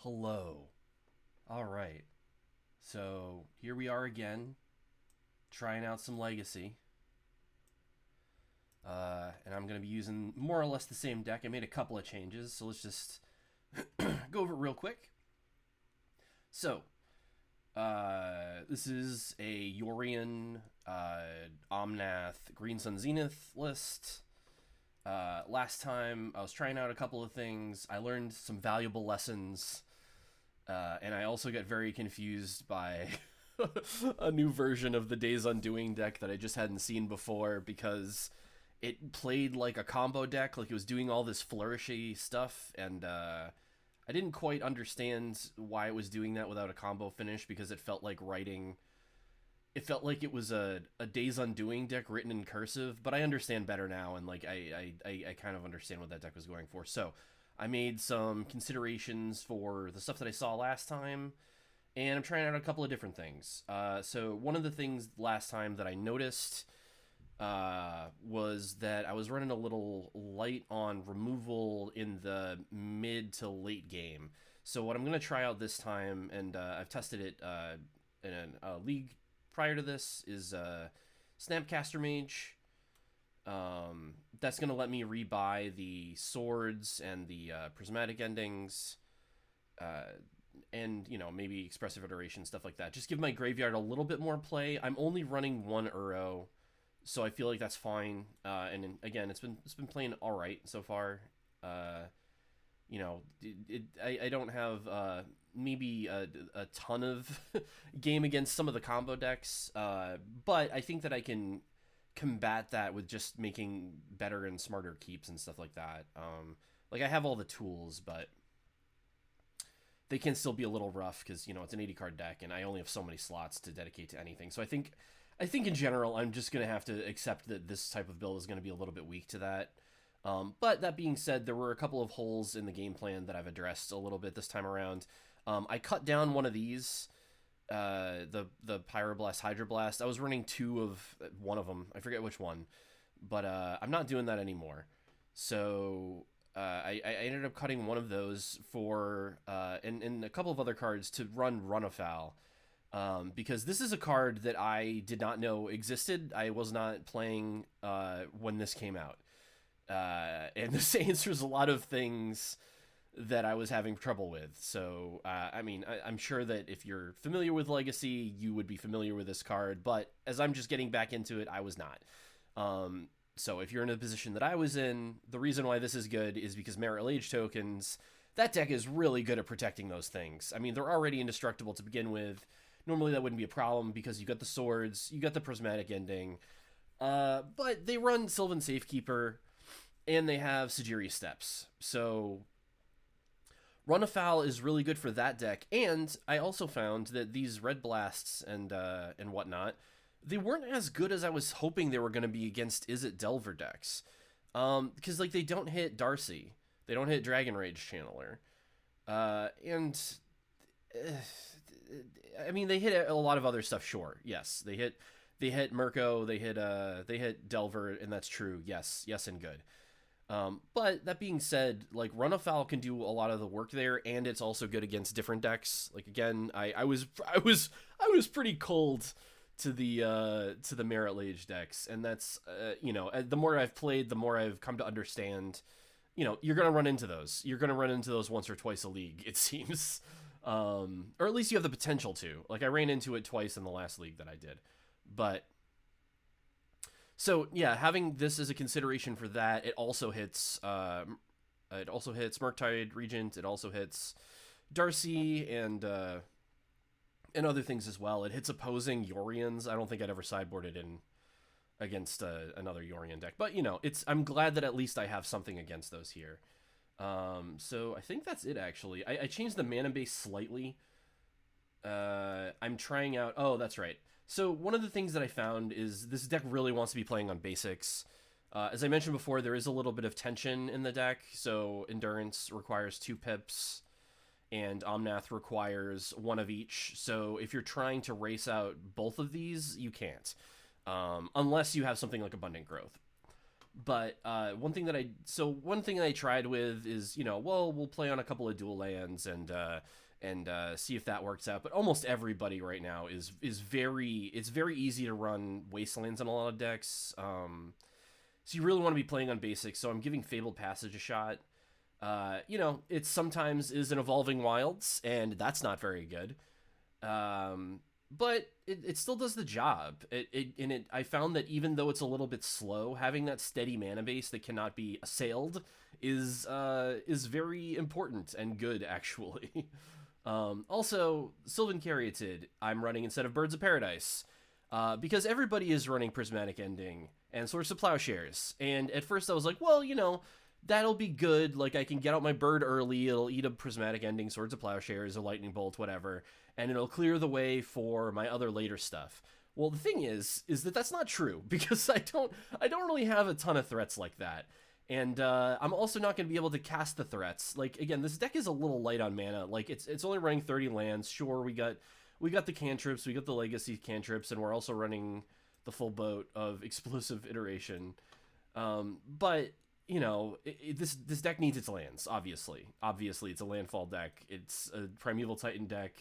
Hello. All right. So here we are again, trying out some Legacy. And I'm going to be using more or less the same deck. I made a couple of changes, so let's just go over it real quick. So, this is a Yorion, Omnath, Green Sun Zenith list. Last time I was trying out a couple of things. I learned some valuable lessons. And I also got very confused by a new version of the Days Undoing deck that I just hadn't seen before because it played like a combo deck, like it was doing all this flourishy stuff, and I didn't quite understand why it was doing that without a combo finish because it felt like writing. It felt like it was a Days Undoing deck written in cursive, but I understand better now, and like I kind of understand what that deck was going for. So I made some considerations for the stuff that I saw last time, and I'm trying out a couple of different things. So one of the things last time that I noticed was that I was running a little light on removal in the mid to late game. So what I'm going to try out this time, and I've tested it in a league prior to this, is Snapcaster Mage. That's going to let me rebuy the swords and the prismatic endings, and, you know, maybe expressive iteration, stuff like that. Just give my graveyard a little bit more play. I'm only running one Uro, so I feel like that's fine. And again, it's been playing all right so far. You know, I don't have maybe a ton of game against some of the combo decks, but I think that I can combat that with just making better and smarter keeps and stuff like that. Like, I have all the tools, but they can still be a little rough because, you know, it's an 80 card deck and I only have so many slots to dedicate to anything. So I think in general I'm just going to have to accept that this type of build is going to be a little bit weak to that. But that being said, there were a couple of holes in the game plan that I've addressed a little bit this time around. I cut down one of these, the Pyroblast Hydroblast. I was running two of one of them. I forget which one, but I'm not doing that anymore. So I ended up cutting one of those for and a couple of other cards to run Afoul. Because this is a card that I did not know existed. I was not playing when this came out. And this answers a lot of things that I was having trouble with. So, I mean, I'm sure that if you're familiar with Legacy, you would be familiar with this card. But as I'm just getting back into it, I was not. So if you're in a position that I was in, the reason why this is good is because Merit Age tokens, that deck is really good at protecting those things. I mean, they're already indestructible to begin with. Normally that wouldn't be a problem because you got the swords, you got the prismatic ending. But they run Sylvan Safekeeper, and they have Sajiri Steps. So Run Afoul is really good for that deck. And I also found that these Red Blasts and whatnot, they weren't as good as I was hoping they were going to be against Izzet Delver decks. Because, like, they don't hit Darcy. They don't hit Dragon Rage Channeler. And I mean, they hit a lot of other stuff, sure. Yes, they hit Mirko, they hit Delver, and that's true. Yes, and good. But that being said, like, Run Afoul can do a lot of the work there, and it's also good against different decks. Like, again, I was pretty cold to the Merit Lage decks, and that's you know, the more I've played, the more I've come to understand. You know, you're gonna run into those. You're gonna run into those once or twice a league, it seems, or at least you have the potential to. Like, I ran into it twice in the last league that I did, but. So yeah, having this as a consideration for that, it also hits Murktide Regent. It also hits Darcy and other things as well. It hits opposing Yorions. I don't think I'd ever sideboarded in against another Yorion deck, but you know, I'm glad that at least I have something against those here. So I think that's it actually. I changed the mana base slightly. I'm trying out. Oh, that's right. So one of the things that I found is this deck really wants to be playing on basics. As I mentioned before, there is a little bit of tension in the deck. So Endurance requires 2 pips, and Omnath requires 1 of each. So if you're trying to race out both of these, you can't. Unless you have something like Abundant Growth. But one thing that I tried with is, well, we'll play on a couple of dual lands and see if that works out. But almost everybody right now it's very easy to run wastelands in a lot of decks. So you really want to be playing on basics. So I'm giving Fabled Passage a shot. It sometimes is an Evolving Wilds, and that's not very good. But it still does the job. I found that even though it's a little bit slow, having that steady mana base that cannot be assailed is very important and good, actually. Also, Sylvan Caryatid I'm running instead of Birds of Paradise, because everybody is running Prismatic Ending and Swords to Plowshares. And at first I was like, well, that'll be good. Like, I can get out my bird early. It'll eat a Prismatic Ending, Swords of Plowshares, a Lightning Bolt, whatever, and it'll clear the way for my other later stuff. Well, the thing is that that's not true, because I don't really have a ton of threats like that. And I'm also not going to be able to cast the threats. Like, again, this deck is a little light on mana. Like, it's only running 30 lands. Sure, we got the cantrips, we got the legacy cantrips, and we're also running the full boat of explosive iteration. But this deck needs its lands, obviously. Obviously, it's a landfall deck. It's a Primeval Titan deck.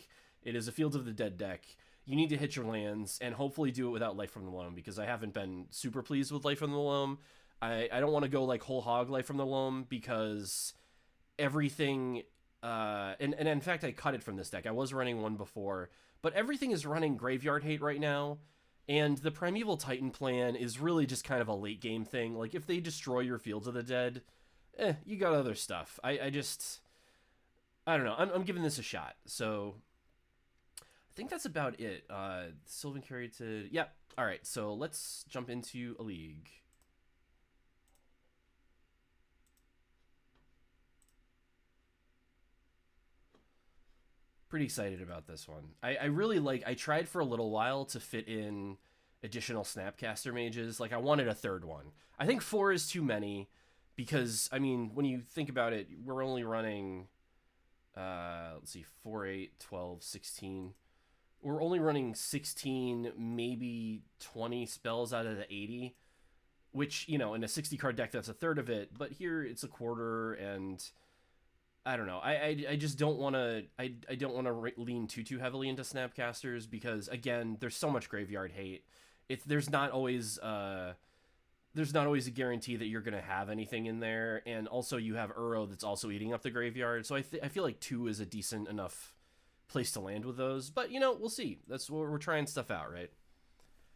It is a Fields of the Dead deck. You need to hit your lands, and hopefully do it without Life from the Loam, because I haven't been super pleased with Life from the Loam. I don't want to go like whole hog Life from the Loam, because everything... and in fact, I cut it from this deck. I was running one before, but everything is running Graveyard Hate right now. And the Primeval Titan plan is really just kind of a late game thing. Like, if they destroy your Fields of the Dead, you got other stuff. I don't know. I'm giving this a shot. So I think that's about it. Sylvan Caryatid. Yeah. All right. So let's jump into a league. Pretty excited about this one. I really I tried for a little while to fit in additional Snapcaster Mages. Like, I wanted a third one. I think 4 is too many, because, I mean, when you think about it, we're only running, let's see, 4, 8, 12, 16. We're only running 16, maybe 20 spells out of the 80, which, in a 60-card deck, that's a third of it. But here, it's a quarter, and... I don't know. I just don't want to. I don't want to lean too heavily into Snapcasters, because, again, there's so much Graveyard Hate. There's not always a guarantee that you're gonna have anything in there, and also you have Uro that's also eating up the graveyard. So I feel like 2 is a decent enough place to land with those. But we'll see. That's what we're trying stuff out, right?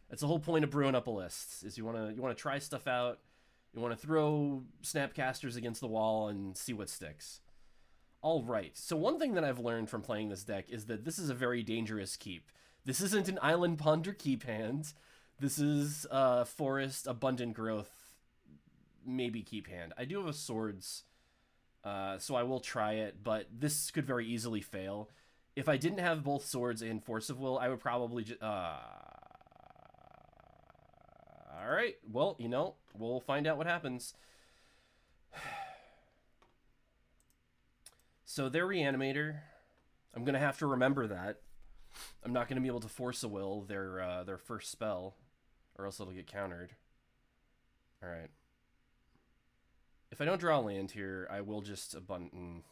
That's the whole point of brewing up a list. Is you wanna try stuff out. You want to throw Snapcasters against the wall and see what sticks. All right, so one thing that I've learned from playing this deck is that this is a very dangerous keep. This isn't an Island Ponder keep hand. This is Forest, Abundant Growth, maybe keep hand. I do have a Swords, so I will try it, but this could very easily fail. If I didn't have both Swords and Force of Will, I would probably just... All right, well, we'll find out what happens. So their Reanimator, I'm going to have to remember that. I'm not going to be able to Force a Will their first spell, or else it'll get countered. All right. If I don't draw a land here, I will just Abundant.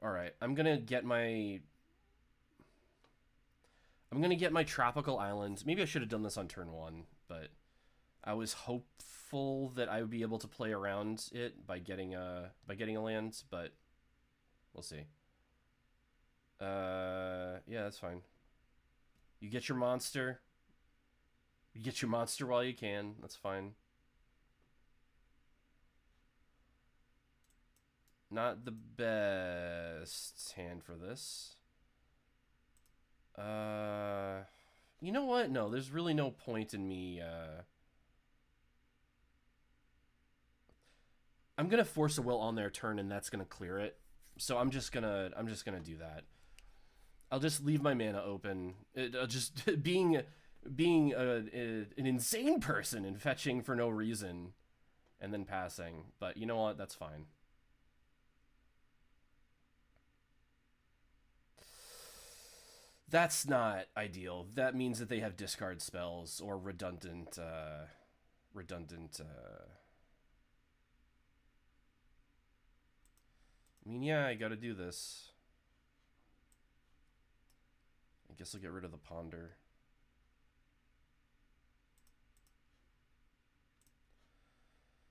All right, I'm going to get my Tropical Island. Maybe I should have done this on turn 1, but I was hopeful that I would be able to play around it by getting a land, but we'll see. Yeah, that's fine. You get your monster. You get your monster while you can. That's fine. Not the best hand for this. You know what? No, there's really no point in me, I'm gonna Force a Will on their turn, and that's gonna clear it. So I'm just gonna do that. I'll just leave my mana open. Just being an insane person and fetching for no reason, and then passing. But you know what? That's fine. That's not ideal. That means that they have discard spells or redundant. I mean, yeah, I gotta do this. I guess I'll get rid of the ponder.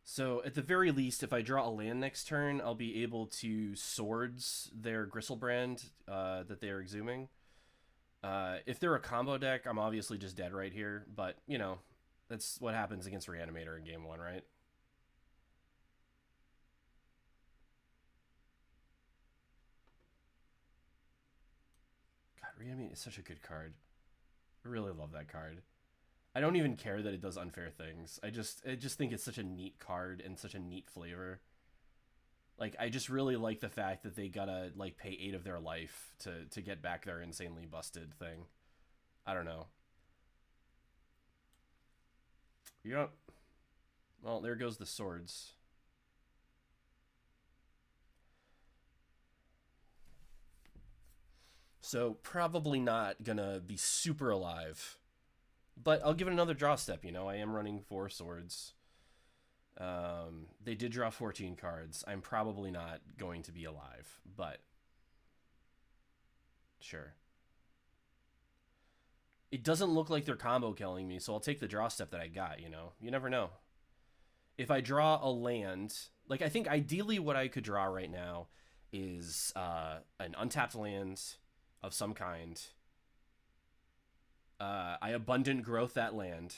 So, at the very least, if I draw a land next turn, I'll be able to swords their Gristlebrand that they are exhuming. If they're a combo deck, I'm obviously just dead right here. But, you know, that's what happens against Reanimator in game 1, right? God, Reanimator is such a good card. I really love that card. I don't even care that it does unfair things. I just think it's such a neat card and such a neat flavor. Like, I just really like the fact that they gotta, like, pay 8 of their life to get back their insanely busted thing. I don't know. Yep. Well, there goes the swords. So, probably not gonna be super alive. But I'll give it another draw step, you know. I am running 4 swords. They did draw 14 cards. I'm probably not going to be alive, but sure. It doesn't look like they're combo killing me, so I'll take the draw step that I got, you know. You never know. If I draw a land, like I think ideally what I could draw right now is an untapped land of some kind. I abundant growth that land,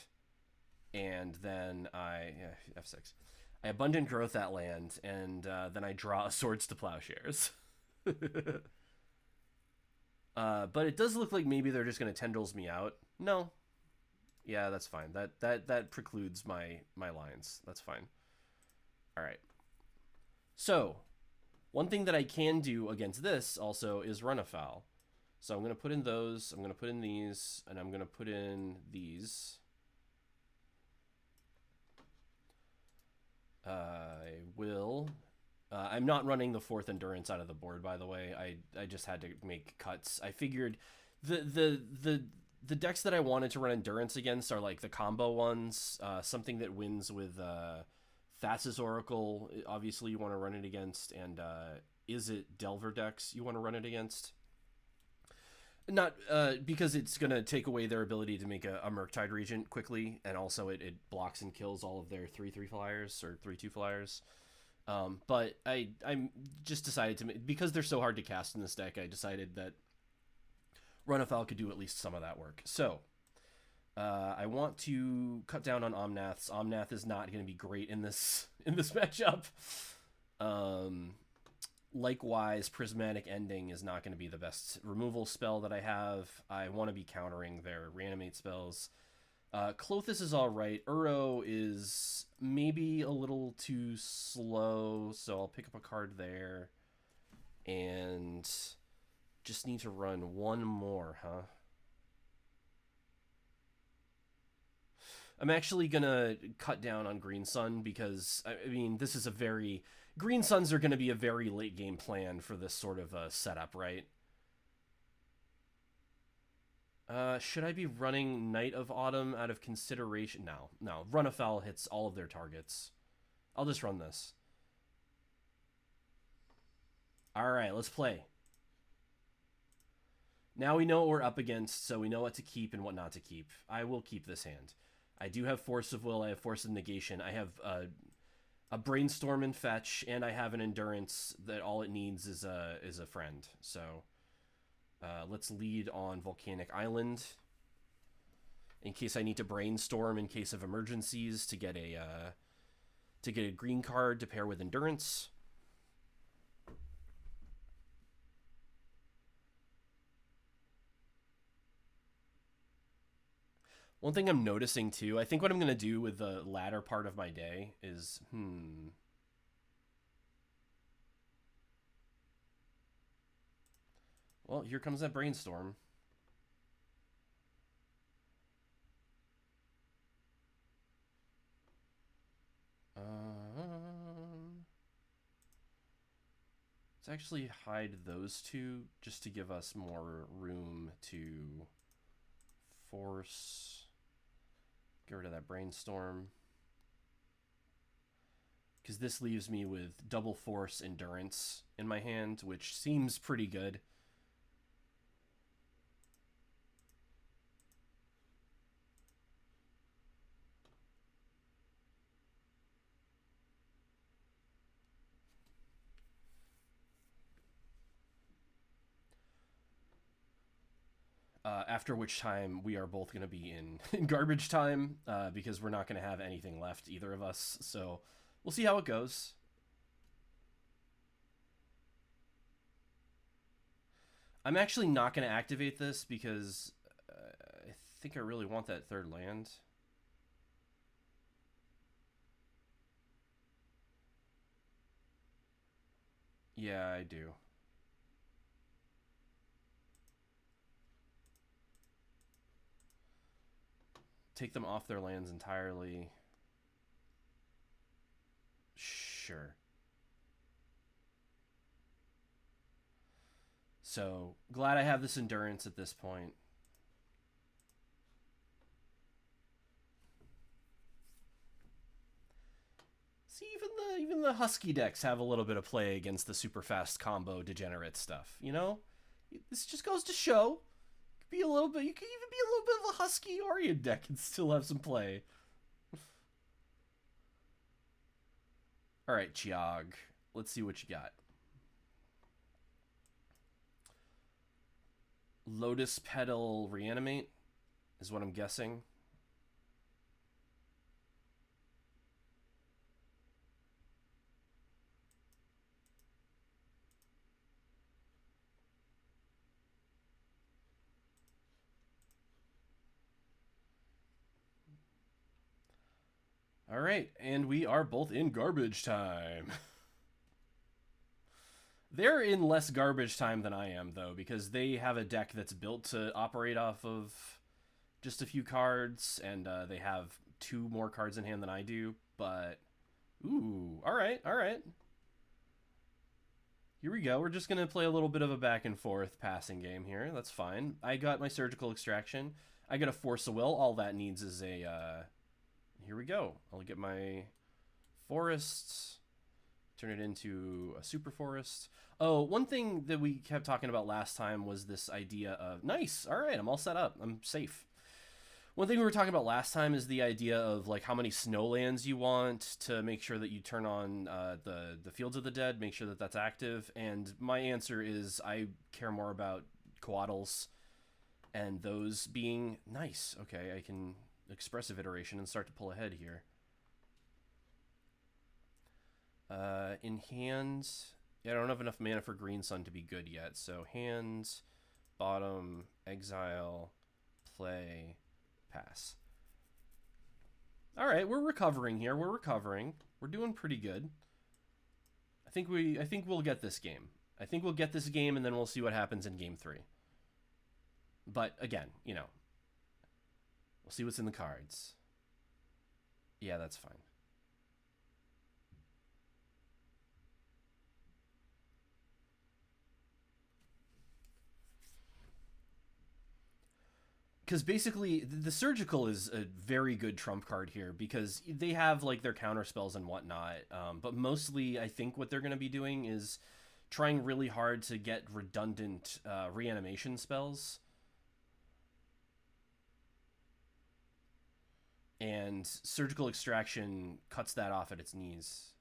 and then F6. I abundant growth that land, and then I draw a Swords to Plowshares. But it does look like maybe they're just gonna Tendrils me out. No, yeah, that's fine. That precludes my lines. That's fine. All right. So, one thing that I can do against this also is run afoul. So I'm gonna put in those. I'm gonna put in these, and I'm gonna put in these. I will. I'm not running the 4th endurance out of the board, by the way. I just had to make cuts. I figured the decks that I wanted to run endurance against are like the combo ones. Something that wins with Thassa's Oracle. Obviously, you want to run it against, and is it Delver decks you want to run it against? Not because it's going to take away their ability to make a Murktide Regent quickly, and also it blocks and kills all of their 3/3 flyers or 3/2 flyers. But I'm just decided to, because they're so hard to cast in this deck, I decided that Run Afoul could do at least some of that work. So I want to cut down on Omnaths. Omnath is not going to be great in this matchup. Likewise, Prismatic Ending is not going to be the best removal spell that I have. I want to be countering their Reanimate spells. Klothys is alright. Uro is maybe a little too slow, so I'll pick up a card there. And just need to run one more, huh? I'm actually going to cut down on Green Sun because, I mean, this is a very... Green Suns are going to be a very late game plan for this sort of setup, right? Should I be running Night of Autumn out of consideration? No. Run Afoul hits all of their targets. I'll just run this. Alright, let's play. Now we know what we're up against, so we know what to keep and what not to keep. I will keep this hand. I do have Force of Will, I have Force of Negation, I have a Brainstorm and Fetch, and I have an Endurance that all it needs is a friend. So let's lead on Volcanic Island in case I need to Brainstorm in case of emergencies to get a green card to pair with Endurance. One thing I'm noticing too, I think what I'm going to do with the latter part of my day is, well, here comes that Brainstorm. Let's actually hide those two just to give us more room to force. Get rid of that brainstorm. Because this leaves me with double force endurance in my hand, which seems pretty good. After which time we are both going to be in garbage time because we're not going to have anything left, either of us. So we'll see how it goes. I'm actually not going to activate this because I think I really want that third land. Yeah, I do. Take them off their lands entirely. Sure. So, glad I have this endurance at this point. See, even the Husky decks have a little bit of play against the super fast combo degenerate stuff, you know? This just goes to show. Be a little bit, you can even be a little bit of a Husky Orion deck and still have some play. Alright, Chiog. Let's see what you got. Lotus Petal Reanimate is what I'm guessing. All right, and we are both in garbage time. They're in less garbage time than I am, though, because they have a deck that's built to operate off of just a few cards, and they have 2 more cards in hand than I do, but... Ooh, all right, all right. Here we go. We're just going to play a little bit of a back and forth passing game here. That's fine. I got my Surgical Extraction. I got a Force of Will. All that needs is a... Here we go. I'll get my forests, turn it into a super forest. Oh, one thing that we kept talking about last time was this idea of, nice, all right, I'm all set up, I'm safe. One thing we were talking about last time is the idea of like how many snowlands you want to make sure that you turn on the Fields of the Dead, make sure that that's active. And my answer is I care more about Coatls and those being nice. Okay, I can... Expressive iteration and start to pull ahead here. In hand, yeah, I don't have enough mana for Green Sun to be good yet. So hands, bottom, exile, play, pass. All right, we're recovering here. We're recovering. We're doing pretty good. I think we'll get this game. I think we'll get this game, and then we'll see what happens in game 3. But again, you know. We'll see what's in the cards. Yeah, that's fine. Because basically, the Surgical is a very good trump card here because they have like their counter spells and whatnot. But mostly, I think what they're going to be doing is trying really hard to get redundant reanimation spells. And Surgical Extraction cuts that off at its knees.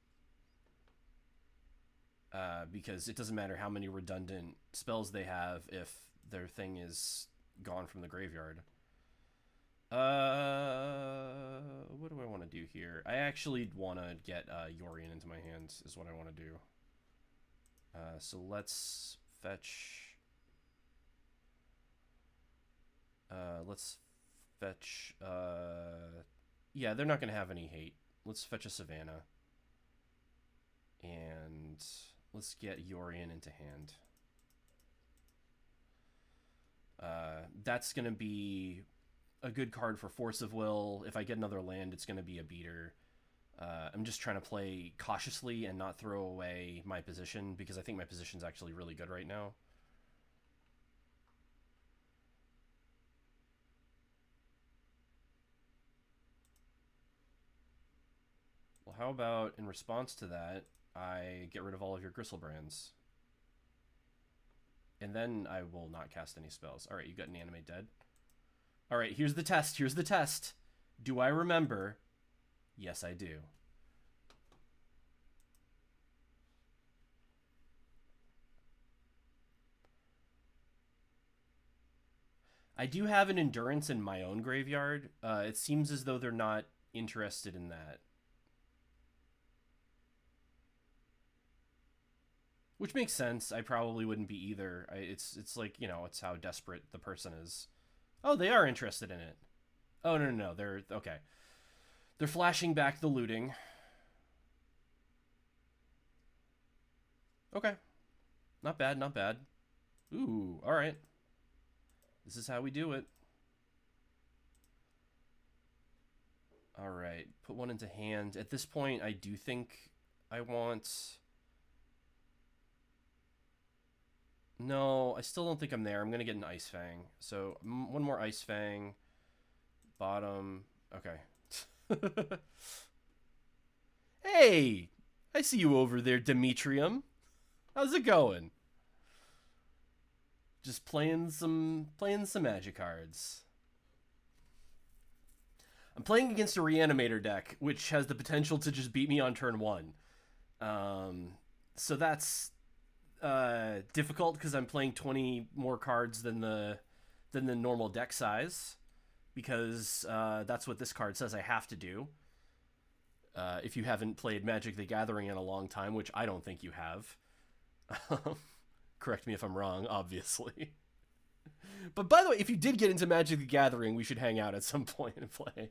Because it doesn't matter how many redundant spells they have if their thing is gone from the graveyard. What do I want to do here? I actually want to get Yorion into my hands is what I want to do. So let's fetch... yeah, they're not going to have any hate. Let's fetch a Savannah. And let's get Yorion into hand. That's going to be a good card for Force of Will. If I get another land, it's going to be a beater. I'm just trying to play cautiously and not throw away my position, because I think my position's actually really good right now. Well, how about in response to that, I get rid of all of your Gristlebrands. And then I will not cast any spells. Alright, you got an Animate Dead. Alright, here's the test. Here's the test. Do I remember? Yes, I do. I do have an Endurance in my own graveyard. It seems as though they're not interested in that. Which makes sense. I probably wouldn't be either. It's like, you know, it's how desperate the person is. Oh, they are interested in it. Oh, no. They're... Okay. They're flashing back the looting. Okay. Not bad, not bad. Ooh, alright. This is how we do it. Alright, put one into hand. At this point, I do think I want... No, I still don't think I'm there. I'm going to get an Ice Fang. So, one more Ice Fang. Bottom. Okay. Hey! I see you over there, Demetrium. How's it going? Just playing some Magic cards. I'm playing against a Reanimator deck, which has the potential to just beat me on turn 1. So that's difficult because I'm playing 20 more cards than the normal deck size, because that's what this card says I have to do. If you haven't played Magic the Gathering in a long time, which I don't think you have. Correct me if I'm wrong, obviously. But by the way, if you did get into Magic the Gathering, we should hang out at some point and play.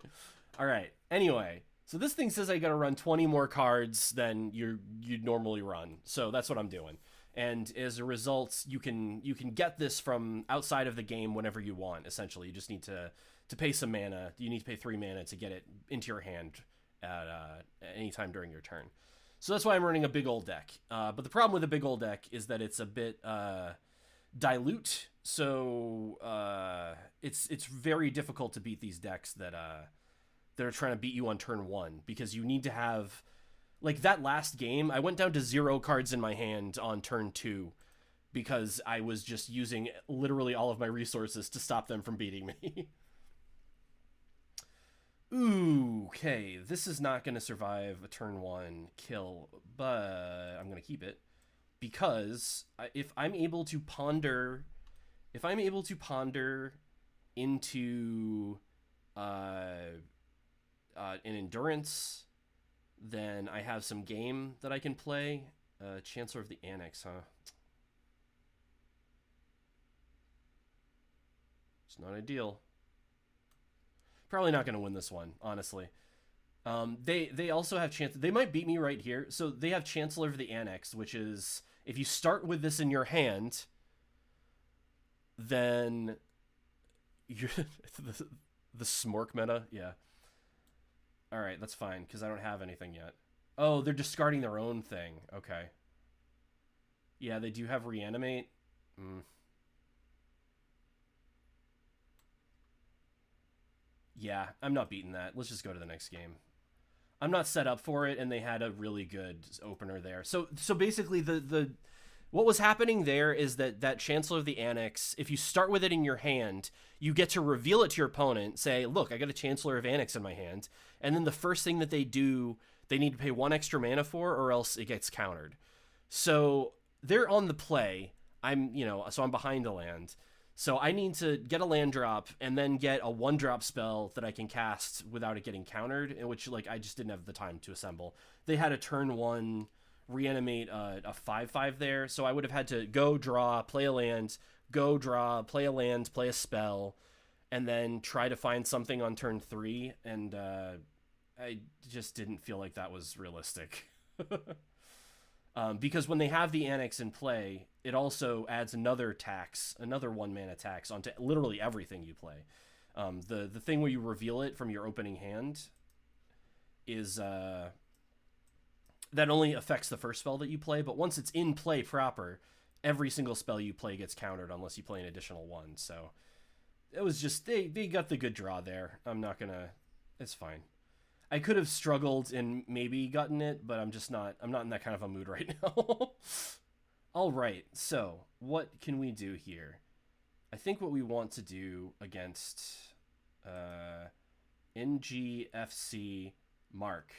All right. Anyway, so this thing says I got to run 20 more cards than you'd normally run. So that's what I'm doing. And as a result, you can get this from outside of the game whenever you want. Essentially, you just need to pay some mana. You need to pay 3 mana to get it into your hand at any time during your turn. So that's why I'm running a big old deck. But the problem with a big old deck is that it's a bit dilute. So it's very difficult to beat these decks that are trying to beat you on turn 1, because you need to have, like, that last game, I went down to 0 cards in my hand on turn 2 because I was just using literally all of my resources to stop them from beating me. Ooh, okay, this is not going to survive a turn 1 kill, but I'm going to keep it, because if I'm able to ponder into an Endurance, then I have some game that I can play. Chancellor of the Annex, huh? It's not ideal. Probably not going to win this one, honestly. They also have chance. They might beat me right here. So they have Chancellor of the Annex, which is, if you start with this in your hand, then you're the Smork meta. Yeah. All right, that's fine because I don't have anything yet. Oh, they're discarding their own thing. Okay. Yeah, they do have Reanimate. Yeah, I'm not beating that. Let's just go to the next game. I'm not set up for it, and they had a really good opener there. So basically, the what was happening there is that Chancellor of the Annex, if you start with it in your hand, you get to reveal it to your opponent, say, look, I got a Chancellor of Annex in my hand, and then the first thing that they do, they need to pay 1 extra mana for, or else it gets countered. So they're on the play. So I'm behind the land. So I need to get a land drop and then get a 1-drop spell that I can cast without it getting countered, in which, like, I just didn't have the time to assemble. They had a turn 1 reanimate a 5/5 there, so I would have had to go draw, play a land, go draw, play a land, play a spell, and then try to find something on turn 3, and I just didn't feel like that was realistic. Because when they have the Annex in play, it also adds another tax, another 1-mana tax onto literally everything you play. The thing where you reveal it from your opening hand is that only affects the first spell that you play, but once it's in play proper, every single spell you play gets countered unless you play an additional one. So it was just, they got the good draw there. I'm not gonna, it's fine. I could have struggled and maybe gotten it, but I'm not in that kind of a mood right now. All right, so what can we do here? I think what we want to do against NGFC Mark,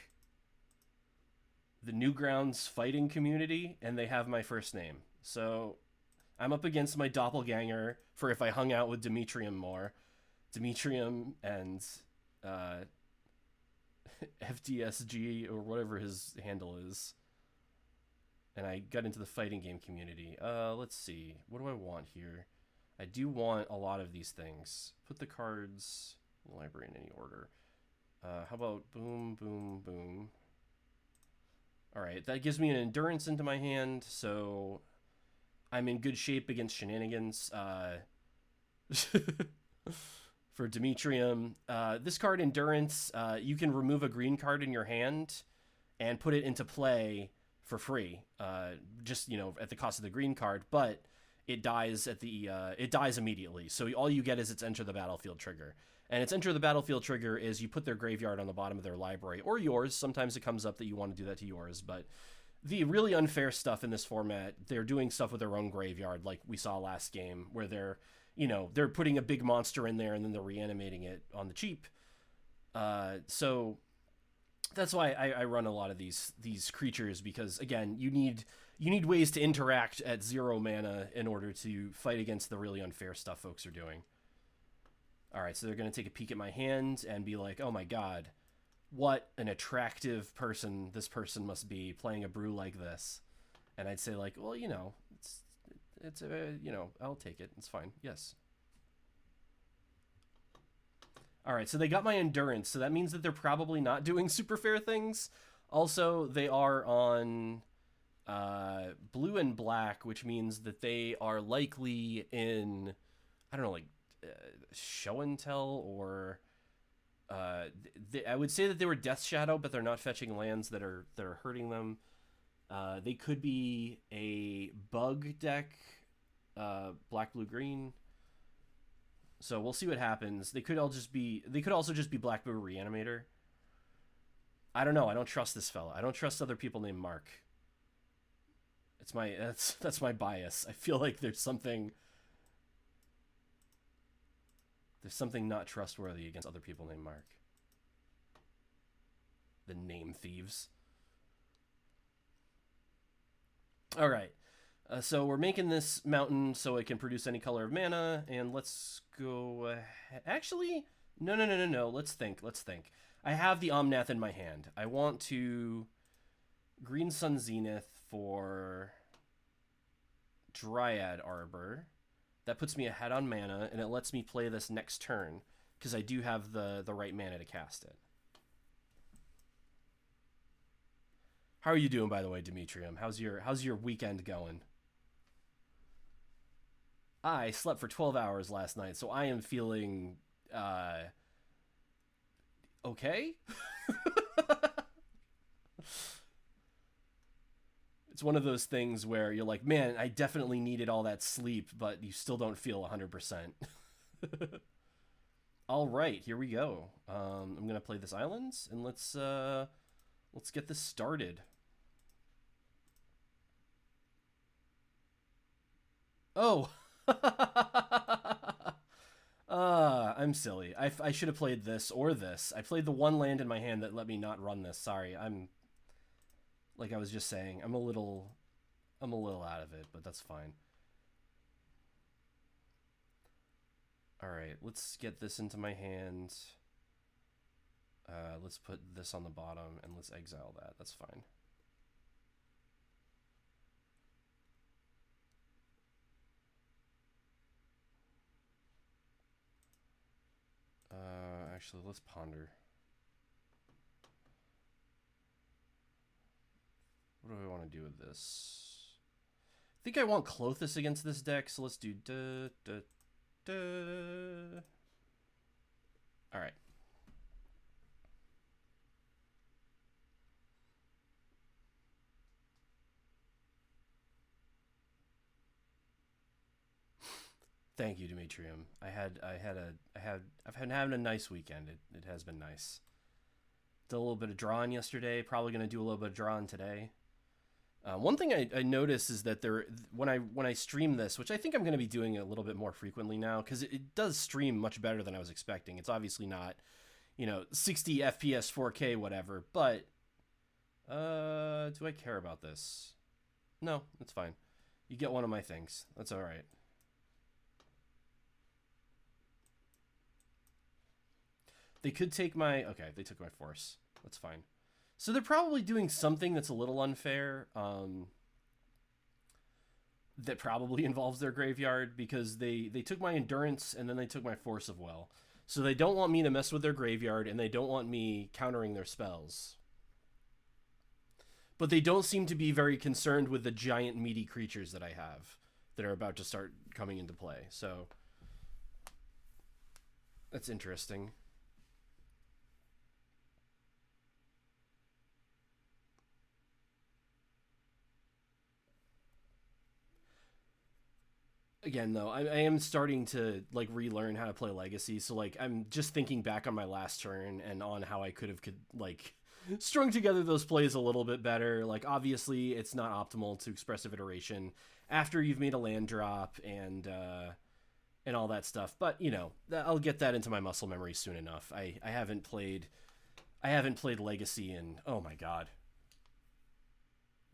the Newgrounds fighting community, and they have my first name. So I'm up against my doppelganger for if I hung out with Demetrium more. Demetrium and FDSG, or whatever his handle is. And I got into the fighting game community. Let's see. What do I want here? I do want a lot of these things. Put the cards in the library in any order. How about boom, boom, boom? Alright, that gives me an endurance into my hand, so I'm in good shape against shenanigans. For Demetrium, this card, Endurance, you can remove a green card in your hand and put it into play for free, just, you know, at the cost of the green card, but it dies at the it dies immediately. So all you get is its enter the battlefield trigger. And its enter the battlefield trigger is you put their graveyard on the bottom of their library, or yours. Sometimes it comes up that you want to do that to yours, but the really unfair stuff in this format, they're doing stuff with their own graveyard, like we saw last game, where they're, you know, they're putting a big monster in there and then they're reanimating it on the cheap. So that's why I run a lot of these creatures, because again, you need ways to interact at 0 mana in order to fight against the really unfair stuff folks are doing. All right, so they're going to take a peek at my hand and be like, oh my god, what an attractive person this person must be playing a brew like this. And I'd say like, well, you know, it's you know, I'll take it. It's fine. Yes. All right, so they got my endurance, so that means that they're probably not doing super fair things. Also, they are on blue and black, which means that they are likely in, I don't know, like show and tell, or I would say that they were Death Shadow, but they're not fetching lands that are hurting them. They could be a bug deck, black, blue, green. So we'll see what happens. They could also just be Black Blue Reanimator. I don't know. I don't trust this fella. I don't trust other people named Mark. That's my bias. I feel like there's something not trustworthy against other people named Mark. The name thieves. All right. So we're making this mountain so it can produce any color of mana, and let's go ahead. Actually, no. Let's think. I have the Omnath in my hand. I want to Green Sun Zenith for Dryad Arbor. That puts me ahead on mana, and it lets me play this next turn, because I do have the right mana to cast it. How are you doing, by the way, Demetrium? How's your weekend going? I slept for 12 hours last night, so I am feeling okay. It's one of those things where you're like, man, I definitely needed all that sleep, but you still don't feel 100%. All right, here we go. I'm gonna play this islands, and let's get this started. Oh. I'm silly. I should have played this or this. I played the one land in my hand that let me not run this. Sorry, like I was just saying, I'm a little out of it, but that's fine. All right, let's get this into my hand. Let's put this on the bottom, and let's exile that. That's fine. Actually, let's ponder. What do I want to do with this? I think I want Klothys against this deck, so let's do Alright. Thank you, Demetrium. I've been having a nice weekend. It has been nice. Did a little bit of drawing yesterday. Probably gonna do a little bit of drawing today. One thing I noticed is that when I stream this, which I think I'm going to be doing a little bit more frequently now, because it does stream much better than I was expecting. It's obviously not, 60 FPS, 4K, whatever. But do I care about this? No, it's fine. You get one of my things. That's all right. They could take my... Okay, they took my force. That's fine. So they're probably doing something that's a little unfair, that probably involves their graveyard, because they took my endurance and then they took my force of will. So they don't want me to mess with their graveyard, and they don't want me countering their spells. But they don't seem to be very concerned with the giant meaty creatures that I have that are about to start coming into play. So that's interesting. Again, though, I am starting to relearn how to play Legacy. So I'm just thinking back on my last turn and on how I could strung together those plays a little bit better. Obviously, it's not optimal to expressive iteration after you've made a land drop and all that stuff. But I'll get that into my muscle memory soon enough. I haven't played Legacy in, oh my god.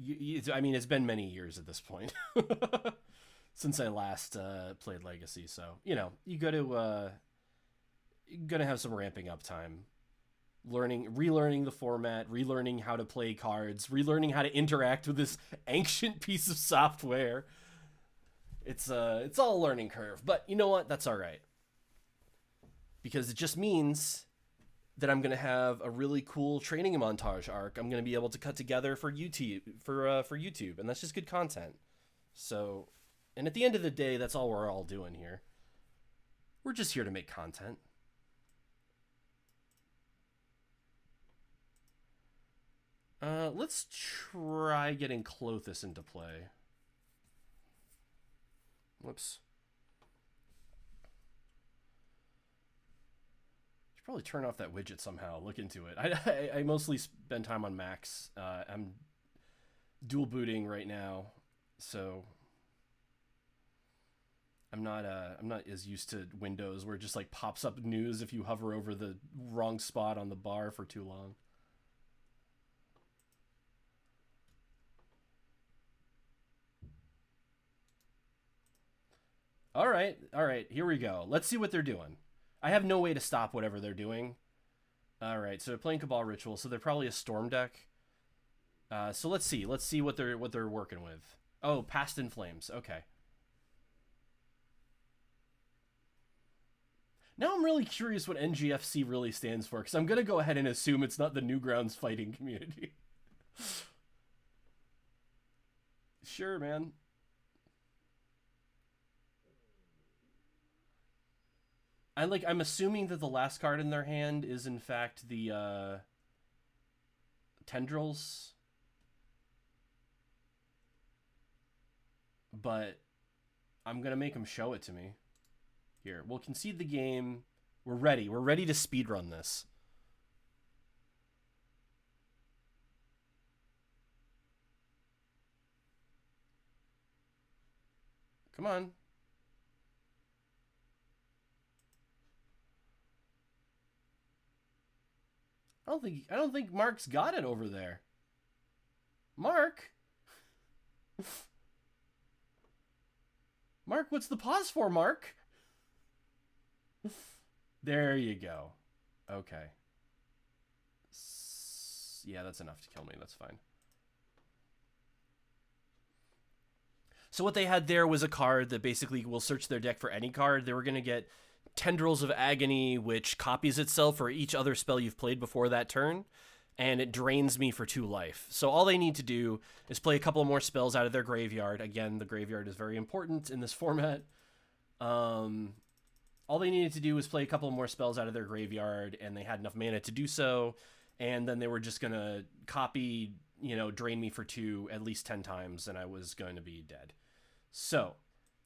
I mean, it's been many years at this point. Since I last played Legacy, so you got to gonna have some ramping up time, relearning the format, relearning how to play cards, relearning how to interact with this ancient piece of software. It's all a learning curve, but you know what? That's all right, because it just means that I'm gonna have a really cool training montage arc I'm gonna be able to cut together for YouTube for YouTube, and that's just good content. So. And at the end of the day, that's all we're all doing here. We're just here to make content. Let's try getting Clothis into play. Whoops. Should probably turn off that widget somehow. Look into it. I mostly spend time on Macs. I'm dual booting right now, so... I'm not as used to Windows where it just pops up news if you hover over the wrong spot on the bar for too long. All right, here we go. Let's see what they're doing. I have no way to stop whatever they're doing. All right, so they're playing Cabal Ritual, so they're probably a Storm deck. So let's see what they're working with. Oh, Past in Flames. Okay. Now I'm really curious what NGFC really stands for, because I'm going to go ahead and assume it's not the Newgrounds fighting community. Sure, man. I'm assuming that the last card in their hand is in fact the Tendrils. But I'm going to make them show it to me. Here, we'll concede the game. We're ready. We're ready to speedrun this. Come on. I don't think Mark's got it over there. Mark? Mark, what's the pause for, Mark? There you go. Okay. Yeah, that's enough to kill me. That's fine. So what they had there was a card that basically will search their deck for any card. They were going to get Tendrils of Agony, which copies itself for each other spell you've played before that turn, and it drains me for 2 life. So all they need to do is play a couple more spells out of their graveyard. Again, the graveyard is very important in this format. All they needed to do was play a couple more spells out of their graveyard, and they had enough mana to do so, and then they were just going to copy, drain me for 2 at least 10 times, and I was going to be dead. So,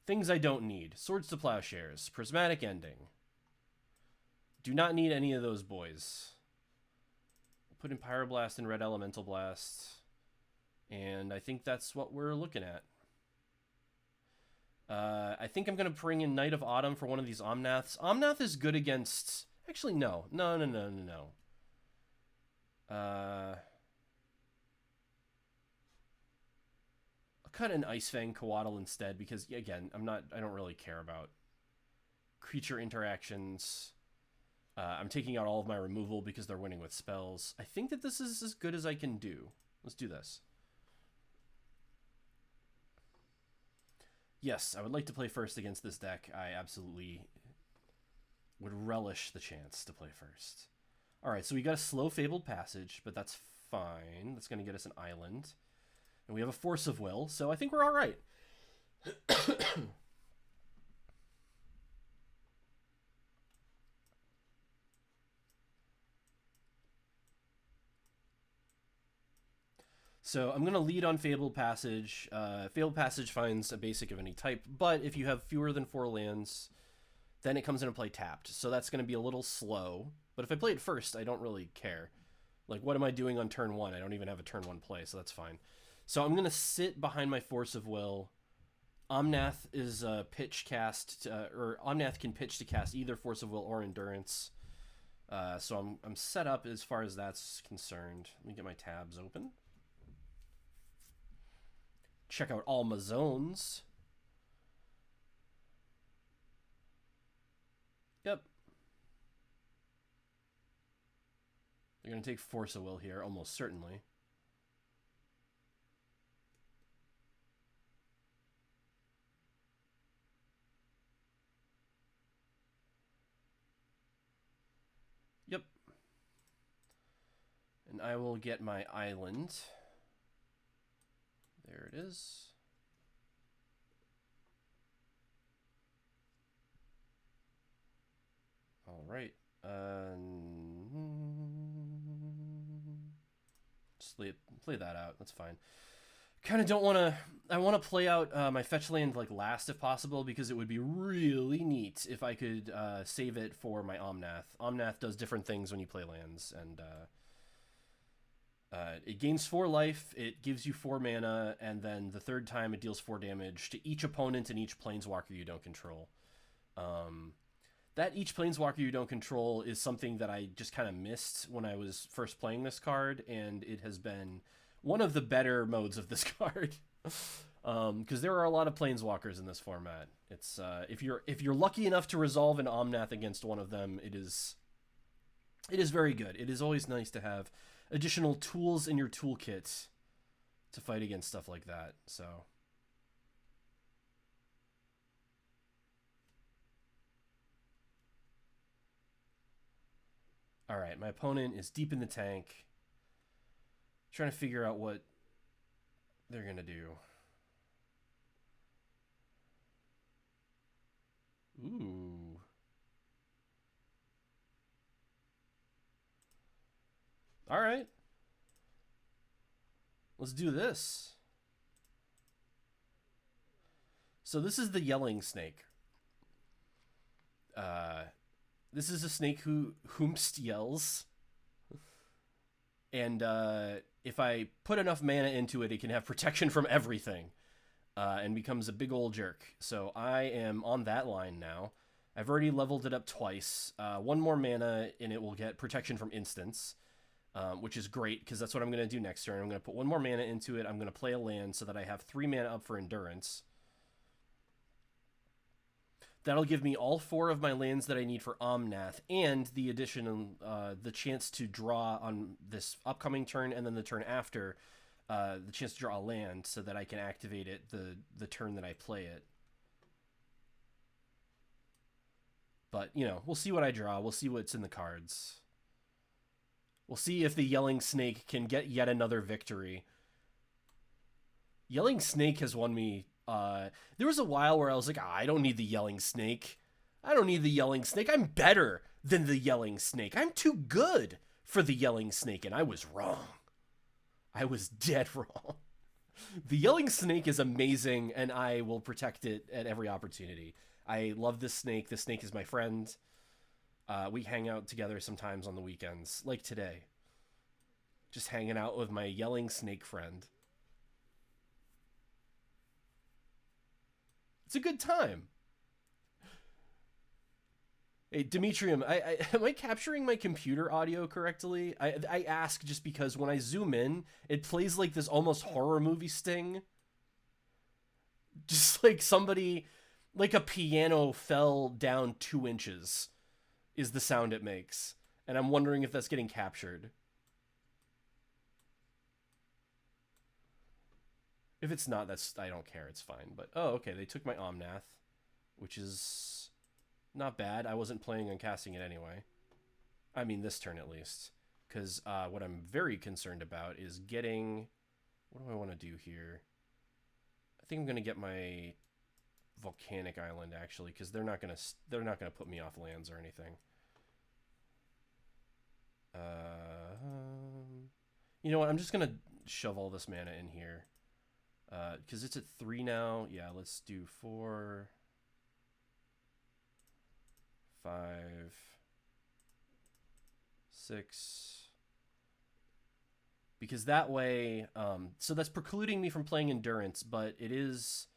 Things I don't need. Swords to Plowshares. Prismatic Ending. Do not need any of those boys. Put in Pyroblast and Red Elemental Blast. And I think that's what we're looking at. I think I'm going to bring in Knight of Autumn for one of these Omnaths. Omnath is good against... Actually, no. No. I'll cut an Ice Fang Coatl instead because, again, I don't really care about creature interactions. I'm taking out all of my removal because they're winning with spells. I think that this is as good as I can do. Let's do this. Yes, I would like to play first against this deck. I absolutely would relish the chance to play first. Alright, so we got a slow Fabled Passage, but that's fine. That's going to get us an island. And we have a Force of Will, so I think we're alright. So I'm going to lead on Fabled Passage. Fabled Passage finds a basic of any type, but if you have fewer than 4 lands, then it comes into play tapped. So that's going to be a little slow. But if I play it first, I don't really care. Like, what am I doing on turn 1? I don't even have a turn 1 play, so that's fine. So I'm going to sit behind my Force of Will. Omnath is a pitch cast, or Omnath can pitch to cast either Force of Will or Endurance. So I'm set up as far as that's concerned. Let me get my tabs open. Check out all my zones. Yep. They're going to take Force of Will here, almost certainly. Yep. And I will get my island. There it is. All right. Just play that out. That's fine. Kind of don't want to... I want to play out my fetch land like last if possible because it would be really neat if I could save it for my Omnath. Omnath does different things when you play lands, and it gains 4 life, it gives you 4 mana, and then the third time it deals 4 damage to each opponent and each planeswalker you don't control. That each planeswalker you don't control is something that I just kind of missed when I was first playing this card, and it has been one of the better modes of this card. Because there are a lot of planeswalkers in this format. It's if you're lucky enough to resolve an Omnath against one of them, it is very good. It is always nice to have additional tools in your toolkit to fight against stuff like that. So all right, my opponent is deep in the tank, trying to figure out what they're gonna do. Ooh. All right. Let's do this. So this is the Yelling Snake. This is a snake who whomst yells. And if I put enough mana into it, it can have protection from everything. And becomes a big old jerk. So I am on that line now. I've already leveled it up twice. 1 more mana and it will get protection from instants. Which is great, because that's what I'm going to do next turn. I'm going to put 1 more mana into it. I'm going to play a land so that I have 3 mana up for Endurance. That'll give me all 4 of my lands that I need for Omnath, and the addition of the chance to draw on this upcoming turn, and then the turn after, the chance to draw a land so that I can activate it the turn that I play it. But, you know, we'll see what I draw. We'll see what's in the cards. We'll see if the Yelling Snake can get yet another victory. Yelling Snake has won me. There was a while where I was like, I don't need the Yelling Snake. I don't need the Yelling Snake. I'm better than the Yelling Snake. I'm too good for the Yelling Snake. And I was wrong. I was dead wrong. The yelling snake is amazing, and I will protect it at every opportunity. I love this snake. This snake is my friend. We hang out together sometimes on the weekends, like today. Just hanging out with my yelling snake friend. It's a good time. Hey, Demetrium, am I capturing my computer audio correctly? I ask just because when I zoom in, it plays like this almost horror movie sting. Just like somebody, like a piano fell down 2 inches is the sound it makes. And I'm wondering if that's getting captured. If it's not, I don't care. It's fine. But, oh, okay. They took my Omnath, which is not bad. I wasn't planning on casting it anyway. I mean, this turn at least. Because what I'm very concerned about is getting... What do I want to do here? I think I'm going to get my Volcanic Island, actually, because they're not going to put me off lands or anything. You know what? I'm just going to shove all this mana in here. Because it's at 3 now. Yeah, let's do 4, 5, 6. Because that way, so that's precluding me from playing Endurance, but it is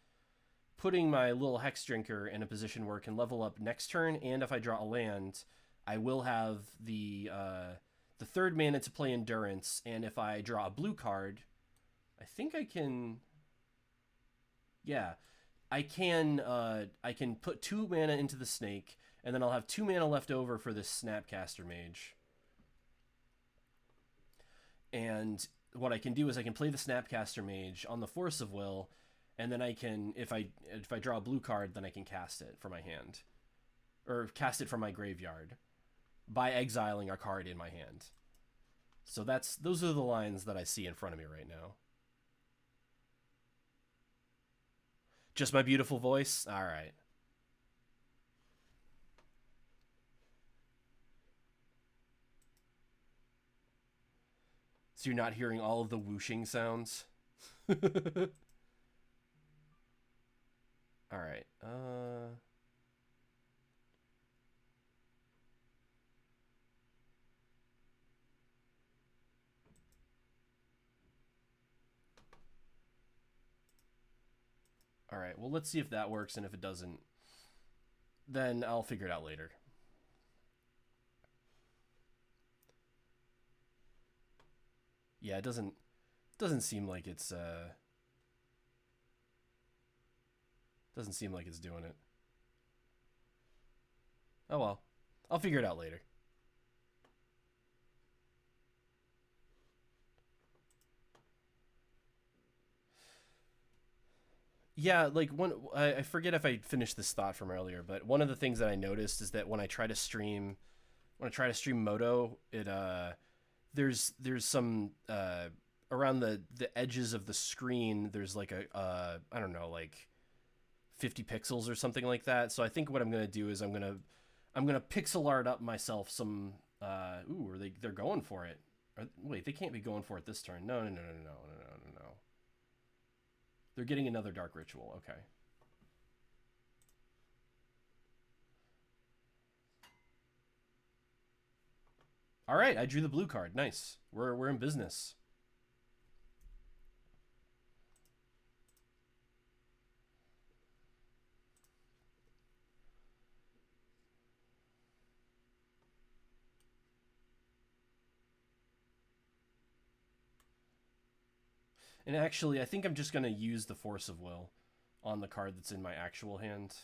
putting my little Hex Drinker in a position where it can level up next turn, and if I draw a land, I will have the 3rd mana to play Endurance, and if I draw a blue card, I think I can... Yeah, I can put 2 mana into the snake, and then I'll have 2 mana left over for this Snapcaster Mage. And what I can do is I can play the Snapcaster Mage on the Force of Will, and then I can, if I draw a blue card, then I can cast it from my hand. Or cast it from my graveyard by exiling a card in my hand. So those are the lines that I see in front of me right now. Just my beautiful voice? All right. So you're not hearing all of the whooshing sounds? All right. All right, well, let's see if that works, and if it doesn't, then I'll figure it out later. Yeah, it doesn't seem like it's doesn't seem like it's doing it. Oh well, I'll figure it out later. Yeah, like I forget if I finished this thought from earlier, but one of the things that I noticed is that when I try to stream Moto, it there's some around the edges of the screen, there's like a I don't know, like 50 pixels or something like that. So I think what I'm gonna do is I'm gonna pixel art up myself some ooh, they're going for it. Wait, they can't be going for it this turn. No. They're getting another Dark Ritual. Okay. All right, I drew the blue card. Nice. We're in business. And actually, I think I'm just going to use the Force of Will on the card that's in my actual hand.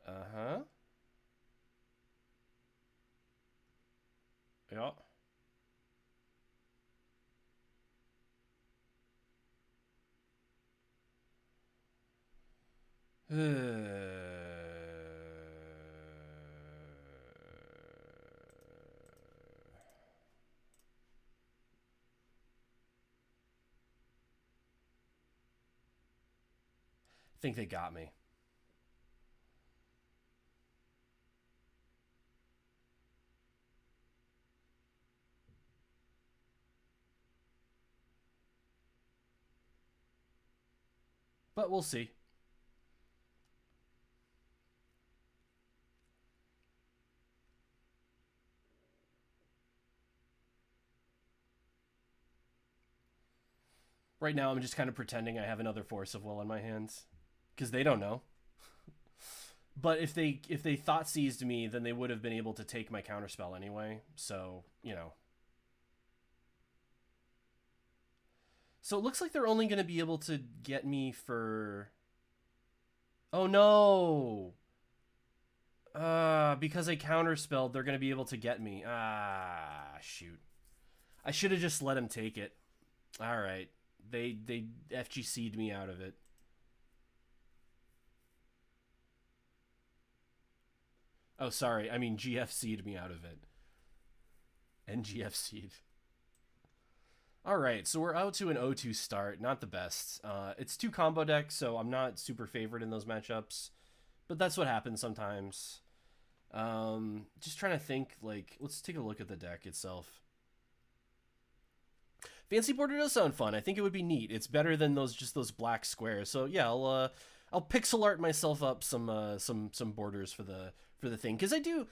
Uh-huh. Yeah. I think they got me. But we'll see. Right now, I'm just kind of pretending I have another Force of Will on my hands, because they don't know. But if they thought seized me, then they would have been able to take my counterspell anyway. So, you know. So it looks like they're only going to be able to get me for... Oh no! Because I counterspelled, they're going to be able to get me. Ah, shoot. I should have just let him take it. Alright. They FGC'd me out of it. Oh, sorry. I mean GFC'd me out of it. NGFC'd. Alright, so we're out to an 0-2 start. Not the best. It's 2 combo decks, so I'm not super favored in those matchups. But that's what happens sometimes. Just trying to think, like, let's take a look at the deck itself. Fancy border does sound fun. I think it would be neat. It's better than those black squares. So yeah, I'll pixel art myself up some borders for the thing, because I do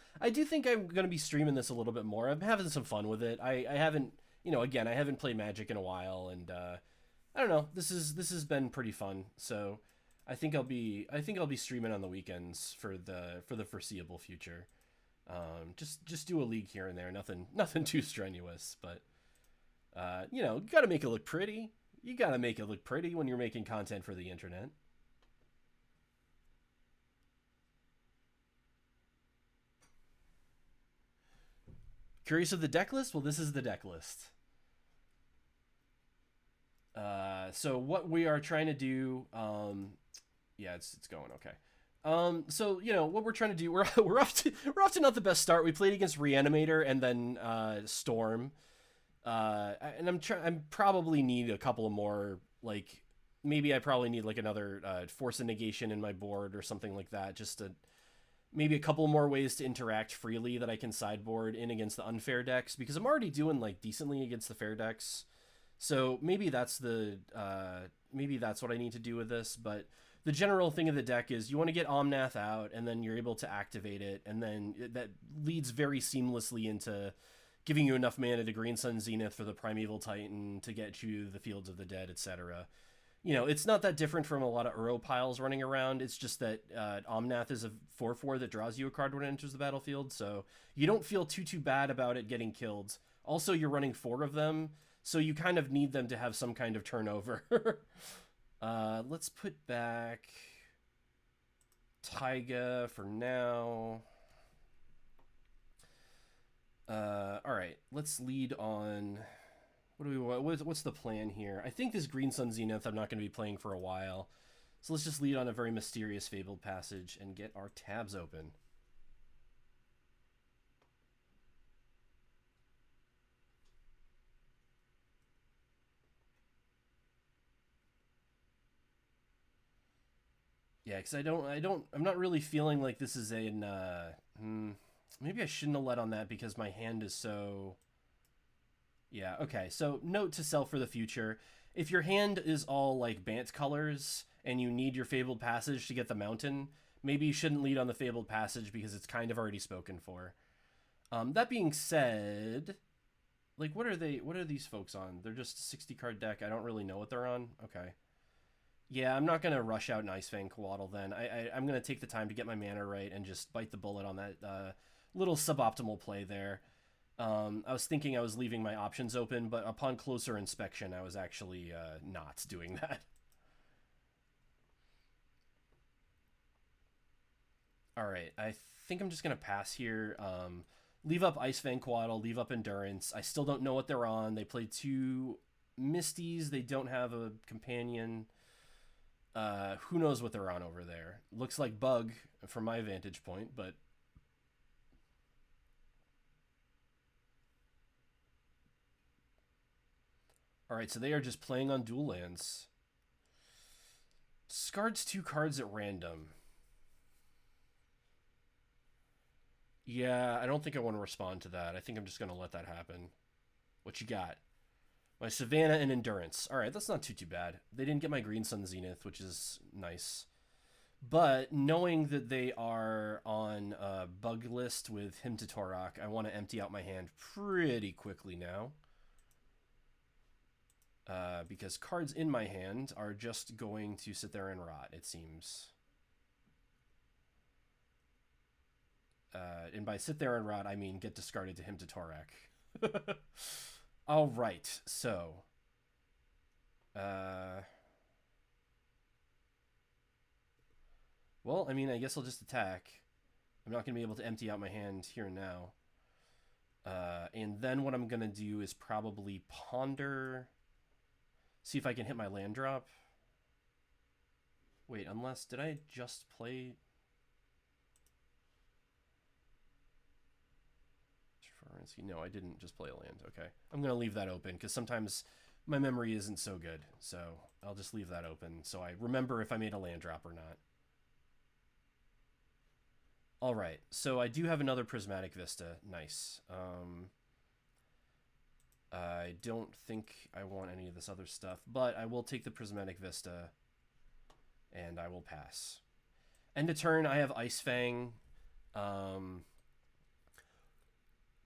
think I'm gonna be streaming this a little bit more. I'm having some fun with it. I haven't, you know, again, I haven't played Magic in a while, and I don't know. This has been pretty fun. So I think I'll be streaming on the weekends for the foreseeable future. Just do a league here and there. Nothing too strenuous, but. You know, you gotta make it look pretty. You gotta make it look pretty when you're making content for the internet. Curious of the deck list? Well, this is the deck list. So what we are trying to do, yeah, it's going okay. So you know what we're trying to do. We're off to not the best start. We played against Reanimator and then Storm. And I'm probably need a couple of more, like, maybe I probably need like another Force of Negation in my board or something like that, just to maybe a couple more ways to interact freely that I can sideboard in against the unfair decks, because I'm already doing like decently against the fair decks. So maybe that's what I need to do with this. But the general thing of the deck is you want to get Omnath out, and then you're able to activate it, and then that leads very seamlessly into giving you enough mana to Green Sun Zenith for the Primeval Titan to get you the Fields of the Dead, etc. You know, it's not that different from a lot of Uro piles running around. It's just that Omnath is a 4/4 that draws you a card when it enters the battlefield, so you don't feel too bad about it getting killed. Also, you're running 4 of them, so you kind of need them to have some kind of turnover. Let's put back Taiga for now. All right, let's lead on. What do we want? What's the plan here? I think this Green Sun Zenith I'm not going to be playing for a while. So let's just lead on a very mysterious Fabled Passage and get our tabs open. Yeah, because I'm not really feeling like this is maybe I shouldn't have let on that because my hand is so... Yeah, okay. So note to self for the future. If your hand is all like Bant colors and you need your Fabled Passage to get the mountain, maybe you shouldn't lead on the Fabled Passage because it's kind of already spoken for. That being said, like, what are these folks on? They're just a 60 card deck. I don't really know what they're on. Okay. Yeah, I'm not going to rush out an Icefang Coatl then. I'm going to take the time to get my mana right and just bite the bullet on that little suboptimal play there. I was thinking I was leaving my options open, but upon closer inspection, I was actually not doing that. Alright, I think I'm just going to pass here. Leave up Icefang Coatl, leave up Endurance. I still don't know what they're on. They played 2 Misties. They don't have a companion. Who knows what they're on over there? Looks like Bug from my vantage point, but... Alright, so they are just playing on dual lands. Discards 2 cards at random. Yeah, I don't think I want to respond to that. I think I'm just going to let that happen. What you got? My Savannah and Endurance. All right, that's not too bad. They didn't get my Green Sun Zenith, which is nice. But knowing that they are on a bug list with Hymn to Torok, I want to empty out my hand pretty quickly now. Because cards in my hand are just going to sit there and rot, it seems. And by sit there and rot, I mean get discarded to Hymn to Torok. All right, so... well, I mean, I guess I'll just attack. I'm not going to be able to empty out my hand here and now. And then what I'm going to do is probably ponder... see if I can hit my land drop. Wait, unless... did I just play... no, I didn't just play a land. Okay. I'm going to leave that open because sometimes my memory isn't so good. So I'll just leave that open so I remember if I made a land drop or not. All right. So I do have another Prismatic Vista. Nice. I don't think I want any of this other stuff, but I will take the Prismatic Vista and I will pass. End of turn, I have Ice Fang.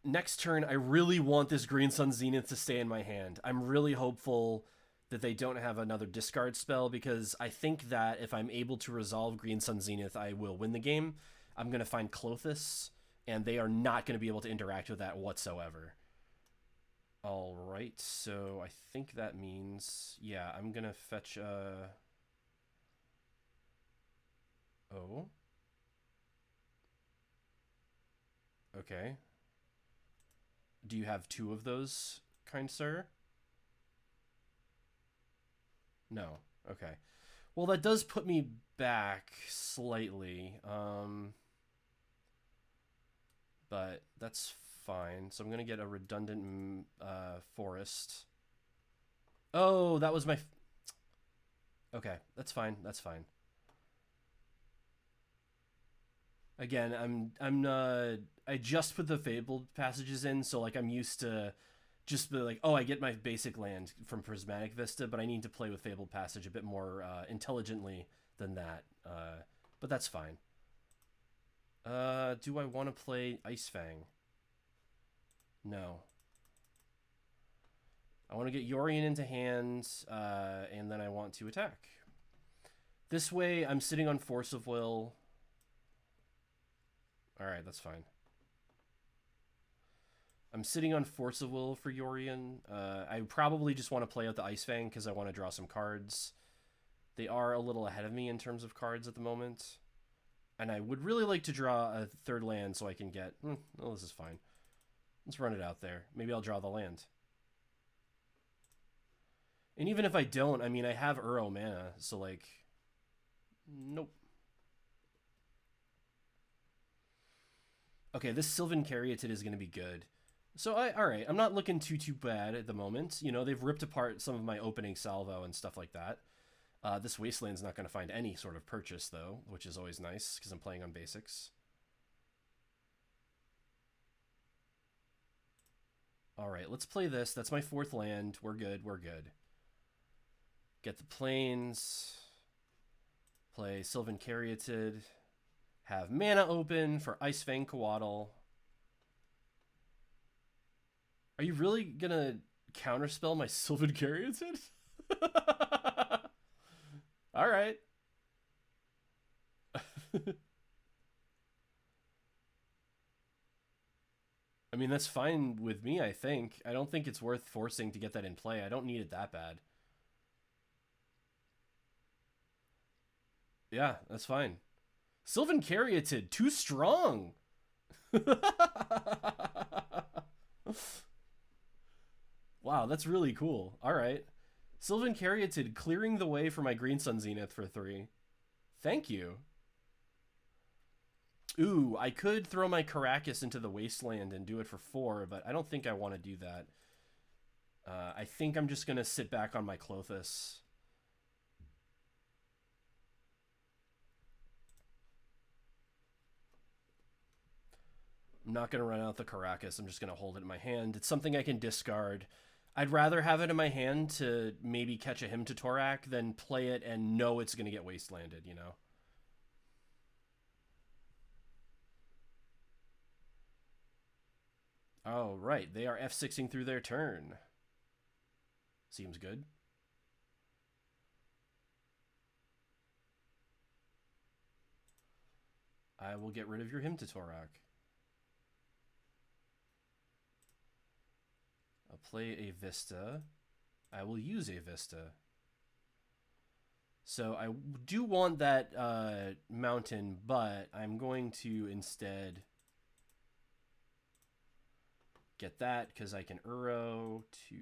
Next turn, I really want this Green Sun Zenith to stay in my hand. I'm really hopeful that they don't have another discard spell because I think that if I'm able to resolve Green Sun Zenith, I will win the game. I'm going to find Klothys, and they are not going to be able to interact with that whatsoever. All right, so I think that means, yeah, I'm going to fetch oh. Okay. Do you have two of those, kind sir? No. Okay. Well, that does put me back slightly. But that's fine. So I'm going to get a redundant forest. Oh, that was my... okay, that's fine. That's fine. Again, I just put the Fabled passages in, so like I'm used to just be like, oh, I get my basic land from Prismatic Vista, but I need to play with Fabled Passage a bit more intelligently than that. But that's fine. Do I want to play Ice Fang? No. I want to get Yorion into hand, and then I want to attack. This way, I'm sitting on Force of Will. Alright, that's fine. I'm sitting on Force of Will for Yorion. I probably just want to play out the Ice Fang because I want to draw some cards. They are a little ahead of me in terms of cards at the moment. And I would really like to draw a third land so I can get... oh, this is fine. Let's run it out there. Maybe I'll draw the land. And even if I don't, I mean, I have Uro mana, so like... nope. Okay, this Sylvan Caryatid is going to be good. So, alright, I'm not looking too bad at the moment. You know, they've ripped apart some of my opening salvo and stuff like that. This Wasteland's not going to find any sort of purchase, though, which is always nice, because I'm playing on basics. Alright, let's play this. That's my fourth land. We're good, we're good. Get the plains. Play Sylvan Caryatid. Have mana open for Ice Fang Coatl. Are you really gonna counterspell my Sylvan Caryatid? Alright. I mean, that's fine with me, I think. I don't think it's worth forcing to get that in play. I don't need it that bad. Yeah, that's fine. Sylvan Caryatid, too strong. Wow, that's really cool. All right. Sylvan Caryatid clearing the way for my Green Sun Zenith for 3. Thank you. Ooh, I could throw my Karakas into the Wasteland and do it for 4, but I don't think I want to do that. I think I'm just going to sit back on my Klothys. I'm not going to run out the Karakas. I'm just going to hold it in my hand. It's something I can discard. I'd rather have it in my hand to maybe catch a Hymn to Torak than play it and know it's going to get wastelanded, you know? Oh, right. They are F6ing through their turn. Seems good. I will get rid of your Hymn to Torak. I'll play a Vista. I will use a Vista. So I do want that mountain, but I'm going to instead get that because I can Uro 2,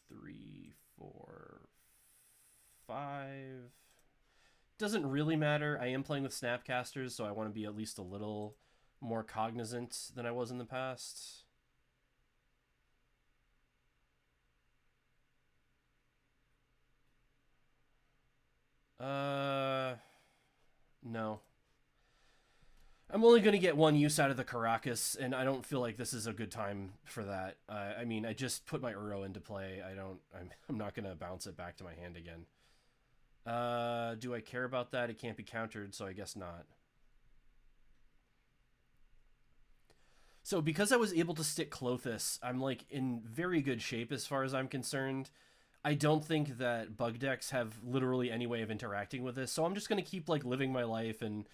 3, 4, 5. Doesn't really matter. I am playing with Snapcasters, so I want to be at least a little more cognizant than I was in the past. No. I'm only going to get one use out of the Caracas, and I don't feel like this is a good time for that. I mean, I just put my Uro into play. I'm not going to bounce it back to my hand again. Do I care about that? It can't be countered, so I guess not. So because I was able to stick Klothys, I'm like in very good shape as far as I'm concerned. I don't think that bug decks have literally any way of interacting with this, so I'm just gonna keep like living my life and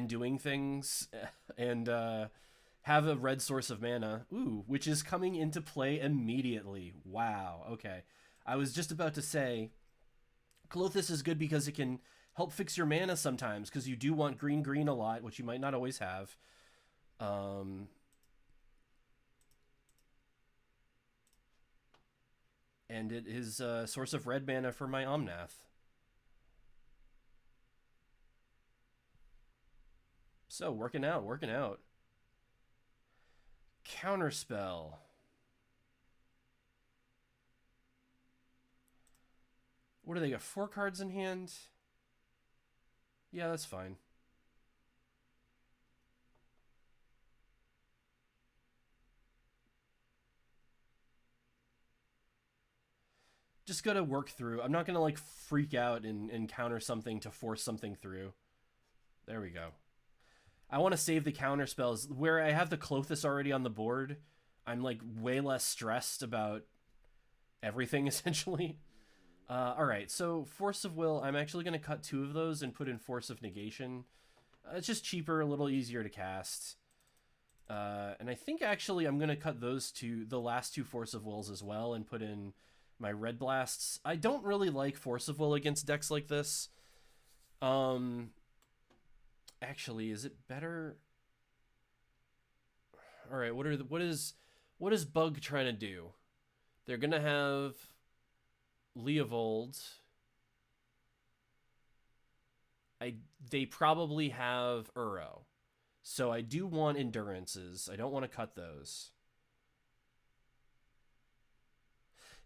doing things and have a red source of mana. Ooh, which is coming into play immediately. Wow. Okay, I was just about to say, Klothys is good because it can help fix your mana sometimes because you do want green a lot, which you might not always have. And it is a source of red mana for my Omnath. So, working out. Counterspell. What do they got? 4 cards in hand? Yeah, that's fine. Just gotta work through. I'm not gonna like freak out and counter something to force something through. There we go. I want to save the counter spells. Where I have the Klothys already on the board, I'm like way less stressed about everything essentially. Alright, so Force of Will, I'm actually going to cut 2 of those and put in Force of Negation. It's just cheaper, a little easier to cast. And I think actually I'm going to cut those 2, the last 2 Force of Wills as well, and put in my Red Blasts. I don't really like Force of Will against decks like this. Actually, is it better? Alright, what is Bug trying to do? They're going to have Leovold. They probably have Uro. So I do want Endurances. I don't want to cut those.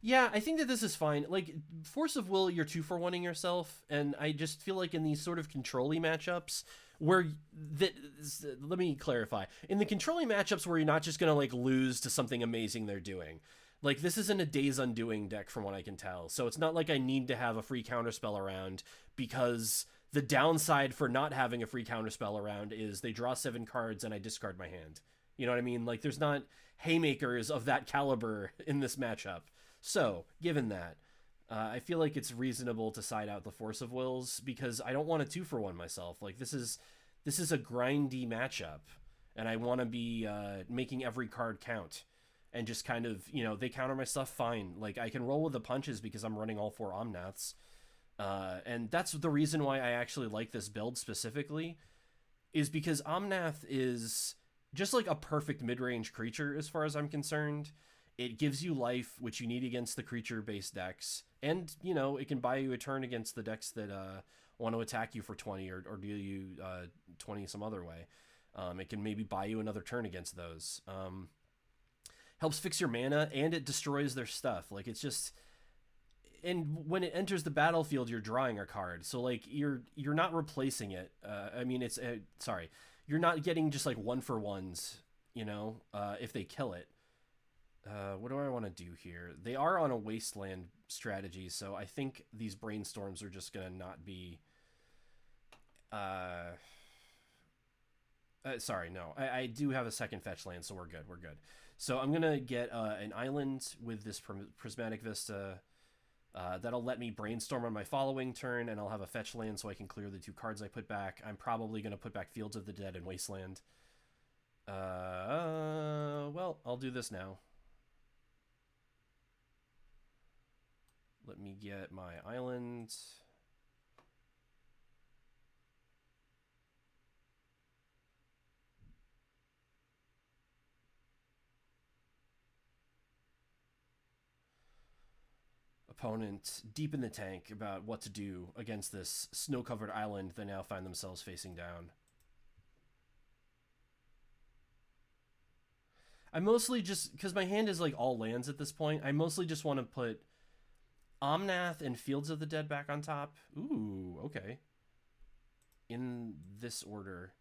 Yeah, I think that this is fine. Like, Force of Will, you're 2-for-1ing yourself, and I just feel like in these sort of control-y matchups, where let me clarify. In the control-y matchups where you're not just going to, like, lose to something amazing they're doing, like, this isn't a Days Undoing deck from what I can tell, so it's not like I need to have a free counterspell around, because the downside for not having a free counterspell around is they draw 7 cards and I discard my hand. You know what I mean? Like, there's not haymakers of that caliber in this matchup. So, given that, I feel like it's reasonable to side out the Force of Wills because I don't want a 2-for-1 myself. Like, this is a grindy matchup, and I want to be making every card count and just kind of, you know, they counter my stuff fine. Like, I can roll with the punches because I'm running all 4 Omnaths. And that's the reason why I actually like this build specifically, is because Omnath is just like a perfect mid-range creature as far as I'm concerned. It gives you life, which you need against the creature-based decks. And, you know, it can buy you a turn against the decks that want to attack you for 20 or deal you 20 some other way. It can maybe buy you another turn against those. Helps fix your mana, and it destroys their stuff. Like, it's just... And when it enters the battlefield, you're drawing a card. So, like, you're not replacing it. I mean, it's... sorry. You're not getting just, like, 1-for-1s, you know, if they kill it. What do I want to do here? They are on a wasteland strategy, so I think these brainstorms are just gonna not be. Sorry, no. I do have a second fetch land, so we're good. We're good. So I'm gonna get an island with this prismatic vista. That'll let me brainstorm on my following turn, and I'll have a fetch land so I can clear the 2 cards I put back. I'm probably gonna put back Fields of the Dead and Wasteland. Well, I'll do this now. Let me get my island. Opponent deep in the tank about what to do against this snow-covered island they now find themselves facing down. I mostly just, because my hand is like all lands at this point, I mostly just want to put Omnath and Fields of the Dead back on top. Ooh, okay. In this order.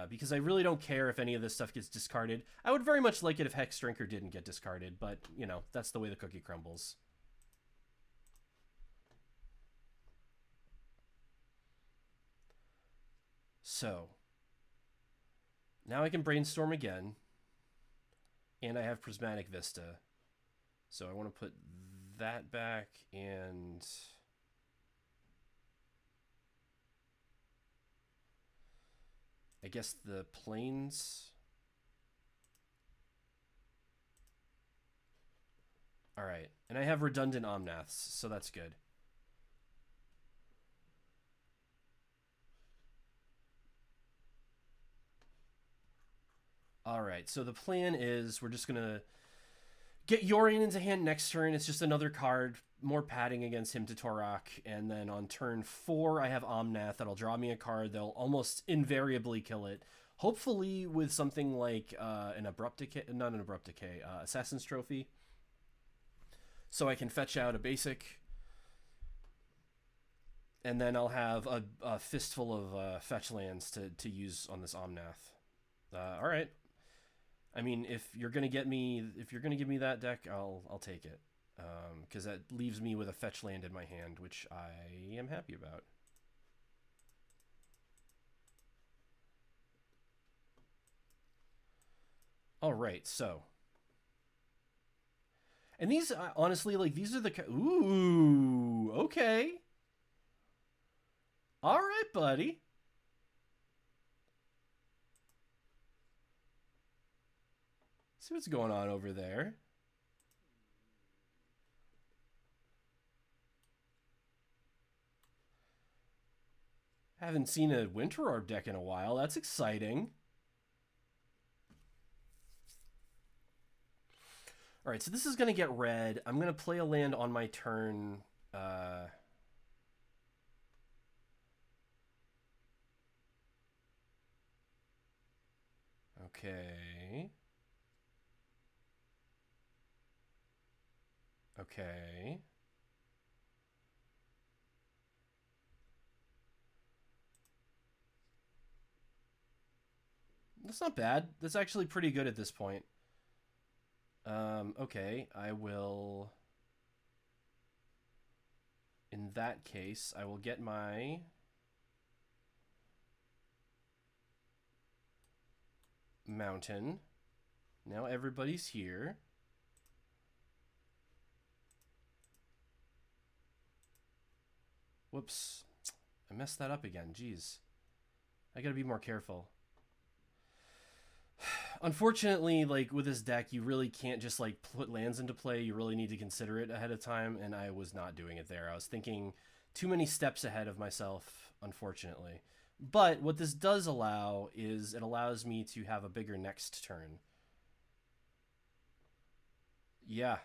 Because I really don't care if any of this stuff gets discarded. I would very much like it if Hex Drinker didn't get discarded, but, you know, that's the way the cookie crumbles. So, now I can brainstorm again. And I have Prismatic Vista. So I want to put that back and... I guess the plains. All right. And I have redundant Omnaths, so that's good. All right. So the plan is we're just going to get Yorion into hand next turn. It's just another card, more padding against him to Torok. And then on turn 4, I have Omnath. That'll draw me a card. They'll almost invariably kill it. Hopefully with something like an Abrupt Decay, not an Abrupt Decay, Assassin's Trophy. So I can fetch out a basic. And then I'll have a fistful of fetch lands to use on this Omnath. All right. I mean, if you're gonna give me that deck, I'll take it, because that leaves me with a fetch land in my hand, which I am happy about. All right, so, and these honestly, like, these are the ooh, okay, all right, buddy. See what's going on over there. Haven't seen a Winter Orb deck in a while. That's exciting. All right, so this is going to get red. I'm going to play a land on my turn. Okay. Okay. That's not bad. That's actually pretty good at this point. Okay, I will... In that case, I will get my... mountain. Now everybody's here. Whoops. I messed that up again. Jeez. I gotta be more careful. Unfortunately, like, with this deck, you really can't just, like, put lands into play. You really need to consider it ahead of time, and I was not doing it there. I was thinking too many steps ahead of myself, unfortunately. But what this does allow is it allows me to have a bigger next turn. Yeah.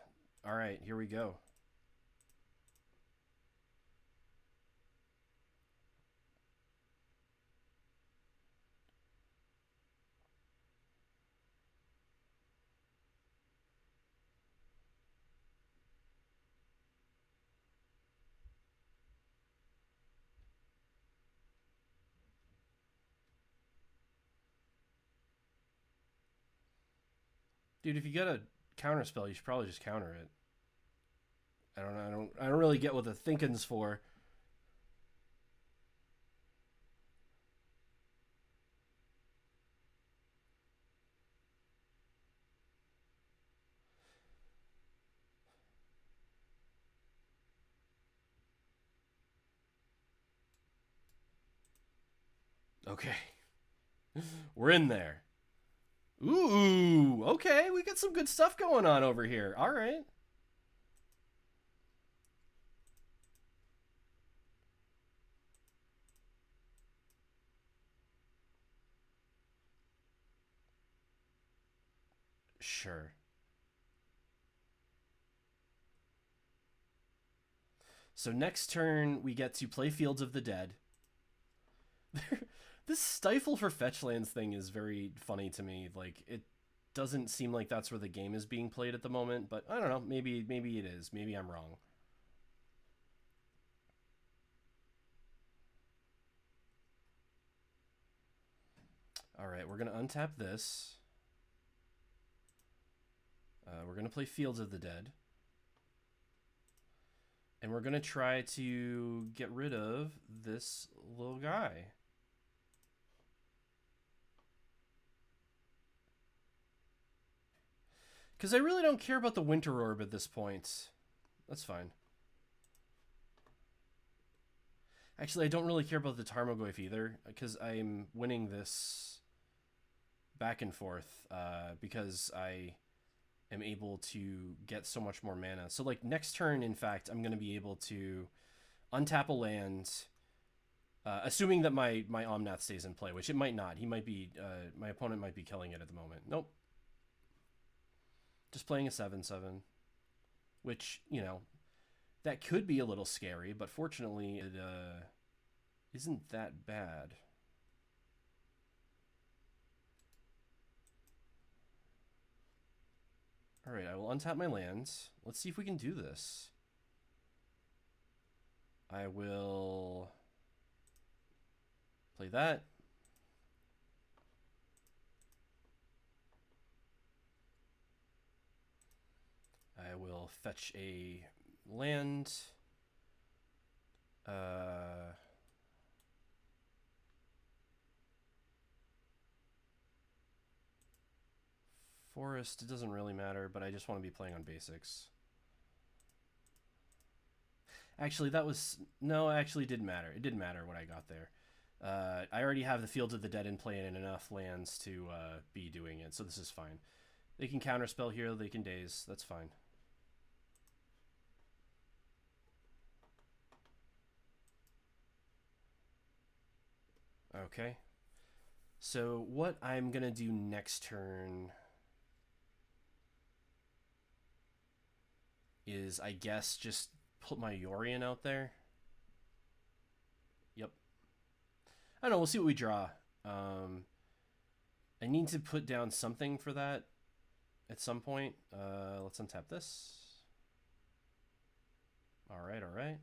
All right, here we go. Dude, if you get a counter spell, you should probably just counter it. I don't know. I don't really get what the thinking's for. Okay. We're in there. Ooh, okay. We got some good stuff going on over here. All right. Sure. So next turn, we get to play Fields of the Dead. This stifle for fetch lands thing is very funny to me. Like, it doesn't seem like that's where the game is being played at the moment, but I don't know. Maybe it is. Maybe I'm wrong. All right, we're going to untap this. We're going to play Fields of the Dead. And we're going to try to get rid of this little guy. Because I really don't care about the Winter Orb at this point. That's fine. Actually, I don't really care about the Tarmogoyf either, because I'm winning this back and forth because I am able to get so much more mana. So, like, next turn, in fact, I'm going to be able to untap a land, assuming that my Omnath stays in play, which it might not. He might be, my opponent might be killing it at the moment. Nope. Just playing a 7/7, which, you know, that could be a little scary, but fortunately it isn't that bad. All right, I will untap my lands. Let's see if we can do this. I will play that. I will fetch a land. Forest, it doesn't really matter, but I just want to be playing on basics. Actually, that was... No, actually, it didn't matter. It didn't matter what I got there. I already have the Fields of the Dead in play and enough lands to be doing it, so this is fine. They can counterspell here, they can daze. That's fine. Okay. So what I'm going to do next turn is, I guess, just put my Yorion out there. Yep. I don't know, we'll see what we draw. I need to put down something for that at some point. Let's untap this. All right, all right.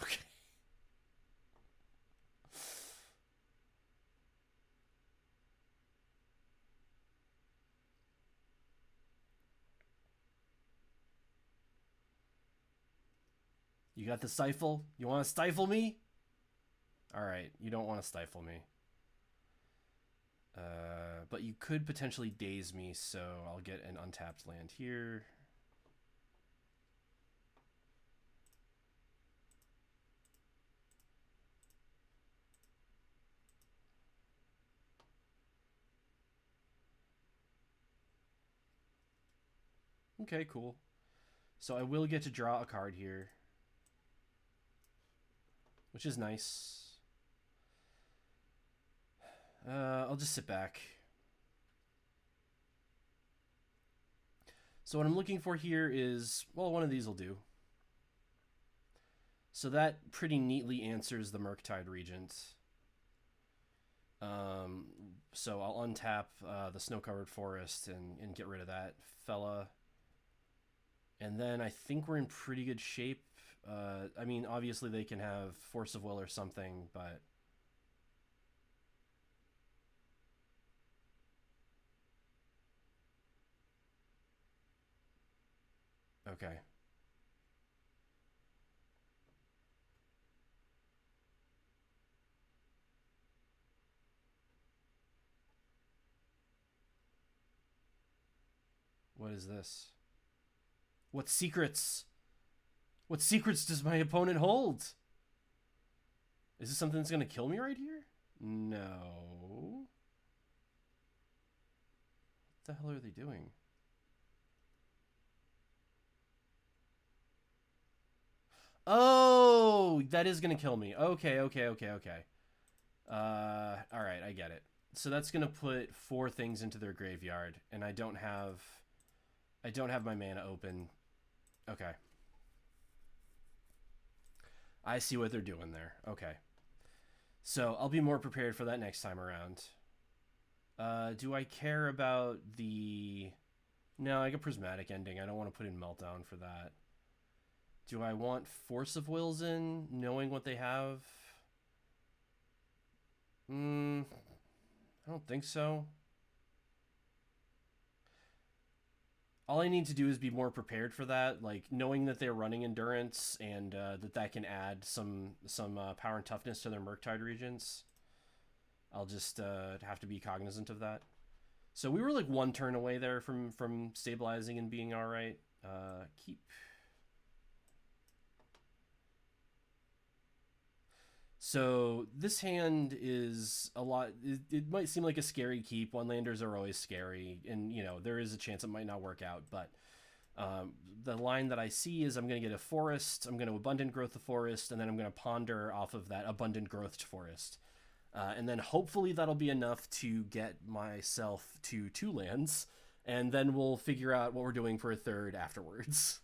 Okay. You got the stifle? You want to stifle me? All right, you don't want to stifle me. But you could potentially daze me, so I'll get an untapped land here. Okay, cool. So I will get to draw a card here, which is nice. I'll just sit back. So what I'm looking for here is, well, one of these will do. So that pretty neatly answers the Murktide Regent. So I'll untap the Snow-Covered Forest and get rid of that fella. And then I think we're in pretty good shape. I mean, obviously they can have Force of Will or something, but... Okay. What is this? What secrets? What secrets does my opponent hold? Is this something that's going to kill me right here? No. What the hell are they doing? Oh, that is going to kill me. Okay. Alright, I get it. So that's going to put 4 things into their graveyard, and I don't have my mana open. Okay. I see what they're doing there. Okay. So I'll be more prepared for that next time around. Do I care about the... No, I got Prismatic Ending. I don't want to put in Meltdown for that. Do I want Force of Wills in, knowing what they have? I don't think so. All I need to do is be more prepared for that, like knowing that they're running Endurance and that can add some power and toughness to their Murktide Regents. I'll just have to be cognizant of that. So we were like 1 turn away there from stabilizing and being all right. Keep. So this hand is a lot. It might seem like a scary keep. 1-landers are always scary, and you know there is a chance it might not work out. But the line that I see is I'm going to get a forest. I'm going to abundant growth the forest, and then I'm going to ponder off of that abundant growth forest, and then hopefully that'll be enough to get myself to 2 lands, and then we'll figure out what we're doing for a 3rd afterwards.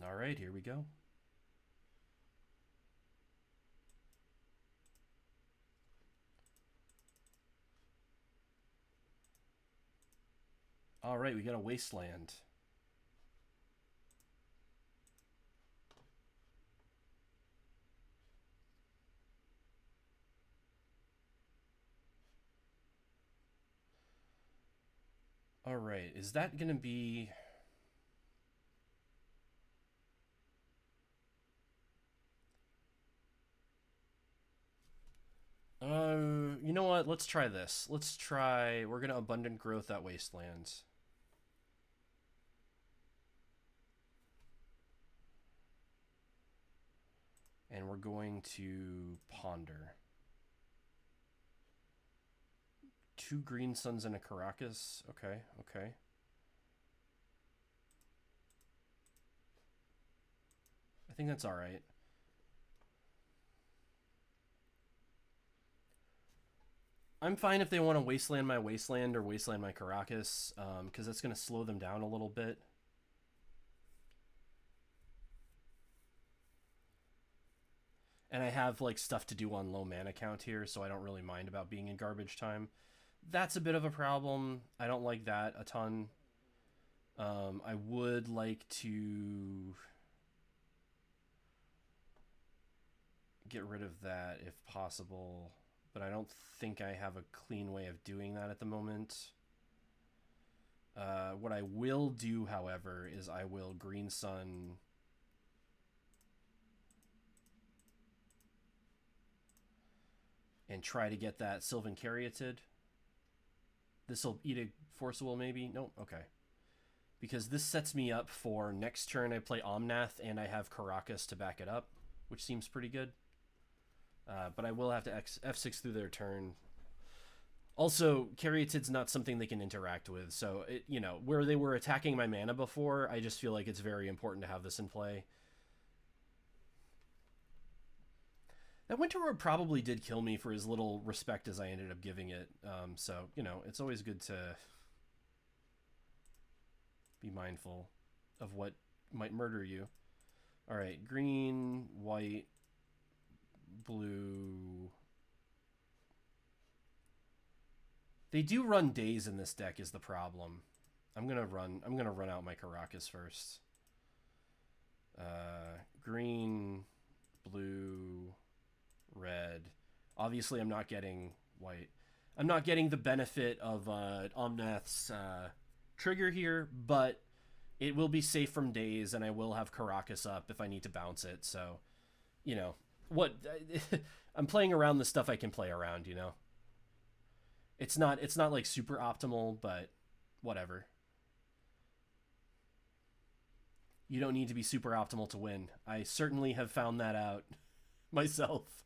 All right, here we go. All right, we got a Wasteland. All right, is that going to be... you know what? Let's try this. We're going to abundant growth that Wasteland. And we're going to ponder. 2 Green Suns and a Caracas. Okay. I think that's all right. I'm fine if they want to Wasteland my Wasteland or Wasteland my Caracas, because that's going to slow them down a little bit. And I have like stuff to do on low mana count here, so I don't really mind about being in garbage time. That's a bit of a problem. I don't like that a ton. I would like to get rid of that if possible, but I don't think I have a clean way of doing that at the moment. What I will do, however, is I will Green Sun and try to get that Sylvan Caryatid. This will eat a Force of Will, maybe? Nope, okay. Because this sets me up for next turn I play Omnath and I have Caracas to back it up, which seems pretty good. But I will have to F6 through their turn. Also, Caryatid's not something they can interact with, so you know, where they were attacking my mana before, I just feel like it's very important to have this in play. That Winter Orb probably did kill me for as little respect as I ended up giving it, so, you know, it's always good to be mindful of what might murder you. All right, green, white, blue. They do run days in this deck is the problem. I'm gonna run out my Caracas first. Green, blue, red. Obviously, I'm not getting white. I'm not getting the benefit of Omnath's trigger here, but it will be safe from days, and I will have Caracas up if I need to bounce it. So, you know, what I'm playing around the stuff I can play around. You know, it's not like super optimal, but whatever. You don't need to be super optimal to win. I certainly have found that out myself.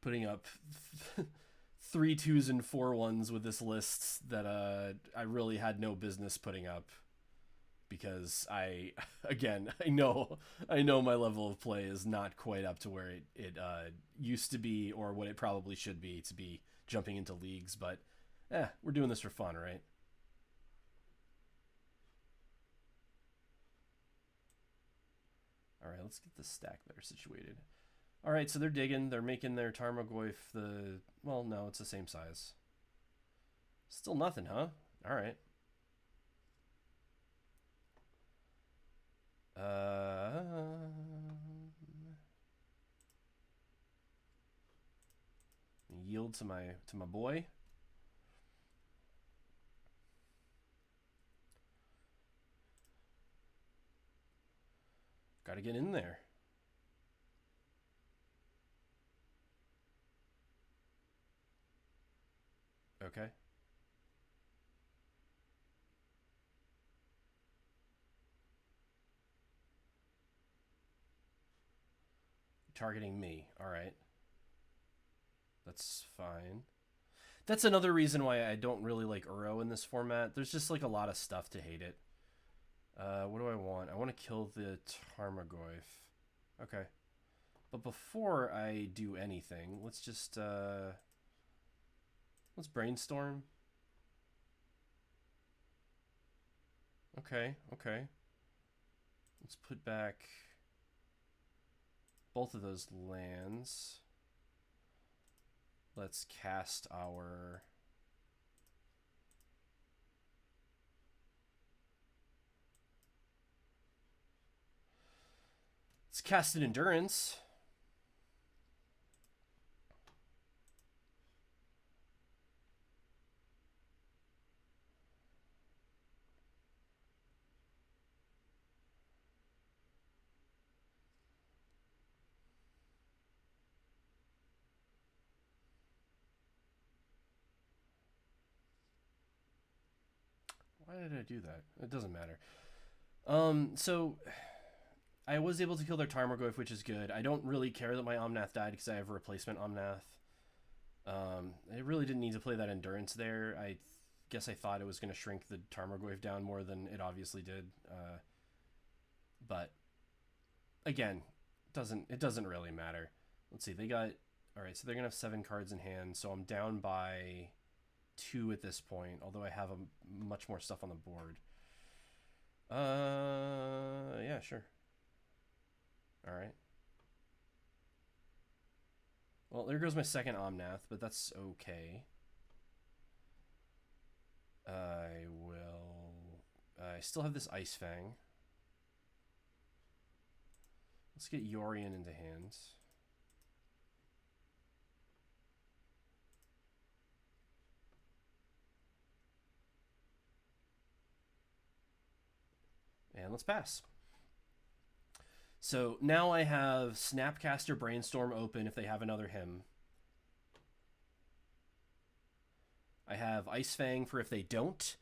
Putting up 3 2s and 4 1s with this list that I really had no business putting up, because I know my level of play is not quite up to where it used to be, or what it probably should be to be jumping into leagues, but we're doing this for fun, right? All right, let's get the stack better situated. All right, so they're digging. They're making their Tarmogoyf well, no, it's the same size. Still nothing, huh? All right. Yield to my boy. Got to get in there. Okay. Targeting me. All right. That's fine. That's another reason why I don't really like Uro in this format. There's just like a lot of stuff to hate it. What do I want? I want to kill the Tarmogoyf. Okay. But before I do anything, let's just let's brainstorm. Okay. Let's put back both of those lands. Let's cast our an Endurance. Why did I do that? It doesn't matter. So I was able to kill their Tarmogoyf, which is good. I don't really care that my Omnath died because I have a replacement Omnath. I really didn't need to play that Endurance there. I guess I thought it was going to shrink the Tarmogoyf down more than it obviously did. But again, it doesn't really matter. Let's see. They got, all right, so they're going to have 7 cards in hand. So I'm down by 2 at this point, although I have much more stuff on the board. Yeah, sure. All right. Well, there goes my second Omnath, but that's okay. I still have this Ice Fang. Let's get Yorion into hand. And let's pass. So now I have Snapcaster Brainstorm open if they have another hymn. I have Ice Fang for if they don't.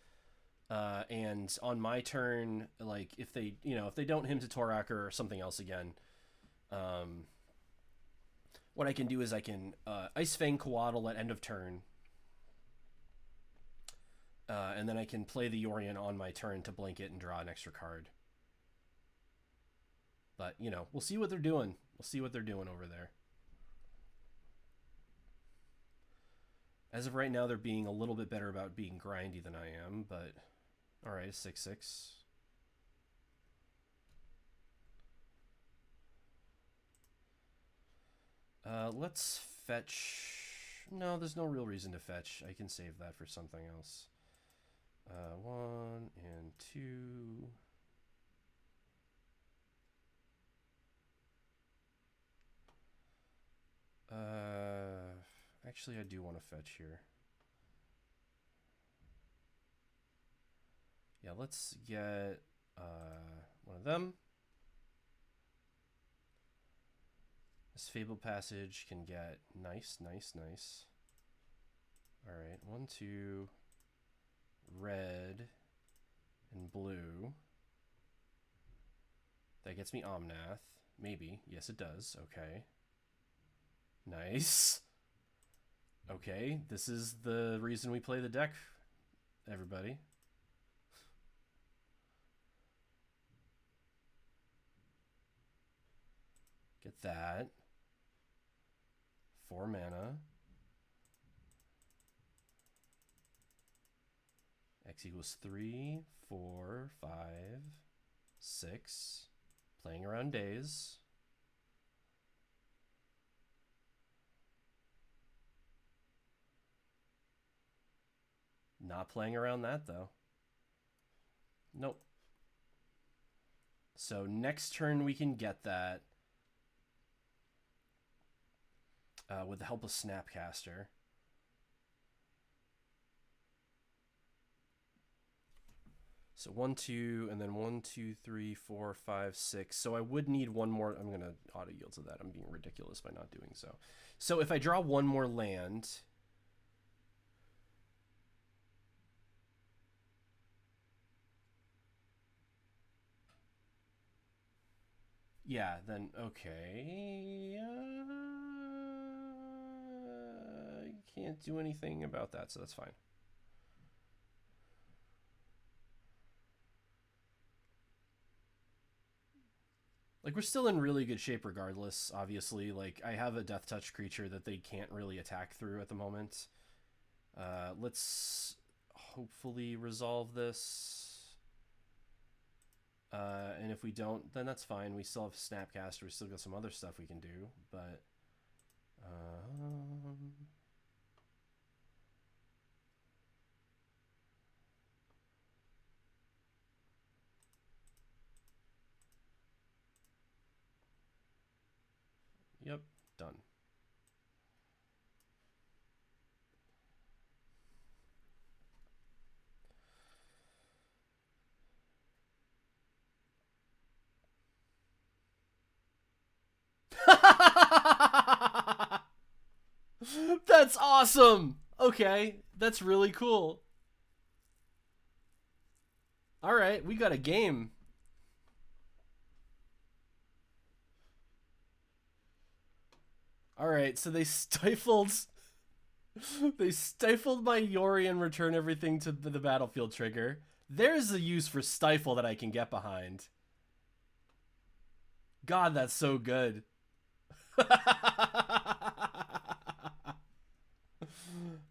And on my turn, like if they don't hymn to Torak or something else again, what I can do is I can Ice Fang Coatl at end of turn. And then I can play the Yorion on my turn to blink it and draw an extra card. But, we'll see what they're doing. We'll see what they're doing over there. As of right now, they're being a little bit better about being grindy than I am, but... Alright, 6/6. Let's fetch... No, there's no real reason to fetch. I can save that for something else. 1 and 2. Actually, I do want to fetch here. Yeah, let's get one of them. This Fabled Passage can get nice. All right, 1, 2, red and blue. That gets me Omnath. Maybe. Yes, it does. Okay. Nice. Okay, this is the reason we play the deck, everybody. Get that. 4 mana. X equals 3, 4, 5, 6. Playing around days. Not playing around that, though. Nope. So next turn we can get that with the help of Snapcaster. So 1, 2, and then 1, 2, 3, 4, 5, 6. So I would need one more. I'm going to auto yield to that. I'm being ridiculous by not doing so. So if I draw one more land... Yeah, then, okay. I can't do anything about that, so that's fine. Like, we're still in really good shape regardless, obviously. Like, I have a Death Touch creature that they can't really attack through at the moment. Let's hopefully resolve this. And if we don't, then that's fine. We still have Snapcaster. We still got some other stuff we can do, but... Yep, done. That's awesome! Okay, that's really cool. Alright, we got a game. Alright, so they stifled... They stifled my Yori and return everything to the battlefield trigger. There's a use for stifle that I can get behind. God, that's so good.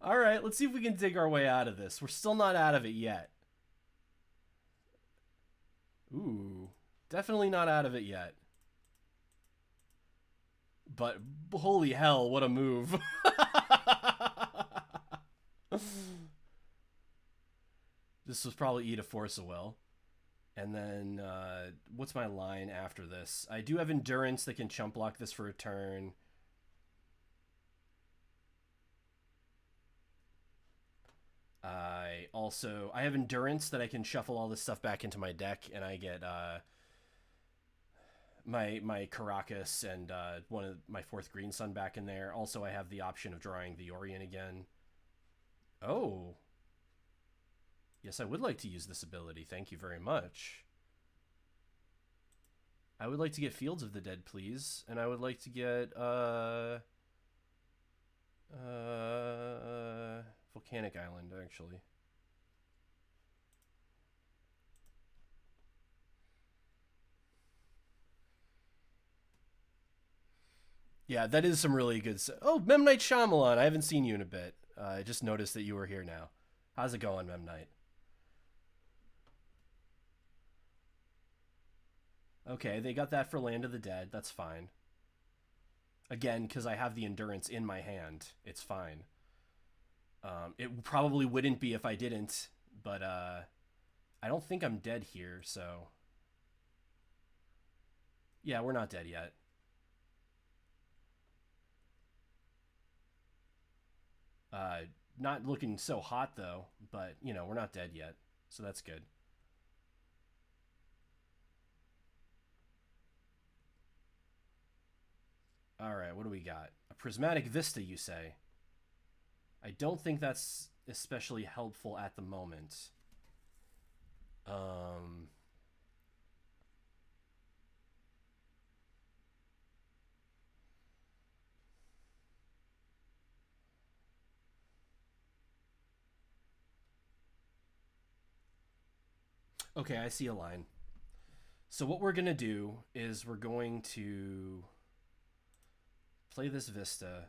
Alright, let's see if we can dig our way out of this. We're still not out of it yet. Ooh, definitely not out of it yet. But holy hell, what a move. This was probably Eat a Force of Will. And then, what's my line after this? I do have Endurance that can chump block this for a turn. I have Endurance that I can shuffle all this stuff back into my deck, and I get my Caracas and one of my 4th Green Sun back in there. Also, I have the option of drawing the Orient again. Oh. Yes, I would like to use this ability. Thank you very much. I would like to get Fields of the Dead, please. And I would like to get Volcanic Island, actually. Yeah, that is some really good... Oh, Memnite Shyamalan. I haven't seen you in a bit. I just noticed that you were here now. How's it going, Memnite? Okay, they got that for Land of the Dead. That's fine. Again, because I have the Endurance in my hand, it's fine. It probably wouldn't be if I didn't, but I don't think I'm dead here, so... Yeah, we're not dead yet. Not looking so hot, though, but, you know, we're not dead yet, so that's good. Alright, what do we got? A Prismatic Vista, you say? I don't think that's especially helpful at the moment. Okay, I see a line. So what we're going to do is we're going to play this Vista.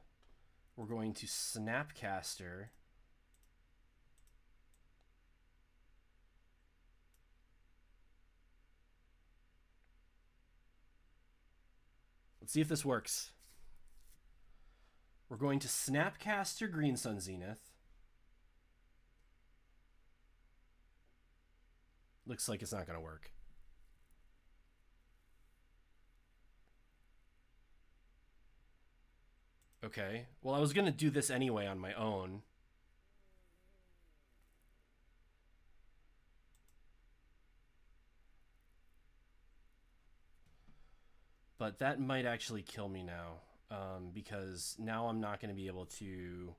We're going to Snapcaster. Let's see if this works. We're going to Snapcaster Green Sun Zenith. Looks like it's not going to work. Okay. Well, I was going to do this anyway on my own. But that might actually kill me now. Because now I'm not going to be able to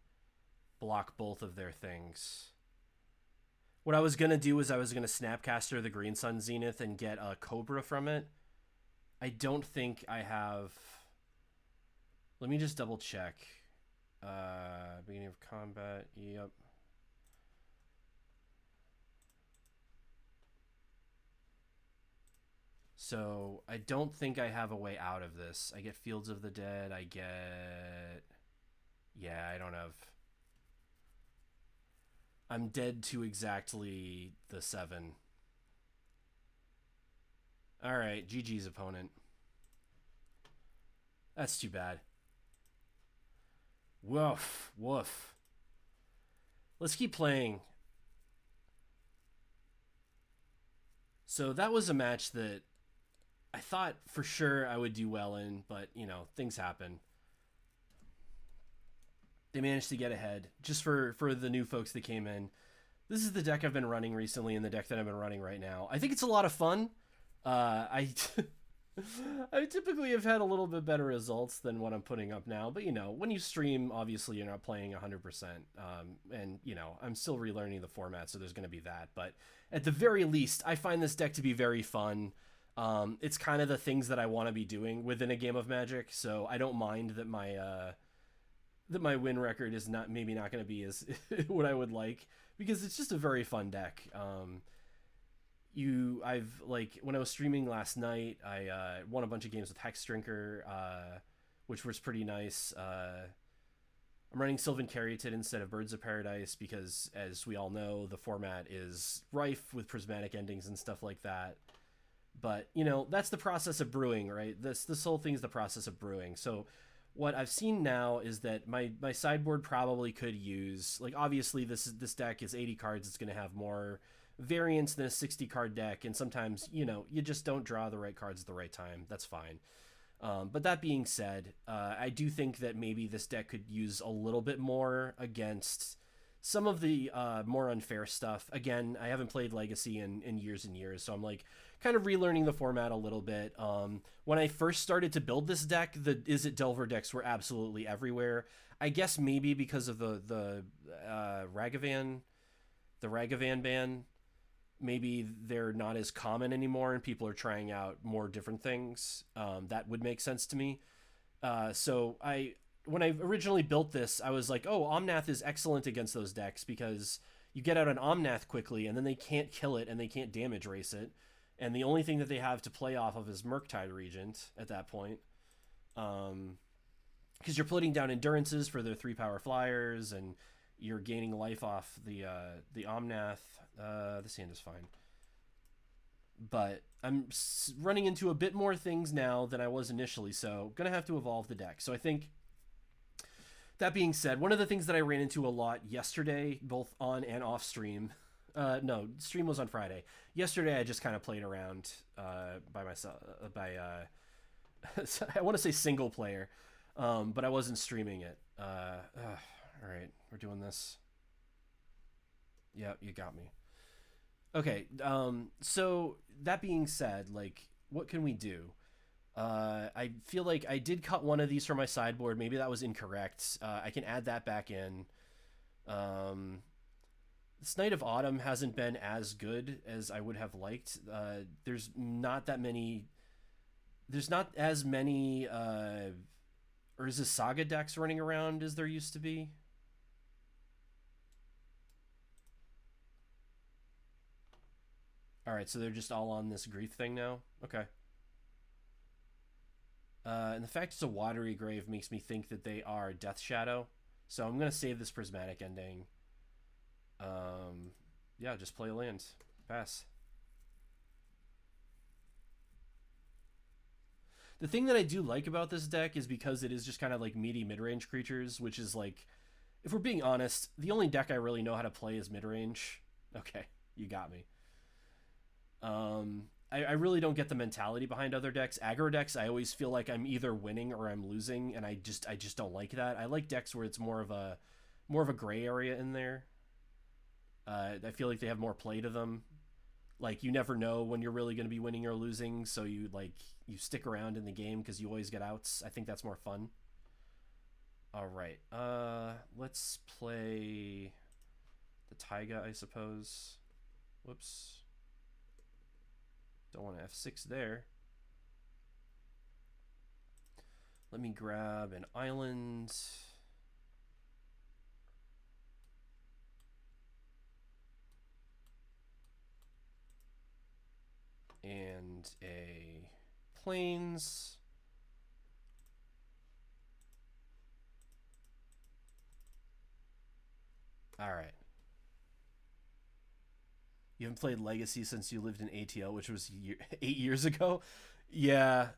block both of their things. What I was going to do is I was going to Snapcaster the Green Sun Zenith and get a Cobra from it. I don't think I have... Let me just double check. Beginning of combat, yep. So I don't think I have a way out of this. I get Fields of the Dead, I get... Yeah, I don't have... I'm dead to exactly the 7. Alright, GG's opponent. That's too bad. Woof, woof. Let's keep playing. So that was a match that I thought for sure I would do well in, but, you know, things happen. They managed to get ahead. Just for the new folks that came in, this is the deck I've been running recently and the deck that I've been running right now. I think it's a lot of fun. I typically have had a little bit better results than what I'm putting up now, but, you know, when you stream, obviously you're not playing 100%, and, you know, I'm still relearning the format, so there's going to be that, but at the very least, I find this deck to be very fun. It's kind of the things that I want to be doing within a game of Magic, so I don't mind that my win record is maybe not going to be as what I would like, because it's just a very fun deck. When I was streaming last night, I won a bunch of games with Hex Drinker, which was pretty nice. I'm running Sylvan Caryatid instead of Birds of Paradise because, as we all know, the format is rife with prismatic endings and stuff like that. But, you know, that's the process of brewing, right? This whole thing is the process of brewing. So what I've seen now is that my sideboard probably could use, like, obviously this deck is 80 cards. It's going to have more variance than a 60 card deck, and sometimes, you know, you just don't draw the right cards at the right time. That's fine. But that being said, I do think that maybe this deck could use a little bit more against some of the more unfair stuff. Again, I haven't played Legacy in years and years, so I'm like kind of relearning the format a little bit. When I first started to build this deck, the Izzet Delver decks were absolutely everywhere. I guess maybe because of the Ragavan ban, maybe they're not as common anymore and people are trying out more different things. That would make sense to me. So when I originally built this, I was like, oh, Omnath is excellent against those decks because you get out an Omnath quickly and then they can't kill it and they can't damage race it. And the only thing that they have to play off of is Murktide Regent at that point. Because you're putting down endurances for their 3-power flyers and you're gaining life off the Omnath. This hand is fine. but I'm running into a bit more things now than I was initially, so gonna have to evolve the deck. So I think, that being said, one of the things that I ran into a lot yesterday, both on and off stream, no, stream was on Friday. Yesterday, I just kind of played around by myself, I want to say single player, but I wasn't streaming it. All right, we're doing this. Yeah, you got me. Okay, so that being said, like, what can we do? I feel like I did cut one of these from my sideboard. Maybe that was incorrect. I can add that back in. This Night of Autumn hasn't been as good as I would have liked. There's not that many. There's not as many Urza Saga decks running around as there used to be. All right, so they're just all on this grief thing now. Okay. And the fact it's a watery grave makes me think that they are Death Shadow. So I'm going to save this Prismatic Ending. Yeah, just play a land. Pass. The thing that I do like about this deck is because it is just kind of like meaty mid-range creatures, which is like, if we're being honest, the only deck I really know how to play is mid-range. Okay, you got me. I really don't get the mentality behind other decks. Aggro decks, I always feel like I'm either winning or I'm losing, and I just don't like that. I like decks where it's more of a gray area in there. I feel like they have more play to them. Like, you never know when you're really going to be winning or losing, so you stick around in the game because you always get outs. I think that's more fun. All right, let's play the Taiga, I suppose. Whoops. Don't want to F6 there. Let me grab an island. And a plains. All right. You haven't played Legacy since you lived in ATL, which was 8 years ago. Yeah.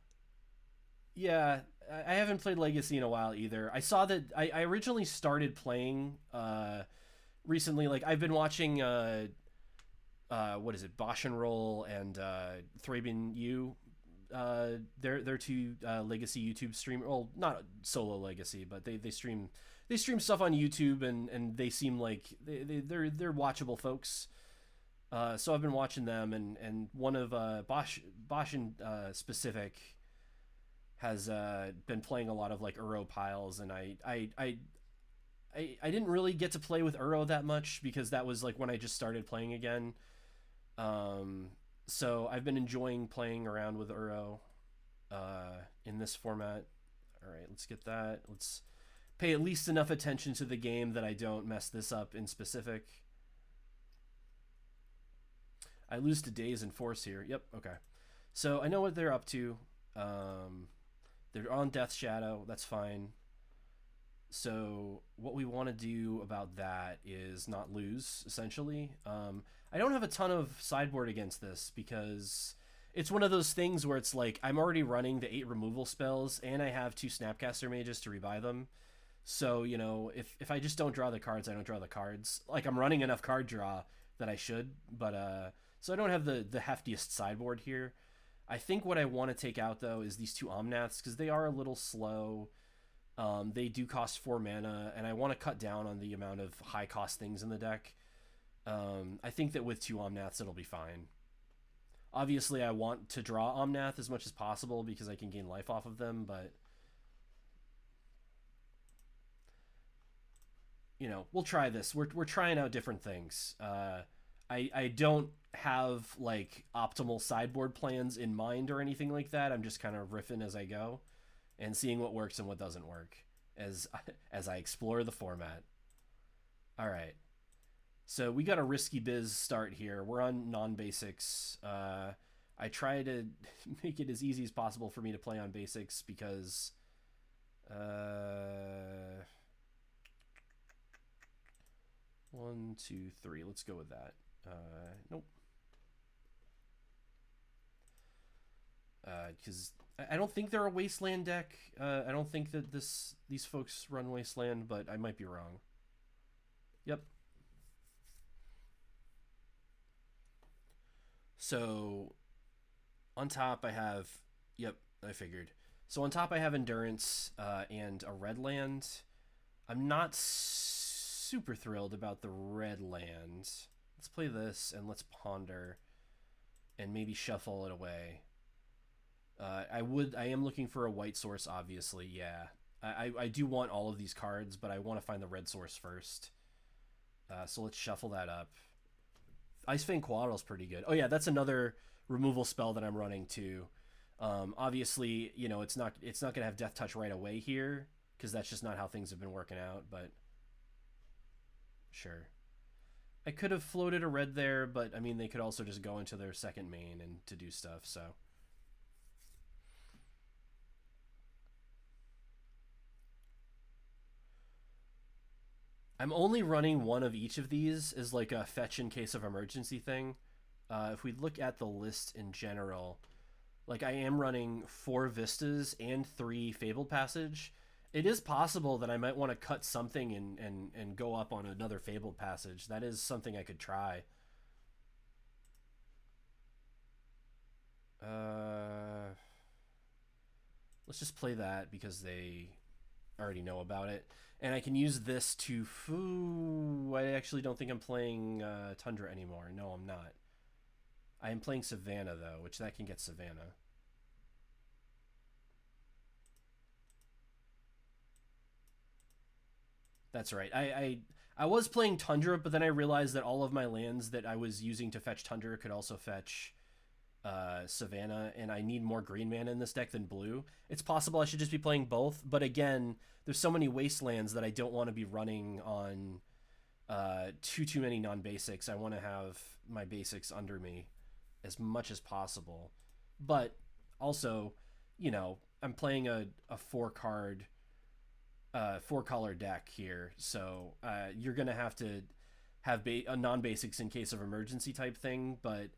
Yeah, I haven't played Legacy in a while either. I saw that I originally started playing recently. Like, I've been watching what is it, Bosch and Roll and Thraben U. They're two Legacy YouTube stream. Well, not solo Legacy, but they stream stuff on YouTube, and they seem like they're watchable folks. So I've been watching them, and one of Bosch in specific has been playing a lot of like Uro piles, and I didn't really get to play with Uro that much because that was like when I just started playing again. So I've been enjoying playing around with Uro in this format. All right, let's get that. Let's pay at least enough attention to the game that I don't mess this up in specific. I lose to Daze and Force here. Yep, okay. So I know what they're up to. They're on Death Shadow. That's fine. So what we want to do about that is not lose, essentially. I don't have a ton of sideboard against this because it's one of those things where it's like I'm already running the 8 removal spells and I have 2 Snapcaster Mages to rebuy them. So, you know, if I just don't draw the cards, I don't draw the cards. Like, I'm running enough card draw that I should, but so I don't have the heftiest sideboard here. I think what I want to take out, though, is these 2 Omnaths, because they are a little slow. They do cost 4 mana, and I want to cut down on the amount of high-cost things in the deck. I think that with 2 Omnaths, it'll be fine. Obviously, I want to draw Omnath as much as possible, because I can gain life off of them, but you know, we'll try this. We're trying out different things. I don't have like optimal sideboard plans in mind or anything like that. I'm just kind of riffing as I go and seeing what works and what doesn't work as I explore the format. All right. So we got a risky biz start here. We're on non-basics. I try to make it as easy as possible for me to play on basics because 1, 2, 3. Let's go with that. Nope. because I don't think they're a Wasteland deck. I don't think that these folks run Wasteland, but I might be wrong. Yep. So on top I have, yep, I figured. So on top I have Endurance and a red land. I'm not super thrilled about the red land. Let's play this and let's ponder and maybe shuffle it away. I am looking for a white source, obviously, yeah. I do want all of these cards, but I want to find the red source first. So let's shuffle that up. Ice Fang Quadral's pretty good. Oh yeah, that's another removal spell that I'm running too. Obviously, you know, it's not gonna have Death Touch right away here, because that's just not how things have been working out, but sure. I could have floated a red there, but I mean, they could also just go into their second main and to do stuff, so. I'm only running one of each of these as like a fetch in case of emergency thing. If we look at the list in general, like I am running 4 Vistas and 3 Fabled Passage. It is possible that I might want to cut something and go up on another Fabled Passage. That is something I could try. Let's just play that because they already know about it. And I can use this to... I actually don't think I'm playing Tundra anymore. No, I'm not. I am playing Savannah, though, which that can get Savannah. That's right. I was playing Tundra, but then I realized that all of my lands that I was using to fetch Tundra could also fetch Savannah, and I need more green mana in this deck than blue. It's possible I should just be playing both, but again, there's so many wastelands that I don't want to be running on too many non-basics. I want to have my basics under me as much as possible. But also, you know, I'm playing a 4-card, 4-color deck here, so you're going to have a non-basics in case of emergency type thing, but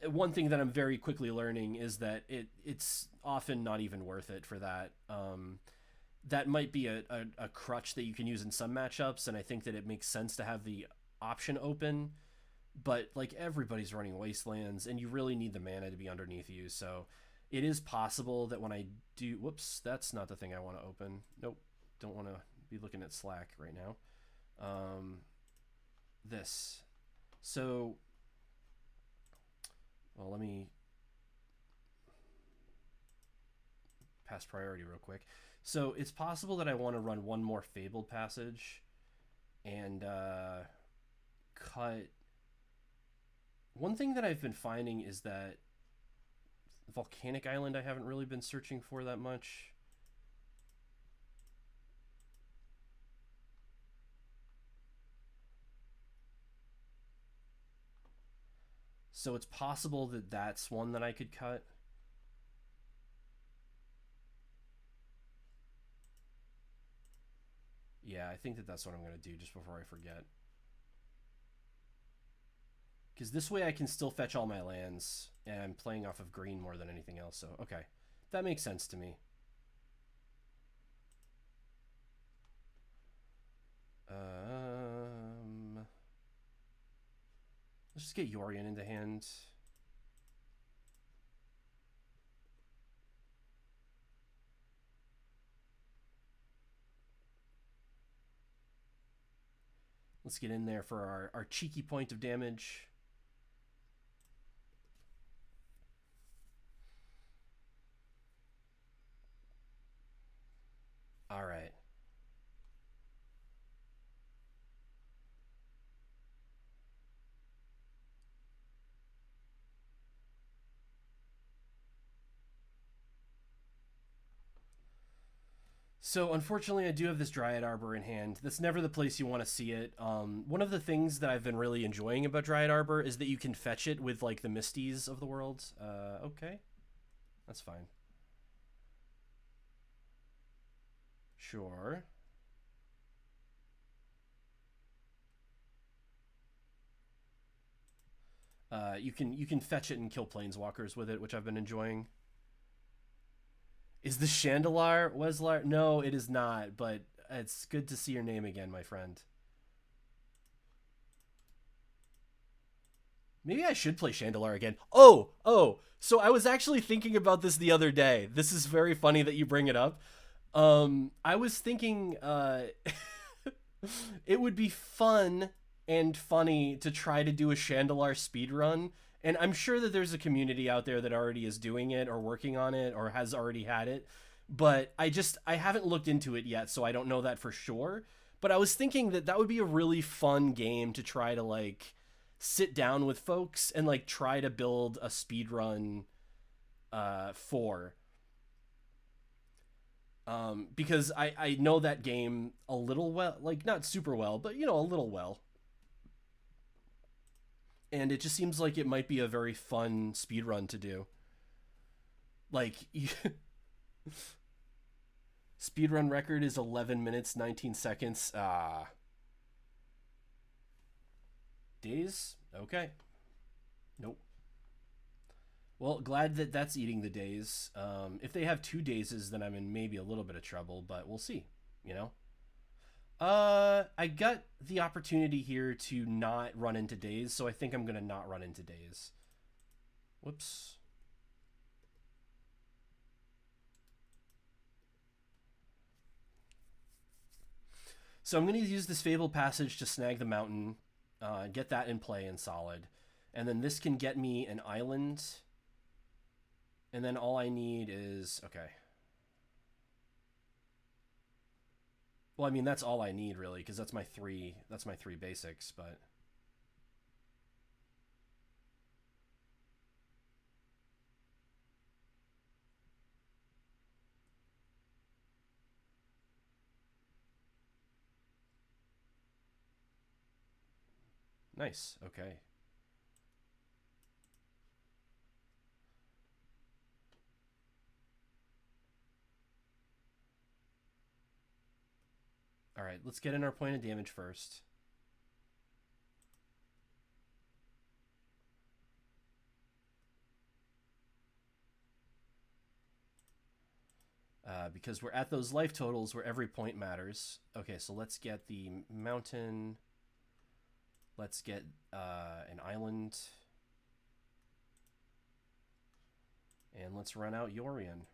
one thing that I'm very quickly learning is that it's often not even worth it for that. That might be a crutch that you can use in some matchups, and I think that it makes sense to have the option open, but like everybody's running Wastelands, and you really need the mana to be underneath you, so it is possible that when I do... Whoops, that's not the thing I want to open. Nope, don't want to be looking at Slack right now. This. So... Well, let me pass priority real quick. So it's possible that I want to run one more Fabled Passage and cut... One thing that I've been finding is that Volcanic Island I haven't really been searching for that much. So it's possible that that's one that I could cut. Yeah, I think that that's what I'm going to do just before I forget. Because this way I can still fetch all my lands, and I'm playing off of green more than anything else, so okay. That makes sense to me. Let's just get Yorion into hand. Let's get in there for our cheeky point of damage. All right. So unfortunately, I do have this Dryad Arbor in hand. That's never the place you want to see it. One of the things that I've been really enjoying about Dryad Arbor is that you can fetch it with like the Misties of the world. Okay, that's fine. Sure. You can fetch it and kill planeswalkers with it, which I've been enjoying. Is the Chandelar Weslar? No, it is not, but it's good to see your name again, my friend. Maybe I should play Chandelar again. Oh. So I was actually thinking about this the other day. This is very funny that you bring it up. I was thinking it would be fun and funny to try to do a Chandelar speedrun. And I'm sure that there's a community out there that already is doing it or working on it or has already had it. But I haven't looked into it yet, so I don't know that for sure. But I was thinking that that would be a really fun game to try to like sit down with folks and like try to build a speedrun for. Because I know that game a little well, like not super well, but you know, a little well. And it just seems like it might be a very fun speedrun to do. Like, speedrun record is 11 minutes, 19 seconds. Days? Okay. Nope. Well, glad that that's eating the days. If they have 2 days, then I'm in maybe a little bit of trouble, but we'll see, you know? I got the opportunity here to not run into days, so I think I'm gonna not run into days. Whoops. So I'm gonna use this Fabled Passage to snag the mountain, get that in play and solid. And then this can get me an island. And then all I need is, okay. Well, I mean, that's all I need, really, because that's my three basics, but... Nice, okay. Alright, let's get in our point of damage first. Because we're at those life totals where every point matters. Okay, so let's get the mountain. Let's get an island. And let's run out Yorion.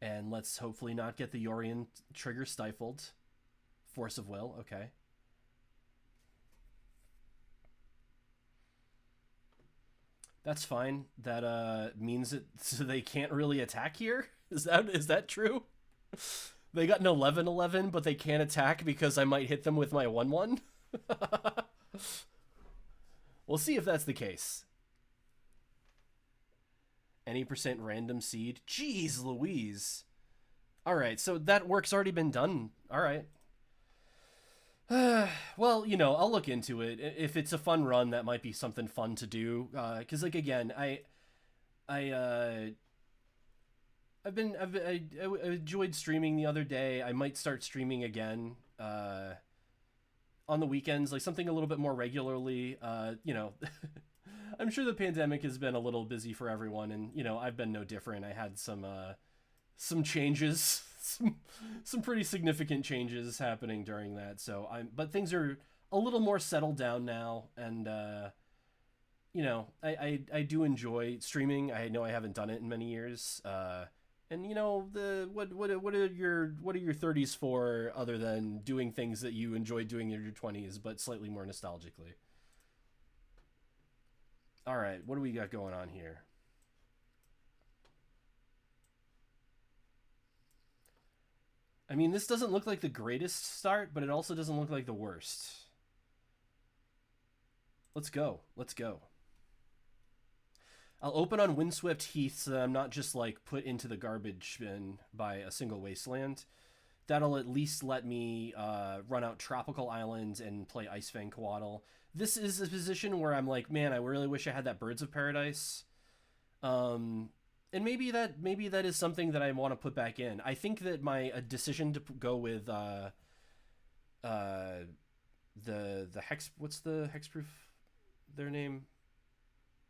And let's hopefully not get the Yorion trigger stifled. Force of will, okay. That's fine. That means that so they can't really attack here? Is that true? They got an 11/11, but they can't attack because I might hit them with my 1/1? We'll see if that's the case. Any percent random seed? Jeez Louise. Alright, so that work's already been done. Alright. Well, you know, I'll look into it. If it's a fun run, that might be something fun to do. Because, like, again, I enjoyed streaming the other day. I might start streaming again on the weekends, like something a little bit more regularly. You know, I'm sure the pandemic has been a little busy for everyone, and you know, I've been no different. I had some changes, some pretty significant changes happening during that. So but things are a little more settled down now, and you know, I do enjoy streaming. I know I haven't done it in many years. And you know, what are your 30s for other than doing things that you enjoyed doing in your 20s, but slightly more nostalgically? All right, what do we got going on here? I mean, this doesn't look like the greatest start, but it also doesn't look like the worst. Let's go. Let's go. I'll open on Windswept Heath so that I'm not just like put into the garbage bin by a single wasteland. That'll at least let me run out Tropical Islands and play Icefang Coatl. This is a position where I'm like, man, I really wish I had that Birds of Paradise. And maybe that is something that I want to put back in. I think that my decision to go with the hex, what's the hexproof their name?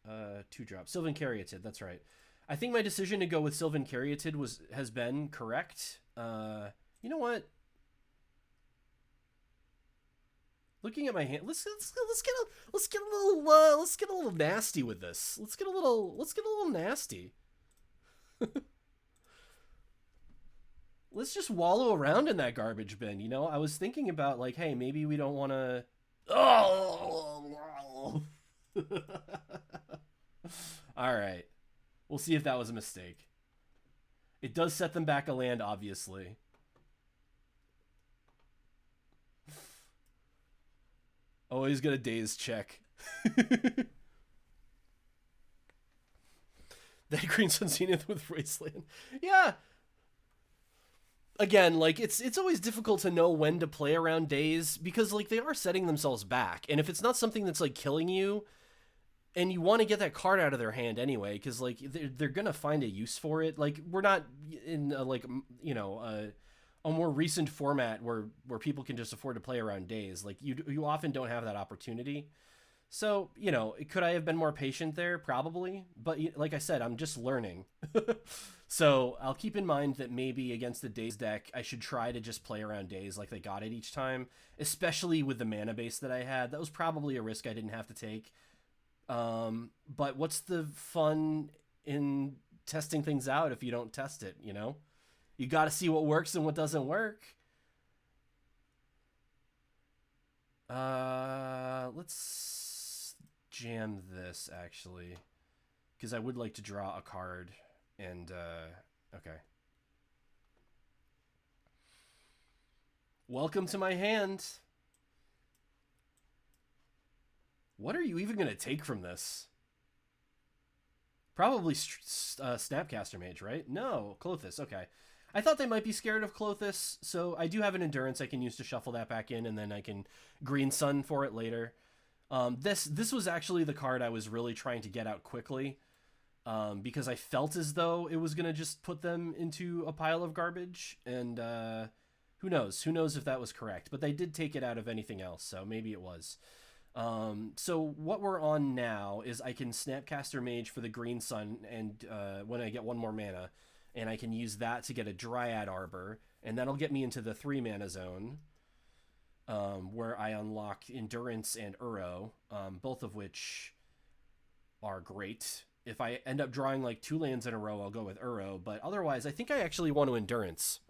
2-drop. Sylvan Caryatid, that's right. I think my decision to go with Sylvan Caryatid has been correct. You know what? Looking at my hand, let's get a little nasty with this. Let's get a little nasty. Let's just wallow around in that garbage bin. You know, I was thinking about like, hey, maybe we don't want to. Oh. All right. We'll see if that was a mistake. It does set them back a land, obviously. Always got a daze check. That Green Sun Zenith with Wasteland. Yeah. Again, like, it's always difficult to know when to play around days because, like, they are setting themselves back. And if it's not something that's, like, killing you, and you want to get that card out of their hand anyway, because, like, they're going to find a use for it. Like, we're not in, a more recent format where people can just afford to play around days. Like, you often don't have that opportunity. So, you know, could I have been more patient there? Probably. But like I said, I'm just learning. So I'll keep in mind that maybe against the Daze deck, I should try to just play around Daze like they got it each time, especially with the mana base that I had. That was probably a risk I didn't have to take. But what's the fun in testing things out if you don't test it, you know? You got to see what works and what doesn't work. Let's jam this, actually, because I would like to draw a card. And, okay. Welcome to my hand. What are you even going to take from this? Probably Snapcaster Mage, right? No, Klothys, okay. I thought they might be scared of Klothys, so I do have an Endurance I can use to shuffle that back in, and then I can Green Sun for it later. This was actually the card I was really trying to get out quickly, because I felt as though it was going to just put them into a pile of garbage, and who knows? Who knows if that was correct? But they did take it out of anything else, so maybe it was. So what we're on now is I can Snapcaster Mage for the Green Sun, and when I get one more mana, and I can use that to get a Dryad Arbor, and that'll get me into the 3-mana zone, where I unlock Endurance and Uro, both of which are great. If I end up drawing like 2 lands in a row, I'll go with Uro, but otherwise I think I actually want to Endurance.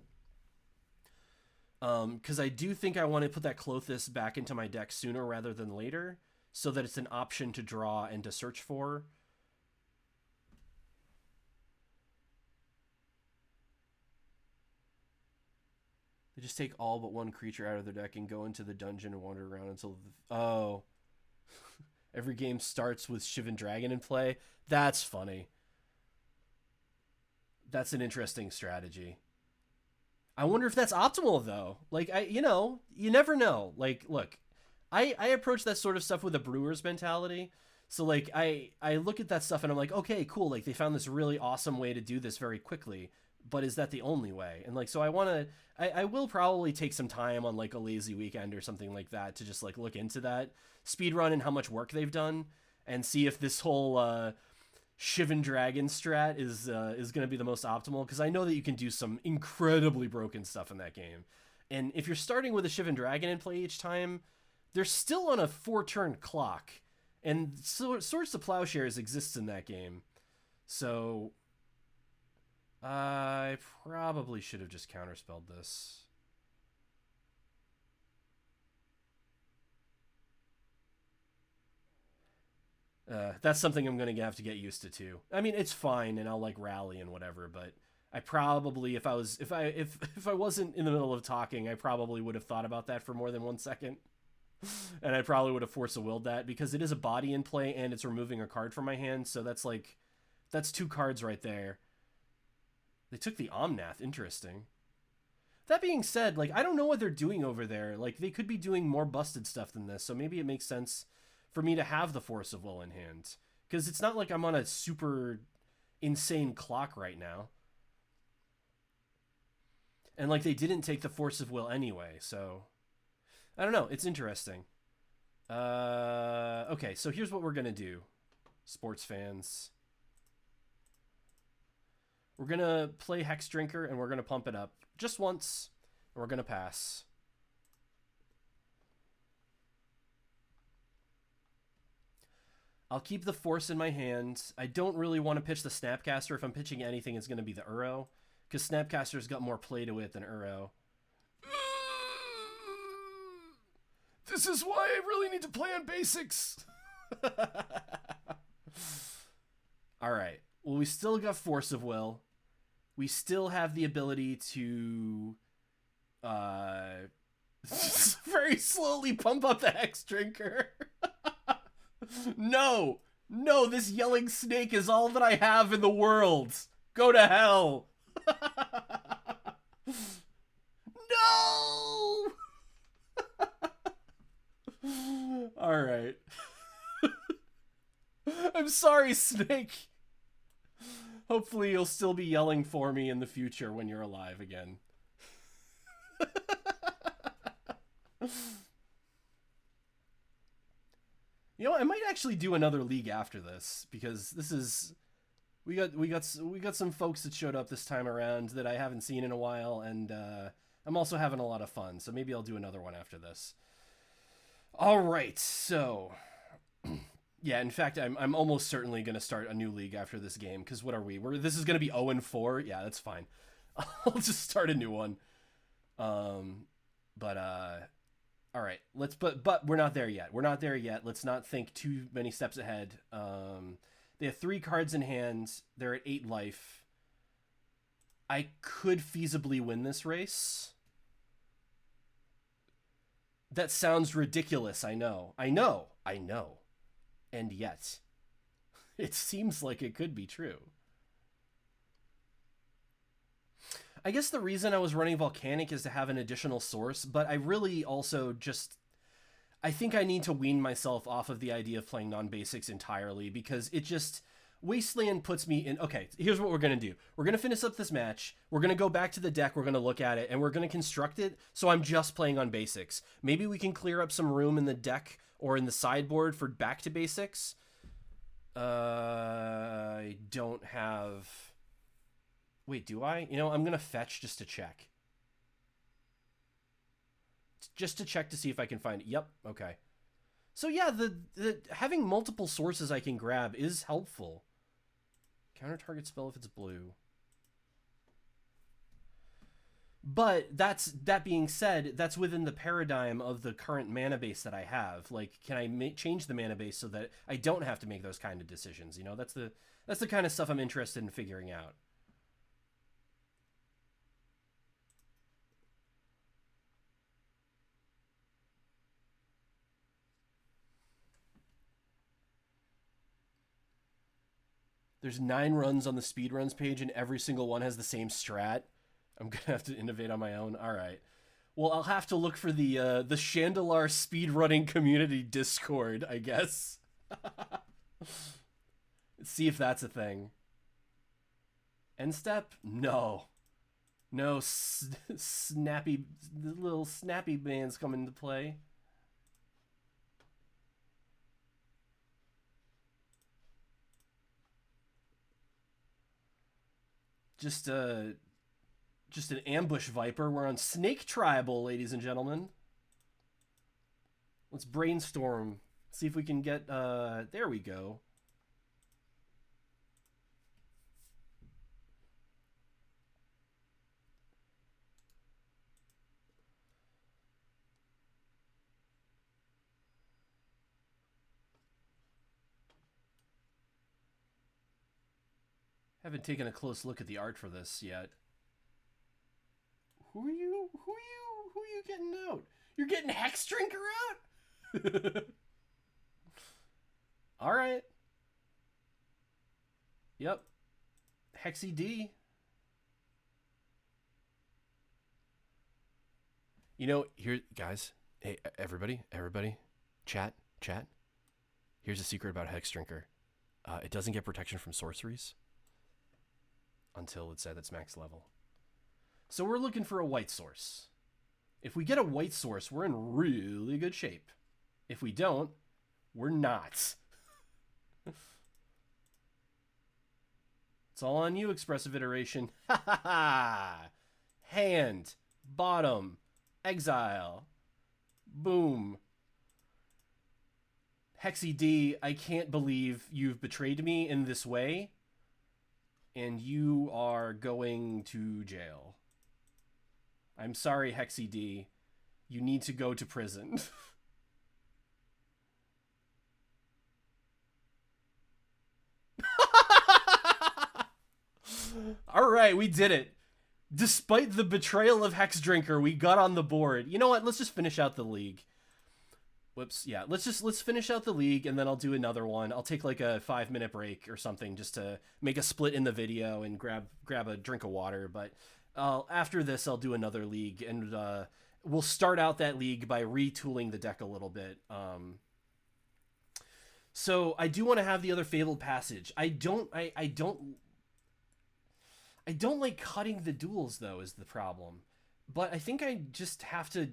Because I do think I want to put that Klothys back into my deck sooner rather than later, so that it's an option to draw and to search for. They just take all but one creature out of their deck and go into the dungeon and wander around until... Oh. Every game starts with Shivan Dragon in play. That's funny. That's an interesting strategy. I wonder if that's optimal, though. Like, you never know. Like, look, I approach that sort of stuff with a brewer's mentality. So, like, I look at that stuff and I'm like, okay, cool. Like, they found this really awesome way to do this very quickly. But is that the only way? And, like, so I will probably take some time on, like, a lazy weekend or something like that to just, like, look into that speedrun and how much work they've done and see if this whole Shivan Dragon strat is going to be the most optimal, because I know that you can do some incredibly broken stuff in that game. And if you're starting with a Shivan Dragon in play each time, they're still on a 4-turn clock, and Swords to Plowshares exists in that game. So I probably should have just counterspelled this. That's something I'm going to have to get used to too. I mean, it's fine, and I'll like rally and whatever, but I probably, if I wasn't in the middle of talking, I probably would have thought about that for more than 1 second. And I probably would have force willed that, because it is a body in play and it's removing a card from my hand, so that's 2 cards right there. They took the Omnath, interesting. That being said, like, I don't know what they're doing over there. Like, they could be doing more busted stuff than this, so maybe it makes sense for me to have the Force of Will in hand, because it's not like I'm on a super insane clock right now. And, like, they didn't take the Force of Will anyway, so I don't know. It's interesting. Okay, so here's what we're going to do. sports fans. We're going to play Hex Drinker, and we're going to pump it up just once, and we're going to pass. I'll keep the Force in my hand. I don't really want to pitch the Snapcaster. If I'm pitching anything, it's going to be the Uro, because Snapcaster's got more play to it than Uro. This is why I really need to play on basics. All right. Well, we still got Force of Will. We still have the ability to very slowly pump up the Hex Drinker. No, this yelling snake is all that I have in the world. Go to hell. No. All right. I'm sorry, Snake. Hopefully you'll still be yelling for me in the future when you're alive again. You know, I might actually do another league after this, because this is we got some folks that showed up this time around that I haven't seen in a while, and I'm also having a lot of fun, so maybe I'll do another one after this. All right, so yeah, in fact, I'm almost certainly going to start a new league after this game, because what are we? This is going to be 0-4. Yeah, that's fine. I'll just start a new one. All right, but we're not there yet. We're not there yet. Let's not think too many steps ahead. They have 3 cards in hand. They're at 8 life. I could feasibly win this race. That sounds ridiculous. I know. And yet, it seems like it could be true. I guess the reason I was running Volcanic is to have an additional source, but I really also I think I need to wean myself off of the idea of playing non-basics entirely, because it just, Wasteland puts me in, okay, here's what we're going to do. We're going to finish up this match, we're going to go back to the deck, we're going to look at it, and we're going to construct it, so I'm just playing on basics. Maybe we can clear up some room in the deck or in the sideboard for back to basics. I don't have... Wait, do I? You know, I'm going to fetch just to check. Just to check to see if I can find it. Yep, okay. So yeah, the having multiple sources I can grab is helpful. Counter target spell if it's blue. But that being said, that's within the paradigm of the current mana base that I have. Like, can I change the mana base so that I don't have to make those kind of decisions? You know, that's the kind of stuff I'm interested in figuring out. There's 9 runs on the speedruns page, and every single one has the same strat. I'm gonna have to innovate on my own. All right. Well, I'll have to look for the Chandelar speedrunning community Discord, I guess. See if that's a thing. End step? No. No, snappy, the little snappy bands come into play. Just an ambush viper. We're on Snake Tribal, ladies and gentlemen. Let's brainstorm. See if we can get, there we go. Haven't taken a close look at the art for this yet. Who are you getting out? You're getting Hex Drinker out? All right. Yep. Hexy D. You know, here, guys. Hey, everybody. Chat. Here's a secret about Hex Drinker. It doesn't get protection from sorceries until it's at its max level. So we're looking for a white source. If we get a white source, we're in really good shape. If we don't, we're not. It's all on you, Expressive Iteration. Ha ha ha! Hand. Bottom. Exile. Boom. Hexy D, I can't believe you've betrayed me in this way. And you are going to jail. I'm sorry, Hexy D. You need to go to prison. Alright, we did it. Despite the betrayal of Hex Drinker, we got on the board. You know what? Let's just finish out the league. Whoops. Yeah, let's finish out the league, and then I'll do another one. I'll take like a 5-minute break or something just to make a split in the video and grab a drink of water. But after this, I'll do another league, and we'll start out that league by retooling the deck a little bit. So I do want to have the other Fabled Passage. I don't like cutting the duels, though, is the problem. But I think I just have to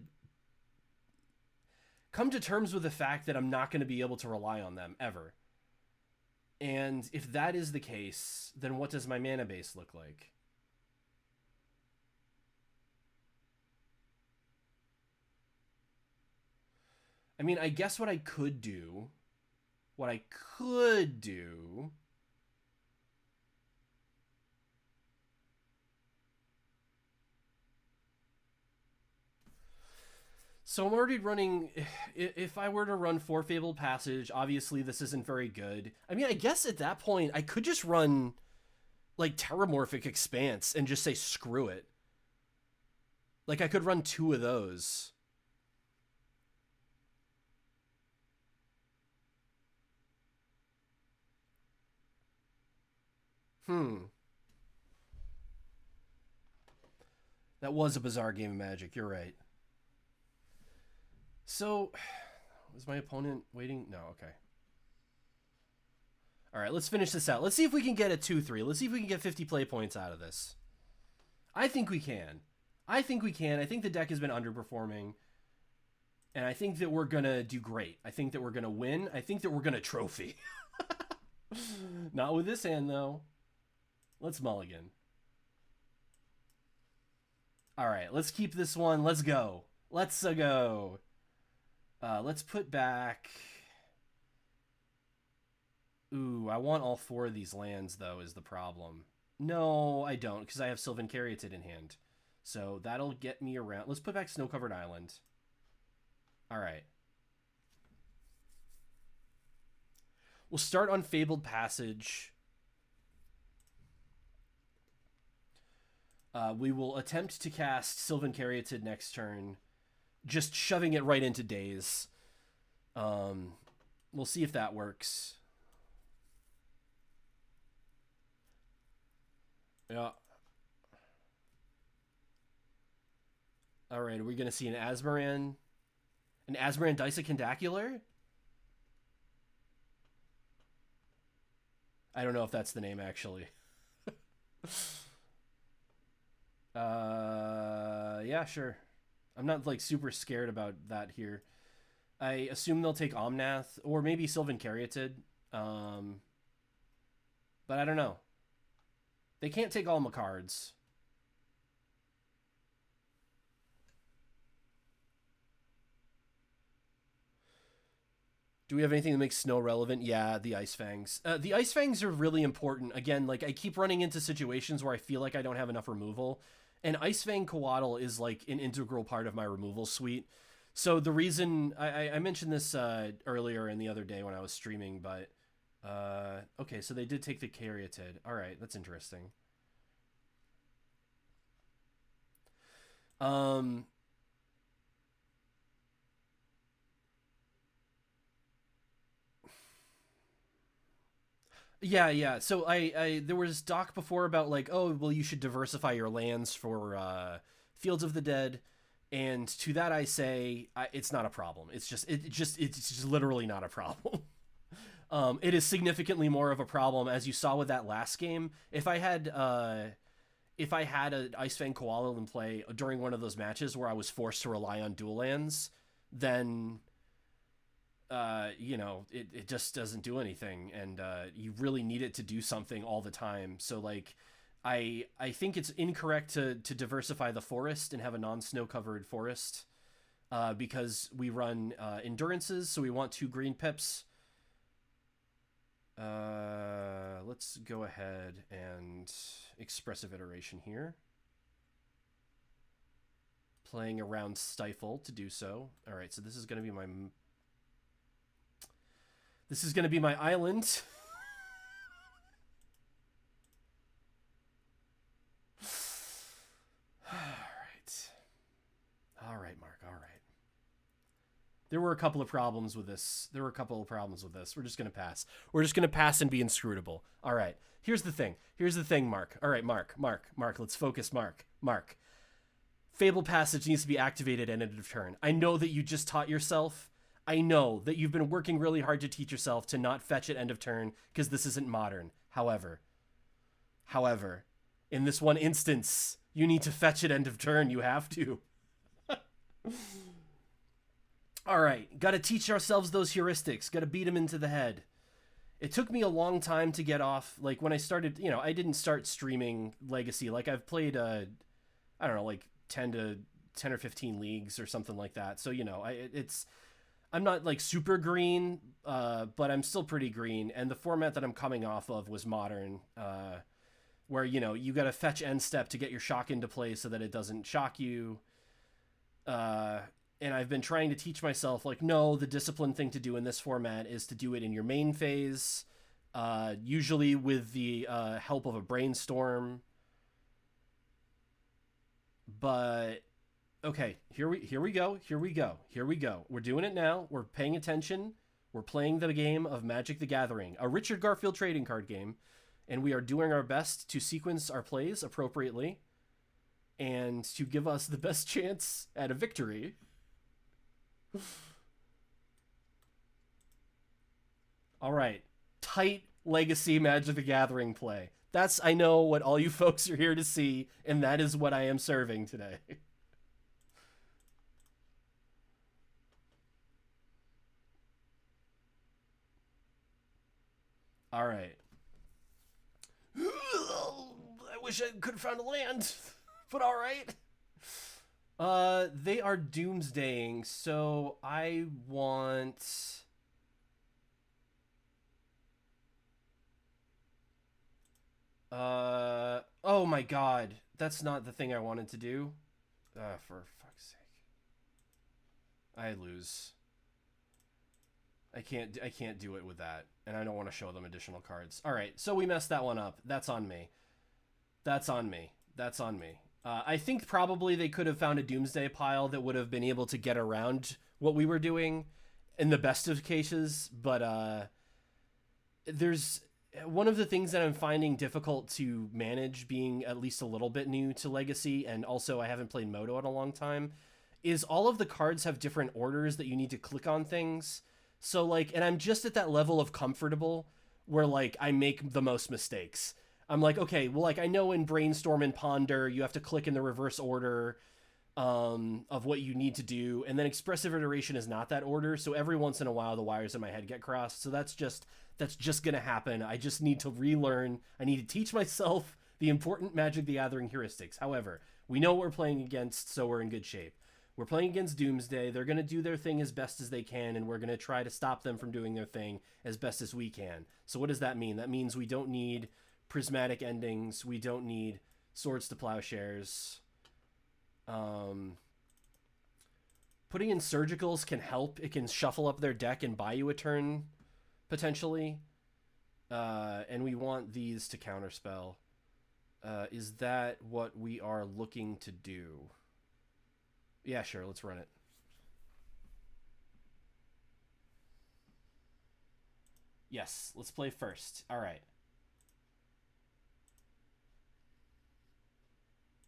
come to terms with the fact that I'm not going to be able to rely on them, ever. And if that is the case, then what does my mana base look like? I mean, I guess what I could do... So I'm already running, if I were to run 4 Fabled Passage, obviously this isn't very good. I mean, I guess at that point, I could just run, like, Terramorphic Expanse and just say, screw it. Like, I could run 2 of those. That was a bizarre game of Magic, you're right. So, was my opponent waiting? No, okay. Alright, let's finish this out. Let's see if we can get a 2-3. Let's see if we can get 50 play points out of this. I think we can. I think the deck has been underperforming. And I think that we're going to do great. I think that we're going to win. I think that we're going to trophy. Not with this hand, though. Let's mulligan. Alright, let's keep this one. Let's go. Let's go. Let's put back... Ooh, I want all 4 of these lands, though, is the problem. No, I don't, because I have Sylvan Caryatid in hand. So that'll get me around. Let's put back Snow-Covered Island. Alright. We'll start on Fabled Passage. We will attempt to cast Sylvan Caryatid next turn. Just shoving it right into Daze. We'll see if that works. Yeah. Alright, are we going to see an Azmoran? An Azmoran Dice-a-Condacular? I don't know if that's the name, actually. Yeah, sure. I'm not, like, super scared about that here. I assume they'll take Omnath, or maybe Sylvan Caryatid. But I don't know. They can't take all my cards. Do we have anything that makes snow relevant? Yeah, the Ice Fangs. The Ice Fangs are really important. Again, like, I keep running into situations where I feel like I don't have enough removal. And Ice Fang Coatl is, like, an integral part of my removal suite. So the reason... I mentioned this earlier and the other day when I was streaming, but... okay, so they did take the Caryatid. Alright, that's interesting. Yeah. So there was doc before about, like, oh, well, you should diversify your lands for Fields of the Dead, and to that I say it's not a problem. It's just literally not a problem. It is significantly more of a problem, as you saw with that last game. If I had an Ice Fang Koala in play during one of those matches where I was forced to rely on dual lands, then you know, it just doesn't do anything, and you really need it to do something all the time. So like, I think it's incorrect to diversify the forest and have a non-snow covered forest, because we run endurances, so we want 2 green pips. Let's go ahead and expressive iteration here. Playing around Stifle to do so. All right, so this is going to be my... This is going to be my island. All right, Mark. All right. There were a couple of problems with this. We're just going to pass. We're just going to pass and be inscrutable. All right. Here's the thing, Mark. All right, Mark. Let's focus, Mark. Fable Passage needs to be activated at end of turn. I know that you just taught yourself. I know that you've been working really hard to teach yourself to not fetch at end of turn because this isn't modern. However, in this one instance, you need to fetch at end of turn. You have to. All right, got to teach ourselves those heuristics. Got to beat them into the head. It took me a long time to get off. Like when I started, you know, I didn't start streaming Legacy. Like I've played, I don't know, like 10 or 15 leagues or something like that. So, you know, I'm not like super green, but I'm still pretty green. And the format that I'm coming off of was modern, where, you know, you got to fetch end step to get your shock into play so that it doesn't shock you. And I've been trying to teach myself, like, no, the disciplined thing to do in this format is to do it in your main phase, usually with the help of a brainstorm. But okay, here we go. We're doing it now. We're paying attention. We're playing the game of Magic the Gathering, a Richard Garfield trading card game, and we are doing our best to sequence our plays appropriately and to give us the best chance at a victory. All right, tight Legacy Magic the Gathering play. That's, I know, what all you folks are here to see, and that is what I am serving today. All right. I wish I could have found a land, but all right. They are doomsdaying, so I want... oh my god. That's not the thing I wanted to do. For fuck's sake. I lose. I can't do it with that, and I don't want to show them additional cards. All right, so we messed that one up. That's on me. I think probably they could have found a Doomsday pile that would have been able to get around what we were doing in the best of cases, but there's one of the things that I'm finding difficult to manage, being at least a little bit new to Legacy, and also I haven't played Moto in a long time, is all of the cards have different orders that you need to click on things. So, like, and I'm just at that level of comfortable where, like, I make the most mistakes. I'm like, okay, well, like, I know in Brainstorm and Ponder, you have to click in the reverse order of what you need to do. And then Expressive Iteration is not that order. So every once in a while, the wires in my head get crossed. So that's just going to happen. I just need to relearn. I need to teach myself the important Magic the Gathering heuristics. However, we know what we're playing against, so we're in good shape. We're playing against Doomsday. They're going to do their thing as best as they can, and we're going to try to stop them from doing their thing as best as we can. So what does that mean? That means we don't need prismatic endings. We don't need Swords to Plowshares. Putting in Surgicals can help. It can shuffle up their deck and buy you a turn, potentially. And we want these to counterspell. Is that what we are looking to do? Yeah, sure, let's run it. Yes, let's play first. All right.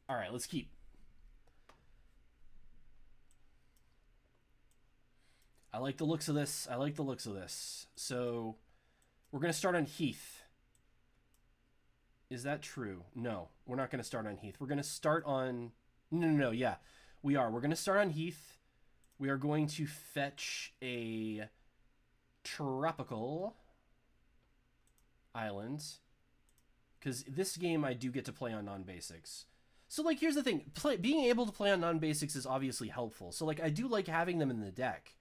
All right, let's keep. I like the looks of this. So, we're going to start on Heath. Is that true? No, we're not going to start on Heath. We're going to start on... No, yeah. We are. We're going to start on Heath. We are going to fetch a Tropical Island, because this game I do get to play on non-basics. So, like, here's the thing. Being able to play on non-basics is obviously helpful. So, like, I do like having them in the deck.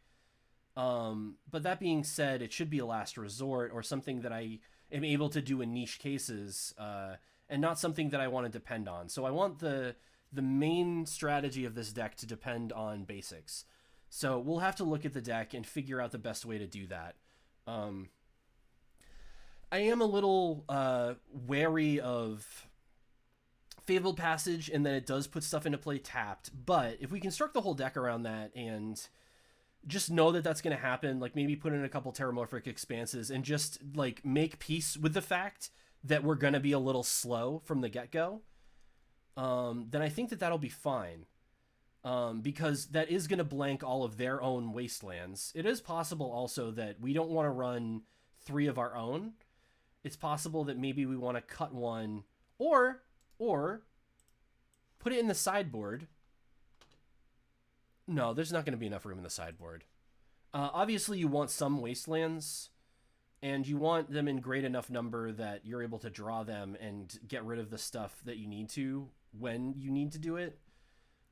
But that being said, it should be a last resort or something that I am able to do in niche cases, and not something that I want to depend on. So I want the main strategy of this deck to depend on basics. So we'll have to look at the deck and figure out the best way to do that. I am a little wary of Fabled Passage in that it does put stuff into play tapped, but if we construct the whole deck around that and just know that that's going to happen, like maybe put in a couple Terramorphic Expanses and just like make peace with the fact that we're going to be a little slow from the get-go, then I think that that'll be fine. Because that is going to blank all of their own wastelands. It is possible also that we don't want to run 3 of our own. It's possible that maybe we want to cut one or put it in the sideboard. No, there's not going to be enough room in the sideboard. Obviously, you want some wastelands, and you want them in great enough number that you're able to draw them and get rid of the stuff that you need to when you need to do it.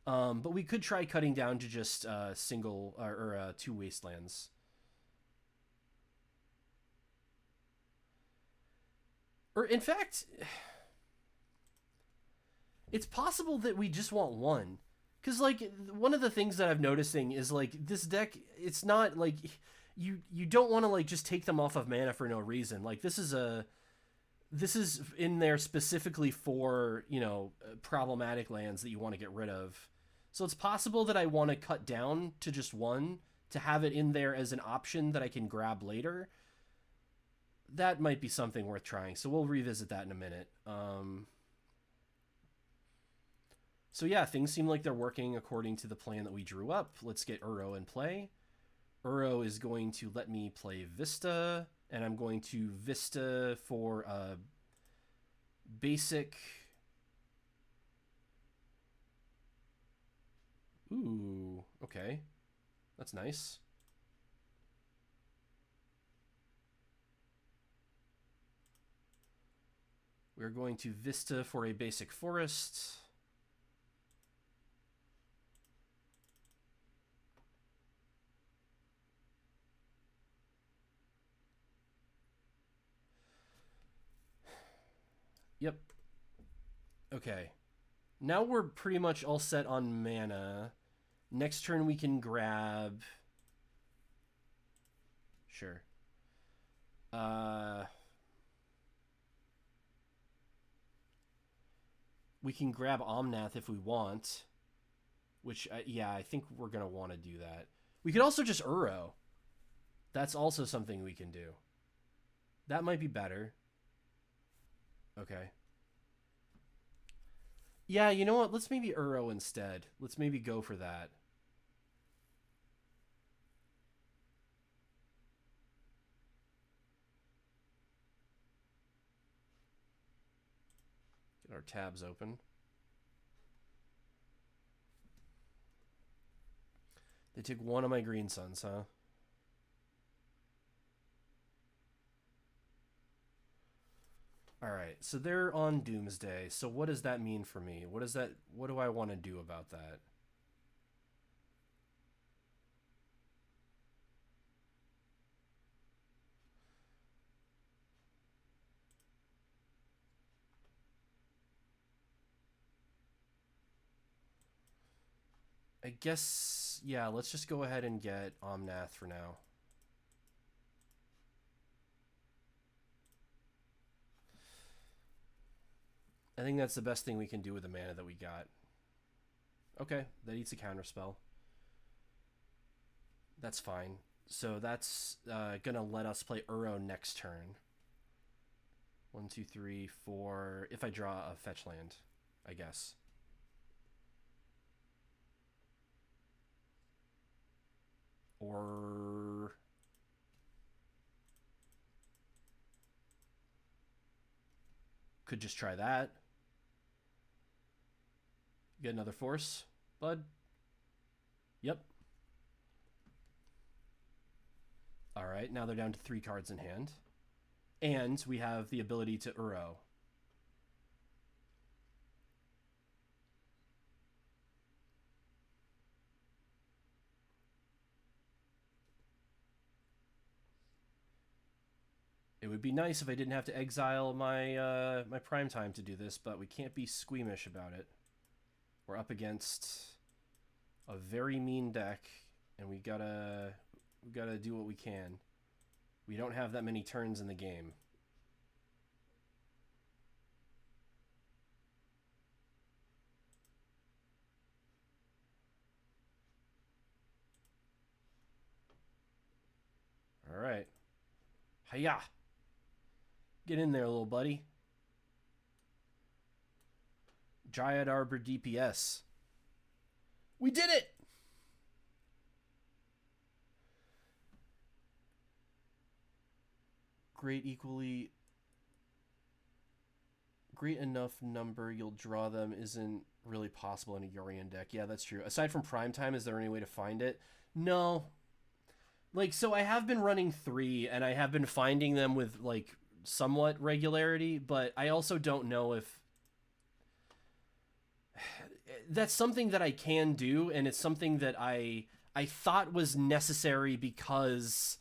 But we could try cutting down to just single or 2 wastelands. Or in fact, it's possible that we just want 1. Because, like, one of the things that I'm noticing is, like, this deck, it's not, like, you don't want to, like, just take them off of mana for no reason. Like, this is in there specifically for, you know, problematic lands that you want to get rid of. So it's possible that I want to cut down to just 1 to have it in there as an option that I can grab later. That might be something worth trying. So we'll revisit that in a minute. So yeah, things seem like they're working according to the plan that we drew up. Let's get Uro in play. Uro is going to let me play Vista, and I'm going to Vista for a basic... Ooh, okay. That's nice. We're going to Vista for a basic forest. Yep. Okay. Now we're pretty much all set on mana. Next turn we can grab... Sure. We can grab Omnath if we want. Which, yeah, I think we're going to want to do that. We could also just Uro. That's also something we can do. That might be better. Okay. Yeah, you know what? Let's maybe Uro instead. Let's maybe go for that. Get our tabs open. They took 1 of my green suns, huh? Alright, so they're on Doomsday. So what does that mean for me? What do I want to do about that? I guess, yeah, let's just go ahead and get Omnath for now. I think that's the best thing we can do with the mana that we got. Okay, that eats a counterspell. That's fine. So that's gonna let us play Uro next turn. 1, 2, 3, 4. If I draw a fetch land, I guess. Or... could just try that. Get another force, bud. Yep. All right, now they're down to 3 cards in hand. And we have the ability to Uro. It would be nice if I didn't have to exile my my prime time to do this, but we can't be squeamish about it. We're up against a very mean deck, and we gotta do what we can. We don't have that many turns in the game. All right. Hiya! Get in there, little buddy. Dryad Arbor DPS. We did it! Great enough number, you'll draw them isn't really possible in a Yorion deck. Yeah, that's true. Aside from prime time, is there any way to find it? No. Like, so I have been running 3, and I have been finding them with, like, somewhat regularity, but I also don't know if that's something that I can do, and it's something that I thought was necessary because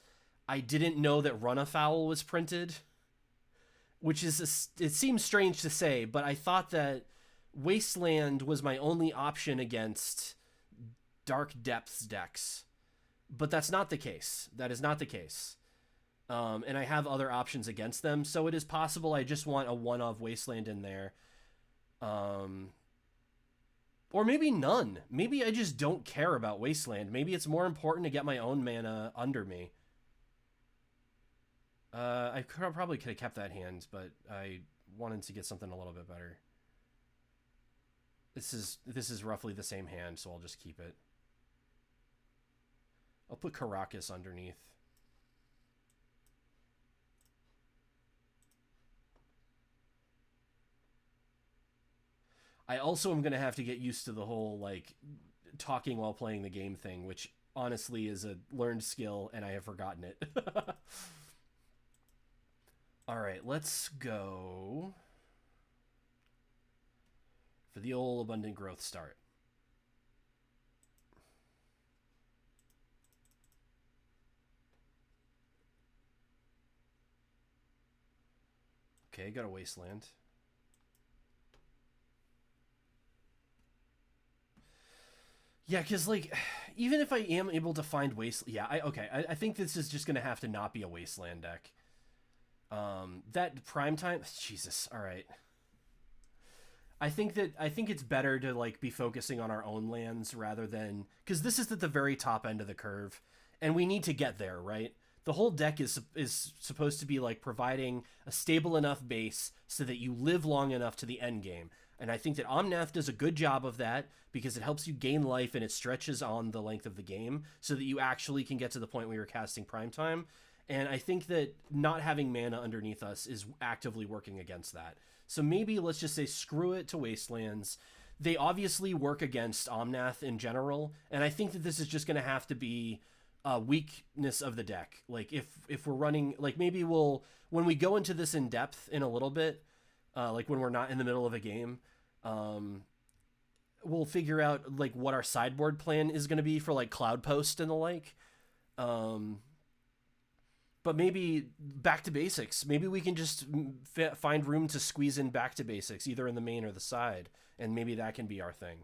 I didn't know that Run Afoul was printed, which is it seems strange to say, but I thought that Wasteland was my only option against Dark Depths decks, but that's not the case. That is not the case. And I have other options against them, so it is possible I just want a one-of Wasteland in there. Or maybe none. Maybe I just don't care about Wasteland. Maybe it's more important to get my own mana under me. I probably could have kept that hand, but I wanted to get something a little bit better. This is roughly the same hand, so I'll just keep it. I'll put Caracas underneath. I also am going to have to get used to the whole, like, talking while playing the game thing, which honestly is a learned skill, and I have forgotten it. All right, let's go for the old Abundant Growth start. Okay, got a Wasteland. Yeah, because, like, even if I am able to find Wasteland... Yeah, I think this is just going to have to not be a Wasteland deck. That prime time... Jesus, all right. I think it's better to, like, be focusing on our own lands rather than... Because this is at the very top end of the curve, and we need to get there, right? The whole deck is supposed to be, like, providing a stable enough base so that you live long enough to the end game. And I think that Omnath does a good job of that because it helps you gain life and it stretches on the length of the game so that you actually can get to the point where you're casting Primetime. And I think that not having mana underneath us is actively working against that. So maybe let's just say screw it to Wastelands. They obviously work against Omnath in general, and I think that this is just going to have to be a weakness of the deck. Like, if we're running... Like, maybe we'll... When we go into this in depth in a little bit, like when we're not in the middle of a game... we'll figure out like what our sideboard plan is going to be for like Cloud Post and the like. But maybe back to basics. Maybe we can just find room to squeeze in back to basics, either in the main or the side, and maybe that can be our thing.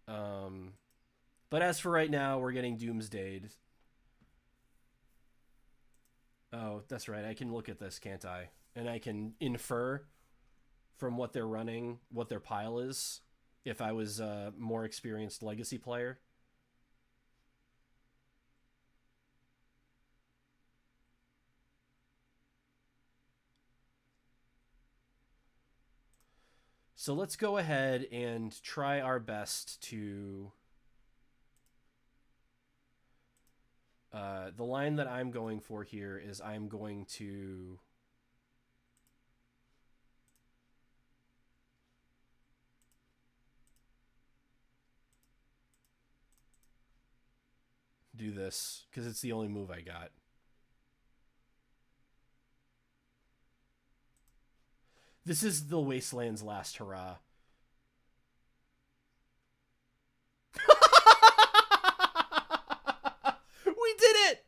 But as for right now, we're getting Doomsdayed. Oh, that's right. I can look at this, can't I? And I can infer from what they're running, what their pile is, if I was a more experienced Legacy player. So let's go ahead and try our best to... the line that I'm going for here is I'm going to... do this because it's the only move I got. This is the Wasteland's last hurrah. We did it!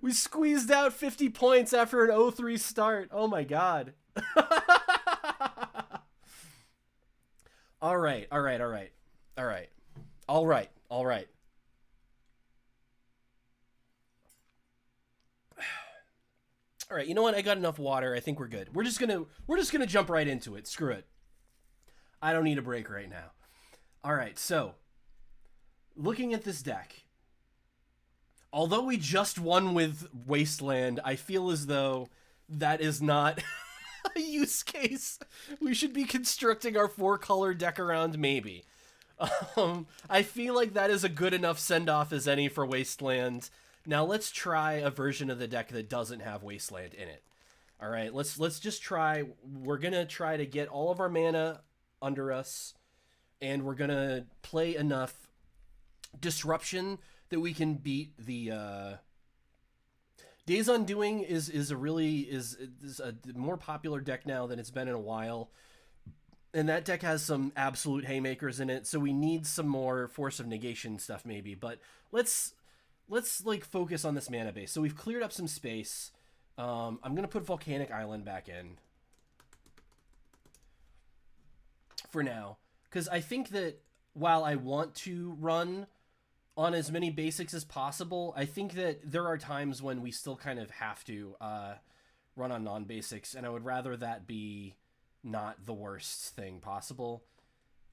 We squeezed out 50 points after an 0-3 start. Oh my god. All right. All right. All right, you know what? I got enough water. I think we're good. We're just gonna jump right into it. Screw it. I don't need a break right now. All right, so looking at this deck, although we just won with Wasteland, I feel as though that is not a use case. We should be constructing our 4-color deck around maybe. I feel like that is a good enough send-off as any for Wasteland. Now let's try a version of the deck that doesn't have Wasteland in it. All right, let's just try. We're going to try to get all of our mana under us, and we're going to play enough disruption that we can beat the Days Undoing is a more popular deck now than it's been in a while. And that deck has some absolute haymakers in it, so we need some more Force of Negation stuff maybe, but let's like focus on this mana base. So we've cleared up some space. I'm going to put Volcanic Island back in for now, because I think that while I want to run on as many basics as possible, I think that there are times when we still kind of have to run on non-basics, and I would rather that be not the worst thing possible.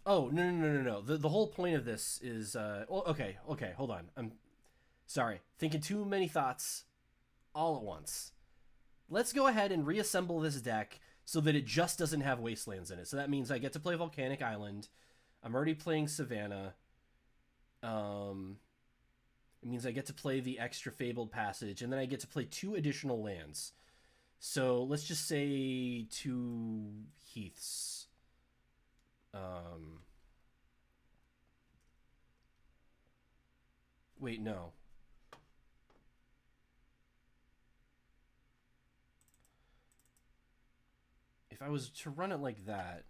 Oh, no. The whole point of this is... okay, hold on. I'm sorry. Thinking too many thoughts all at once. Let's go ahead and reassemble this deck so that it just doesn't have Wastelands in it. So that means I get to play Volcanic Island. I'm already playing Savannah. It means I get to play the extra Fabled Passage, and then I get to play 2 additional lands. So let's just say 2 Heaths. Wait, no. If I was to run it like that...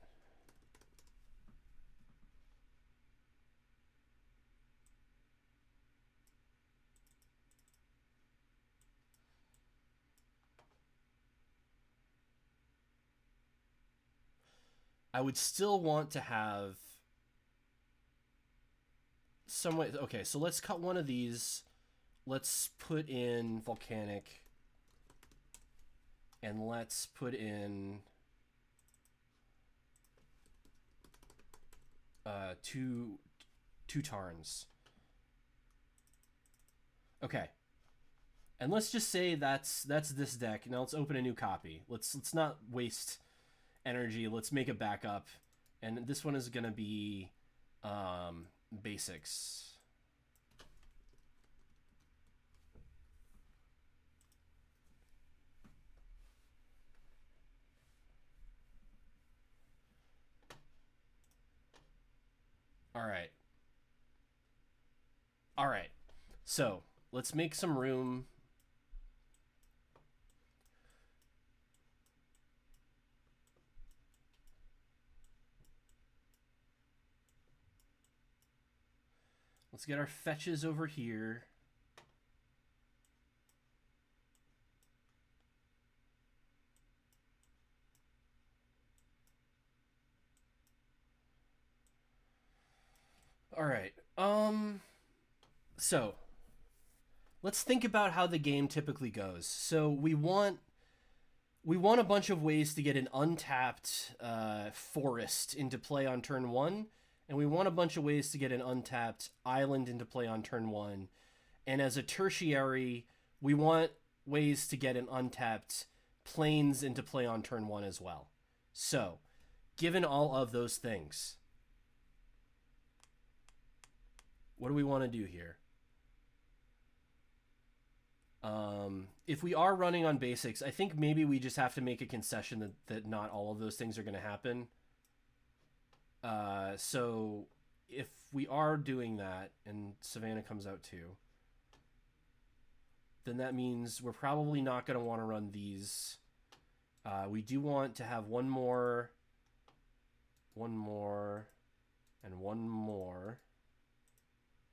I would still want to have some way... Okay, so let's cut one of these. Let's put in Volcanic. And let's put in... two Tarns. Okay. And let's just say that's this deck. Now let's open a new copy. Let's not waste energy. Let's make a backup, and this one is gonna be basics. All right, so let's make some room. Let's get our fetches over here. All right. So let's think about how the game typically goes. So we want a bunch of ways to get an untapped forest into play on turn 1. And we want a bunch of ways to get an untapped island into play on turn 1. And as a tertiary, we want ways to get an untapped plains into play on turn 1 as well. So, given all of those things, what do we want to do here? If we are running on basics, I think maybe we just have to make a concession that not all of those things are going to happen. So if we are doing that and Savannah comes out too, then that means we're probably not going to want to run these. We do want to have one more, and one more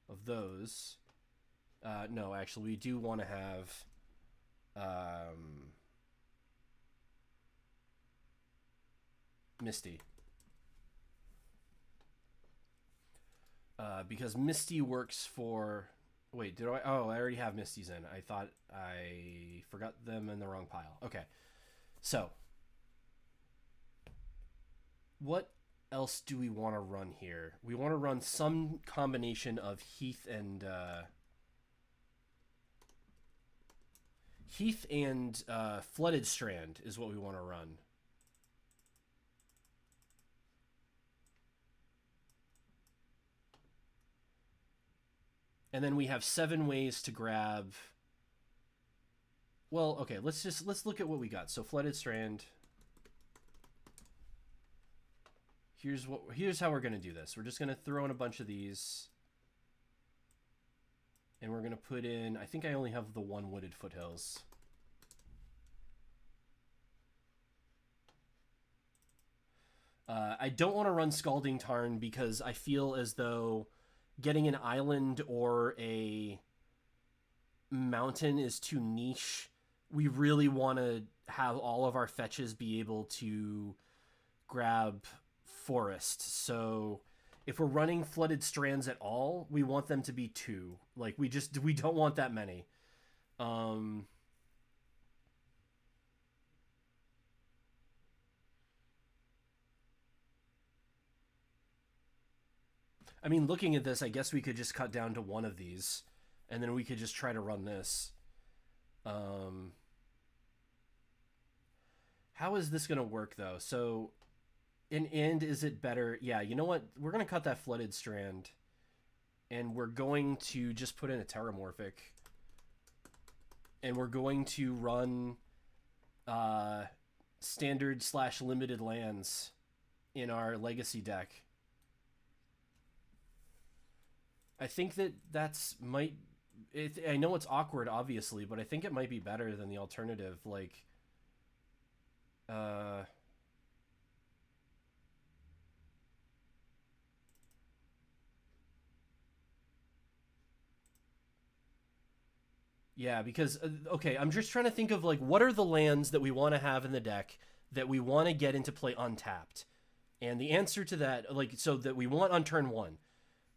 of those. No, actually, we do want to have Misty. Because Misty works for... Wait, did I... Oh, I already have Misty's in. I thought I forgot them in the wrong pile. Okay. So, what else do we want to run here? We want to run some combination of Heath and Flooded Strand is what we want to run. And then we have 7 ways to grab... Well, okay, let's look at what we got. So Flooded Strand. Here's how we're going to do this. We're just going to throw in a bunch of these. And we're going to put in... I think I only have the one Wooded Foothills. I don't want to run Scalding Tarn because I feel as though getting an island or a mountain is too niche. We really want to have all of our fetches be able to grab forest. So if we're running Flooded Strands at all, we want them to be 2. Like, we don't want that many. I mean, looking at this, I guess we could just cut down to 1 of these, and then we could just try to run this. How is this going to work, though? So, is it better? Yeah, you know what? We're going to cut that Flooded Strand, and we're going to just put in a Terramorphic, and we're going to run standard/limited lands in our Legacy deck. I think that's might... I know it's awkward, obviously, but I think it might be better than the alternative. Like, yeah, because, okay, I'm just trying to think of, like, what are the lands that we want to have in the deck that we want to get into play untapped? And the answer to that, like, so that we want on turn 1.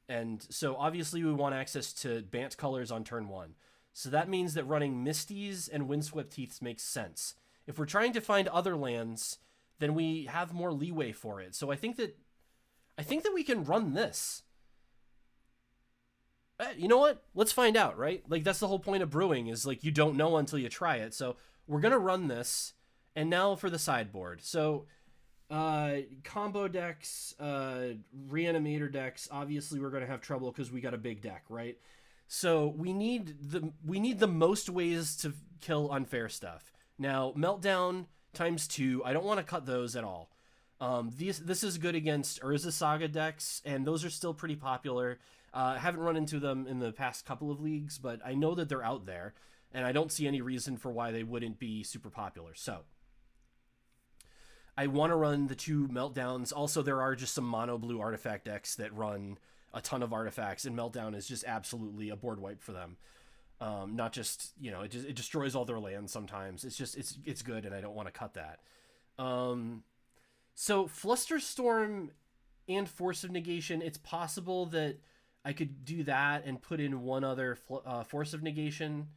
And so obviously we want access to Bant colors on turn 1. So that means that running Misties and Windswept Heaths makes sense. If we're trying to find other lands, then we have more leeway for it. So I think that we can run this. You know what? Let's find out, right? Like, that's the whole point of brewing, is like you don't know until you try it. So we're going to run this. And now for the sideboard. So combo decks, reanimator decks, obviously we're going to have trouble because we got a big deck, right? So we need the most ways to kill unfair stuff. Now, Meltdown ×2, I don't want to cut those at all. This is good against Urza Saga decks, and those are still pretty popular. I haven't run into them in the past couple of leagues, but I know that they're out there, and I don't see any reason for why they wouldn't be super popular. So I want to run the 2 Meltdowns. Also, there are just some mono blue artifact decks that run a ton of artifacts, and Meltdown is just absolutely a board wipe for them. Not just, you know, it destroys all their lands sometimes. It's just, it's good, and I don't want to cut that. So Flusterstorm and Force of Negation, it's possible that I could do that and put in one other Force of Negation.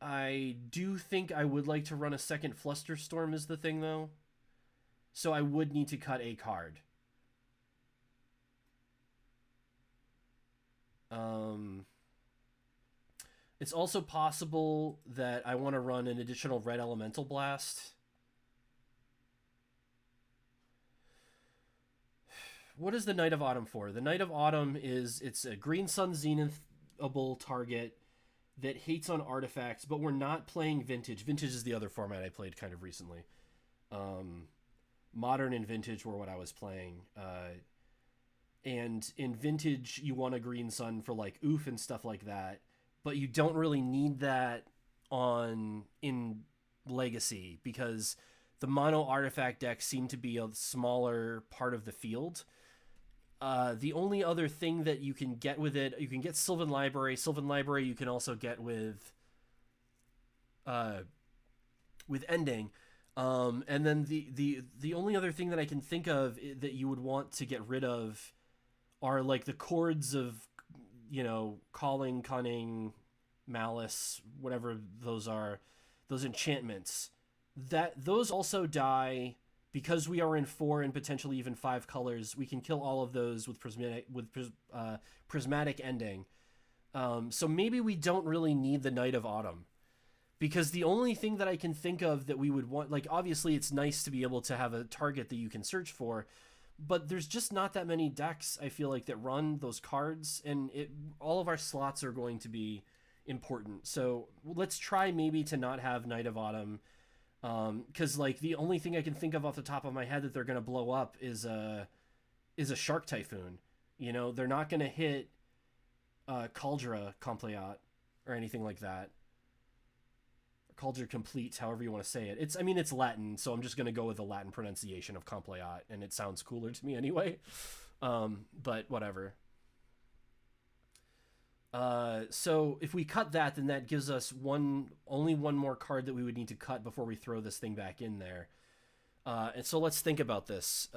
I do think I would like to run a second Flusterstorm is the thing, though. So I would need to cut a card. It's also possible that I want to run an additional Red Elemental Blast. What is the Knight of Autumn for? The Knight of Autumn it's a Green Sun Zenithable target that hates on artifacts, but we're not playing Vintage. Vintage is the other format I played kind of recently. Modern and Vintage were what I was playing. And in Vintage, you want a Green Sun for like oof and stuff like that, but you don't really need that in Legacy because the mono artifact decks seem to be a smaller part of the field. The only other thing that you can get with it, you can get Sylvan Library. Sylvan Library you can also get with Ending. And then the only other thing that I can think of that you would want to get rid of are like the chords of, you know, Calling, Cunning, Malice, whatever those are, those enchantments. Those also die because we are in 4 and potentially even 5 colors. We can kill all of those with prismatic Ending. So maybe we don't really need the Knight of Autumn. Because the only thing that I can think of that we would want, like, obviously it's nice to be able to have a target that you can search for, but there's just not that many decks, I feel like, that run those cards, and all of our slots are going to be important. So let's try maybe to not have Knight of Autumn, because, like, the only thing I can think of off the top of my head that they're going to blow up is a Shark Typhoon. You know, they're not going to hit Cauldra Compleat or anything like that. Cauldra Complete, however you want to say it. It's Latin, so I'm just going to go with the Latin pronunciation of Compleat, and it sounds cooler to me anyway. But whatever. So if we cut that, then that gives us only one more card that we would need to cut before we throw this thing back in there. And so let's think about this.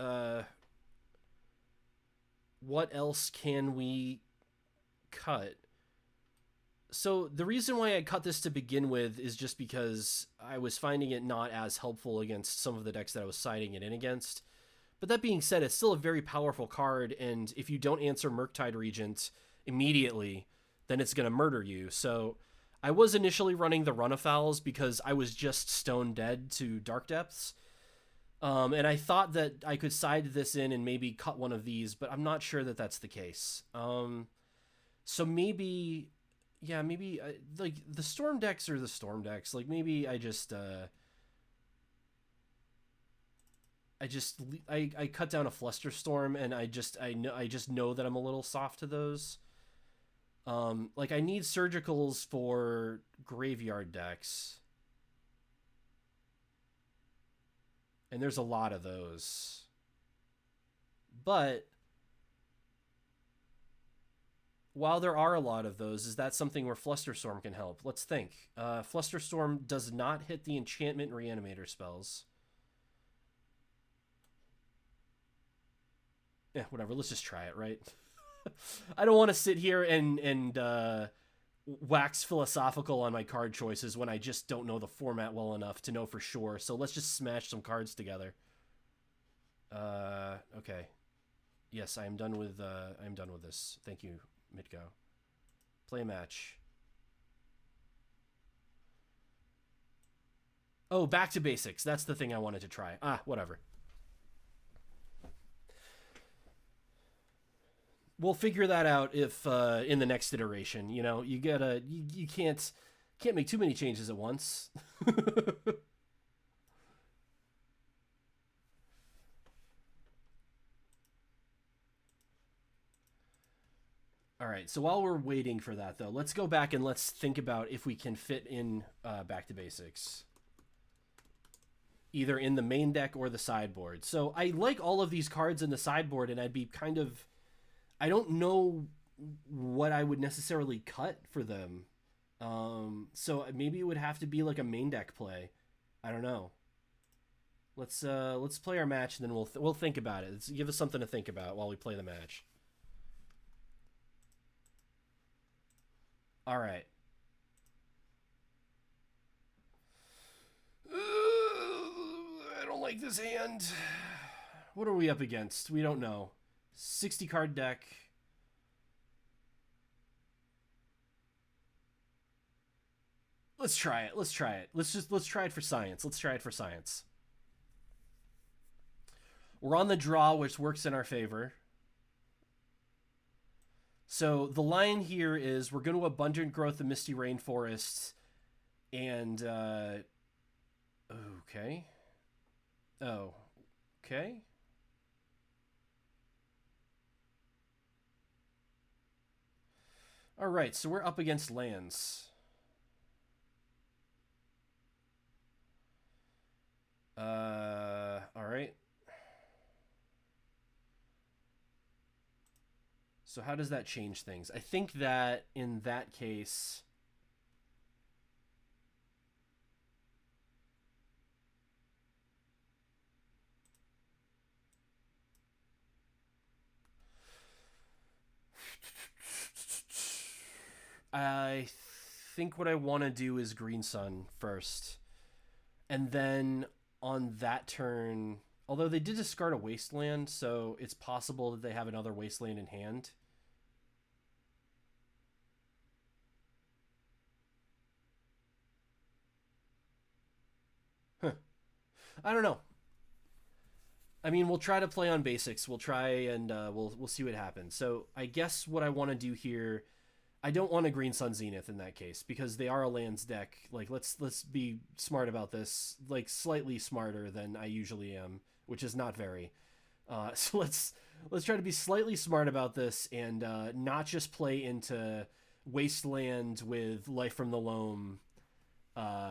What else can we cut? So the reason why I cut this to begin with is just because I was finding it not as helpful against some of the decks that I was siding it in against. But that being said, it's still a very powerful card, and if you don't answer Murktide Regent immediately, then it's going to murder you. So I was initially running the Run-a-Fowls because I was just stone dead to Dark Depths. And I thought that I could side this in and maybe cut one of these, but I'm not sure that that's the case. So maybe... Yeah, maybe, like, the Storm decks are the Storm decks. Like, maybe I just cut down a Flusterstorm, and I just know that I'm a little soft to those. Like, I need Surgicals for graveyard decks. And there's a lot of those. But... while there are a lot of those, is that something where Flusterstorm can help? Let's think. Flusterstorm does not hit the enchantment reanimator spells. Yeah, whatever. Let's just try it, right? I don't want to sit here and wax philosophical on my card choices when I just don't know the format well enough to know for sure. So let's just smash some cards together. Okay. Yes, I am done with this. Thank you. Midgo. Play a match. Oh, back to basics. That's the thing I wanted to try. Whatever. We'll figure that out if in the next iteration. You know, you can't make too many changes at once. All right, so while we're waiting for that, though, let's go back and let's think about if we can fit in Back to Basics. Either in the main deck or the sideboard. So I like all of these cards in the sideboard, and I'd be kind of... I don't know what I would necessarily cut for them. So maybe it would have to be like a main deck play. I don't know. Let's play our match, and then we'll think about it. Give us something to think about while we play the match. All right. I don't like this hand. What are we up against? We don't know. 60 card deck. Let's try it. Let's try it. Let's try it for science. Let's try it for science. We're on the draw, which works in our favor. So the line here is we're going to Abundant Growth the Misty Rainforests, and okay. Oh, okay. All right, so we're up against lands. All right. So how does that change things? I think that in that case, I think what I want to do is Green Sun first. And then on that turn, although they did discard a Wasteland, so it's possible that they have another Wasteland in hand. Huh. I don't know. I mean, we'll try to play on basics. We'll try and we'll see what happens. So I guess what I want to do here, I don't want a Green Sun Zenith in that case because they are a lands deck. Like let's be smart about this, like slightly smarter than I usually am, which is not very. So let's try to be slightly smart about this and not just play into Wasteland with Life from the Loam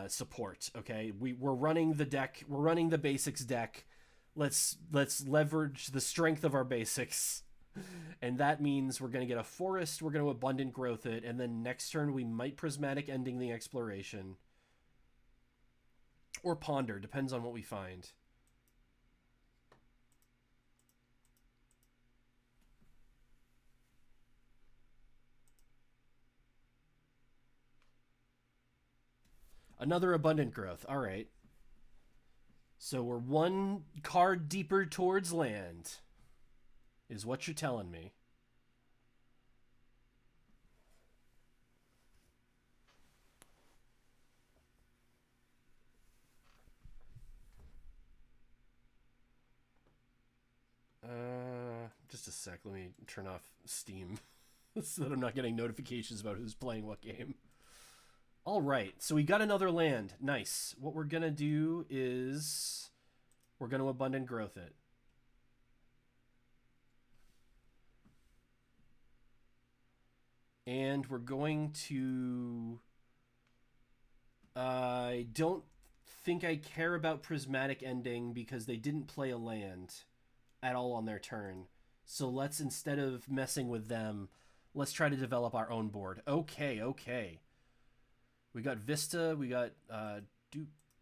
support. Okay, we're running the deck. We're running the basics deck. Let's leverage the strength of our basics, and that means we're going to get a forest. We're going to abundant growth it, and then next turn we might prismatic ending the exploration or ponder. Depends on what we find. Another abundant growth. All right. So we're one card deeper towards land, is what you're telling me. Just a sec. Let me turn off Steam so that I'm not getting notifications about who's playing what game. All right, so we got another land. Nice. What we're going to do is we're going to abundant growth it. And we're going to... I don't think I care about prismatic ending because they didn't play a land at all on their turn. So let's, instead of messing with them, let's try to develop our own board. Okay. We got Vista. We got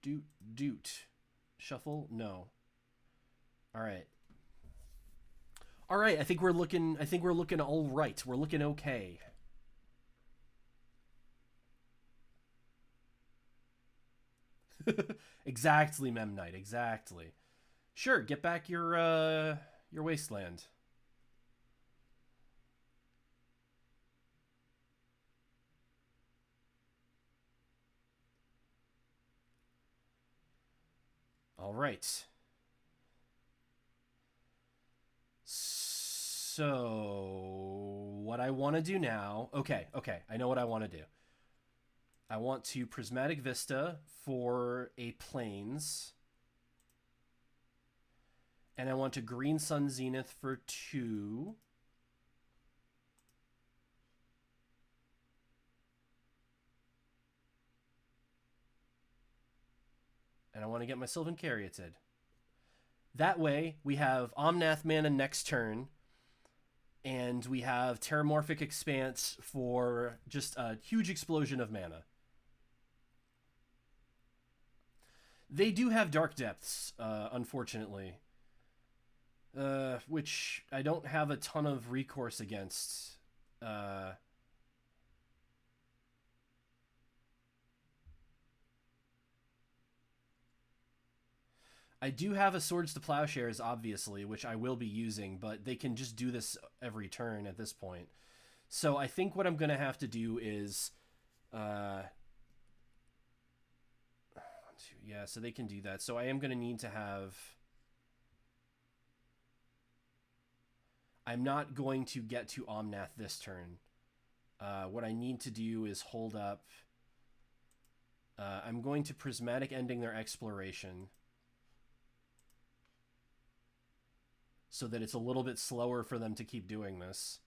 Doot. Shuffle? No. All right. I think we're looking all right. We're looking okay. Exactly, Memnite. Exactly. Sure, get back your wasteland. All right. So what I want to do now... Okay. I know what I want to do. I want to Prismatic Vista for a Plains. And I want to Green Sun Zenith for 2. And I want to get my Sylvan Caryatid. That way, we have Omnath mana next turn, and we have Terramorphic Expanse for just a huge explosion of mana. They do have Dark Depths, unfortunately, which I don't have a ton of recourse against. I do have a Swords to Plowshares, obviously, which I will be using, but they can just do this every turn at this point. So I think what I'm going to have to do is... yeah, so they can do that. So I am going to need to have... I'm not going to get to Omnath this turn. What I need to do is hold up... I'm going to Prismatic Ending their Exploration, so that it's a little bit slower for them to keep doing this.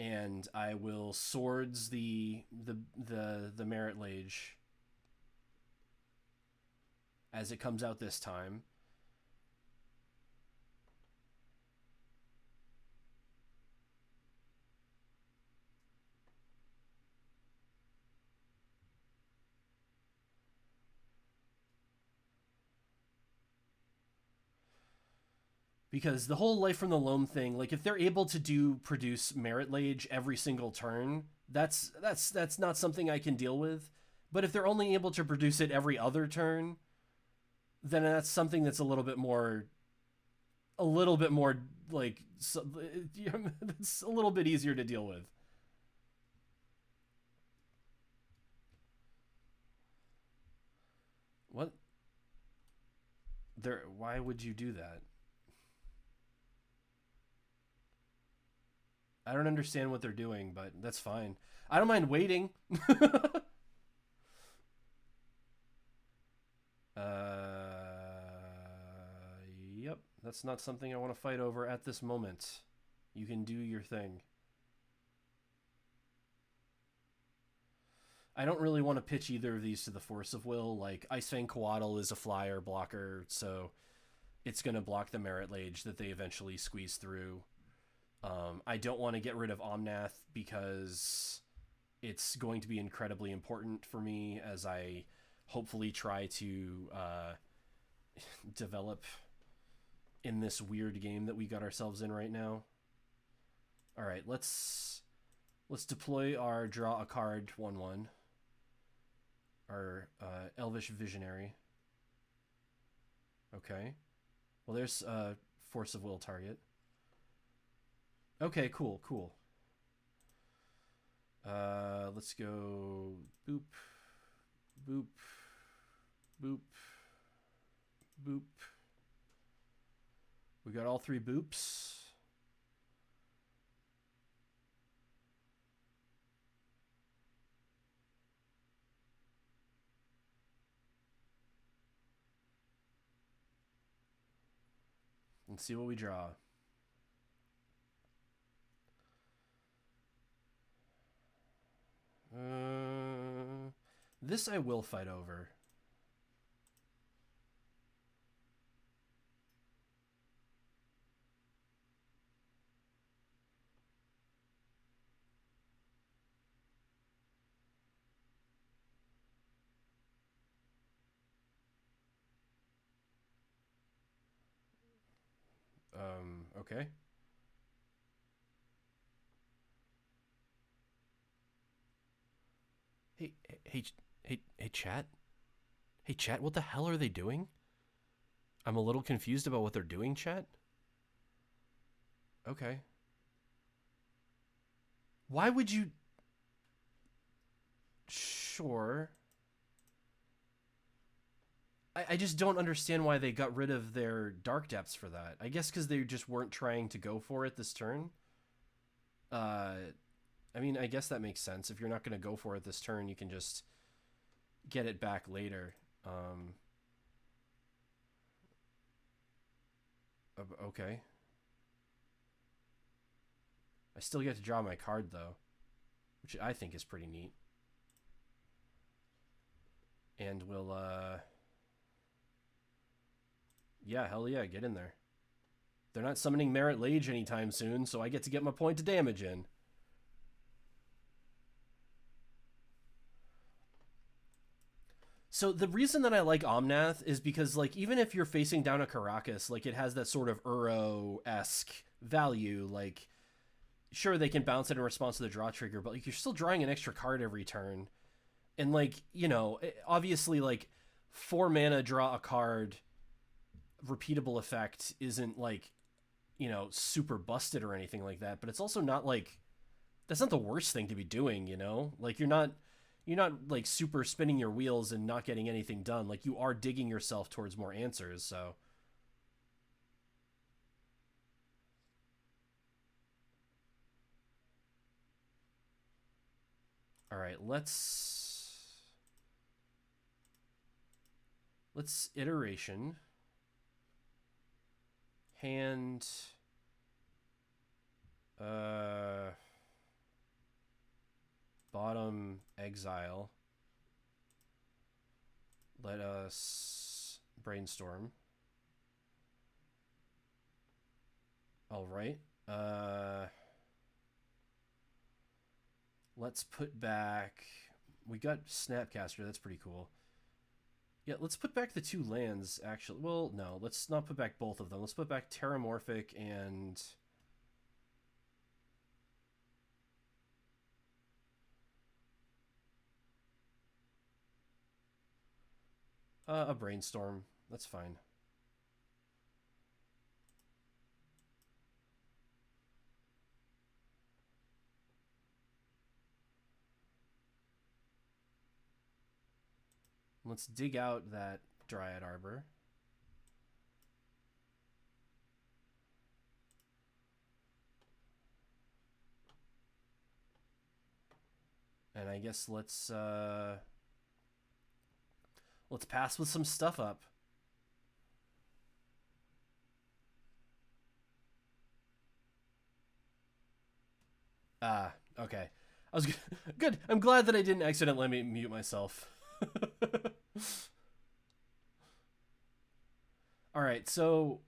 and I will swords the Merit Lage as it comes out this time. Because the whole Life from the Loam thing, like if they're able to produce Merit Lage every single turn, that's not something I can deal with. But if they're only able to produce it every other turn, then that's something that's a little bit more like it's a little bit easier to deal with. What? Why would you do that? I don't understand what they're doing, but that's fine. I don't mind waiting. Yep, that's not something I want to fight over at this moment. You can do your thing. I don't really want to pitch either of these to the Force of Will. Like, Icefang Coatl is a flyer blocker, so it's going to block the Merit Lage that they eventually squeeze through. I don't want to get rid of Omnath because it's going to be incredibly important for me as I hopefully try to develop in this weird game that we got ourselves in right now. All right, let's deploy our draw a card 1/1. Our Elvish Visionary. Okay. Well, there's Force of Will target. Okay, cool. Let's go boop, boop, boop, boop. We got all 3 boops. Let's see what we draw. This I will fight over. Okay. Hey, chat. Hey, chat, what the hell are they doing? I'm a little confused about what they're doing, chat. Okay. Why would you... Sure. I just don't understand why they got rid of their Dark Depths for that. I guess because they just weren't trying to go for it this turn. I mean, I guess that makes sense. If you're not going to go for it this turn, you can just get it back later. Okay. I still get to draw my card, though, which I think is pretty neat. And we'll, yeah, hell yeah, get in there. They're not summoning Merit Lage anytime soon, so I get to get my point of damage in. So the reason that I like Omnath is because, like, even if you're facing down a Karakas, like, it has that sort of Uro-esque value. Like, sure, they can bounce it in response to the draw trigger, but, like, you're still drawing an extra card every turn. And, like, you know, obviously, like, 4 mana, draw a card, repeatable effect isn't, like, you know, super busted or anything like that, but it's also not, like, that's not the worst thing to be doing, you know? Like, you're not like super spinning your wheels and not getting anything done. Like, you are digging yourself towards more answers. So all right, let's iteration hand bottom exile. Let us brainstorm. All right. Let's put back... We got Snapcaster. That's pretty cool. Yeah, let's put back the 2 lands, actually. Well, no, let's not put back both of them. Let's put back Terramorphic and... a Brainstorm. That's fine. Let's dig out that Dryad Arbor. And I guess let's pass with some stuff up. Okay. I was good. I'm glad that I didn't accidentally let me mute myself. All right, so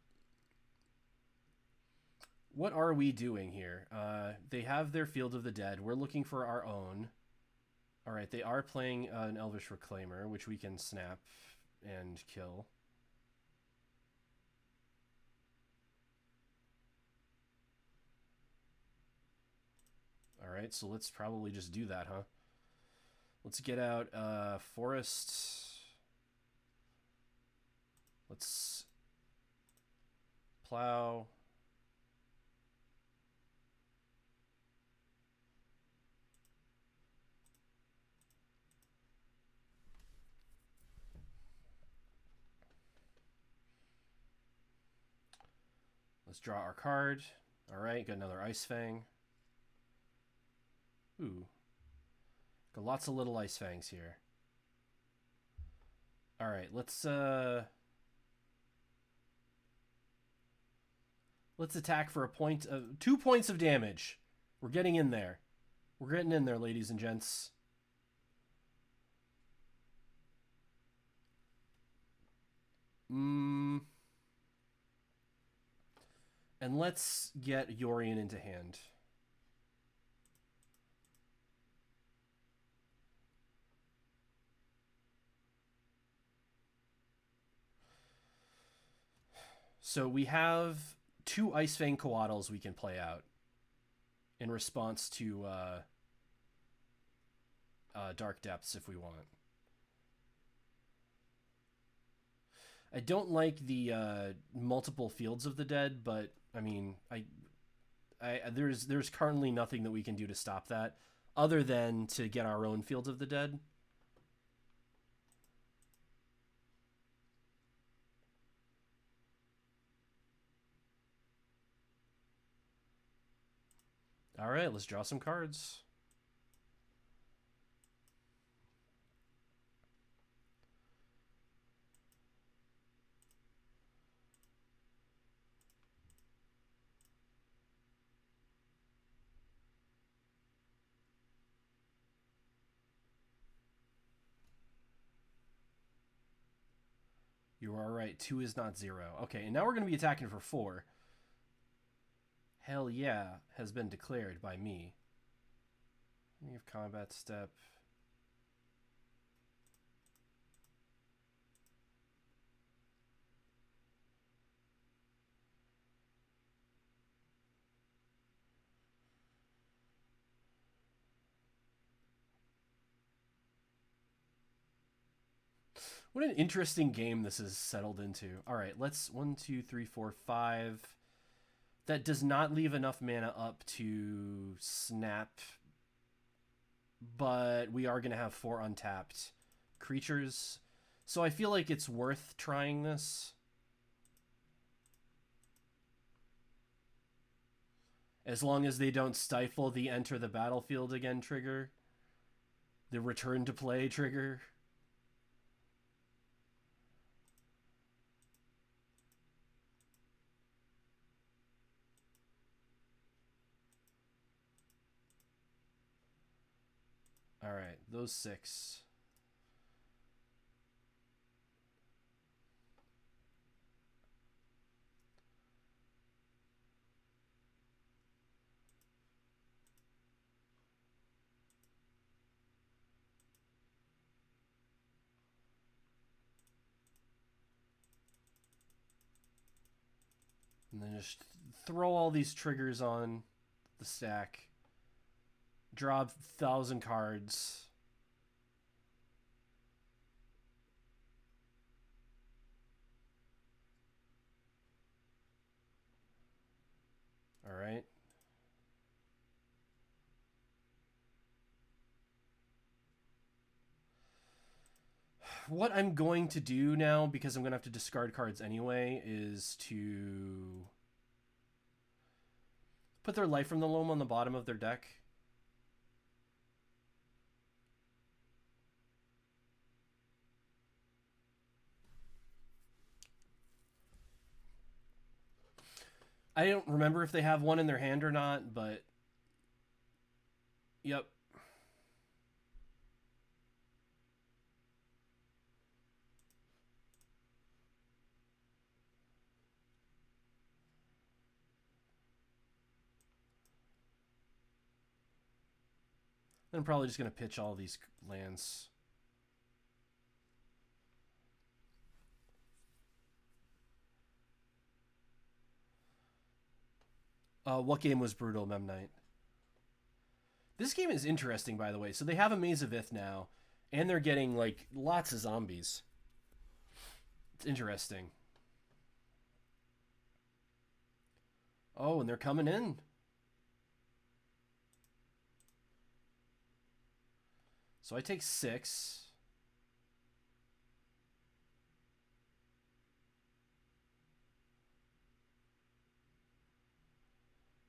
what are we doing here? They have their Field of the Dead. We're looking for our own. All right, they are playing an Elvish Reclaimer, which we can snap and kill. All right, so let's probably just do that, huh? Let's get out Forest. Let's plow. Let's draw our card. All right, got another Ice Fang. Ooh. Got lots of little Ice Fangs here. All right, let's attack for a point of 2 points of damage. We're getting in there. We're getting in there, ladies and gents. And let's get Yorion into hand. So we have 2 Ice Fang Coatls we can play out in response to Dark Depths if we want. I don't like the multiple Fields of the Dead, but I mean, there's currently nothing that we can do to stop that other than to get our own Fields of the Dead. All right, let's draw some cards. You are right. 2 is not 0. Okay, and now we're going to be attacking for 4. Hell yeah has been declared by me. We have combat step. What an interesting game this is settled into. All right, let's 1, 2, 3, 4, 5. That does not leave enough mana up to snap, but we are going to have 4 untapped creatures. So I feel like it's worth trying this. As long as they don't stifle the enter the battlefield again trigger. The return to play trigger. All right, those 6. And then just throw all these triggers on the stack. Draw 1,000 cards. All right. What I'm going to do now, because I'm going to have to discard cards anyway, is to put their Life from the Loam on the bottom of their deck. I don't remember if they have one in their hand or not, but yep. I'm probably just going to pitch all these lands. What game was brutal, Memnite? This game is interesting, by the way. So they have a Maze of Ith now, and they're getting, like, lots of zombies. It's interesting. Oh, and they're coming in. So I take 6.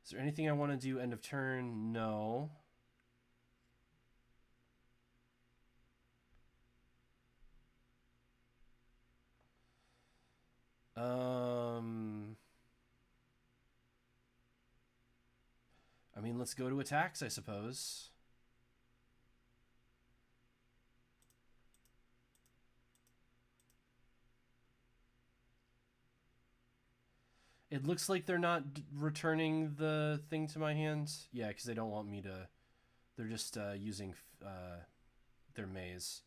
Is there anything I want to do end of turn? No. I mean, let's go to attacks, I suppose. It looks like they're not returning the thing to my hands. Yeah, because they don't want me to... They're just using their maze.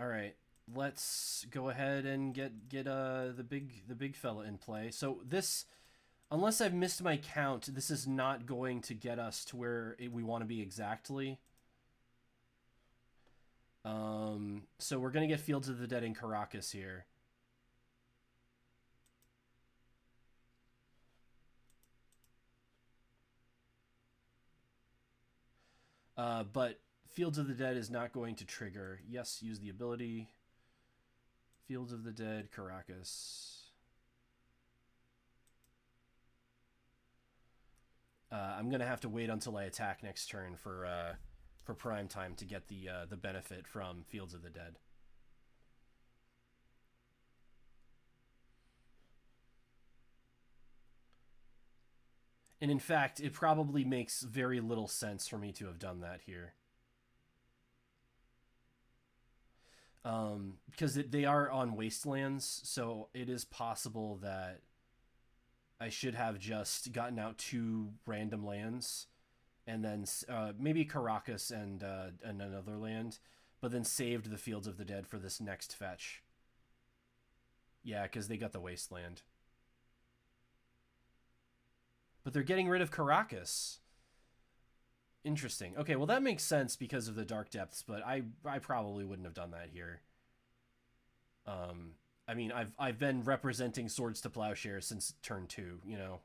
All right, let's go ahead and get the big fella in play. So this, unless I've missed my count, this is not going to get us to where we want to be exactly. So we're gonna get Fields of the Dead in Caracas here. But Fields of the Dead is not going to trigger. Yes, use the ability. Fields of the Dead, Caracas. I'm gonna have to wait until I attack next turn for prime time to get the benefit from Fields of the Dead. And in fact, it probably makes very little sense for me to have done that here. Because they are on wastelands, so it is possible that I should have just gotten out 2 random lands, and then maybe Caracas and another land, but then saved the Fields of the Dead for this next fetch. Yeah, because they got the wasteland. But they're getting rid of Caracas. Interesting. Okay, well that makes sense because of the Dark Depths, but I probably wouldn't have done that here. I mean, I've been representing Swords to Plowshare since turn 2, you know.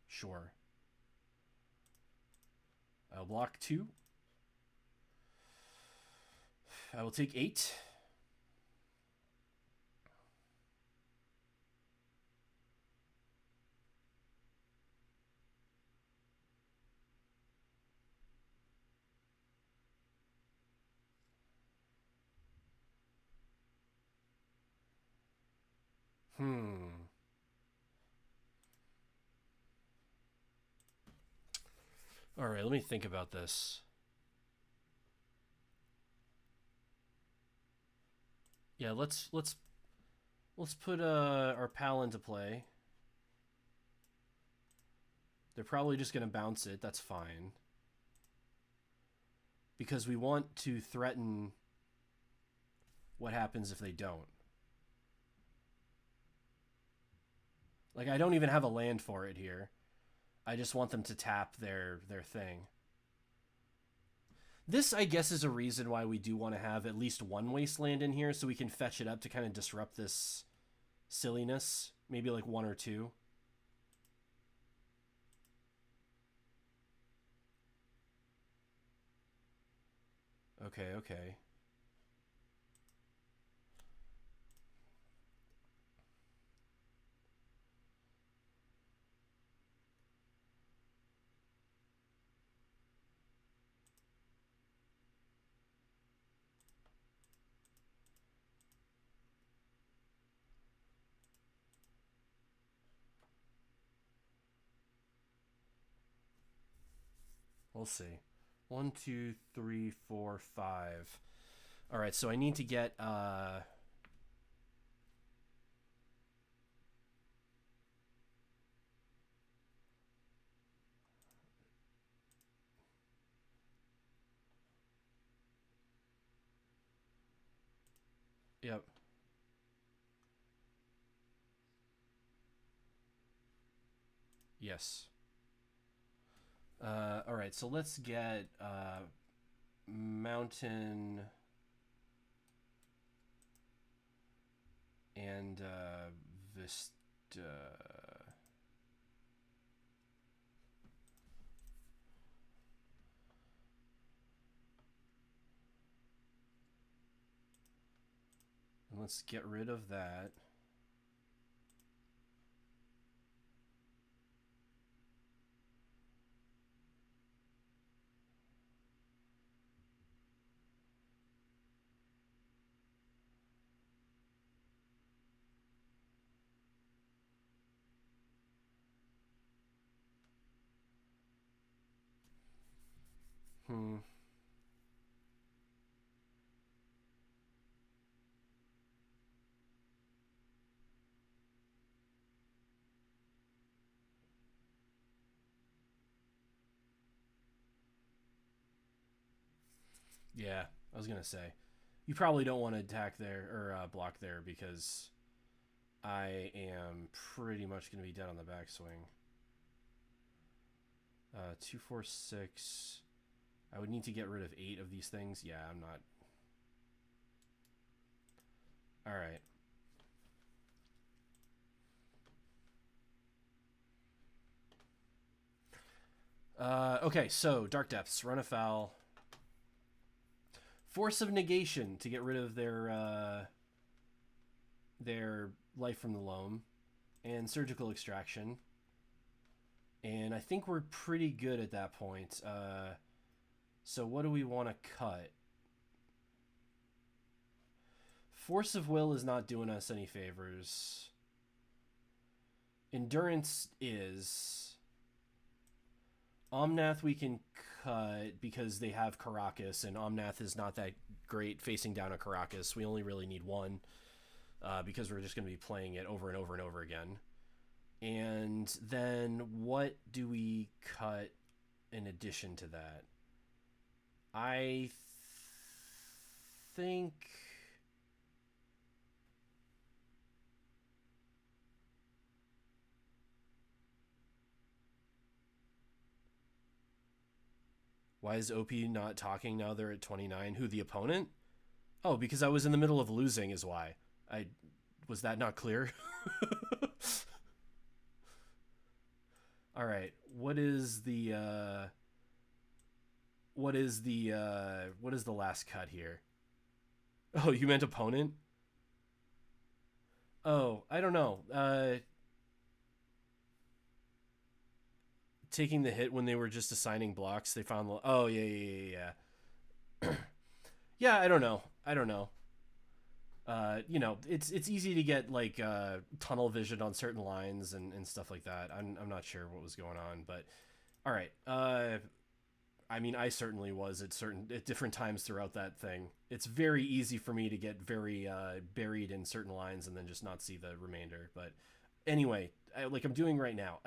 Sure. I'll block 2. I will take 8. Hmm. All right, let me think about this. Yeah, let's put our pal into play. They're probably just gonna bounce it. That's fine. Because we want to threaten what happens if they don't. Like, I don't even have a land for it here. I just want them to tap their thing. This, I guess, is a reason why we do want to have at least one wasteland in here, so we can fetch it up to kind of disrupt this silliness. Maybe like one or two. Okay, okay. We'll see. 1, 2, 3, 4, 5. All right, so I need to get yep. Yes. All right, so let's get mountain and Vista. And let's get rid of that. Hmm. Yeah, I was gonna say, you probably don't want to attack there or block there because I am pretty much gonna be dead on the backswing. 2, 4, 6. I would need to get rid of 8 of these things. Yeah, I'm not. All right. Okay, so Dark Depths, run afoul. Force of Negation to get rid of their Life from the Loam, and Surgical Extraction. And I think we're pretty good at that point. So what do we want to cut? Force of Will is not doing us any favors. Endurance is. Omnath we can cut because they have Caracas, and Omnath is not that great facing down a Caracas. We only really need one because we're just going to be playing it over and over and over again. And then what do we cut in addition to that? I think... Why is OP not talking now they're at 29? Who, the opponent? Oh, because I was in the middle of losing is why. Was that not clear? All right. What is the last cut here? Oh, you meant opponent? Oh, I don't know. Taking the hit when they were just assigning blocks, they found yeah. Yeah, I don't know. You know, it's easy to get like tunnel vision on certain lines and stuff like that. I'm not sure what was going on, but all right. I mean, I certainly was at different times throughout that thing. It's very easy for me to get very buried in certain lines and then just not see the remainder. But anyway, like I'm doing right now.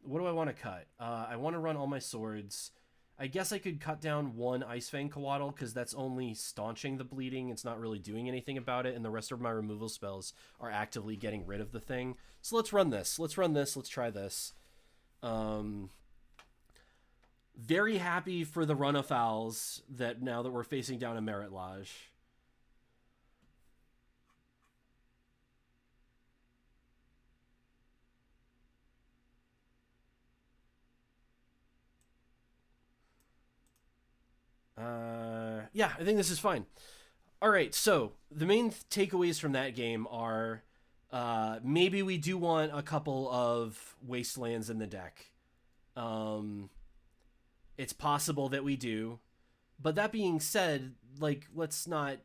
What do I want to cut? I want to run all my swords. I guess I could cut down one Ice Fang Coatl because that's only staunching the bleeding. It's not really doing anything about it, and the rest of my removal spells are actively getting rid of the thing. So let's run this. Let's try this. Very happy for the run of fouls that now that we're facing down a Merit Lodge. Yeah, I think this is fine. All right, so the main takeaways from that game are maybe we do want a couple of Wastelands in the deck. It's possible that we do. But that being said, like, let's not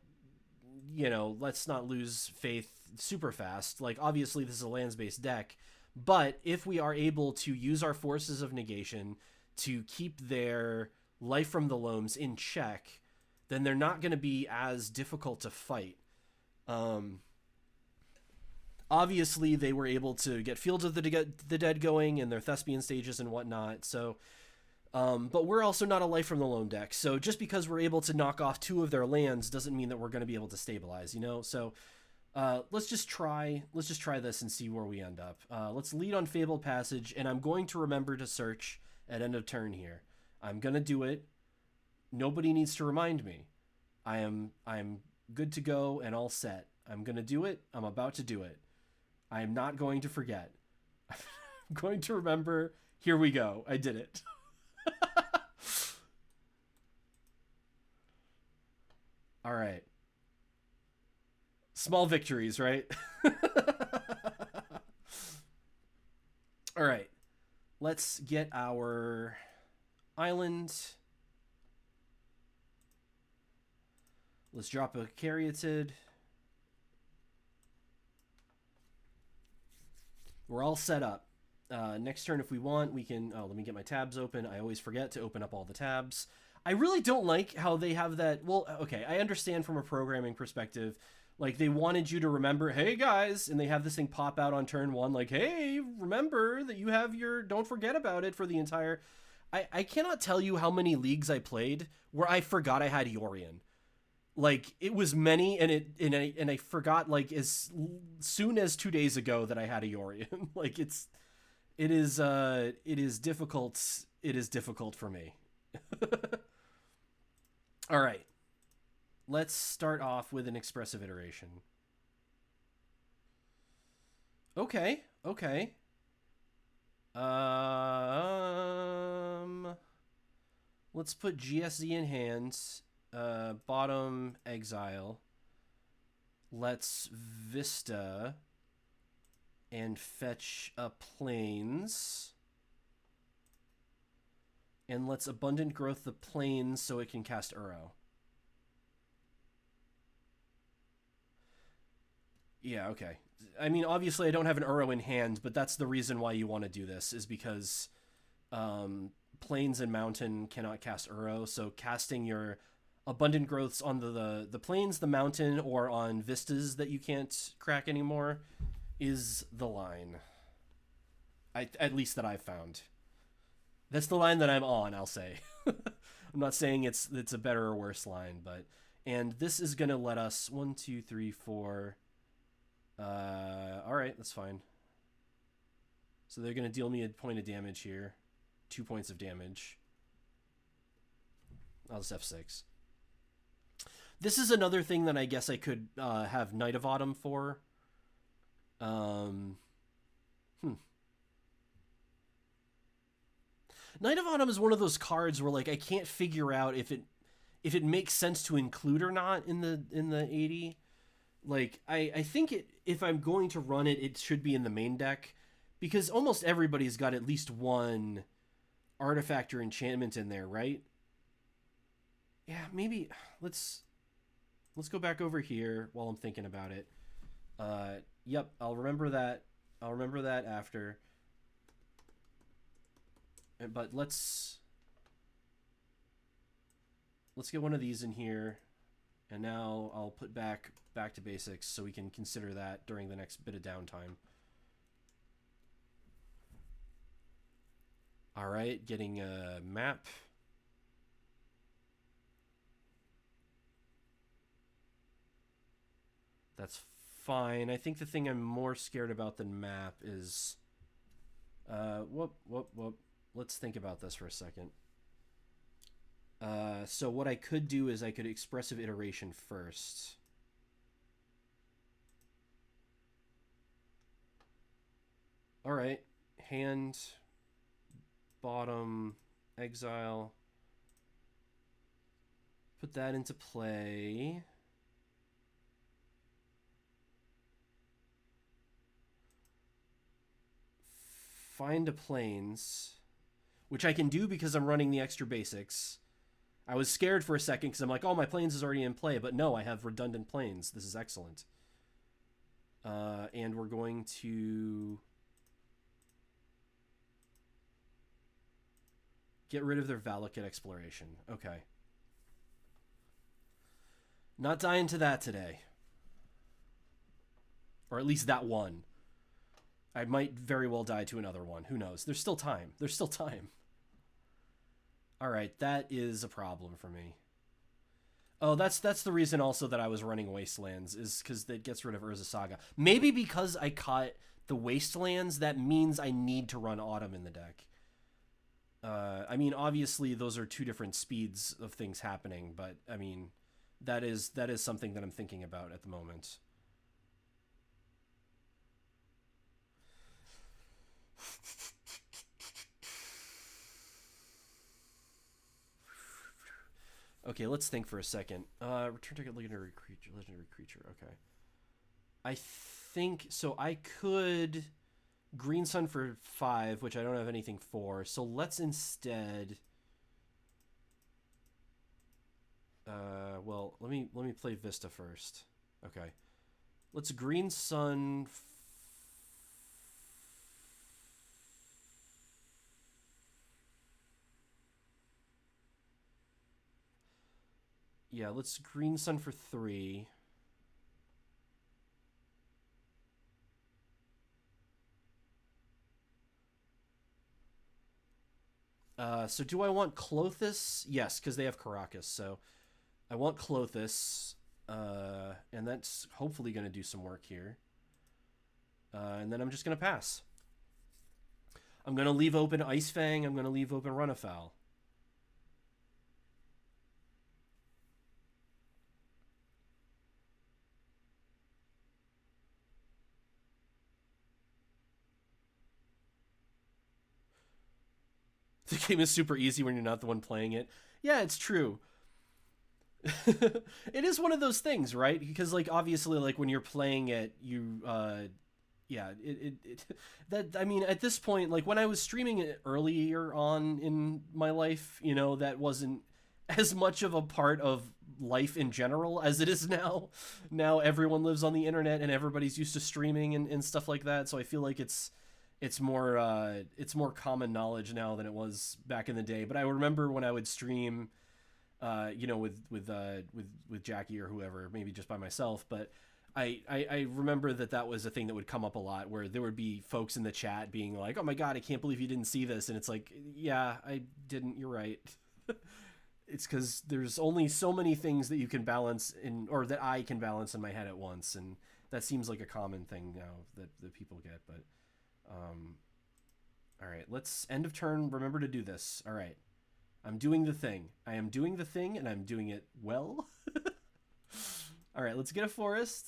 lose faith super fast. Like, obviously, this is a lands-based deck. But if we are able to use our Forces of Negation to keep their Life from the Loams in check, then they're not going to be as difficult to fight. Obviously, they were able to get Fields of the Dead going and their Thespian stages and whatnot. So, but we're also not a Life from the Loam deck. So just because we're able to knock off 2 of their lands doesn't mean that we're going to be able to stabilize, you know? So let's just try this and see where we end up. Let's lead on Fabled Passage, and I'm going to remember to search at end of turn here. I'm going to do it. Nobody needs to remind me. I'm good to go and all set. I'm going to do it. I'm about to do it. I am not going to forget. I'm going to remember. Here we go. I did it. All right. Small victories, right? All right. Let's get our island. Let's drop a Caryatid. We're all set up. Next turn, if we want, we can... Oh, let me get my tabs open. I always forget to open up all the tabs. I really don't like how they have that... Well, okay, I understand from a programming perspective. Like, they wanted you to remember, hey, guys, and they have this thing pop out on turn 1, like, hey, remember that you have your... Don't forget about it for the entire... I cannot tell you how many leagues I played where I forgot I had Yorion. Like, it was many, and I forgot, like, as soon as 2 days ago that I had a Yorion. Like, it is difficult. It is difficult for me. All right. Let's start off with an expressive iteration. Okay. Let's put GSZ in hand. Bottom exile. Let's Vista and fetch a Plains. And let's Abundant Growth the Plains so it can cast Uro. Yeah, okay. I mean, obviously I don't have an Uro in hand, but that's the reason why you want to do this, is because Plains and Mountain cannot cast Uro, so casting your Abundant Growths on the Plains, the Mountain, or on Vistas that you can't crack anymore is the line. At least that I've found. That's the line that I'm on, I'll say. I'm not saying it's a better or worse line, but... And this is going to let us... 1, 2, 3, 4... Alright, that's fine. So they're going to deal me a point of damage here. 2 points of damage. I'll just F6. This is another thing that I guess I could have Knight of Autumn for. Knight of Autumn is one of those cards where, like, I can't figure out if it makes sense to include or not in the 80. Like, I think if I'm going to run it, it should be in the main deck, because almost everybody's got at least one artifact or enchantment in there, right? Yeah, maybe let's let's go back over here while I'm thinking about it. Yep, I'll remember that. I'll remember that after. But let's get one of these in here, and now I'll put back to basics so we can consider that during the next bit of downtime. All right, getting a map. That's fine. I think the thing I'm more scared about than map is... whoop. Let's think about this for a second. So what I could do is I could expressive iteration first. All right. Hand, bottom, exile. Put that into play. Find a plains, which I can do because I'm running the extra basics. I was scared for a second because I'm like, oh, my plains is already in play, but no, I have redundant plains. This is excellent. And we're going to get rid of their Valakut exploration. Okay. Not dying to that today. Or at least that one. I might very well die to another one. Who knows? There's still time. There's still time. All right, that is a problem for me. Oh, that's the reason also that I was running Wastelands, is because it gets rid of Urza Saga. Maybe because I caught the Wastelands, that means I need to run Autumn in the deck. I mean, obviously, those are two different speeds of things happening, but, I mean, that is something that I'm thinking about at the moment. Okay, let's think for a second. Return target legendary creature. Okay. I think so. I could Green Sun for 5, which I don't have anything for. So let's instead. Well, let me play Vista first. Okay. Let's Green Sun. Yeah, let's Green Sun for 3. So do I want Klothys? Yes, because they have Karakas. So I want Klothys. And that's hopefully going to do some work here. And then I'm just going to pass. I'm going to leave open Ice Fang. I'm going to leave open Run Afoul. The game is super easy when you're not the one playing it. Yeah, it's true. It is one of those things, right? Because, like, obviously, like, when you're playing it, you, yeah, that, I mean, at this point, like, when I was streaming it earlier on in my life, you know, that wasn't as much of a part of life in general as it is now. Now everyone lives on the internet and everybody's used to streaming and stuff like that, so I feel like it's more common knowledge now than it was back in the day. But I remember when I would stream, you know, with Jackie or whoever, maybe just by myself. But I remember that was a thing that would come up a lot, where there would be folks in the chat being like, "Oh my God, I can't believe you didn't see this," and it's like, yeah, I didn't. You're right. It's because there's only so many things that you can balance or that I can balance in my head at once, and that seems like a common thing now that people get, but. All right, let's end of turn. Remember to do this. All right, I'm doing the thing. I am doing the thing, and I'm doing it well. All right, let's get a forest.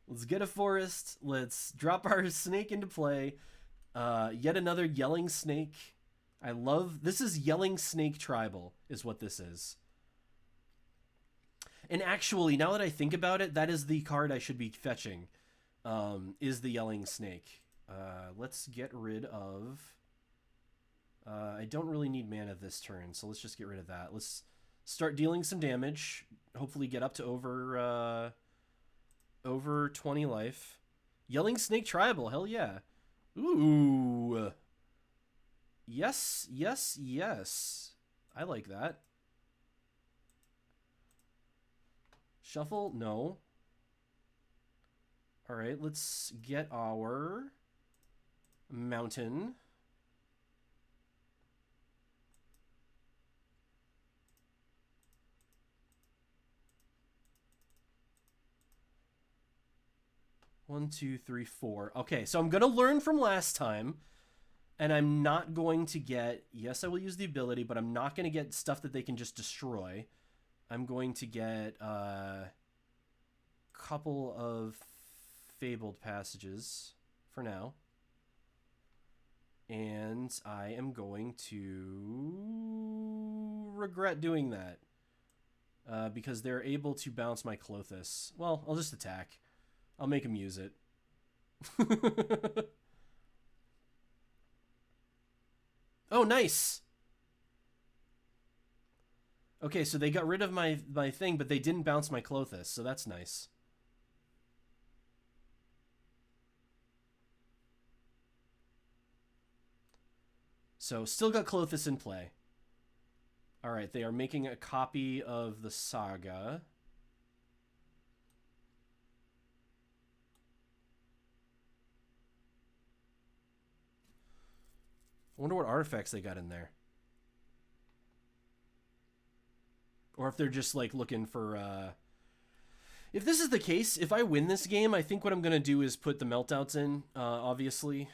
Let's drop our snake into play. Yet another yelling snake. I love this. Is Yelling Snake Tribal is what this is. And actually, now that I think about it, that is the card I should be fetching. Is the Yelling Snake. Let's get rid of... I don't really need mana this turn, so let's just get rid of that. Let's start dealing some damage. Hopefully get up to over 20 life. Yelling Snake Tribal, hell yeah. Ooh. Yes, yes, yes. I like that. Shuffle, no. All right, let's get our mountain. One, two, three, four. Okay, so I'm going to learn from last time, and I'm not going to get... Yes, I will use the ability, but I'm not going to get stuff that they can just destroy. I'm going to get a couple of Fabled Passages for now. And I am going to regret doing that. Because they're able to bounce my Clothis. Well, I'll just attack. I'll make him use it. Oh, nice! Okay, so they got rid of my thing, but they didn't bounce my Clothis, so that's nice. So, still got Clothis in play. Alright, they are making a copy of the Saga. I wonder what artifacts they got in there. Or if they're just, like, looking for, If this is the case, if I win this game, I think what I'm going to do is put the Meltouts in, obviously.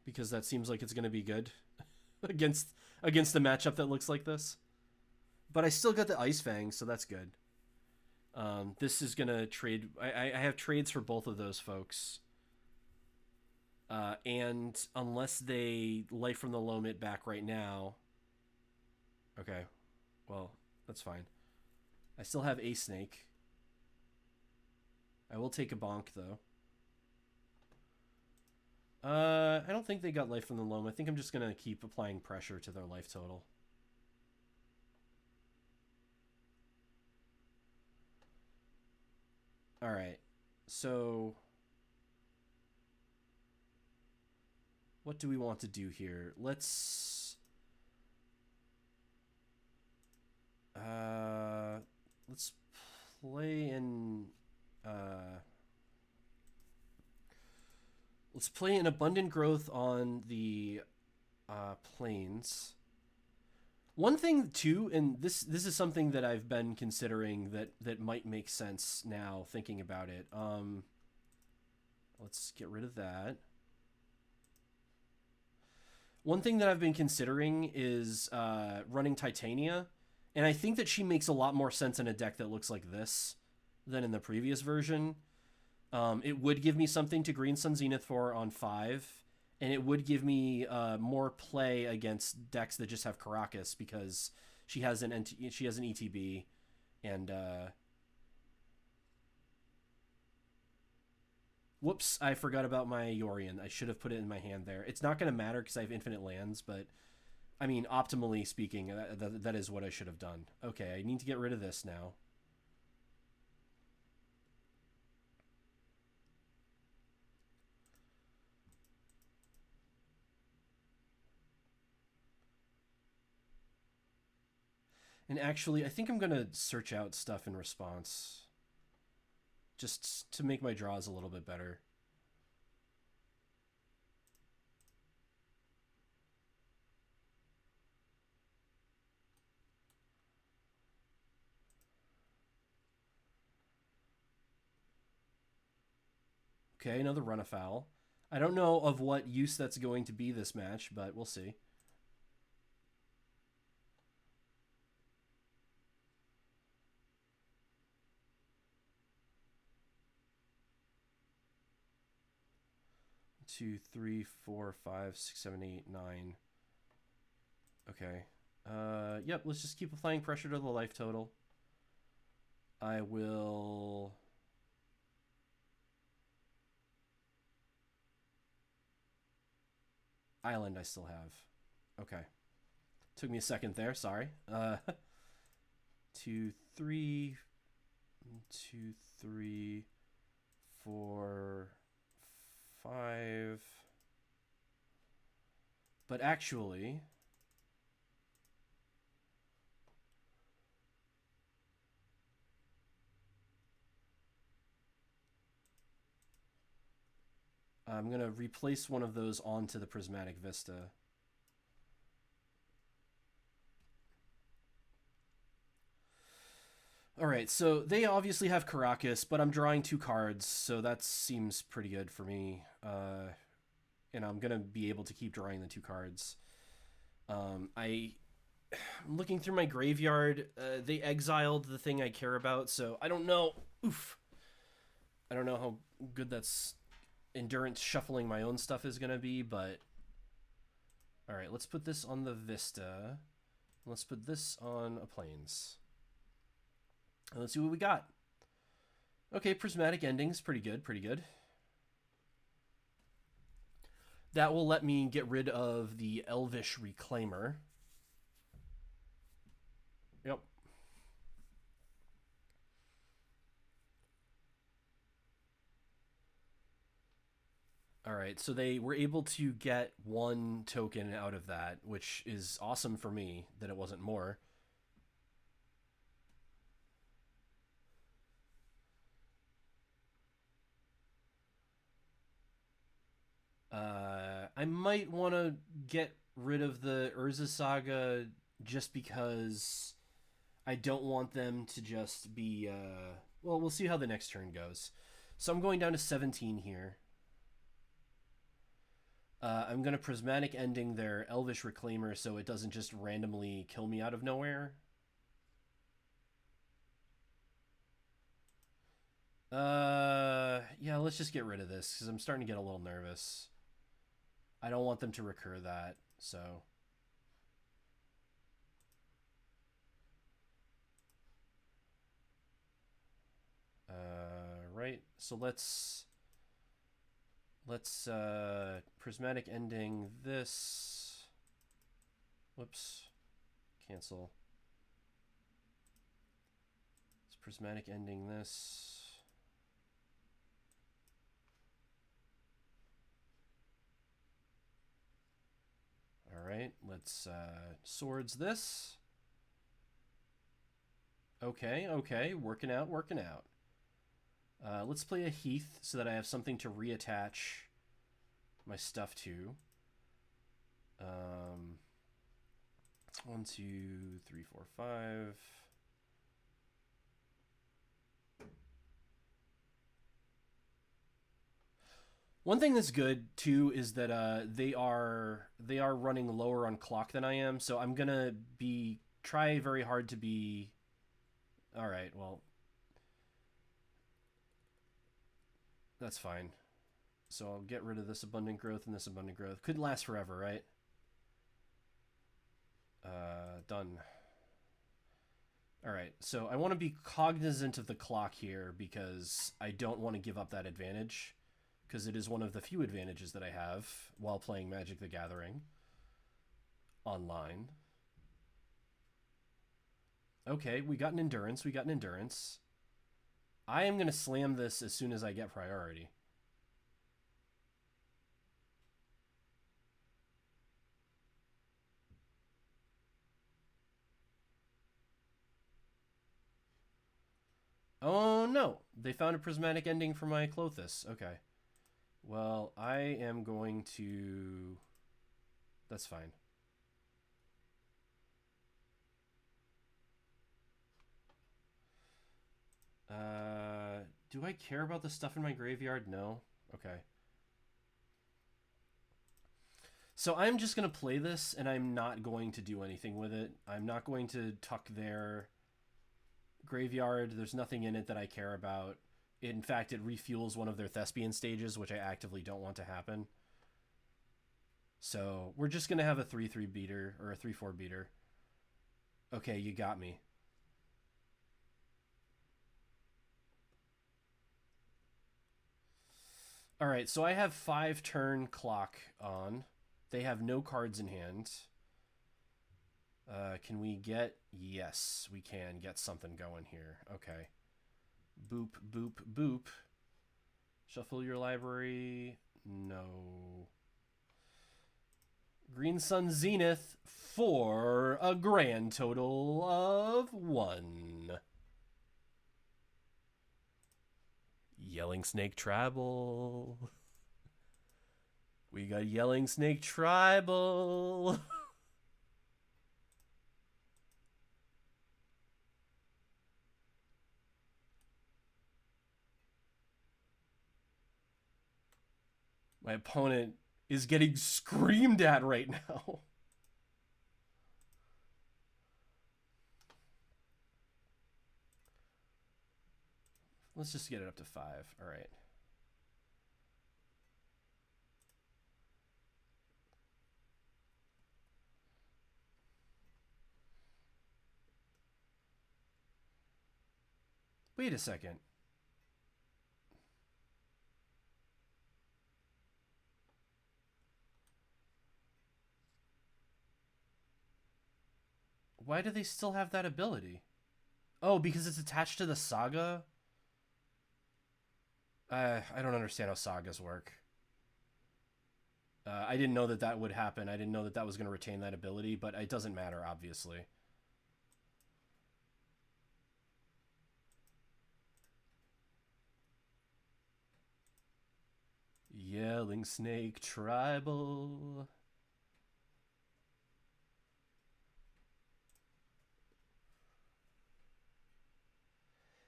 Because that seems like it's going to be good. against a matchup that looks like this. But I still got the Ice Fang, so that's good. This is going to trade... I have trades for both of those folks. And unless they Life from the Lomit back right now... Okay. Well, that's fine. I still have a Snake. I will take a bonk, though. I don't think they got Life from the Loam. I think I'm just going to keep applying pressure to their life total. Alright. So... what do we want to do here? Let's play in... let's play an Abundant Growth on the plains. One thing, too, and this is something that I've been considering that might make sense now, thinking about it. Let's get rid of that. One thing that I've been considering is running Titania, and I think that she makes a lot more sense in a deck that looks like this than in the previous version. It would give me something to Green Sun Zenith for on 5, and it would give me more play against decks that just have Caracas because she has an ETB, and whoops, I forgot about my Yorion. I should have put it in my hand there. It's not going to matter because I have infinite lands, but I mean, optimally speaking, that is what I should have done. Okay, I need to get rid of this now. And actually, I think I'm going to search out stuff in response. Just to make my draws a little bit better. Okay, another run afoul. I don't know of what use that's going to be this match, but we'll see. Two, three, four, five, 6, 7, 8, 9. Okay. Yep, let's just keep applying pressure to the life total. I will... Island I still have. Okay. Took me a second there, sorry. 2, 3, 2, 3, 4, 5. But actually, I'm going to replace one of those onto the Prismatic Vista. Alright, so they obviously have Caracas, but I'm drawing 2 cards, so that seems pretty good for me. And I'm going to be able to keep drawing the 2 cards. I'm looking through my graveyard. They exiled the thing I care about, so I don't know. Oof. I don't know how good that's endurance shuffling my own stuff is going to be, but... Alright, let's put this on the Vista. Let's put this on a Plains. And let's see what we got. Okay, Prismatic Ending's pretty good, pretty good. That will let me get rid of the Elvish Reclaimer. Yep. Alright, so they were able to get 1 token out of that, which is awesome for me that it wasn't more. I might want to get rid of the Urza Saga just because I don't want them to just be... well, we'll see how the next turn goes. So I'm going down to 17 here. I'm going to Prismatic Ending their Elvish Reclaimer so it doesn't just randomly kill me out of nowhere. Yeah, let's just get rid of this because I'm starting to get a little nervous. I don't want them to recur that, so... right, so let's Prismatic Ending this. Whoops. Cancel. It's Prismatic Ending this. Alright, let's Swords this. Okay, okay, working out, working out. Let's play a Heath so that I have something to reattach my stuff to. 1, 2, 3, 4, 5. One thing that's good too is that they are running lower on clock than I am, so I'm gonna try very hard to be. All right, well, that's fine. So I'll get rid of this Abundant Growth and this Abundant Growth. Couldn't last forever, right? Done. Alright, so I want to be cognizant of the clock here because I don't want to give up that advantage, because it is one of the few advantages that I have while playing Magic the Gathering online. Okay, we got an Endurance, we got an Endurance. I am going to slam this as soon as I get priority. Oh no, they found a Prismatic Ending for my Clothis. Okay. Well, I am going to... That's fine. Do I care about the stuff in my graveyard? No. Okay. So I'm just going to play this, and I'm not going to do anything with it. I'm not going to tuck their graveyard. There's nothing in it that I care about. In fact, it refuels one of their Thespian stages, which I actively don't want to happen. So we're just going to have a 3-3 beater, or a 3-4 beater. Okay, you got me. Alright, so I have 5 turn clock on. They have no cards in hand. Can we get... Yes, we can get something going here. Okay. Boop, boop, boop. Shuffle your library. No. Green Sun Zenith for a grand total of 1. Yelling Snake Tribal. We got Yelling Snake Tribal. My opponent is getting screamed at right now. Let's just get it up to 5. All right. Wait a second. Why do they still have that ability? Oh, because it's attached to the saga? I don't understand how sagas work. I didn't know that that would happen. I didn't know that that was going to retain that ability, but it doesn't matter, obviously. Yelling Snake Tribal.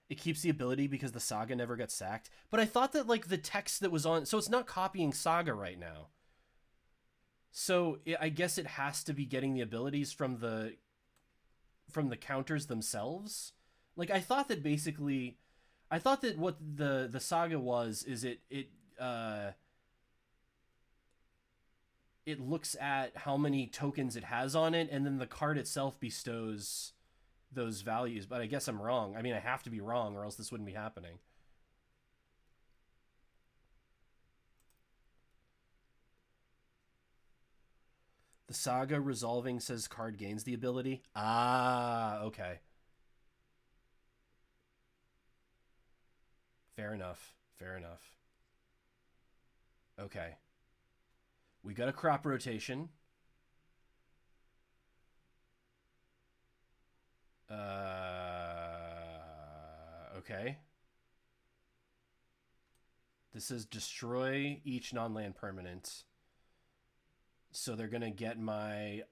It keeps the ability because the saga never got sacked. But I thought that, like, the text that was on... So it's not copying saga right now. So I guess it has to be getting the abilities from the counters themselves. Like, I thought that basically... I thought that what the saga was is it looks at how many tokens it has on it, and then the card itself bestows those values. But I guess I'm wrong. I mean, I have to be wrong, or else this wouldn't be happening. The saga resolving says card gains the ability. Ah, okay. Fair enough. Fair enough. Okay. We got a crop rotation. Okay. This is destroy each non-land permanent. So they're going to get my...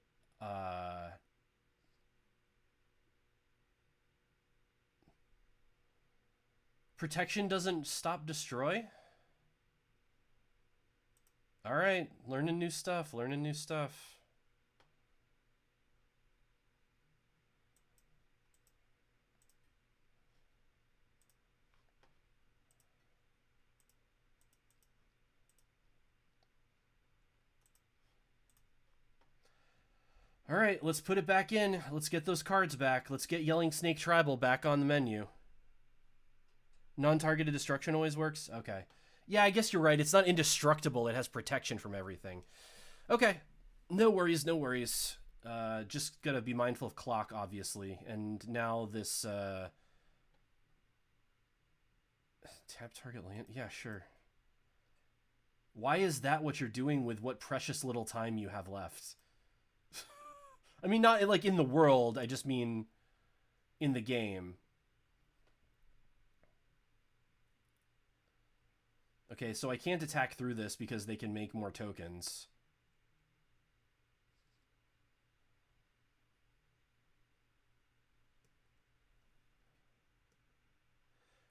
Protection doesn't stop destroy? Alright, learning new stuff, learning new stuff. Alright, let's put it back in. Let's get those cards back. Let's get Yelling Snake Tribal back on the menu. Non-targeted destruction always works? Okay. Yeah, I guess you're right. It's not indestructible. It has protection from everything. Okay. No worries, no worries. Just gotta be mindful of clock, obviously. And now this, tap target land? Yeah, sure. Why is that what you're doing with what precious little time you have left? I mean, not like in the world. I just mean in the game. Okay, so I can't attack through this because they can make more tokens.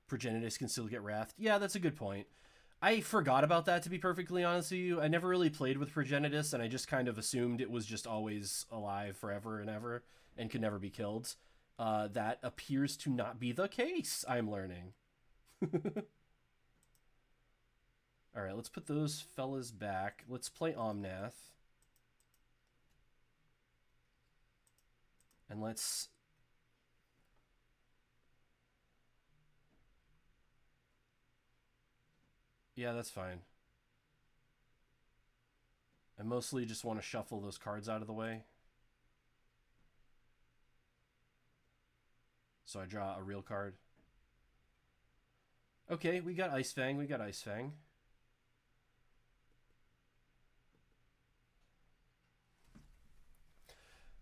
Progenitus can still get Wrath. Yeah, that's a good point. I forgot about that, to be perfectly honest with you. I never really played with Progenitus, and I just kind of assumed it was just always alive forever and ever and could never be killed. That appears to not be the case, I'm learning. Alright, let's put those fellas back. Let's play Omnath. And let's... Yeah, that's fine. I mostly just want to shuffle those cards out of the way. So I draw a real card. Okay, we got Ice Fang. We got Ice Fang.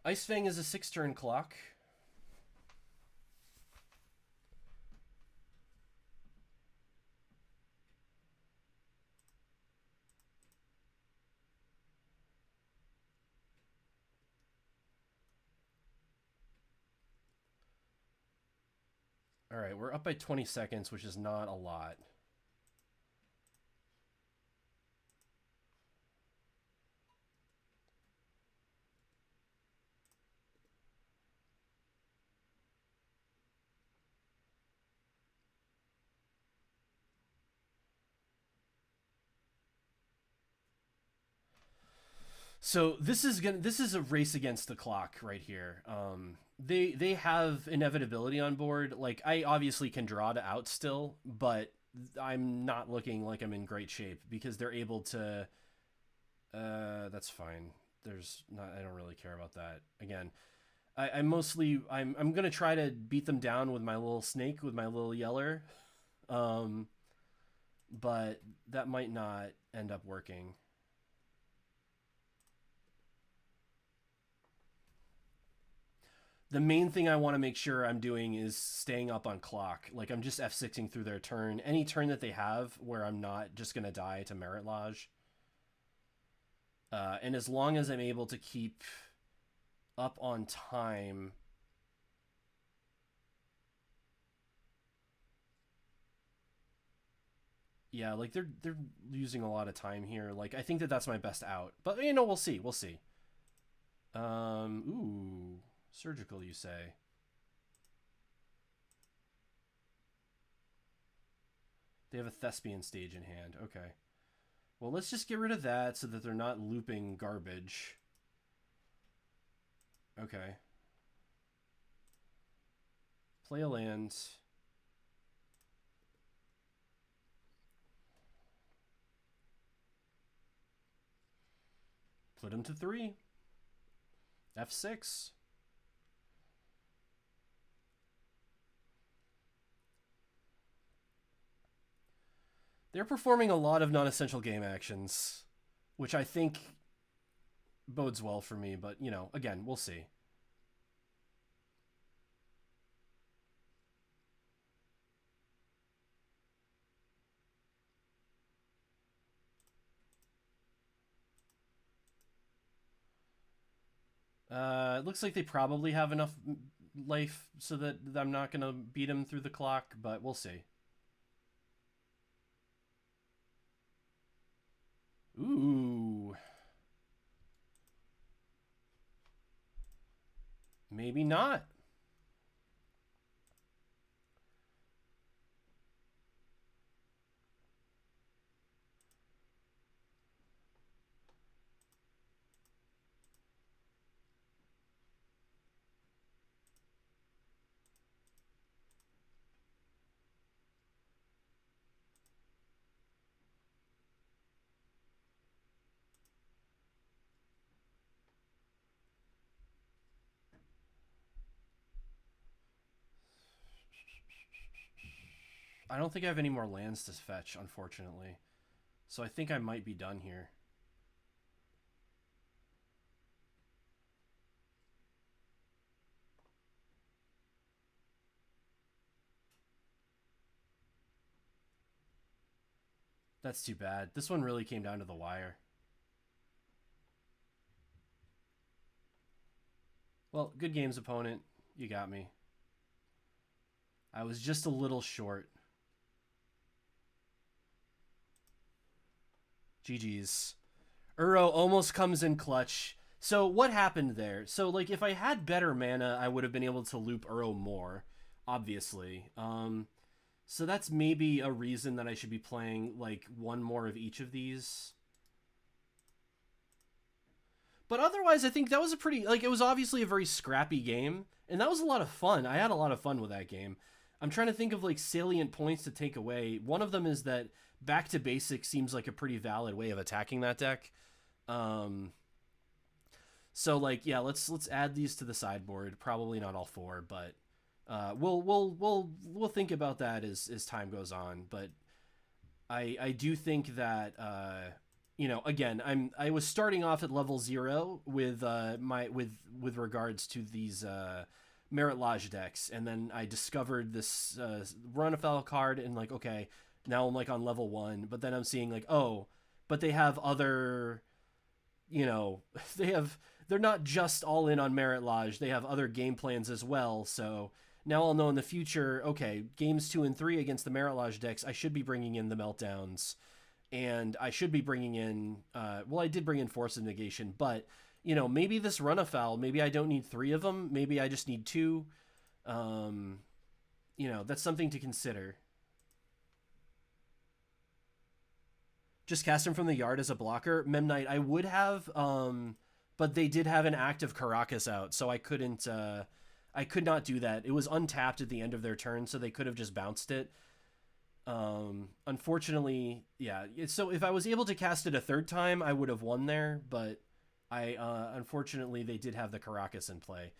Ice Fang is a 6-turn clock. All right, we're up by 20 seconds, which is not a lot. So this is a race against the clock right here. They have inevitability on board. Like, I obviously can draw to out still, but I'm not looking like I'm in great shape because they're able to. That's fine. I don't really care about that. Again, I'm gonna try to beat them down with my little snake, with my little yeller, but that might not end up working. The main thing I want to make sure I'm doing is staying up on clock. Like, I'm just F6ing through their turn. Any turn that they have where I'm not just going to die to Merit Lodge. And as long as I'm able to keep up on time... Yeah, like, they're using a lot of time here. Like, I think that's my best out. But, we'll see. We'll see. Ooh... Surgical, you say? They have a Thespian stage in hand. Okay. Well, let's just get rid of that so that they're not looping garbage. Okay. Play a land. Put him to 3. F6. They're performing a lot of non-essential game actions, which I think bodes well for me, but, again, we'll see. It looks like they probably have enough life so that I'm not going to beat them through the clock, but we'll see. Ooh. Maybe not. I don't think I have any more lands to fetch, unfortunately. So I think I might be done here. That's too bad. This one really came down to the wire. Well, good games, opponent. You got me. I was just a little short. GG's. Uro almost comes in clutch. So what happened there? So, like, if I had better mana, I would have been able to loop Uro more, obviously. So that's maybe a reason that I should be playing, like, one more of each of these. But otherwise, I think that was a pretty... Like, it was obviously a very scrappy game, and that was a lot of fun. I had a lot of fun with that game. I'm trying to think of, like, salient points to take away. One of them is that back to basics seems like a pretty valid way of attacking that deck. So, like, yeah, let's add these to the sideboard. Probably not all 4, but We'll think about that as time goes on, but I do think that again, I was starting off at level 0 with with regards to these Merit Lodge decks, and then I discovered this run afoul card, and like, okay, now I'm like on level 1, but then I'm seeing like, oh, but they have other, they're not just all in on Merit Lodge, they have other game plans as well. So now I'll know in the future, okay, games 2 and 3 against the Merit Lodge decks, I should be bringing in the Meltdowns, and I should be bringing in, I did bring in Force of Negation, but, maybe this run afoul, maybe I don't need 3 of them, maybe I just need 2. That's something to consider. Just cast him from the yard as a blocker. Memnite, I would have, but they did have an active Caracas out, so I couldn't, I could not do that. It was untapped at the end of their turn, so they could have just bounced it. Unfortunately, yeah. So if I was able to cast it a third time, I would have won there, but unfortunately, they did have the Caracas in play.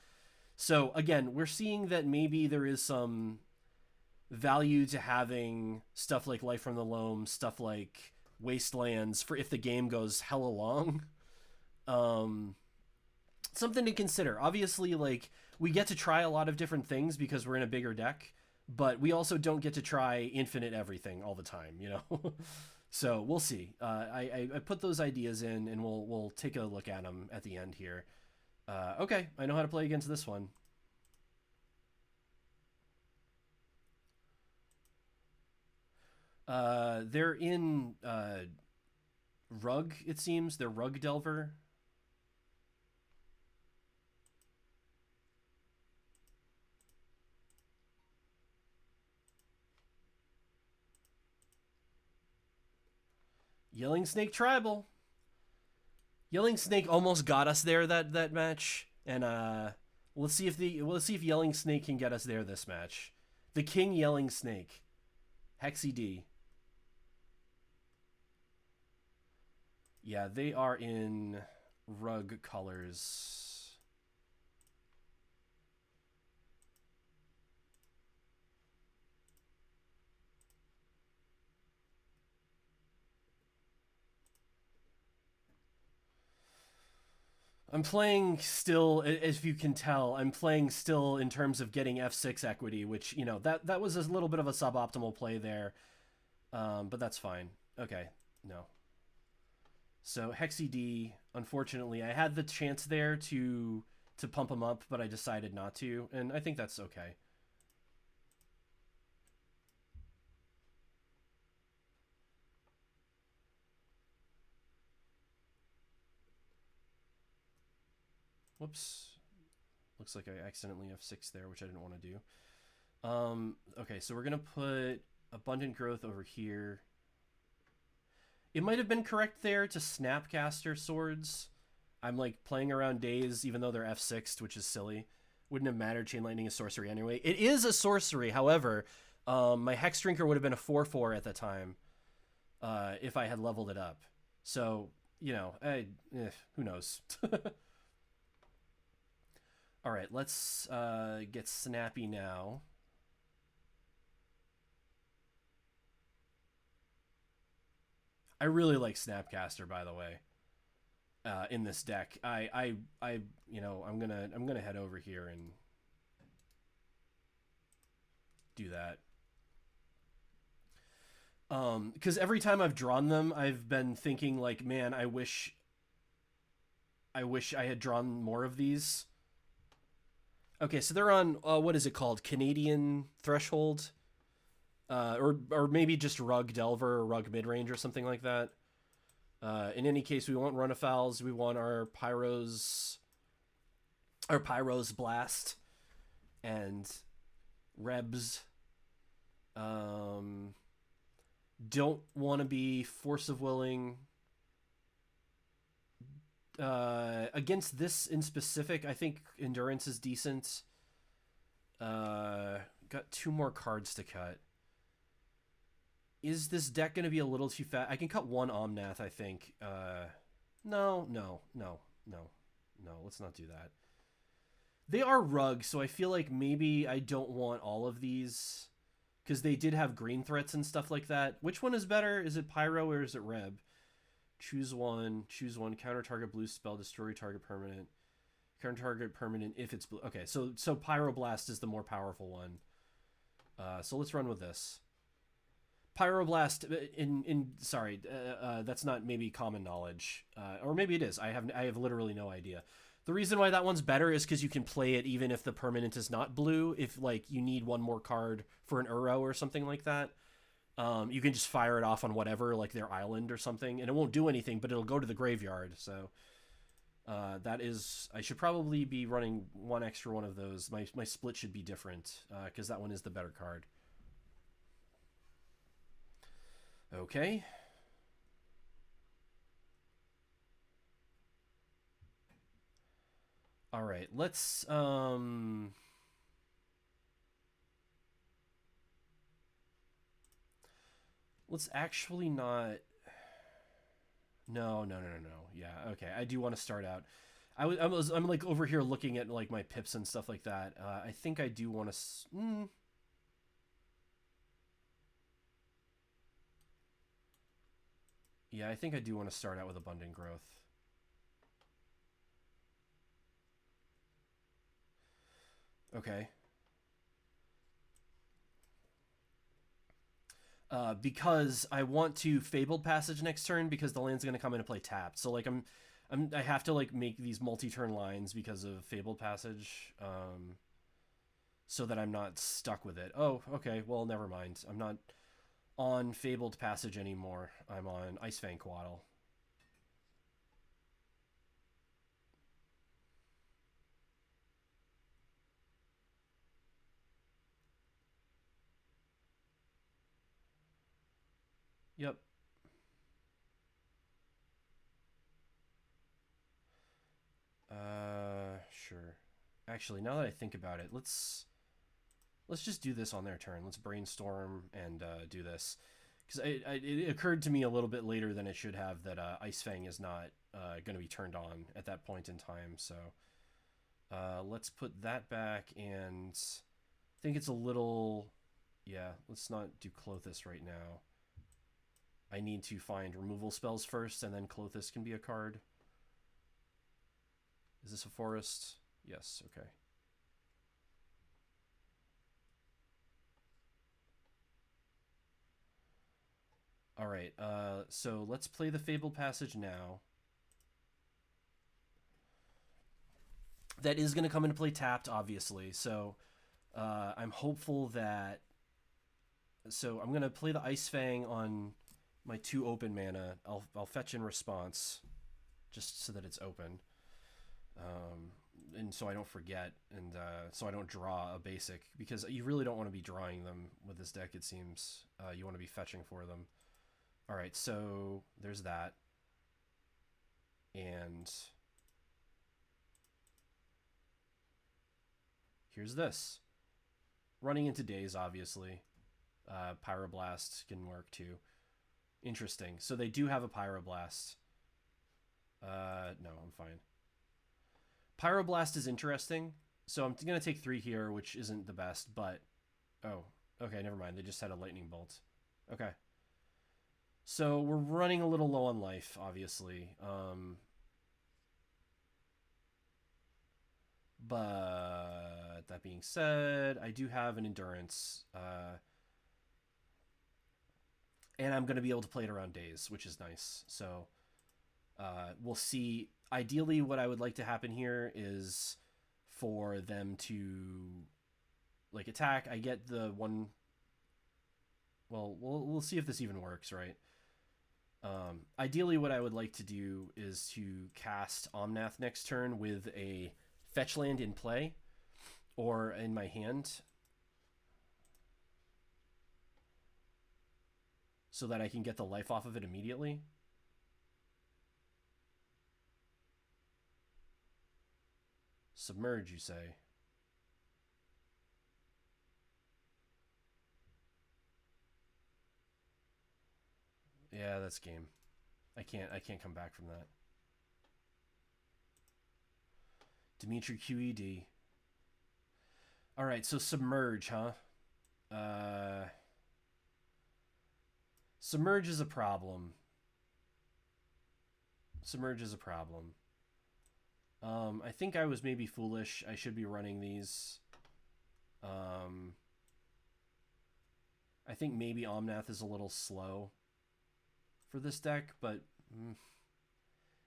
So again, we're seeing that maybe there is some value to having stuff like Life from the Loam, stuff like Wastelands for if the game goes hella long. Something to consider. Obviously, like, we get to try a lot of different things because we're in a bigger deck, but we also don't get to try infinite everything all the time, So we'll see. I put those ideas in, and we'll take a look at them at the end here. Okay, I know how to play against this one. They're in Rug, it seems. They're Rug Delver. Yelling Snake Tribal. Yelling Snake almost got us there that match, and let's see if Yelling Snake can get us there this match. The King Yelling Snake, Hexy D. Yeah, they are in Rug colors. I'm playing still, as you can tell, I'm playing still in terms of getting F6 equity, which, that was a little bit of a suboptimal play there. But that's fine. Okay, no. So Hexy D, unfortunately, I had the chance there to pump him up, but I decided not to, and I think that's okay. Whoops. Looks like I accidentally F6 there, which I didn't want to do. Okay, so we're going to put Abundant Growth over here. It might have been correct there to Snapcaster Swords. I'm like playing around Days, even though they're F6'd, which is silly. Wouldn't have mattered. Chain Lightning is sorcery anyway. It is a sorcery, however, my Hex Drinker would have been a 4/4 at the time if I had leveled it up. So, who knows? All right, let's get snappy now. I really like Snapcaster, by the way. In this deck, I'm gonna head over here and do that. Because every time I've drawn them, I've been thinking like, man, I wish I had drawn more of these. Okay, so they're on what is it called? Canadian Threshold, or maybe just Rug Delver or Rug Midrange or something like that. In any case, we want Runafouls. We want our Pyros Blast, and Rebs. Don't want to be Force of Willing. Against this in specific, I think Endurance is decent. Got 2 more cards to cut. Is this deck going to be a little too fat? I can cut 1 Omnath, I think. No. Let's not do that. They are rug, so I feel like maybe I don't want all of these because they did have green threats and stuff like that. Which one is better? Is it Pyro or is it Reb? Choose one. Choose one. Counter target blue spell. Destroy target permanent. Counter target permanent if it's blue. Okay, so Pyroblast is the more powerful one. So let's run with this. Pyroblast that's not maybe common knowledge, or maybe it is. I have literally no idea. The reason why that one's better is because you can play it even if the permanent is not blue. If like you need one more card for an Uro or something like that, you can just fire it off on whatever, like their island or something, and it won't do anything, but it'll go to the graveyard. So that is, I should probably be running one extra one of those. My split should be different because that one is the better card. Okay. All right, let's actually not. No. Yeah, okay. I do want to start out. I'm like over here looking at like my pips and stuff like that. I think I do want to. Yeah, I think I do want to start out with Abundant Growth. Okay. Because I want to Fabled Passage next turn because the land's going to come into play tapped. So like I have to like make these multi-turn lines because of Fabled Passage, so that I'm not stuck with it. Oh, okay. Well, never mind. I'm not on Fabled Passage anymore. I'm on Icefang Quaddle. Yep. Sure. Actually, now that I think about it, let's just do this on their turn. Let's brainstorm and do this. Because it occurred to me a little bit later than it should have that Icefang is not going to be turned on at that point in time. So let's put that back, and I think it's a little... Yeah, let's not do Clothis right now. I need to find removal spells first, and then Clothis can be a card. Is this a forest? Yes, okay. Alright, so let's play the Fabled Passage now. That is going to come into play tapped, obviously, so I'm hopeful that... So I'm going to play the Icefang on my 2 open mana. I'll fetch in response, just so that it's open. And so I don't forget, and so I don't draw a basic, because you really don't want to be drawing them with this deck, it seems. You want to be fetching for them. Alright, so there's that. And here's this. Running into Daze, obviously. Pyroblast can work too. Interesting. So they do have a Pyroblast. No, I'm fine. Pyroblast is interesting. So I'm going to take 3 here, which isn't the best, but... Oh, okay, never mind. They just had a Lightning Bolt. Okay. So we're running a little low on life, obviously. But that being said, I do have an Endurance. And I'm going to be able to play it around Daze, which is nice. So we'll see. Ideally, what I would like to happen here is for them to like attack. I get the one... Well, we'll see if this even works, right? Ideally, what I would like to do is to cast Omnath next turn with a fetch land in play or in my hand, so that I can get the life off of it immediately. Submerge, you say? Yeah, that's game. I can't come back from that. Dimitri QED. All right, so Submerge, huh? Uh, Submerge is a problem. Submerge is a problem. I think I was maybe foolish. I should be running these. I think maybe Omnath is a little slow for this deck, but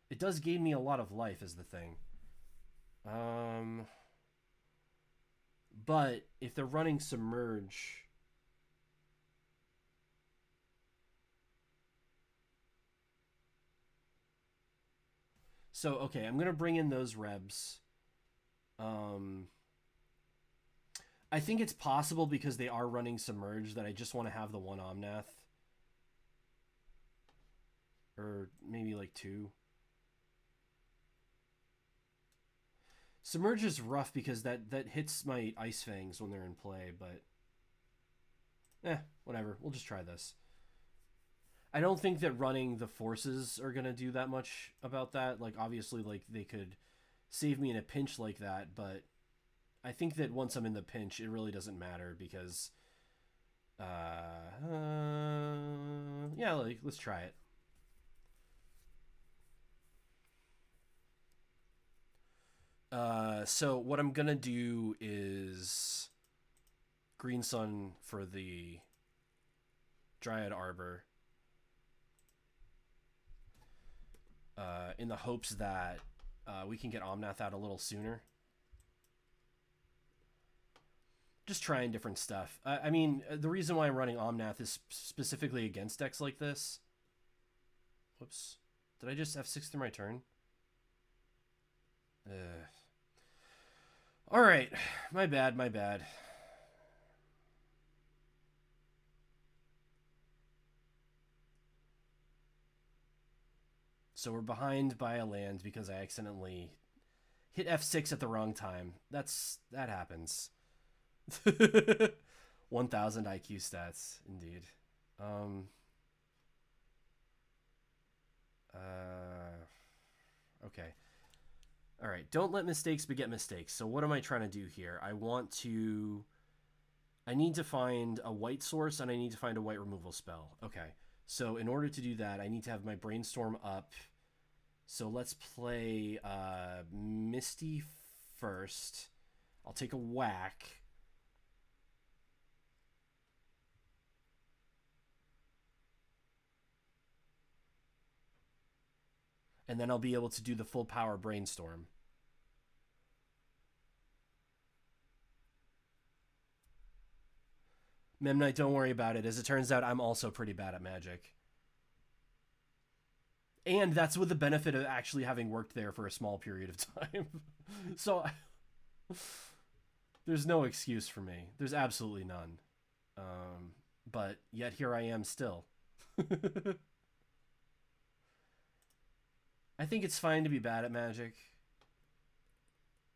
it does gain me a lot of life is the thing. But if they're running Submerge... So, okay, I'm going to bring in those Rebs. I think it's possible because they are running Submerge that I just want to have the one Omnath. Or maybe like two. Submerge is rough because that hits my Ice Fangs when they're in play, but... whatever. We'll just try this. I don't think that running the forces are going to do that much about that. Like, obviously, like, they could save me in a pinch like that, but I think that once I'm in the pinch, it really doesn't matter because... yeah, like, let's try it. So what I'm going to do is Green Sun for the Dryad Arbor. In the hopes that we can get Omnath out a little sooner. Just trying different stuff. I mean, the reason why I'm running Omnath is specifically against decks like this. Whoops. Did I just F6 through my turn? Alright. My bad, my bad. So we're behind by a land because I accidentally hit F6 at the wrong time. That happens. 1000 IQ stats, indeed. Okay. All right. Don't let mistakes beget mistakes. So what am I trying to do here? I need to find a white source and I need to find a white removal spell. Okay. So in order to do that, I need to have my Brainstorm up. So let's play Misty first. I'll take a whack. And then I'll be able to do the full power Brainstorm. Memnite, don't worry about it. As it turns out, I'm also pretty bad at Magic. And that's with the benefit of actually having worked there for a small period of time. So there's no excuse for me. There's absolutely none. But yet here I am still. I think it's fine to be bad at Magic.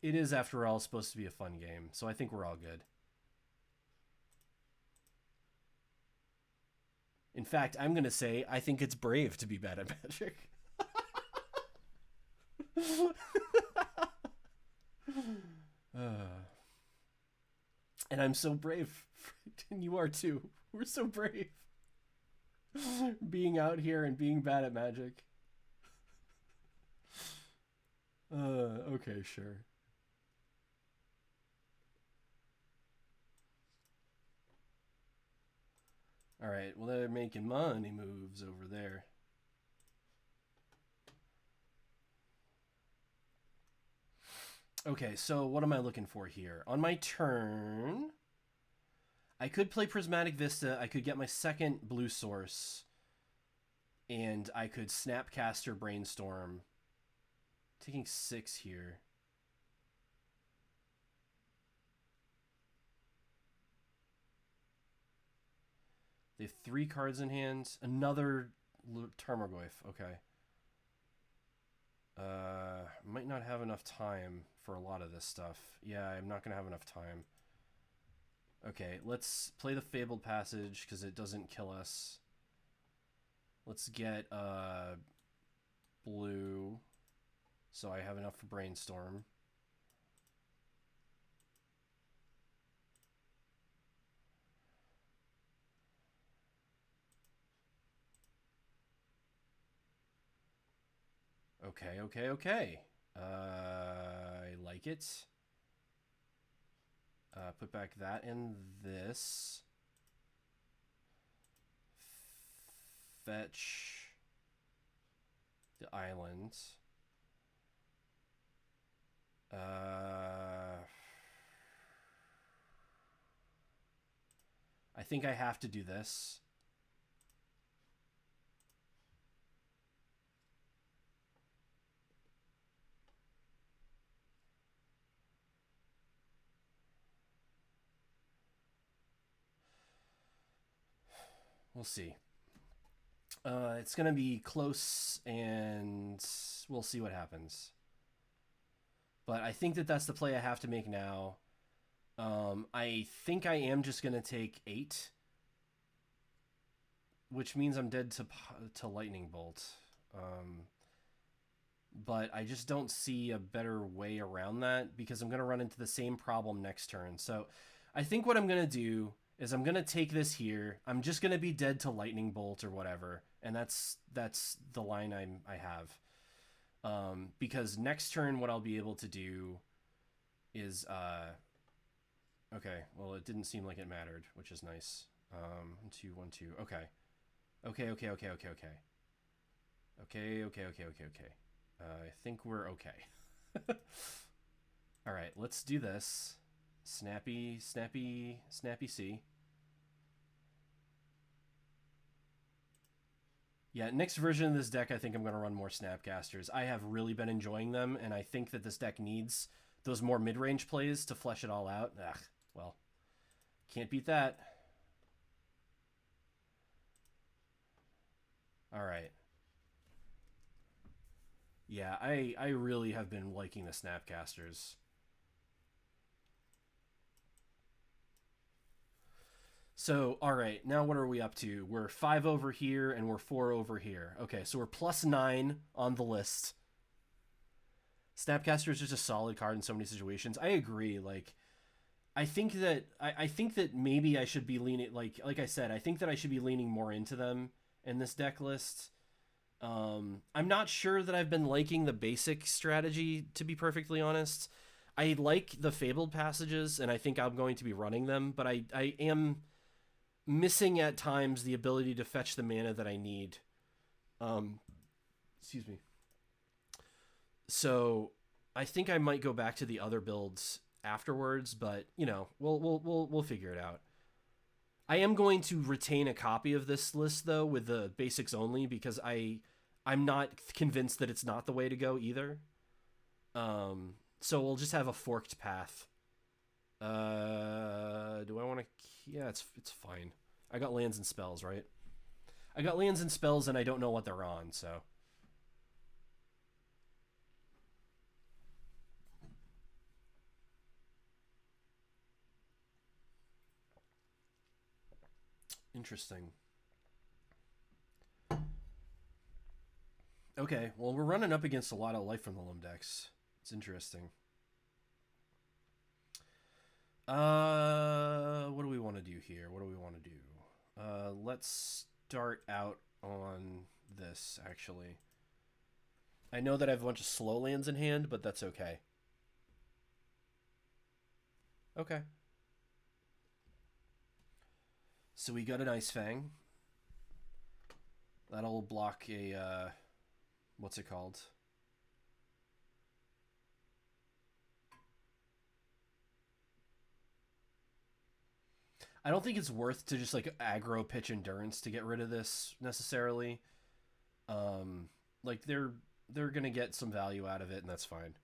It is, after all, supposed to be a fun game, so I think we're all good. In fact, I'm going to say I think it's brave to be bad at Magic. And I'm so brave. And you are too. We're so brave. Being out here and being bad at Magic. Okay, sure. Alright, well, they're making money moves over there. Okay, so what am I looking for here? On my turn, I could play Prismatic Vista. I could get my second blue source. And I could Snapcaster Brainstorm. Taking 6 here. They have 3 cards in hand. Another Tarmogoyf. Okay. Might not have enough time for a lot of this stuff. Yeah, I'm not going to have enough time. Okay, let's play the Fabled Passage because it doesn't kill us. Let's get blue so I have enough for Brainstorm. Okay, okay, okay. I like it. Put back that and this. Fetch the island. I think I have to do this. We'll see. It's going to be close, and we'll see what happens. But I think that that's the play I have to make now. I think I am just going to take 8, which means I'm dead to Lightning Bolt. But I just don't see a better way around that because I'm going to run into the same problem next turn. So I think what I'm going to do is I'm going to take this here. I'm just going to be dead to Lightning Bolt or whatever. And that's the line I have. Because next turn what I'll be able to do is... okay, well, it didn't seem like it mattered, which is nice. 1, 2, 1, 2. Okay. Okay. I think we're okay. All right, let's do this. Snappy C. Yeah, next version of this deck, I think I'm going to run more Snapcasters. I have really been enjoying them, and I think that this deck needs those more mid-range plays to flesh it all out. Ugh, well, can't beat that. All right. Yeah, I really have been liking the Snapcasters. So, all right, now what are we up to? We're 5 over here, and we're 4 over here. Okay, so we're +9 on the list. Snapcaster is just a solid card in so many situations. I agree. Like, I think that maybe I should be leaning, like I said, I think that I should be leaning more into them in this deck list. I'm not sure that I've been liking the basic strategy, to be perfectly honest. I like the Fabled Passages, and I think I'm going to be running them, but I am missing at times the ability to fetch the mana that I need. Excuse me. So I think I might go back to the other builds afterwards, but you know, we'll figure it out. I am going to retain a copy of this list though with the basics only because I'm not convinced that it's not the way to go either. So we'll just have a forked path. Do I want to? Yeah, it's fine. I got lands and spells, right? I got lands and spells, and I don't know what they're on, so. Interesting. Okay, well, we're running up against a lot of Life from the Limb decks. It's interesting. What do we want to do here? Let's start out on this, actually. I know that I have a bunch of slow lands in hand, but that's okay. Okay. So we got an Ice Fang. That'll block a, what's it called? I don't think it's worth to just like aggro pitch Endurance to get rid of this necessarily. Like they're gonna get some value out of it, and that's fine.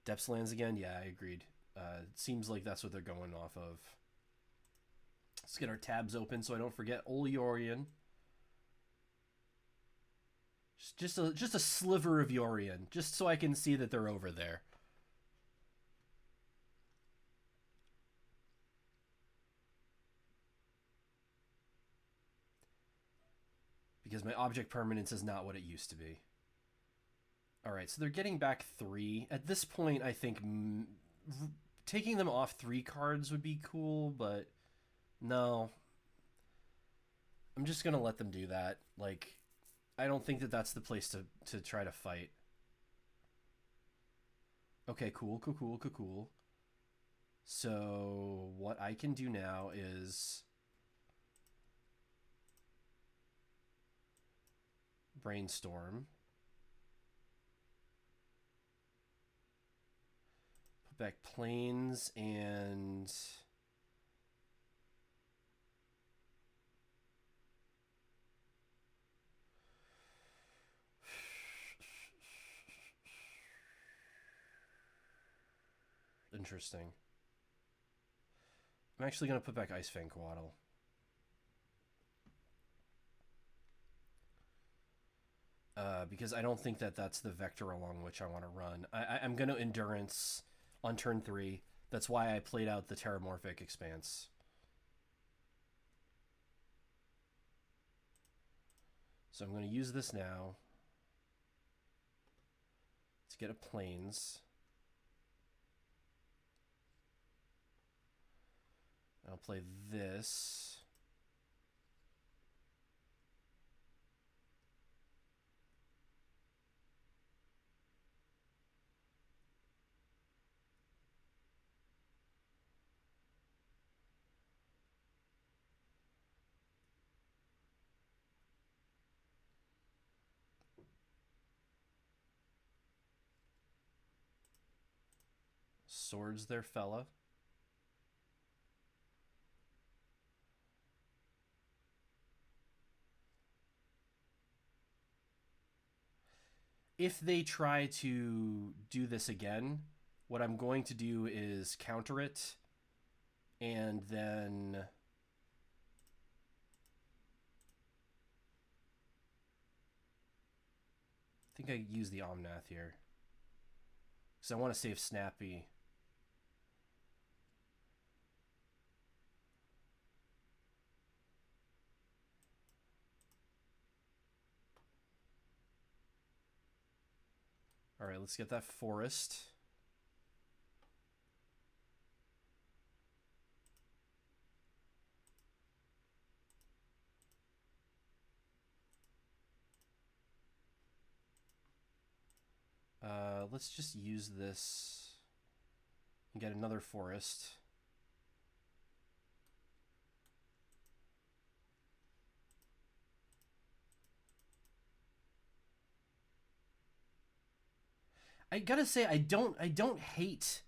Depths lands again? Yeah, I agreed. It seems like that's what they're going off of. Let's get our tabs open so I don't forget Oleorian. Just a sliver of Yorion, just so I can see that they're over there. Because my object permanence is not what it used to be. Alright, so they're getting back 3. At this point, I think taking them off 3 cards would be cool, but no. I'm just going to let them do that. Like, I don't think that that's the place to try to fight. Okay, cool. So what I can do now is brainstorm. Put back planes and interesting. I'm actually going to put back Ice Fang Coatl. Because I don't think that that's the vector along which I want to run. I'm going to Endurance on turn 3. That's why I played out the Terramorphic Expanse. So I'm going to use this now to get a Plains. I'll play this. Swords there, fella. If they try to do this again, what I'm going to do is counter it, and then I think I use the Omnath here because I want to save Snappy. All right, let's get that forest. Let's just use this and get another forest. I gotta say, I don't hate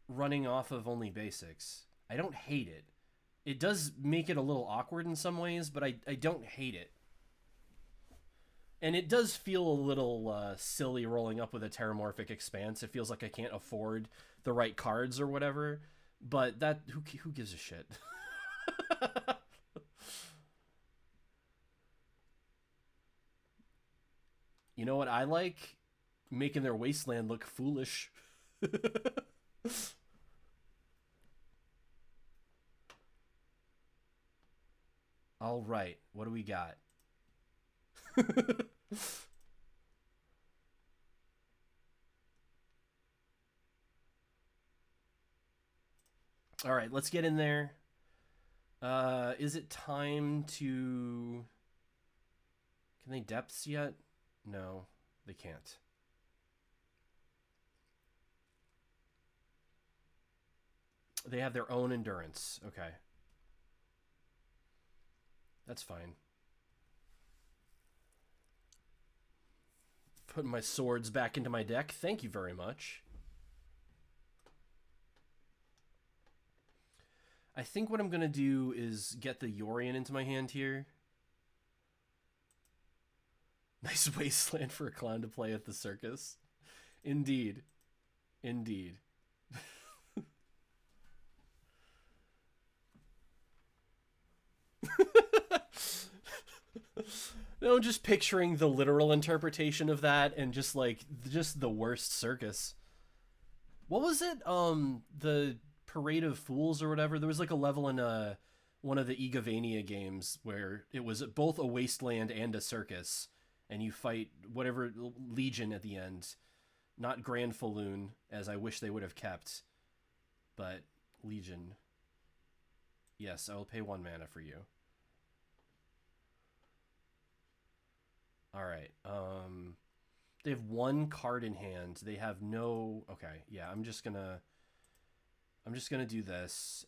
running off of only basics. I don't hate it. It does make it a little awkward in some ways, but I don't hate it. And it does feel a little silly rolling up with a Terramorphic Expanse. It feels like I can't afford the right cards or whatever. But that who gives a shit? You know what I like? Making their wasteland look foolish. All right, what do we got? All right, let's get in there. Is it time to... Can they depths yet? No, they can't. They have their own endurance. Okay. That's fine. Putting my swords back into my deck. Thank you very much. I think what I'm going to do is get the Yorion into my hand here. Nice wasteland for a clown to play at the circus. Indeed. Indeed. No, just picturing the literal interpretation of that and just like just the worst circus. What was it? The Parade of Fools or whatever. There was like a level in one of the Egavania games where it was both a wasteland and a circus, and you fight whatever Legion at the end. Not Grand Falloon, as I wish they would have kept, but Legion. Yes, I will pay 1 mana for you. All right. They have one card in hand. They have no. Okay, yeah. I'm just gonna do this.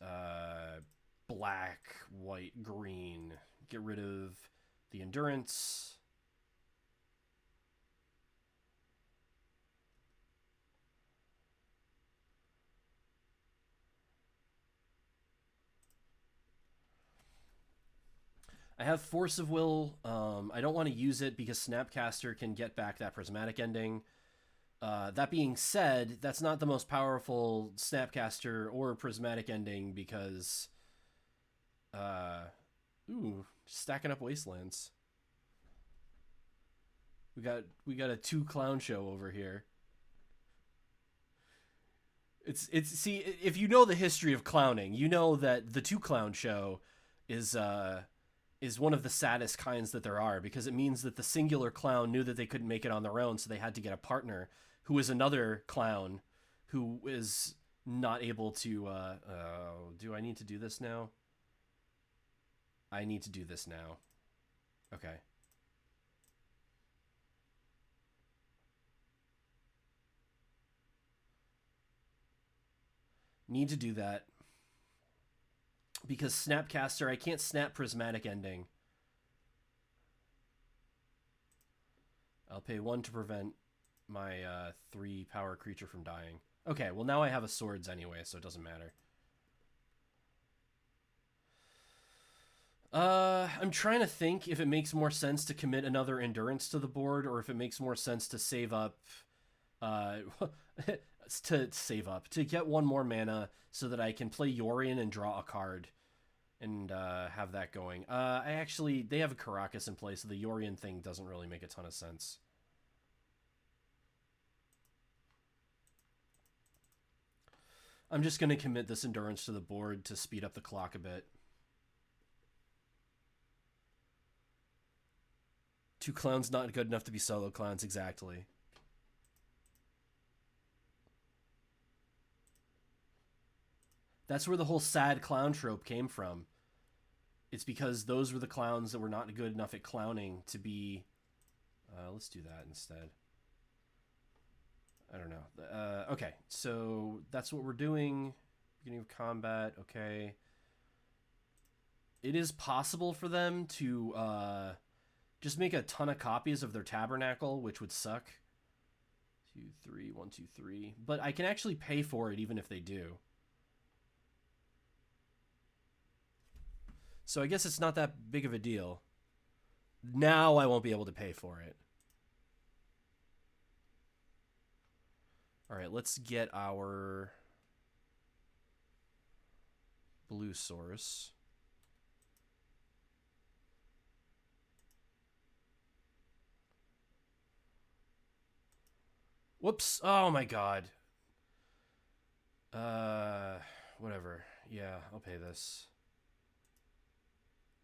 Black, white, green. Get rid of the endurance. I have Force of Will. I don't want to use it because Snapcaster can get back that prismatic ending. That being said, that's not the most powerful Snapcaster or prismatic ending because... stacking up Wastelands. We got a 2 clown show over here. It's see, if you know the history of clowning, you know that the 2 clown show is one of the saddest kinds that there are, because it means that the singular clown knew that they couldn't make it on their own, so they had to get a partner who is another clown who is not able to do I need to do this now? I need to do this now. Okay. Need to do that. Because Snapcaster, I can't snap prismatic ending. I'll pay 1 to prevent my 3 power creature from dying. Okay, well now I have a swords anyway, so it doesn't matter. I'm trying to think if it makes more sense to commit another endurance to the board, or if it makes more sense to save up, to get 1 more mana so that I can play Yorion and draw a card and have that going. They have a Karakas in play, so the Yorion thing doesn't really make a ton of sense. I'm just going to commit this endurance to the board to speed up the clock a bit. 2 clowns not good enough to be solo clowns, exactly. That's where the whole sad clown trope came from. It's because those were the clowns that were not good enough at clowning to be... let's do that instead. I don't know. Okay, so that's what we're doing. Beginning of combat, okay. It is possible for them to just make a ton of copies of their Tabernacle, which would suck. 2, 3, 1, 2, 3. But I can actually pay for it even if they do. So I guess it's not that big of a deal. Now I won't be able to pay for it. All right, let's get our blue source. Whoops. Oh my god. Whatever. Yeah, I'll pay this.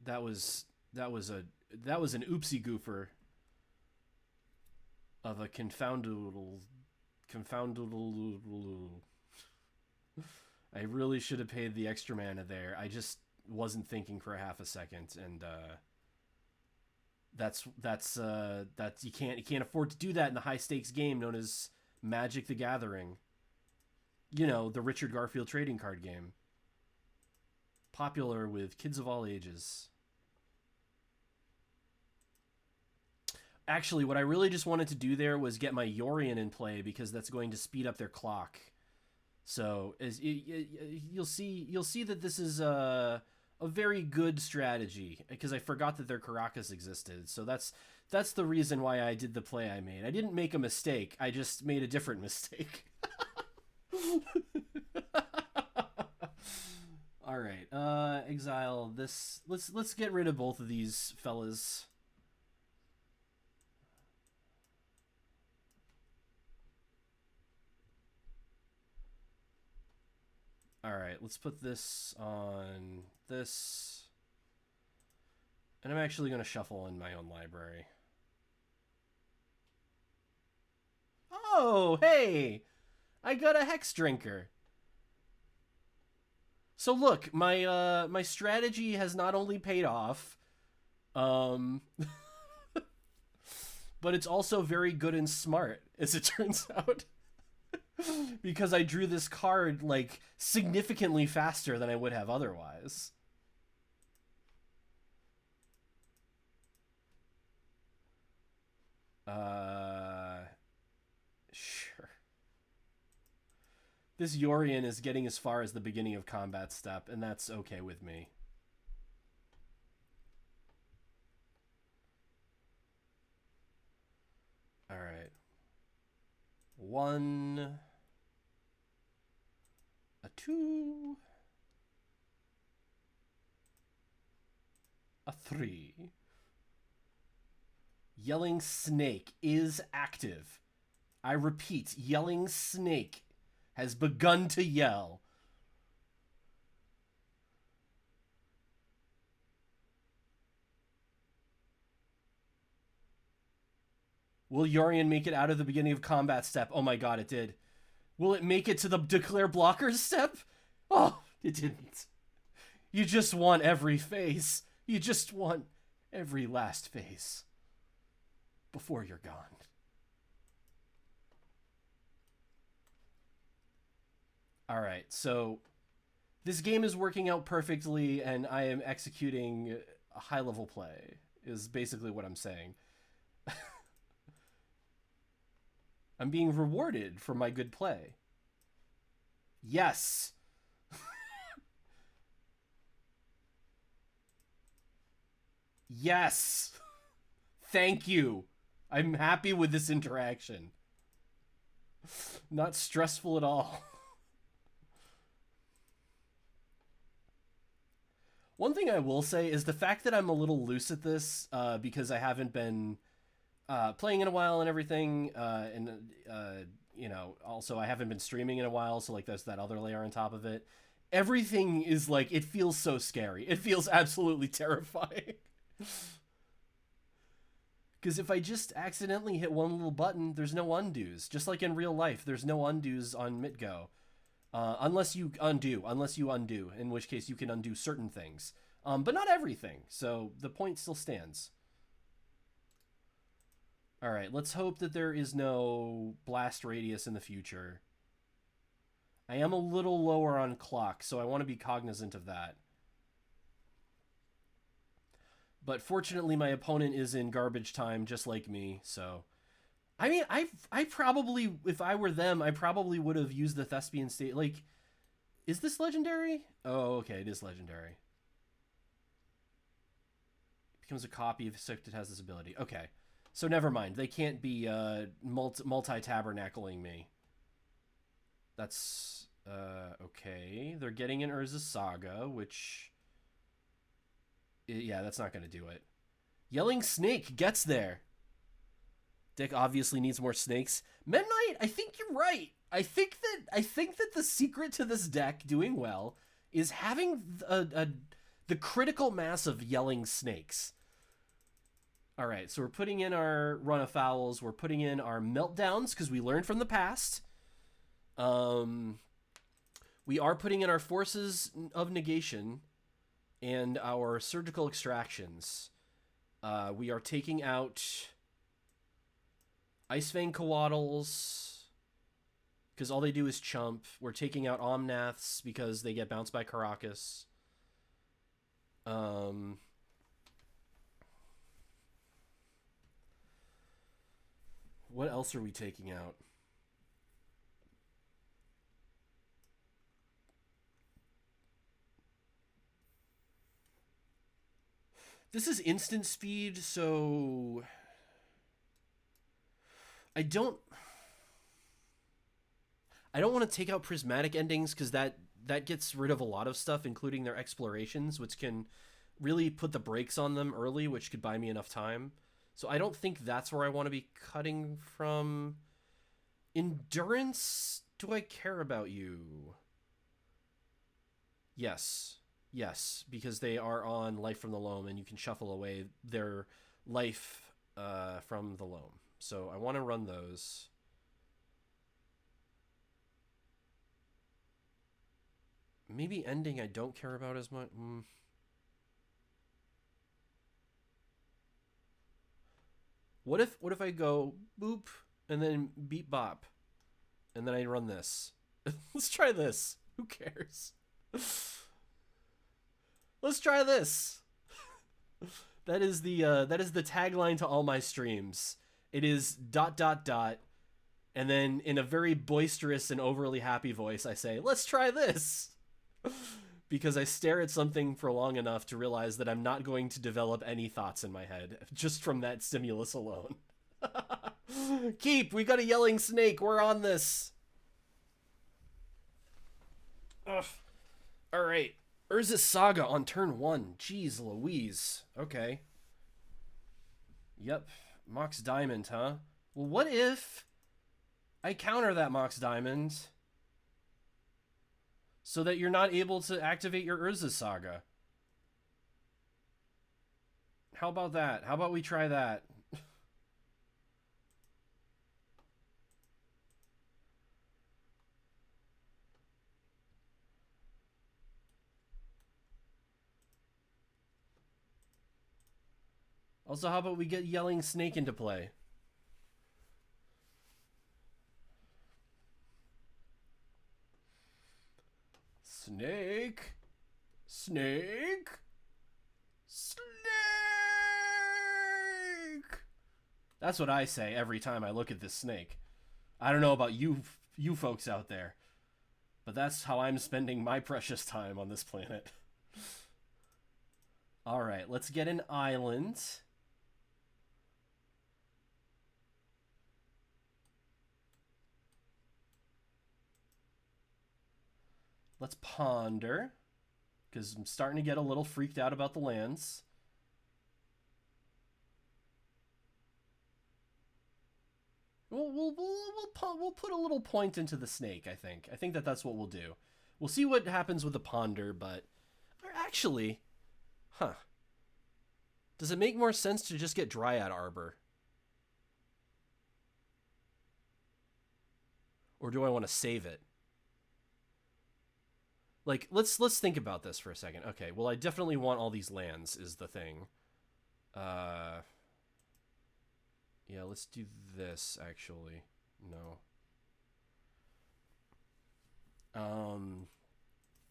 That was an oopsie goofer of a confoundable. I really should have paid the extra mana there. I just wasn't thinking for a half a second, and that's you can't afford to do that in the high stakes game known as Magic the Gathering. You know, the Richard Garfield trading card game. Popular with kids of all ages. Actually, what I really just wanted to do there was get my Yorion in play, because that's going to speed up their clock. So you'll see that this is a very good strategy, because I forgot that their Karakas existed. So that's the reason why I did the play I made. I didn't make a mistake. I just made a different mistake. All right, exile this. Let's get rid of both of these fellas. All right, let's put this on this. And I'm actually going to shuffle in my own library. Oh, hey! I got a Hex Drinker. So look, my strategy has not only paid off, but it's also very good and smart, as it turns out. Because I drew this card, like, significantly faster than I would have otherwise. Sure. This Yorion is getting as far as the beginning of combat step, and that's okay with me. Alright. 1... a 2... a 3... Yelling Snake is active. I repeat, Yelling Snake has begun to yell. Will Yorion make it out of the beginning of combat step? Oh my god, it did. Will it make it to the declare blockers step? Oh, it didn't. You just want every phase. You just want every last phase before you're gone. All right, so this game is working out perfectly, and I am executing a high-level play, is basically what I'm saying. I'm being rewarded for my good play. Yes! Yes! Thank you! I'm happy with this interaction. Not stressful at all. One thing I will say is the fact that I'm a little loose at this, because I haven't been playing in a while and everything, you know, also I haven't been streaming in a while, so like there's that other layer on top of it. Everything is like, it feels so scary. It feels absolutely terrifying. Because if I just accidentally hit one little button, there's no undos. Just like in real life, there's no undos on MitGo. Unless you undo, in which case you can undo certain things. But not everything, so the point still stands. Alright, let's hope that there is no blast radius in the future. I am a little lower on clock, so I want to be cognizant of that. But fortunately, my opponent is in garbage time, just like me, so... I mean, I probably, if I were them, I probably would have used the Thespian State. Like, is this legendary? Oh, okay, it is legendary. It becomes a copy if it has this ability. Okay, so never mind. They can't be multi-tabernacling me. That's, okay. They're getting an Urza's Saga, which... yeah, that's not going to do it. Yelling Snake gets there. Deck obviously needs more snakes. Meta Knight, I think you're right. I think that the secret to this deck doing well is having the critical mass of yelling snakes. All right, so we're putting in our run of fouls. We're putting in our meltdowns because we learned from the past. We are putting in our forces of negation and our surgical extractions. We are taking out Icefang Coatls, because all they do is chump. We're taking out Omnaths because they get bounced by Caracas. What else are we taking out? This is instant speed, so... I don't want to take out prismatic endings because that gets rid of a lot of stuff, including their explorations, which can really put the brakes on them early, which could buy me enough time. So I don't think that's where I want to be cutting from. Endurance, do I care about you? Yes, because they are on Life from the Loam, and you can shuffle away their life from the Loam. So I want to run those. Maybe ending I don't care about as much. What if I go boop and then beep bop and then I run this? Let's try this. Who cares? Let's try this. That is the tagline to all my streams. It is ... and then in a very boisterous and overly happy voice I say, "Let's try this." Because I stare at something for long enough to realize that I'm not going to develop any thoughts in my head just from that stimulus alone. Keep, we got a yelling snake. We're on this. Ugh. All right. Urza's Saga on turn 1. Jeez Louise. Okay. Yep. Mox Diamond, huh? Well, what if I counter that Mox Diamond so that you're not able to activate your Urza's Saga? How about that? How about we try that? Also, how about we get Yelling Snake into play? Snake. Snake. Snake. That's what I say every time I look at this snake. I don't know about you folks out there, but that's how I'm spending my precious time on this planet. All right, let's get an island. Let's ponder, because I'm starting to get a little freaked out about the lands. We'll put a little point into the snake, I think. I think that's what we'll do. We'll see what happens with the ponder, but... Actually... Huh. Does it make more sense to just get Dryad Arbor? Or do I want to save it? Like, let's think about this for a second. Okay, well, I definitely want all these lands, is the thing. Yeah, let's do this, actually. No.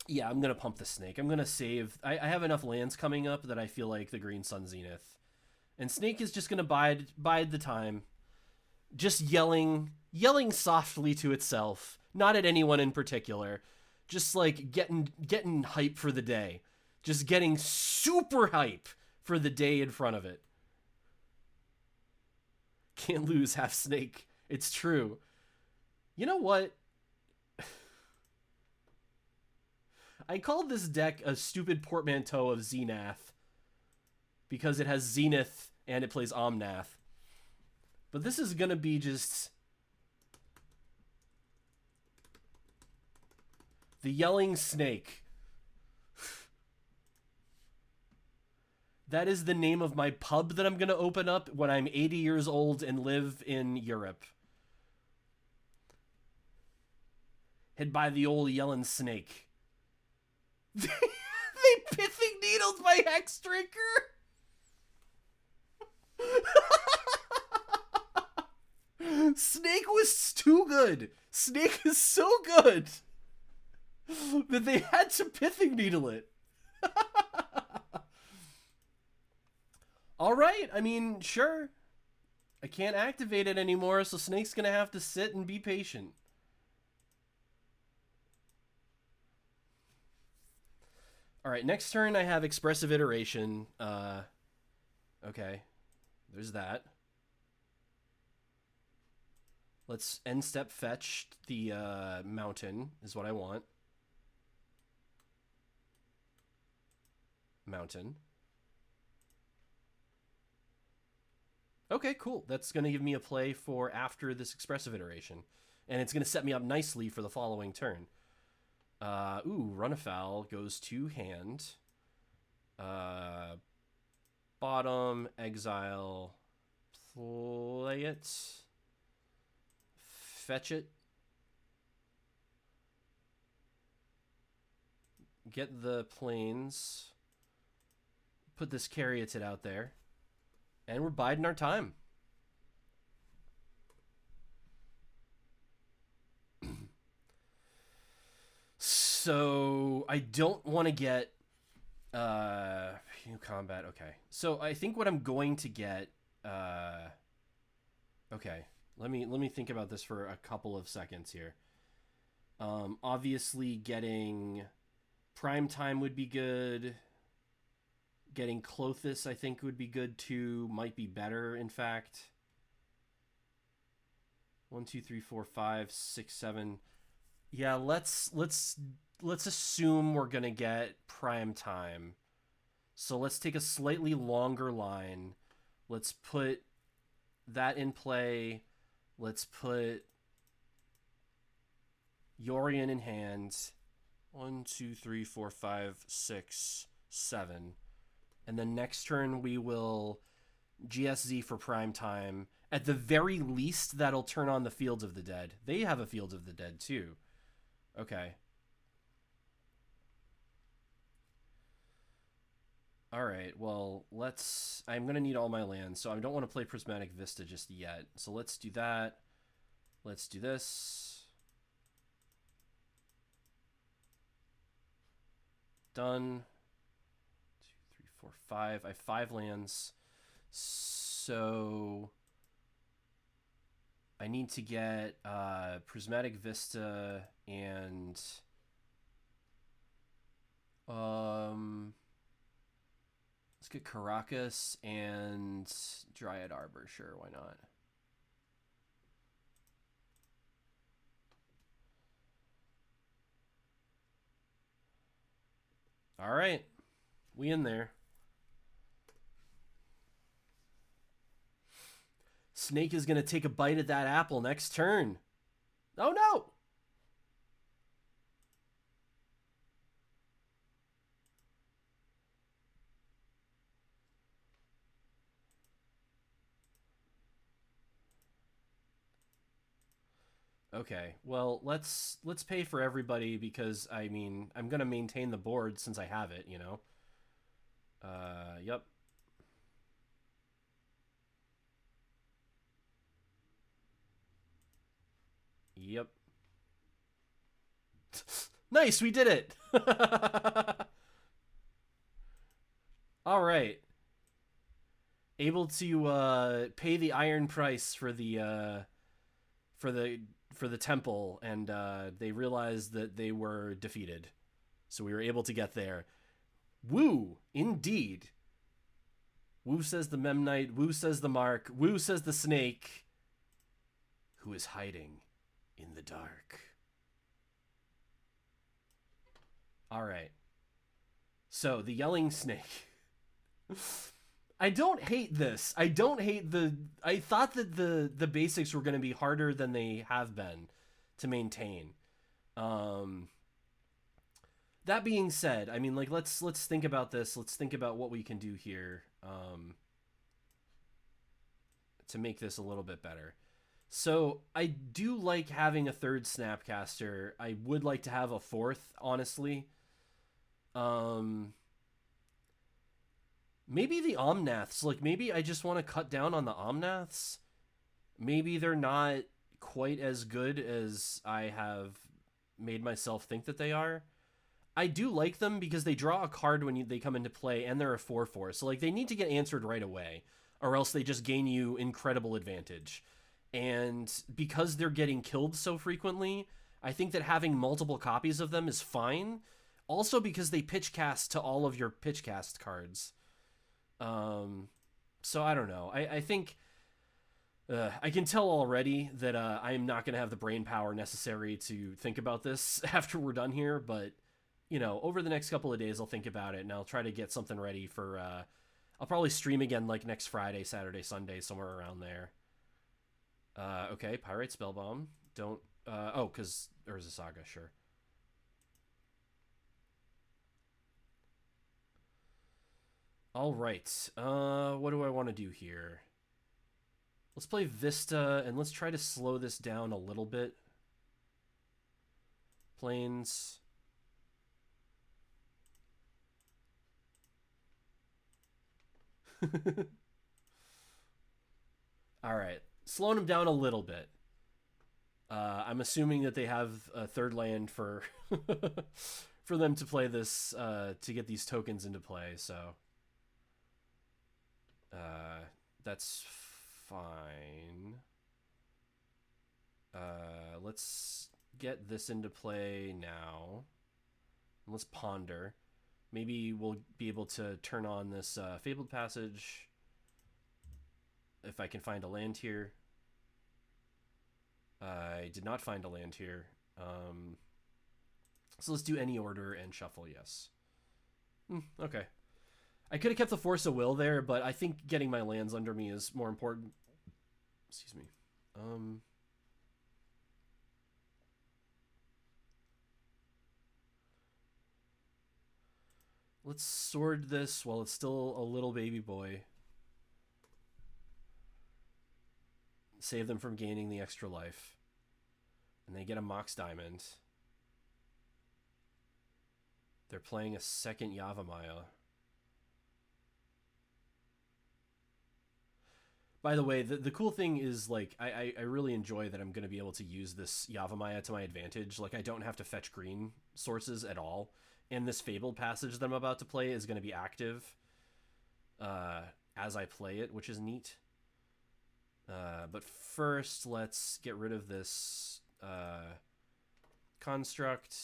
Yeah, I'm gonna pump the snake. I'm gonna save... I have enough lands coming up that I feel like the Green Sun Zenith. And snake is just gonna bide the time. Just yelling softly to itself. Not at anyone in particular. Just like getting hype for the day. Just getting super hype for the day in front of it. Can't lose half snake. It's true. You know what? I called this deck a stupid portmanteau of Zenith because it has Zenith and it plays Omnath. But this is gonna be just... the Yelling Snake. That is the name of my pub that I'm going to open up when I'm 80 years old and live in Europe. Hit by the old Yelling Snake. They pithing needles my Hex Drinker? Snake was too good. Snake is so good that they had to pithing needle it. All right, I mean, sure. I can't activate it anymore, so Snake's gonna have to sit and be patient. All right, next turn I have Expressive Iteration. Okay, there's that. Let's end step fetch the mountain is what I want. Mountain. Okay, cool. That's going to give me a play for after this Expressive Iteration. And it's going to set me up nicely for the following turn. Run afoul goes to hand. Bottom, exile, play it. Fetch it. Get the planes. Put this Caryatid out there. And we're biding our time. So I don't want to get new combat. Okay. So I think what I'm going to get okay. Let me think about this for a couple of seconds here. Obviously getting Prime Time would be good. Getting Clothis I think would be good too. Might be better, in fact. 1, 2, 3, 4, 5, 6, 7. Yeah, let's assume we're gonna get Prime Time. So let's take a slightly longer line. Let's put that in play. Let's put Yorion in hand. 1, 2, 3, 4, 5, 6, 7. And then next turn we will GSZ for Prime Time. At the very least, that'll turn on the Fields of the Dead. They have a Fields of the Dead too. Okay. Alright, well, I'm going to need all my lands, so I don't want to play Prismatic Vista just yet. So let's do that. Let's do this. Done. 2, 3, 4, 5. I have 5 lands. So I need to get Prismatic Vista and let's get Caracas and Dryad Arbor. Sure, why not? All right, we in there. Snake is going to take a bite at that apple next turn. Oh, no. Okay, well, let's pay for everybody because, I mean, I'm going to maintain the board since I have it, you know? Yep. Yep. Nice, we did it! All right. Able to pay the iron price for the temple, and they realized that they were defeated. So we were able to get there. Woo, indeed. Woo says the Memnite, woo says the Mark, woo says the Snake, who is hiding in the dark. All right. So the Yelling Snake. I don't hate this. I don't hate I thought that the basics were going to be harder than they have been to maintain. That being said, I mean, like, let's think about this. Let's think about what we can do here to make this a little bit better. So I do like having a third Snapcaster. I would like to have a fourth, honestly. Maybe the Omnaths. Like, maybe I just want to cut down on the Omnaths. Maybe they're not quite as good as I have made myself think that they are. I do like them because they draw a card when they come into play, and they're a 4/4. So, like, they need to get answered right away, or else they just gain you incredible advantage. And because they're getting killed so frequently, I think that having multiple copies of them is fine. Also because they pitch cast to all of your pitch cast cards. So I don't know. I think I can tell already that I am not going to have the brain power necessary to think about this after we're done here, but you know, over the next couple of days I'll think about it and I'll try to get something ready for I'll probably stream again like next Friday, Saturday, Sunday, somewhere around there. Okay, Pyrite Spellbomb. Don't oh, cuz Urza Saga, sure. All right. What do I want to do here? Let's play Vista, and let's try to slow this down a little bit. Plains. All right. Slowing him down a little bit. I'm assuming that they have a third land for for them to play this to get these tokens into play. So that's fine. Let's get this into play now. Let's ponder. Maybe we'll be able to turn on this Fabled Passage if I can find a land here. I did not find a land here. So let's do any order and shuffle, yes. Okay. I could have kept the Force of Will there, but I think getting my lands under me is more important. Excuse me. Let's sword this while it's still a little baby boy. Save them from gaining the extra life. And they get a Mox Diamond. They're playing a second Yavimaya. By the way, the cool thing is, like, I really enjoy that I'm going to be able to use this Yavimaya to my advantage. Like, I don't have to fetch green sources at all. And this Fabled Passage that I'm about to play is going to be active as I play it, which is neat. But first, let's get rid of this construct.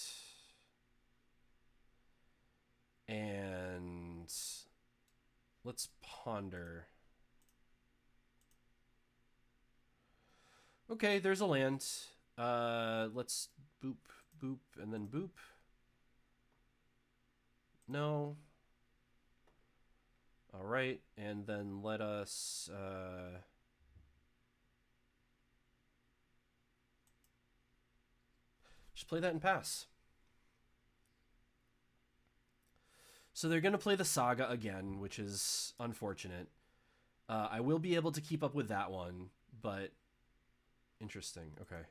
And let's ponder. Okay, there's a land. Let's boop, boop, and then boop. No. All right, and then let us just play that and pass. So they're going to play the Saga again, which is unfortunate. I will be able to keep up with that one, but interesting. Okay.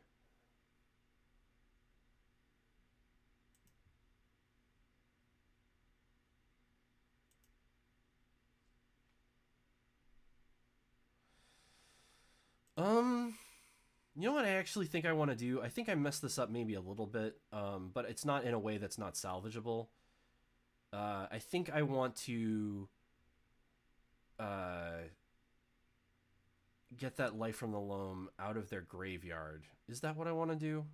You know what I actually think I want to do? I think I messed this up maybe a little bit, but it's not in a way that's not salvageable. I think I want to get that Life from the Loam out of their graveyard. Is that what I want to do?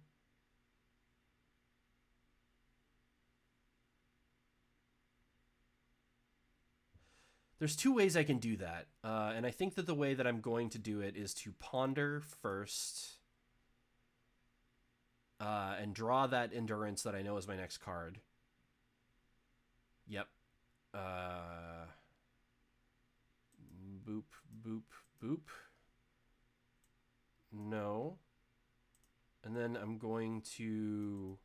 There's two ways I can do that, and I think that the way that I'm going to do it is to ponder first and draw that Endurance that I know is my next card. Yep. Boop, boop, boop. No. And then I'm going to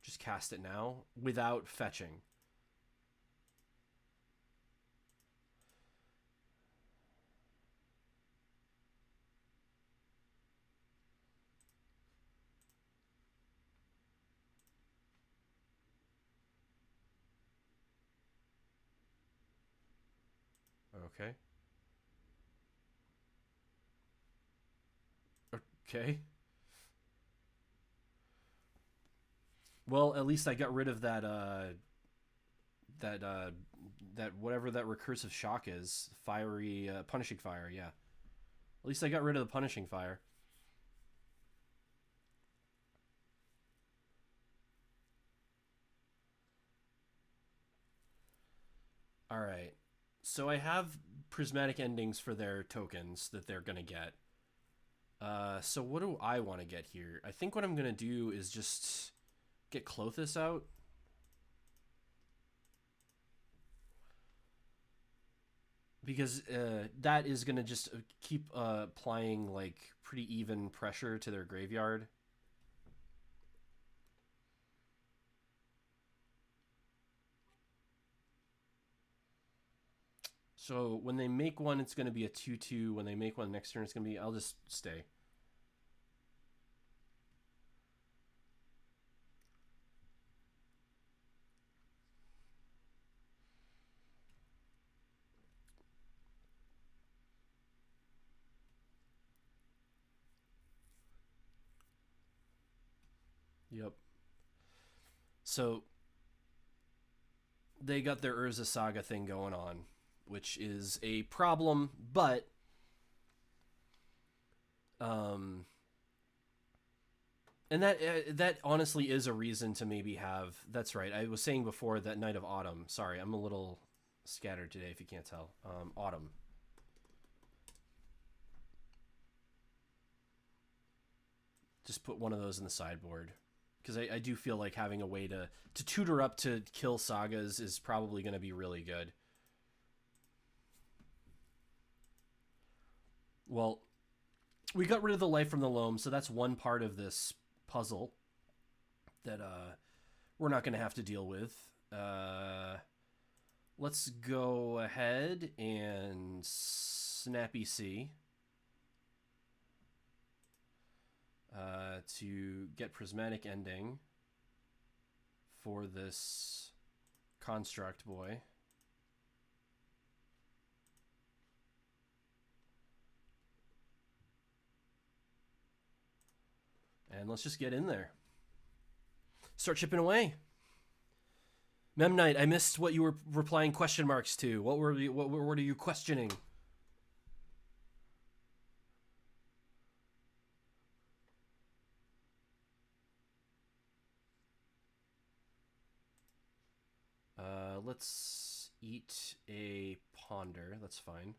just cast it now without fetching. Okay. Okay. Well, at least I got rid of that that whatever that recursive shock is. Fiery punishing fire, yeah. At least I got rid of the punishing fire. All right. So I have prismatic endings for their tokens that they're going to get. So what do I want to get here? I think what I'm going to do is just get Klothys out. Because that is going to just keep applying like pretty even pressure to their graveyard. So when they make one, it's going to be a 2/2. When they make one next turn, it's going to be... I'll just stay. Yep. So they got their Urza Saga thing going on, which is a problem, but and that honestly is a reason to maybe have. That's right. I was saying before that Night of Autumn. Sorry, I'm a little scattered today if you can't tell. Autumn. Just put one of those in the sideboard. Because I do feel like having a way to tutor up to kill sagas is probably going to be really good. Well, we got rid of the Life from the Loam, so that's one part of this puzzle that we're not going to have to deal with. Let's go ahead and Snappy C. To get Prismatic Ending for this construct boy. And let's just get in there. Start chipping away. Memnite, I missed what you were replying question marks to. What were you questioning? Let's eat a ponder. That's fine.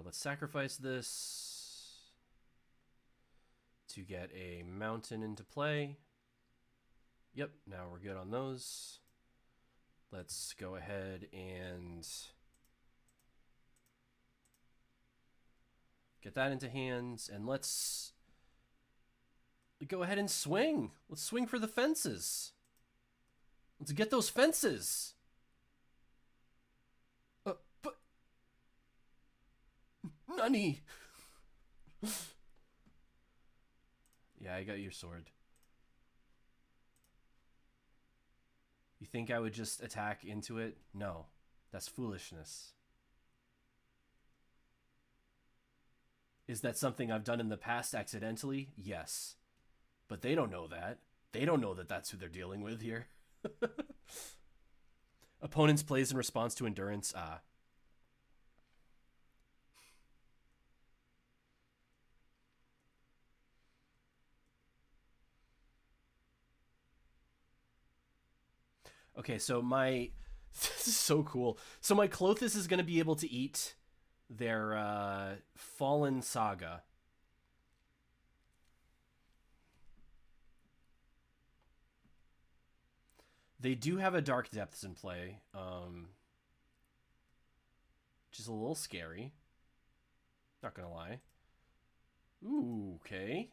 Let's sacrifice this to get a mountain into play. Yep, now we're good on those. Let's go ahead and get that into hands, and let's go ahead and swing. Let's swing for the fences. Let's get those fences. But Nani. Yeah, I got your sword. You think I would just attack into it? No, that's foolishness. Is that something I've done in the past accidentally? Yes. But they don't know that. They don't know that that's who they're dealing with here. Opponents plays in response to endurance. Okay, so this is so cool. So my Clothis is going to be able to eat their Fallen Saga. They do have a Dark Depths in play, which is a little scary. Not gonna lie. Ooh, okay.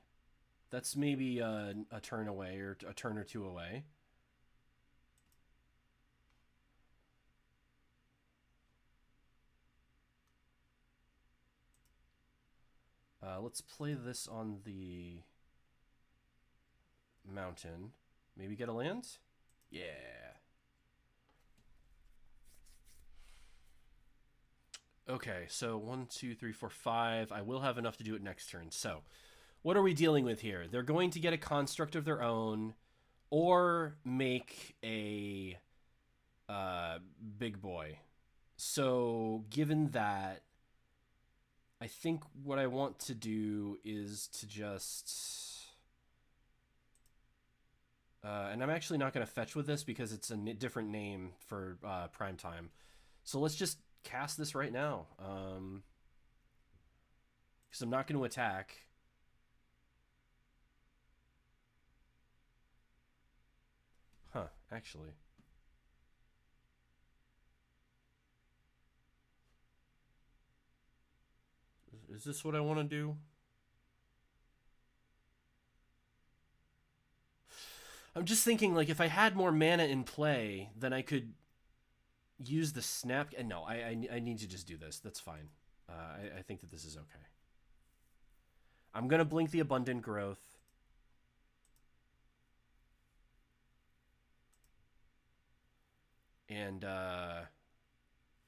That's maybe a turn away or a turn or two away. Let's play this on the mountain. Maybe get a land? Yeah. Okay, so 1, 2, 3, 4, 5. I will have enough to do it next turn. So, what are we dealing with here? They're going to get a construct of their own or make a big boy. So, given that, I think what I want to do is to just... and I'm actually not going to fetch with this because it's a different name for prime time. So let's just cast this right now. Because I'm not going to attack. Huh, actually. Is this what I want to do? I'm just thinking, like, if I had more mana in play, then I could use the snap. And no, I need to just do this. That's fine. I think that this is okay. I'm going to blink the Abundant Growth. And I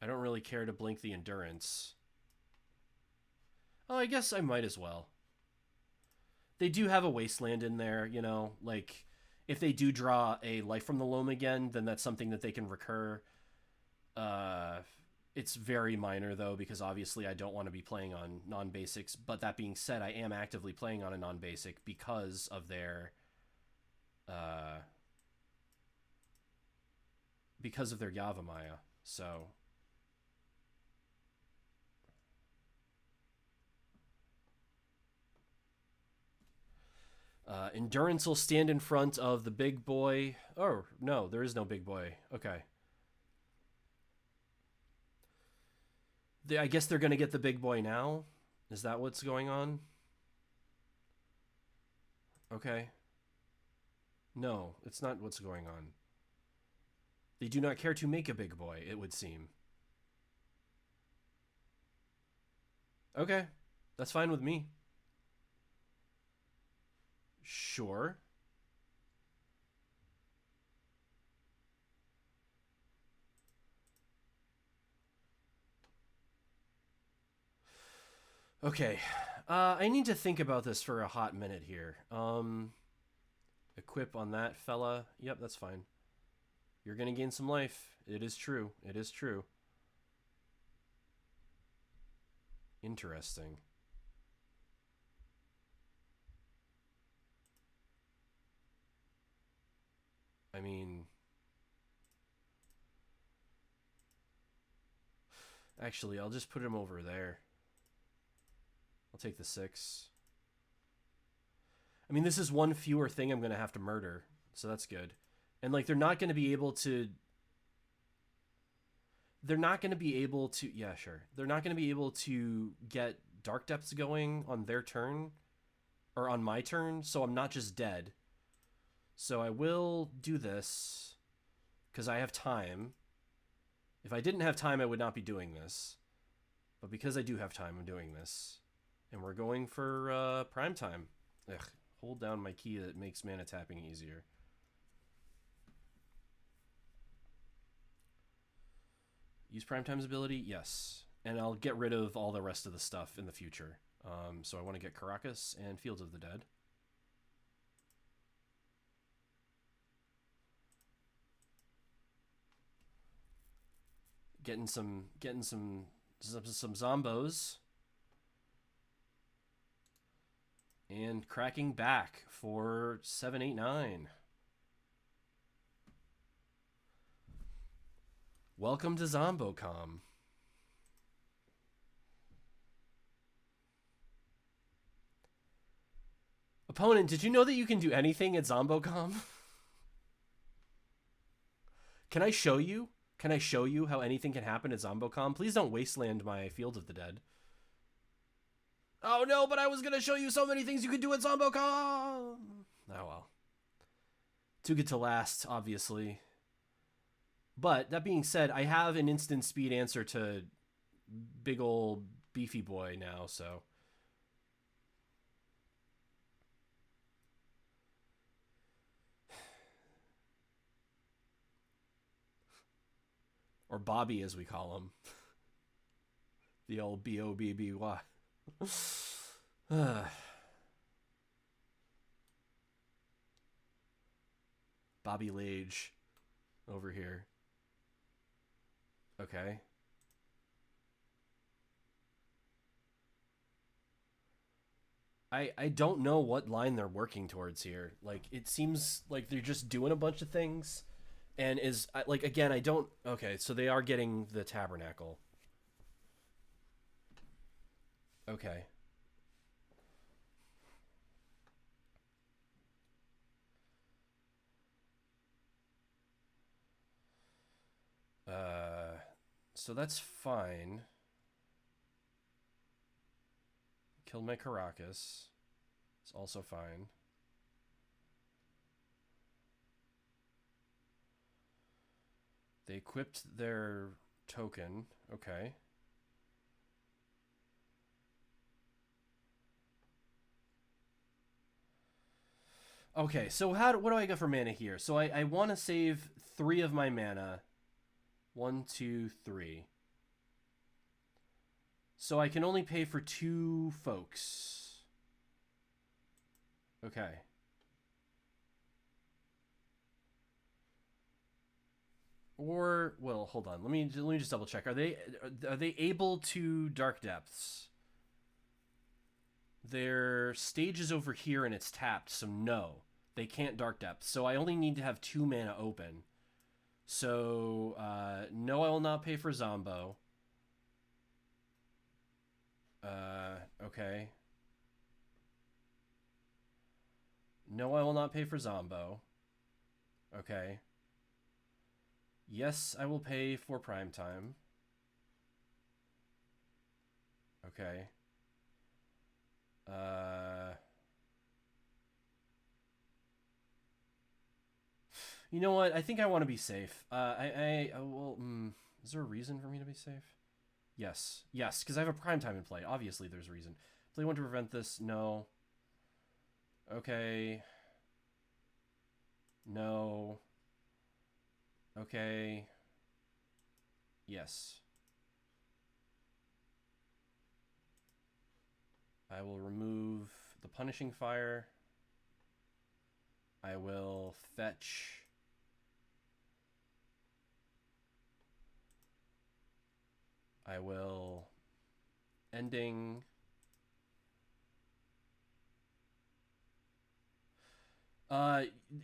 don't really care to blink the Endurance. Oh, I guess I might as well. They do have a wasteland in there, you know, like if they do draw a Life from the Loam again, then that's something that they can recur. It's very minor though, because obviously I don't want to be playing on non-basics, but that being said, I am actively playing on a non-basic because of their Yavimaya. So Endurance will stand in front of the big boy. Oh, no, there is no big boy. Okay. I guess they're going to get the big boy now? Is that what's going on? Okay. No, it's not what's going on. They do not care to make a big boy, it would seem. Okay, that's fine with me. Sure. Okay. I need to think about this for a hot minute here. Equip on that fella. Yep, that's fine. You're going to gain some life. It is true. It is true. Interesting. I mean... Actually, I'll just put him over there. I'll take the 6. I mean, this is one fewer thing I'm going to have to murder, so that's good. And, like, they're not going to be able to... They're not going to be able to... Yeah, sure. They're not going to be able to get Dark Depths going on their turn, or on my turn, so I'm not just dead. So I will do this, because I have time. If I didn't have time, I would not be doing this. But because I do have time, I'm doing this. And we're going for prime time. Ugh, hold down my key that makes mana tapping easier. Use prime time's ability? Yes. And I'll get rid of all the rest of the stuff in the future. So I want to get Caracas and Fields of the Dead. Getting some zombos. And cracking back for 7, 8, 9. Welcome to ZomboCom. Opponent, did you know that you can do anything at ZomboCom? Can I show you? Can I show you how anything can happen at ZomboCom? Please don't wasteland my Field of the Dead. Oh no, but I was going to show you so many things you could do at ZomboCon! Oh well. Too good to last, obviously. But, that being said, I have an instant speed answer to big ol' beefy boy now, so... Or Bobby, as we call him. The old B-O-B-B-Y. Bobby Lage over here. Okay. I don't know what line they're working towards here. Like, it seems like they're just doing a bunch of things. And is, like, again, I don't... Okay, so they are getting the Tabernacle. Okay. So that's fine. Killed my Caracas. It's also fine. They equipped their token. Okay. Okay, so what do I got for mana here? So I want to save 3 of my mana. 1, 2, 3. So I can only pay for 2 folks. Okay. Or, well, hold on. Let me just double check. Are they able to Dark Depths? Their stage is over here and it's tapped, so no. They can't Dark Depths. So I only need to have 2 mana open. So, no, I will not pay for Zombo. Okay. No, I will not pay for Zombo. Okay. Yes, I will pay for Primetime. Okay. You know what? I think I want to be safe. Well, is there a reason for me to be safe? Yes. Yes, because I have a Primetime in play. Obviously, there's a reason. Play one to prevent this. No. Okay. No. Okay. Yes. I will remove the Punishing Fire. I will fetch... I will... Ending...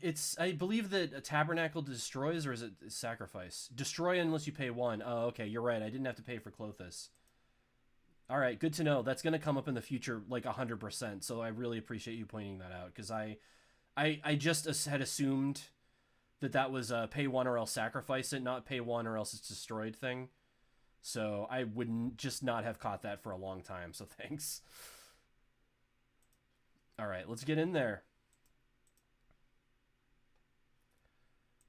It's, I believe that a Tabernacle destroys, or is it Sacrifice? Destroy unless you pay 1. Oh, okay, you're right. I didn't have to pay for Klothys. All right, good to know. That's going to come up in the future, like 100%. So I really appreciate you pointing that out, because I just had assumed that was a pay 1 or else sacrifice it, not pay 1 or else it's destroyed thing. So I wouldn't just not have caught that for a long time. So thanks. All right, let's get in there.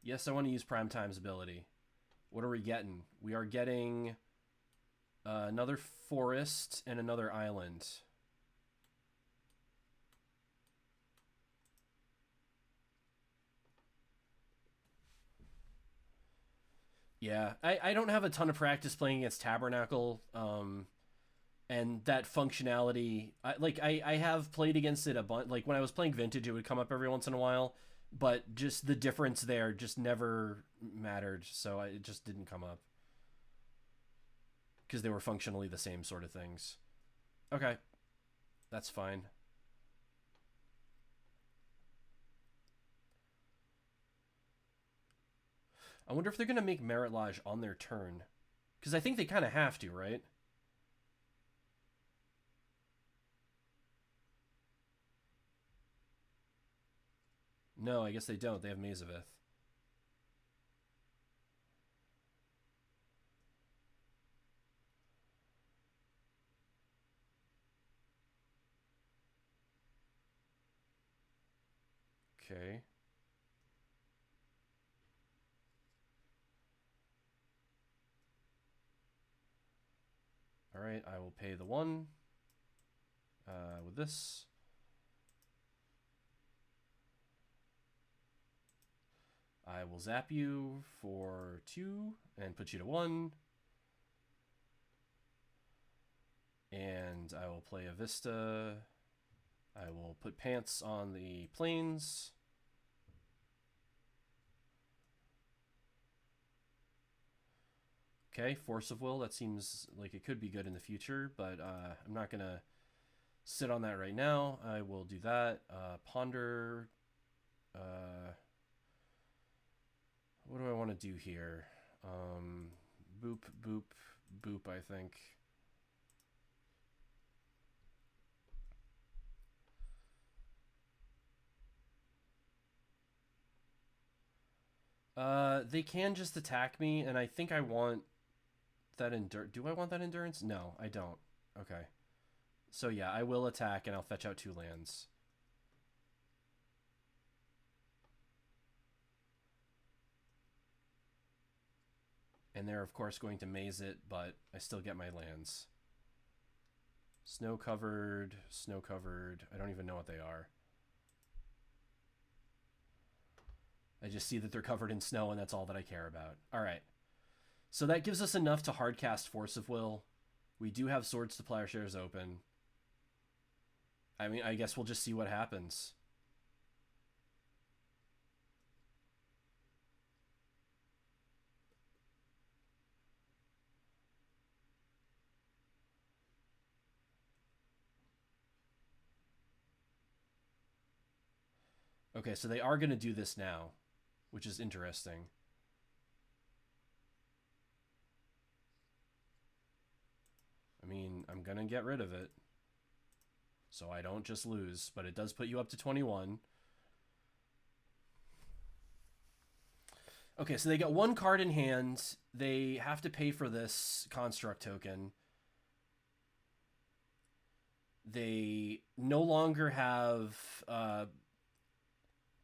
Yes, I want to use Primetime's ability. What are we getting? We are getting another forest and another island. Yeah, I don't have a ton of practice playing against Tabernacle, and that functionality. I have played against it a bunch. Like when I was playing Vintage, it would come up every once in a while. But just the difference there just never mattered, so it just didn't come up. Because they were functionally the same sort of things. Okay. That's fine. I wonder if they're going to make Merit Lodge on their turn. Because I think they kind of have to, right? No, I guess they don't. They have Mazavith. Okay. Alright, I will pay the 1 with this. I will zap you for 2 and put you to 1. And I will play a Vista. I will put Pants on the plains. Okay, Force of Will. That seems like it could be good in the future, but I'm not going to sit on that right now. I will do that. Ponder. What do I want to do here? Boop, boop, boop, I think. They can just attack me, and I think I want that endurance. Do I want that endurance? No, I don't. Okay. So yeah, I will attack, and I'll fetch out 2 lands. And they're, of course, going to maze it, but I still get my lands. Snow-covered, snow-covered. I don't even know what they are. I just see that they're covered in snow, and that's all that I care about. All right. So that gives us enough to hardcast Force of Will. We do have Swords to Plowshares open. I mean, I guess we'll just see what happens. Okay, so they are going to do this now, which is interesting. I mean, I'm going to get rid of it so I don't just lose, but it does put you up to 21. Okay, so they got one card in hand. They have to pay for this construct token. They no longer have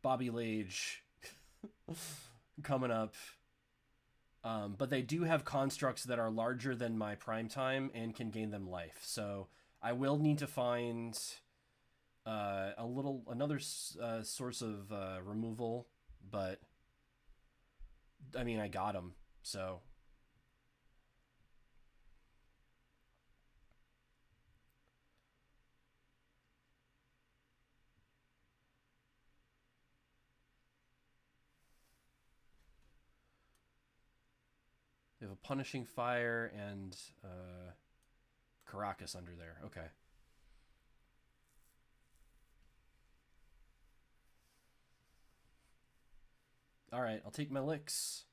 Bobby Lage coming up. But they do have constructs that are larger than my prime time and can gain them life. So I will need to find another source of removal, but I mean, I got them, so. They have a Punishing Fire and Caracas under there. Okay. All right, I'll take my licks.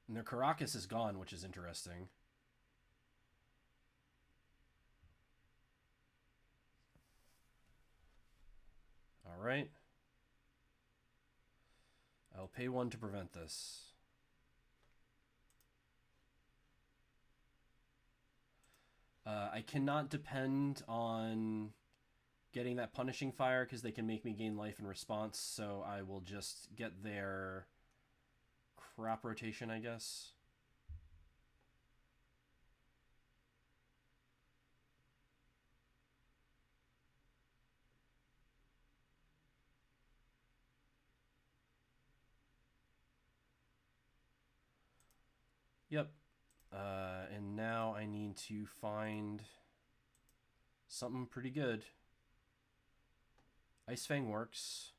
And their Caracas is gone, which is interesting. All right. I'll pay 1 to prevent this. I cannot depend on getting that Punishing Fire because they can make me gain life in response, so I will just get their crop rotation, I guess. Yep. And now I need to find something pretty good. Ice Fang works.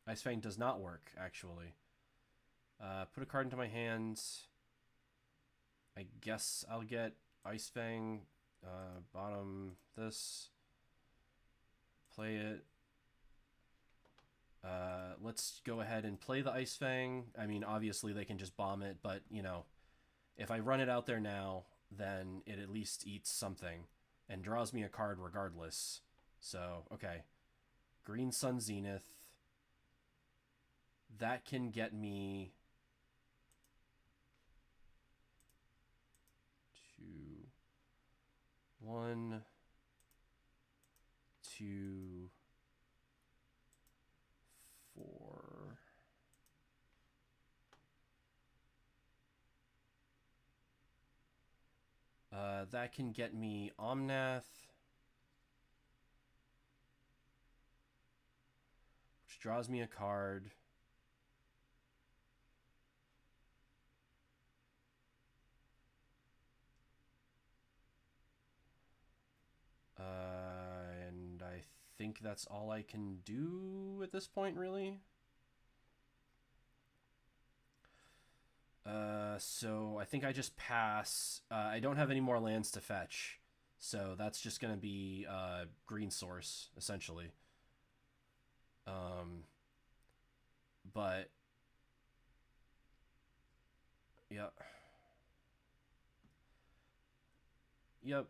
Ice Fang does not work, actually. Put a card into my hands. I guess I'll get Ice Fang. Bottom this. Play it. Let's go ahead and play the Ice Fang. I mean, obviously they can just bomb it, but, you know, if I run it out there now, then it at least eats something and draws me a card regardless. So, okay. Green Sun Zenith. That can get me 2, 1, 2, 4. That can get me Omnath, which draws me a card. And I think that's all I can do at this point, really. So I think I just pass. I don't have any more lands to fetch, so that's just going to be green source, essentially. But yeah. Yep.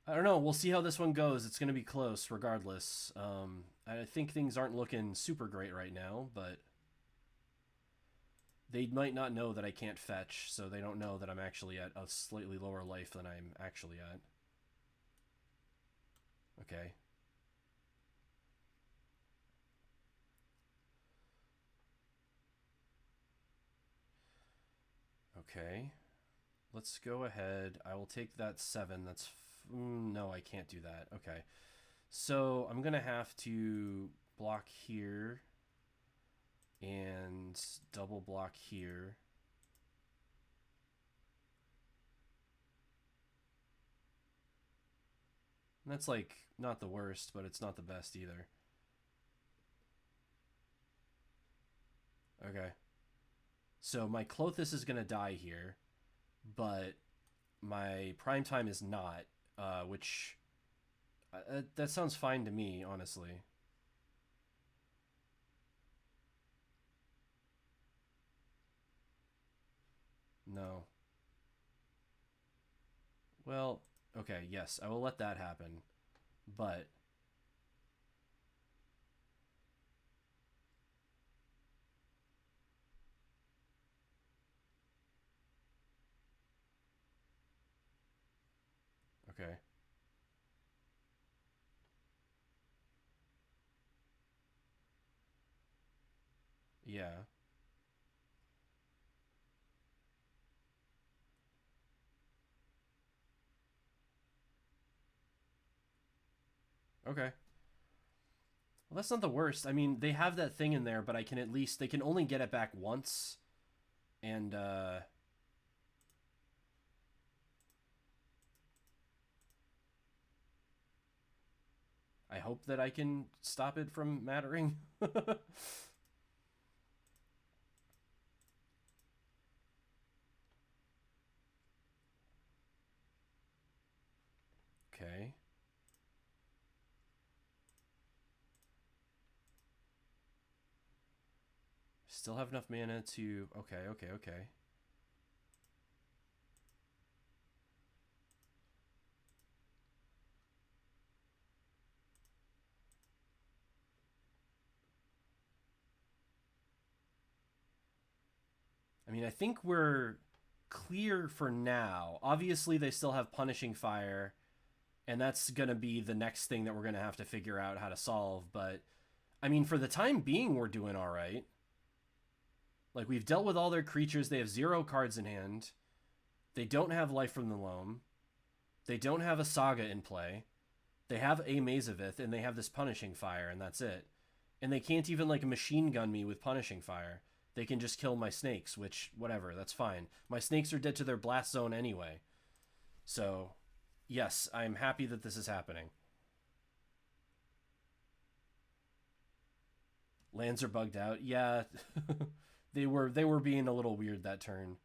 I don't know. We'll see how this one goes. It's going to be close regardless. I think things aren't looking super great right now, but they might not know that I can't fetch, so they don't know that I'm actually at a slightly lower life than I'm actually at. Okay. Okay. let's go ahead. I will take that 7. That's... no, I can't do that. Okay. So I'm going to have to block here and double block here. And that's like not the worst, but it's not the best either. Okay. So my Clothis is going to die here, but my Primetime is not, which... that sounds fine to me, honestly. No. Well, okay, yes, I will let that happen. But... okay. Yeah. Okay. Well, that's not the worst. I mean, they have that thing in there, but I can at least... they can only get it back once. And, I hope that I can stop it from mattering. Okay. Still have enough mana to... okay. I mean, I think we're clear for now. Obviously, they still have Punishing Fire, and that's going to be the next thing that we're going to have to figure out how to solve. But, I mean, for the time being, we're doing all right. Like, we've dealt with all their creatures. They have 0 cards in hand. They don't have Life from the Loam. They don't have a Saga in play. They have a Mazavith, and they have this Punishing Fire, and that's it. And they can't even, like, machine gun me with Punishing Fire. They can just kill my snakes, which, whatever, that's fine. My snakes are dead to their blast zone anyway. So, yes, I'm happy that this is happening. Lands are bugged out. Yeah, they were being a little weird that turn.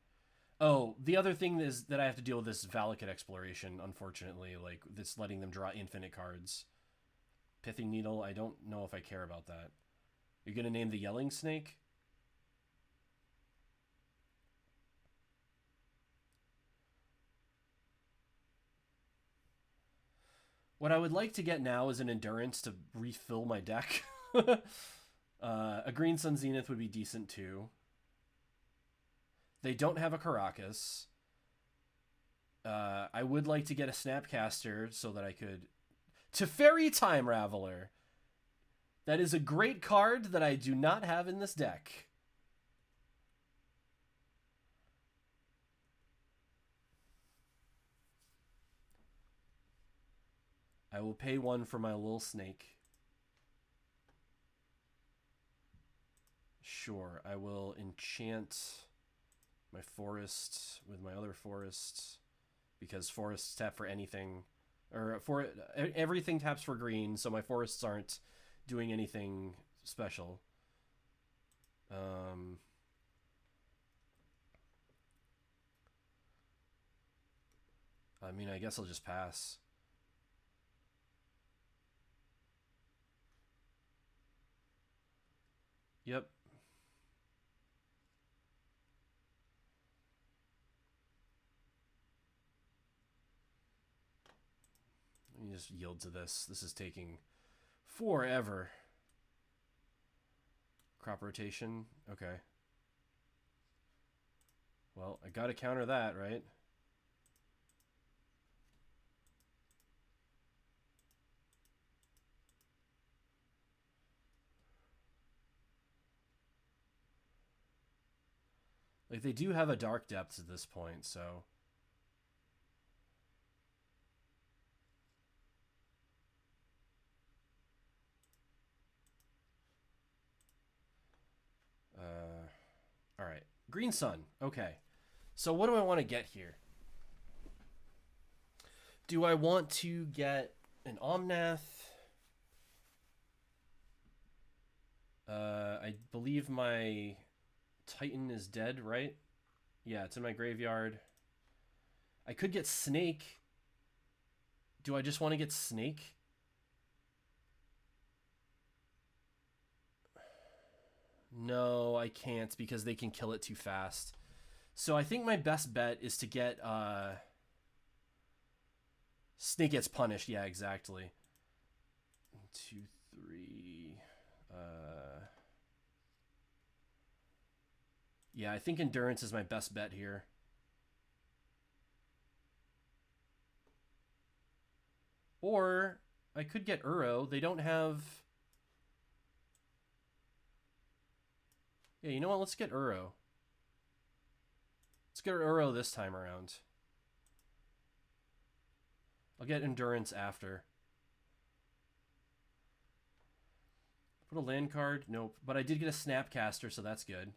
Oh, the other thing is that I have to deal with this Valakut Exploration, unfortunately. Like, this letting them draw infinite cards. Pithing Needle, I don't know if I care about that. You're going to name the Yelling Snake? What I would like to get now is an Endurance to refill my deck. A Green Sun Zenith would be decent too. They don't have a Caracas. I would like to get a Snapcaster so that I could... Teferi Time Raveler! That is a great card that I do not have in this deck. I will pay 1 for my little snake. Sure, I will enchant my forest with my other forest, because forests tap for anything, or for everything taps for green, so my forests aren't doing anything special. I mean, I guess I'll just pass. Yep. Let me just yield to this. This is taking forever. Crop rotation. Okay. Well, I gotta counter that, right? Like, they do have a Dark Depths at this point, so... Green Sun. Okay. So what do I want to get here? Do I want to get an Omnath? I believe my Titan is dead, right? Yeah, it's in my graveyard. I could get Snake. Do I just want to get Snake? No, I can't because they can kill it too fast. So I think my best bet is to get Snake gets punished. Yeah, exactly. 2, 3. Yeah, I think Endurance is my best bet here. Or I could get Uro. They don't have... Yeah, you know what? Let's get Uro. Let's get Uro this time around. I'll get Endurance after. Put a land card? Nope. But I did get a Snapcaster, so that's good.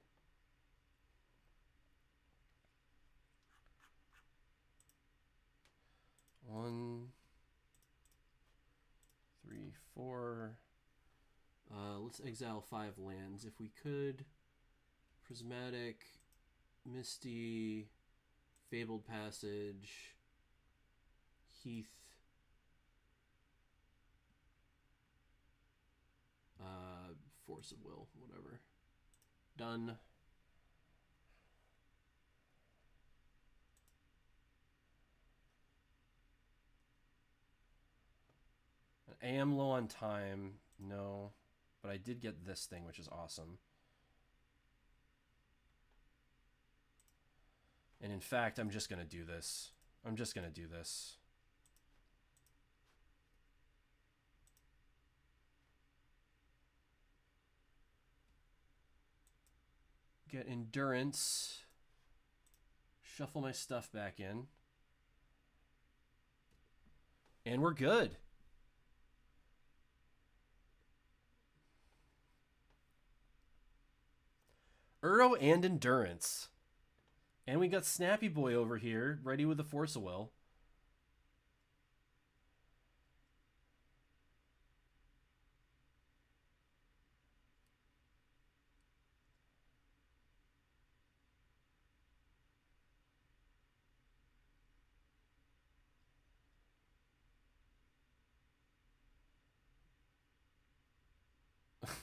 One, 3, 4. Let's exile 5 lands if we could. Prismatic, Misty, Fabled Passage, Heath, Force of Will, whatever. Done. I am low on time, no, but I did get this thing, which is awesome. And in fact, I'm just going to do this. I'm just going to do this. Get Endurance. Shuffle my stuff back in. And we're good. Uro and Endurance. And we got Snappy Boy over here, ready with the Force of Will.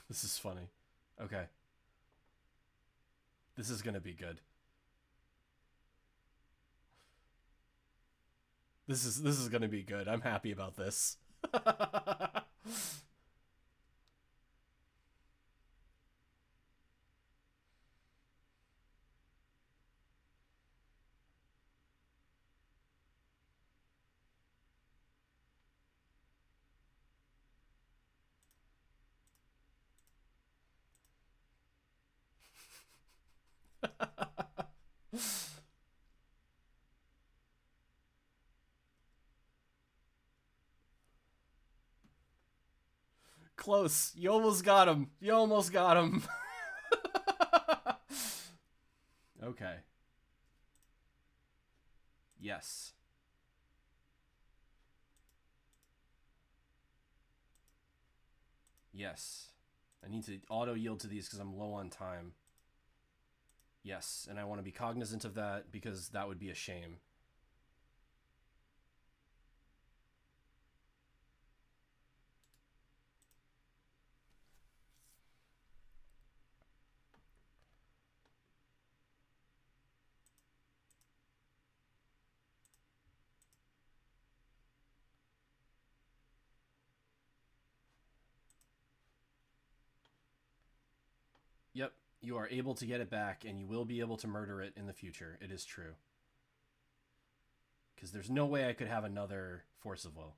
This is funny. Okay. This is going to be good. This is going to be good. I'm happy about this. Close. You almost got him. You almost got him. Okay. Yes. Yes. I need to auto yield to these because I'm low on time. Yes, and I want to be cognizant of that because that would be a shame. Yep, you are able to get it back, and you will be able to murder it in the future. It is true. Because there's no way I could have another Force of Will.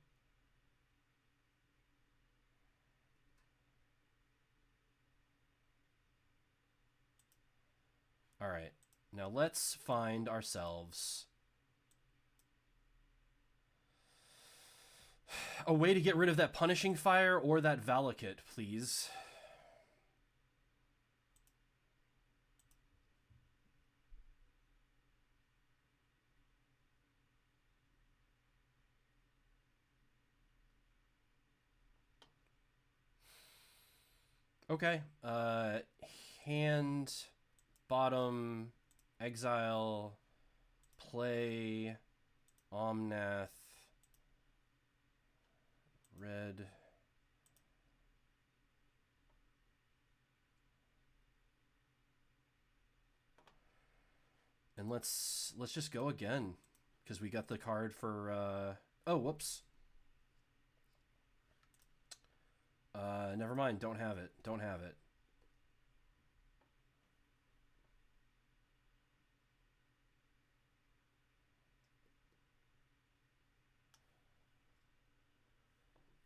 Alright, now let's find ourselves a way to get rid of that Punishing Fire or that Valakut, please. Okay. Hand, bottom, exile, play, Omnath, red. And let's just go again, because we got the card for oh, whoops. Never mind, don't have it. Don't have it.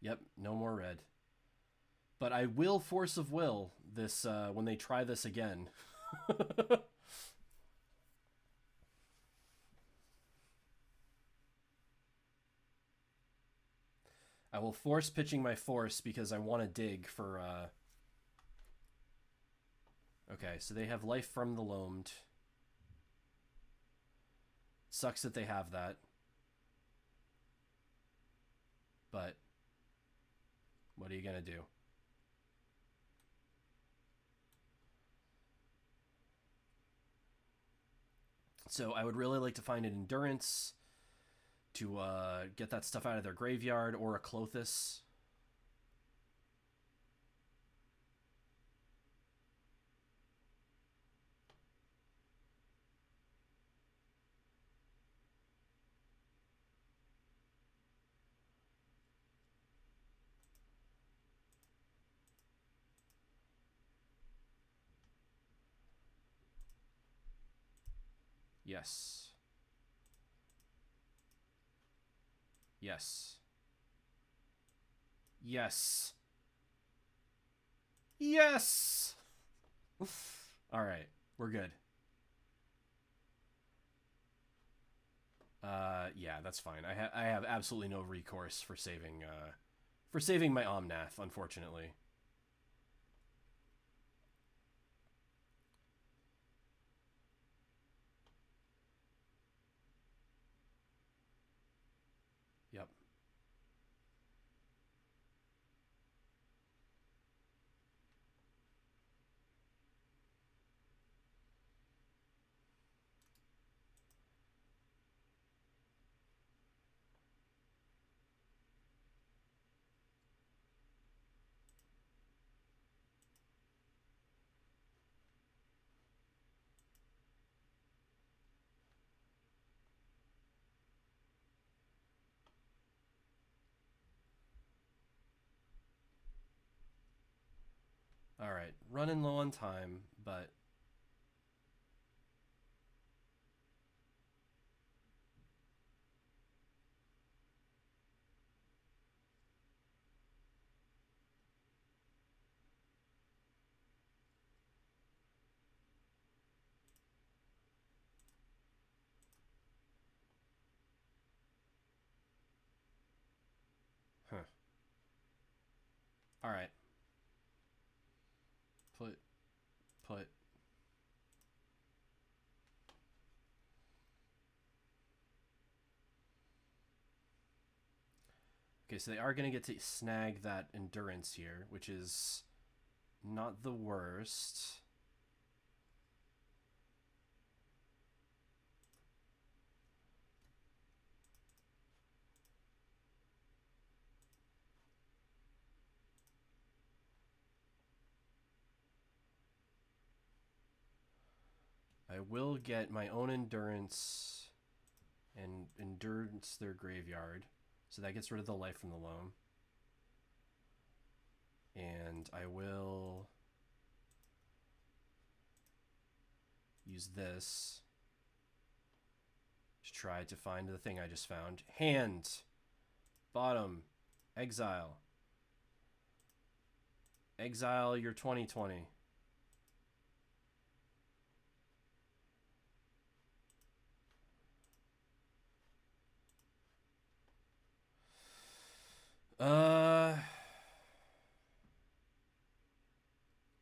Yep, no more red. But I will Force of Will this when they try this again. I will force pitching my force because I want to dig for... Okay, so they have life from the loamed. Sucks that they have that. But what are you going to do? So I would really like to find an Endurance to get that stuff out of their graveyard, or a Klothys. Yes. Yes. Yes. Yes! Alright, we're good. Yeah, that's fine. I have absolutely no recourse for saving my Omnath, unfortunately. Yep. Alright, running low on time, but... Huh. Alright. Put. Okay, so they are going to get to snag that Endurance here, which is not the worst. I will get my own Endurance and Endurance their graveyard. So that gets rid of the life from the loam. And I will use this to try to find the thing I just found. Hand. Bottom. Exile. Exile your 2020.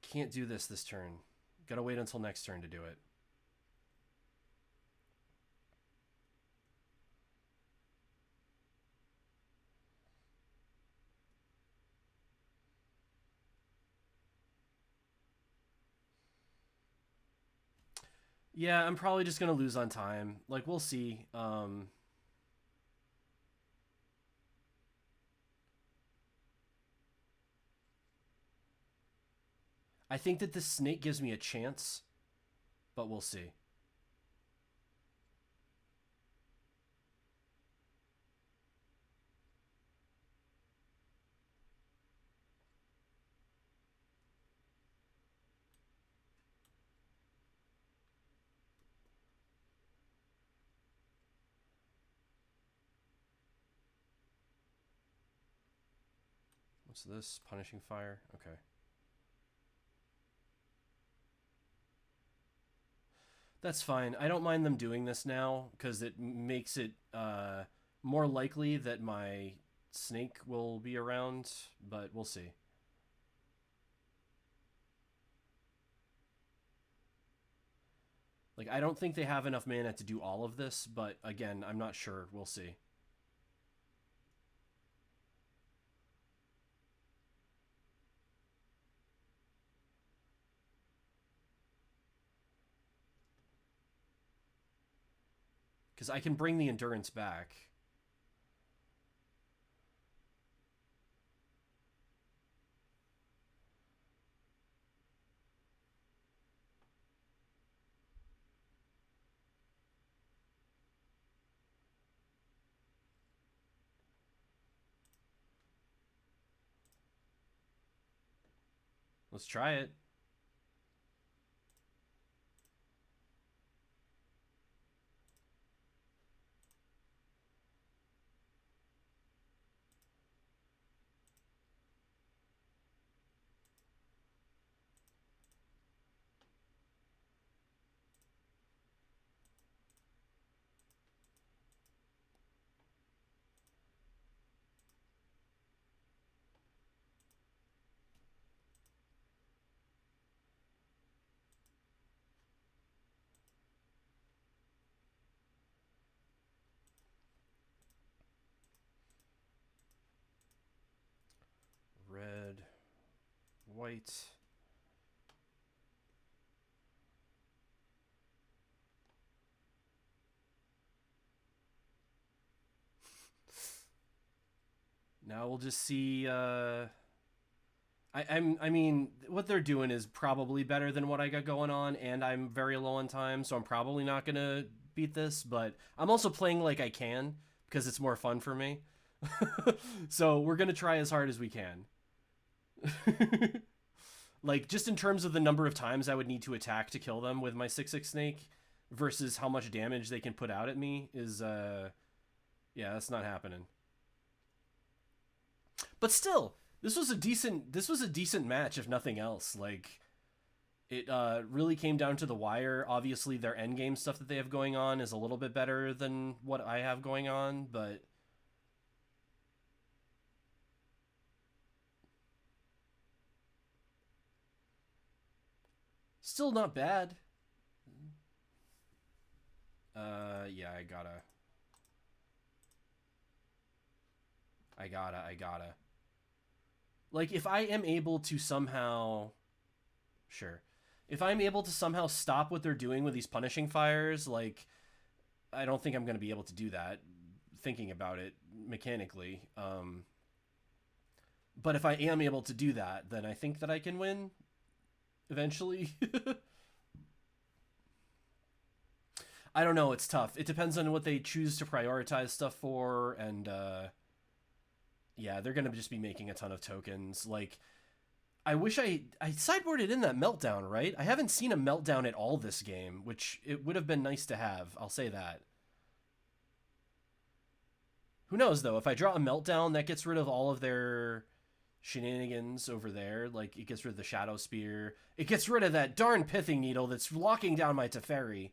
Can't do this turn. Gotta wait until next turn to do it. Yeah, I'm probably just gonna lose on time. Like, we'll see. I think that this snake gives me a chance, but we'll see. What's this? Punishing Fire? Okay. That's fine. I don't mind them doing this now because it makes it more likely that my snake will be around, but we'll see. Like, I don't think they have enough mana to do all of this, but again, I'm not sure. We'll see. Because I can bring the endurance back. Let's try it. Red, white. Now we'll just see. I mean, what they're doing is probably better than what I got going on, and I'm very low on time, so I'm probably not gonna beat this. But I'm also playing like I can because it's more fun for me. So we're gonna try as hard as we can. Like, just in terms of the number of times I would need to attack to kill them with my 6/6 snake versus how much damage they can put out at me is yeah, that's not happening. But still, this was a decent match if nothing else. Like, it really came down to the wire. Obviously, their endgame stuff that they have going on is a little bit better than what I have going on, but still not bad. Yeah, I gotta. Like, if I am able to somehow, sure, if I'm able to somehow stop what they're doing with these punishing fires, like, I don't think I'm gonna be able to do that. Thinking about it mechanically, but if I am able to do that, then I think that I can win eventually. I don't know. It's tough. It depends on what they choose to prioritize stuff for, and yeah, they're gonna just be making a ton of tokens. Like, I wish I sideboarded in that meltdown. Right? I haven't seen a meltdown at all this game, which it would have been nice to have. I'll say that. Who knows though? If I draw a meltdown, that gets rid of all of their shenanigans over there. Like, it gets rid of the Shadow Spear. It gets rid of that darn Pithing Needle that's locking down my Teferi.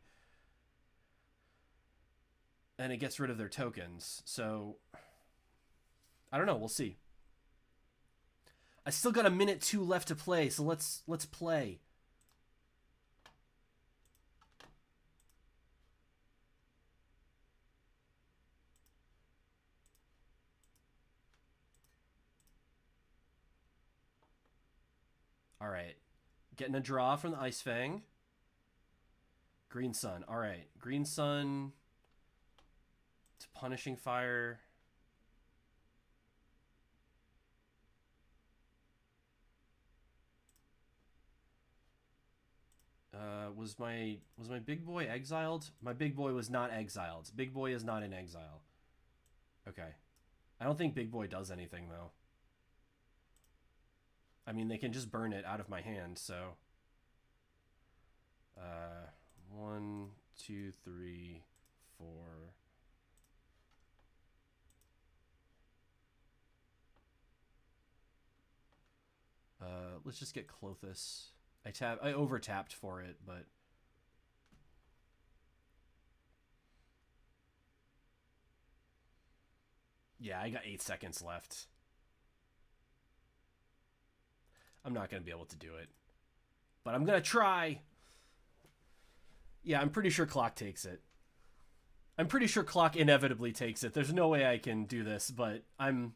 And it gets rid of their tokens. So, I don't know. We'll see. I still got a minute 2 left to play, so let's play. All right. Getting a draw from the Ice Fang. Green Sun. All right. Green Sun to Punishing Fire. Was my big boy exiled? My big boy was not exiled. Big boy is not in exile. Okay. I don't think big boy does anything, though. I mean, they can just burn it out of my hand, so... 1, 2, 3, 4... let's just get Clothis. I over-tapped for it, but... Yeah, I got 8 seconds left. I'm not going to be able to do it. But I'm going to try! Yeah, I'm pretty sure Clock takes it. I'm pretty sure Clock inevitably takes it. There's no way I can do this, but I'm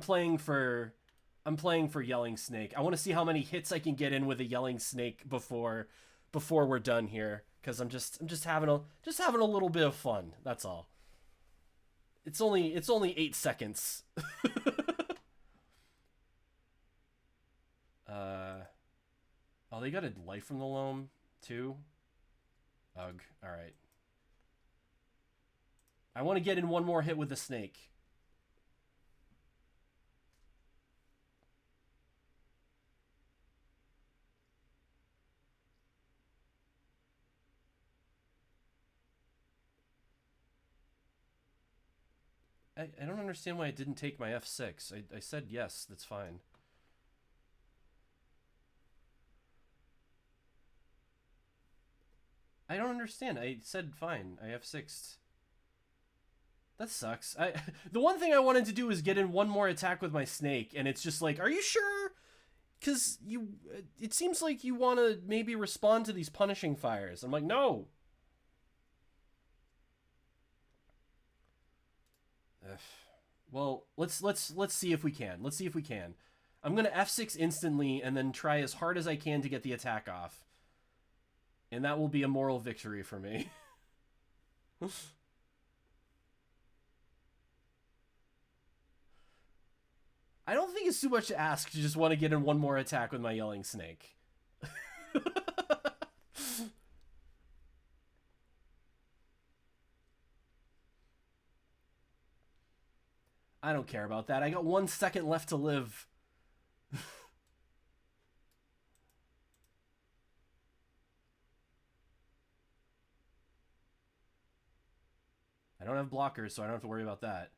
playing for Yelling Snake. I want to see how many hits I can get in with a Yelling Snake before we're done here, cuz I'm just having a little bit of fun. That's all. It's only 8 seconds. Oh, they got a Life from the Loam too. Ugh. All right. I want to get in one more hit with the snake. I don't understand why it didn't take my F6. I said yes, that's fine. I don't understand. I said fine. I F6'd. That sucks. The one thing I wanted to do is get in one more attack with my snake, and it's just like, are you sure? Because it seems like you want to maybe respond to these punishing fires. I'm like, no. Well, let's see if we can. Let's see if we can. I'm gonna F6 instantly and then try as hard as I can to get the attack off. And that will be a moral victory for me. I don't think it's too much to ask to just want to get in one more attack with my Yelling Snake. I don't care about that. I got 1 second left to live. I don't have blockers, so I don't have to worry about that.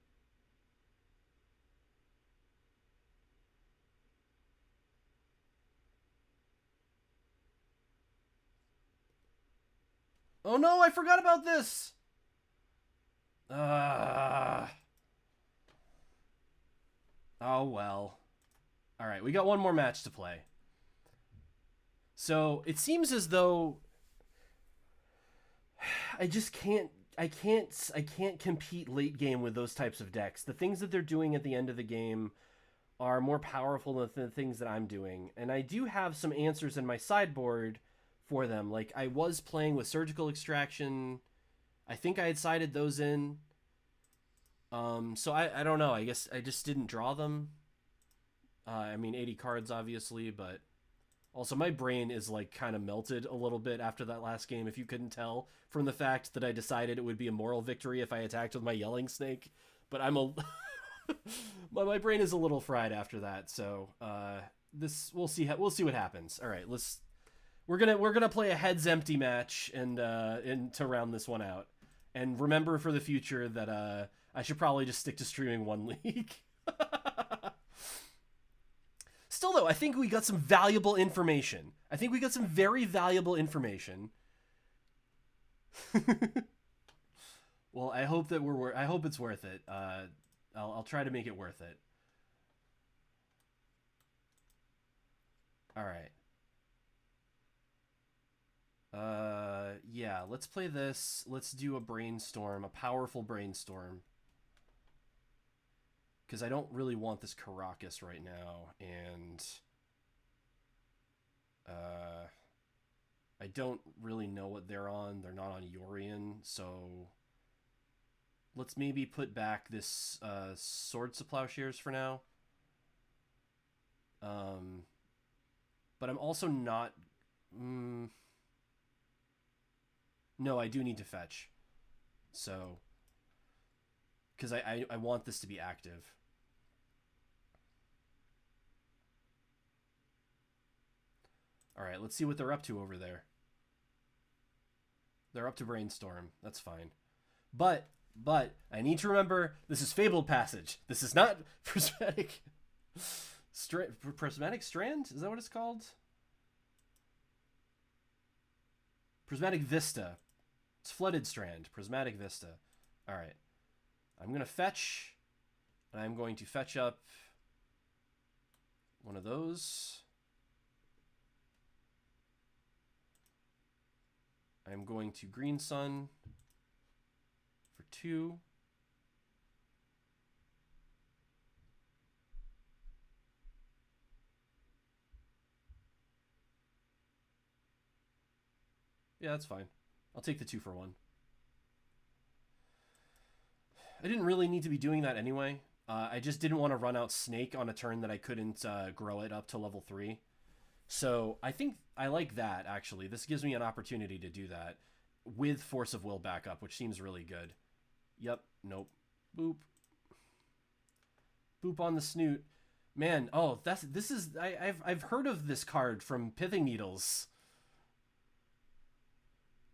Oh no, I forgot about this! Oh well. Alright, we got one more match to play. So, it seems as though I just can't I can't compete late game with those types of decks. The things that they're doing at the end of the game are more powerful than the things that I'm doing. And I do have some answers in my sideboard for them. Like, I was playing with Surgical Extraction. I think I had sided those in. So I don't know. I guess I just didn't draw them. I mean, 80 cards, obviously, but... Also, my brain is, like, kind of melted a little bit after that last game, if you couldn't tell, from the fact that I decided it would be a moral victory if I attacked with my Yelling Snake. But I'm a... my brain is a little fried after that, so we'll see what happens. All right, we're gonna play a heads empty match and to round this one out. And remember for the future that I should probably just stick to streaming one league. Still, though, I think we got some valuable information. I think we got some very valuable information. Well, I hope that I hope it's worth it. I'll try to make it worth it. All right. Yeah, let's play this. Let's do a brainstorm, a powerful brainstorm. Because I don't really want this Caracas right now, and I don't really know what they're on. They're not on Yorion, so let's maybe put back this Swords to Plowshares for now. But I'm also not... No, I do need to fetch. So... Because I want this to be active. Alright, let's see what they're up to over there. They're up to Brainstorm. That's fine. But I need to remember, this is Fabled Passage. This is not Prismatic... Prismatic Strand? Is that what it's called? Prismatic Vista. It's Flooded Strand. Prismatic Vista. Alright. I'm going to fetch. And I'm going to fetch up one of those. I'm going to Green Sun for 2. Yeah, that's fine. I'll take the 2 for 1. I didn't really need to be doing that anyway. I just didn't want to run out Snake on a turn that I couldn't grow it up to level 3. So I think I like that, actually. This gives me an opportunity to do that with Force of Will backup, which seems really good. Yep. Nope. Boop. Boop on the snoot. Man, oh, I've heard of this card from Pithing Needles.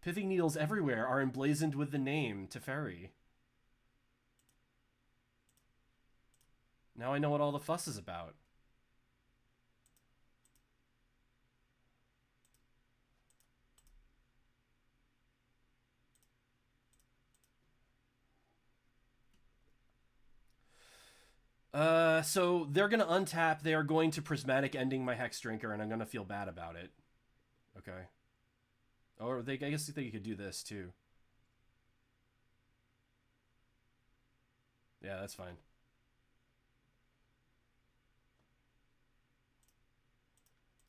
Pithing Needles everywhere are emblazoned with the name Teferi. Now I know what all the fuss is about. So they're going to untap. They are going to Prismatic ending my Hex Drinker, and I'm going to feel bad about it. Okay. Or I guess they could do this, too. Yeah, that's fine.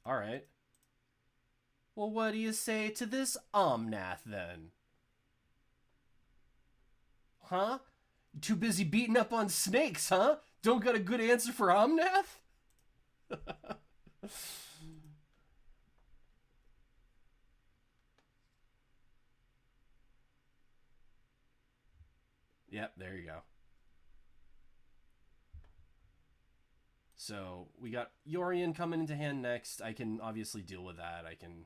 Alright. Well, what do you say to this Omnath, then? Huh? Too busy beating up on snakes, huh? Don't got a good answer for Omnath? Yep, there you go. So we got Yorion coming into hand next. I can obviously deal with that. I can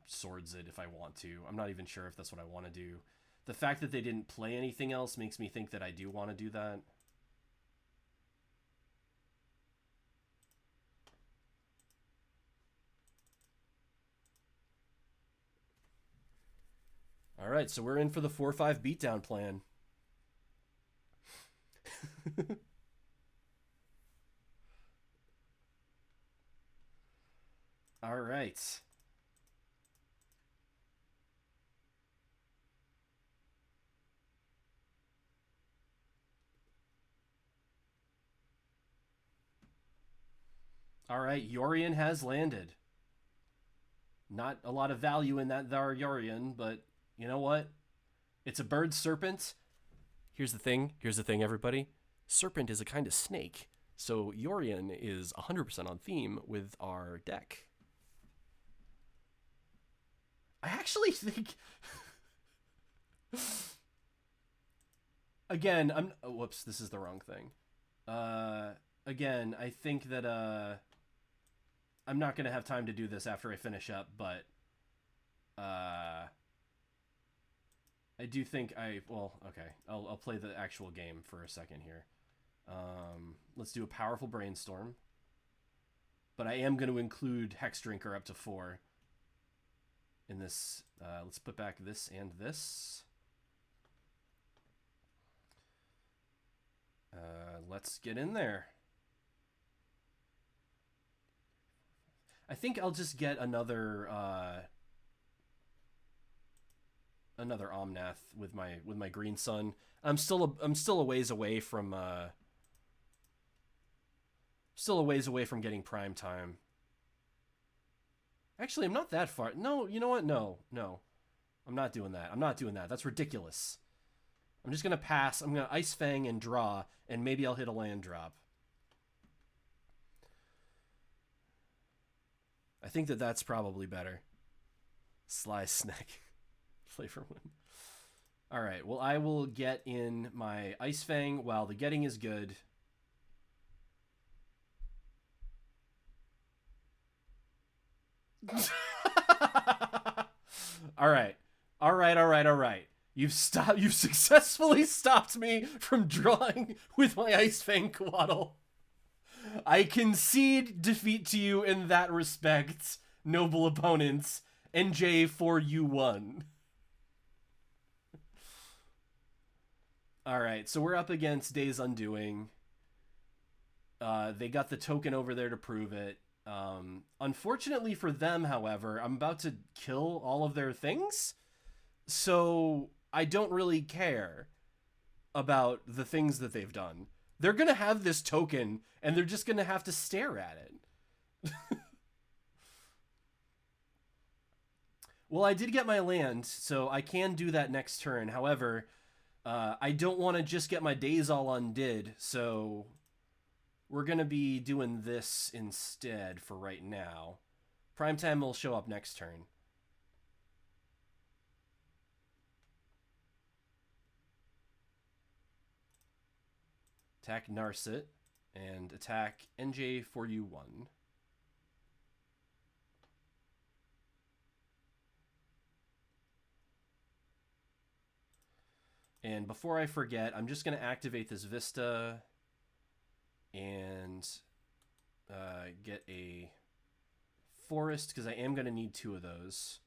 swords it if I want to. I'm not even sure if that's what I want to do. The fact that they didn't play anything else makes me think that I do want to do that. Alright, so we're in for the 4-5 beatdown plan. Alright. Alright, Yorion has landed. Not a lot of value in that thar Yorion, but you know what? It's a bird serpent. Here's the thing, everybody. Serpent is a kind of snake, so Yorion is 100% on theme with our deck. I actually think... Again, whoops, this is the wrong thing. Again, I think that, I'm not going to have time to do this after I finish up, but, I do think well, okay, I'll play the actual game for a second here. Let's do a powerful Brainstorm. But I am going to include Hex Drinker up to 4 in this. Let's put back this and this. Let's get in there. I think I'll just get another Omnath with my Green Sun. I'm still a ways away from getting prime time. Actually, I'm not that far. No, you know what? No. I'm not doing that. I'm not doing that. That's ridiculous. I'm just going to pass. I'm going to Ice Fang and draw, and maybe I'll hit a land drop. I think that's probably better. Sly Snack. Flavor win. All right. Well, I will get in my Ice Fang while the getting is good. All right. You've successfully stopped me from drawing with my Ice Fang Coatl. I concede defeat to you in that respect, noble opponents. NJ for you won. Alright, so we're up against Days Undoing. They got the token over there to prove it. Unfortunately for them, however, I'm about to kill all of their things. So I don't really care about the things that they've done. They're going to have this token, and they're just going to have to stare at it. Well, I did get my land, so I can do that next turn. However, I don't want to just get my days all undid, so we're going to be doing this instead for right now. Primetime will show up next turn. Attack Narset, and attack NJ for you 1. And before I forget, I'm just going to activate this Vista and get a Forest, because I am going to need 2 of those.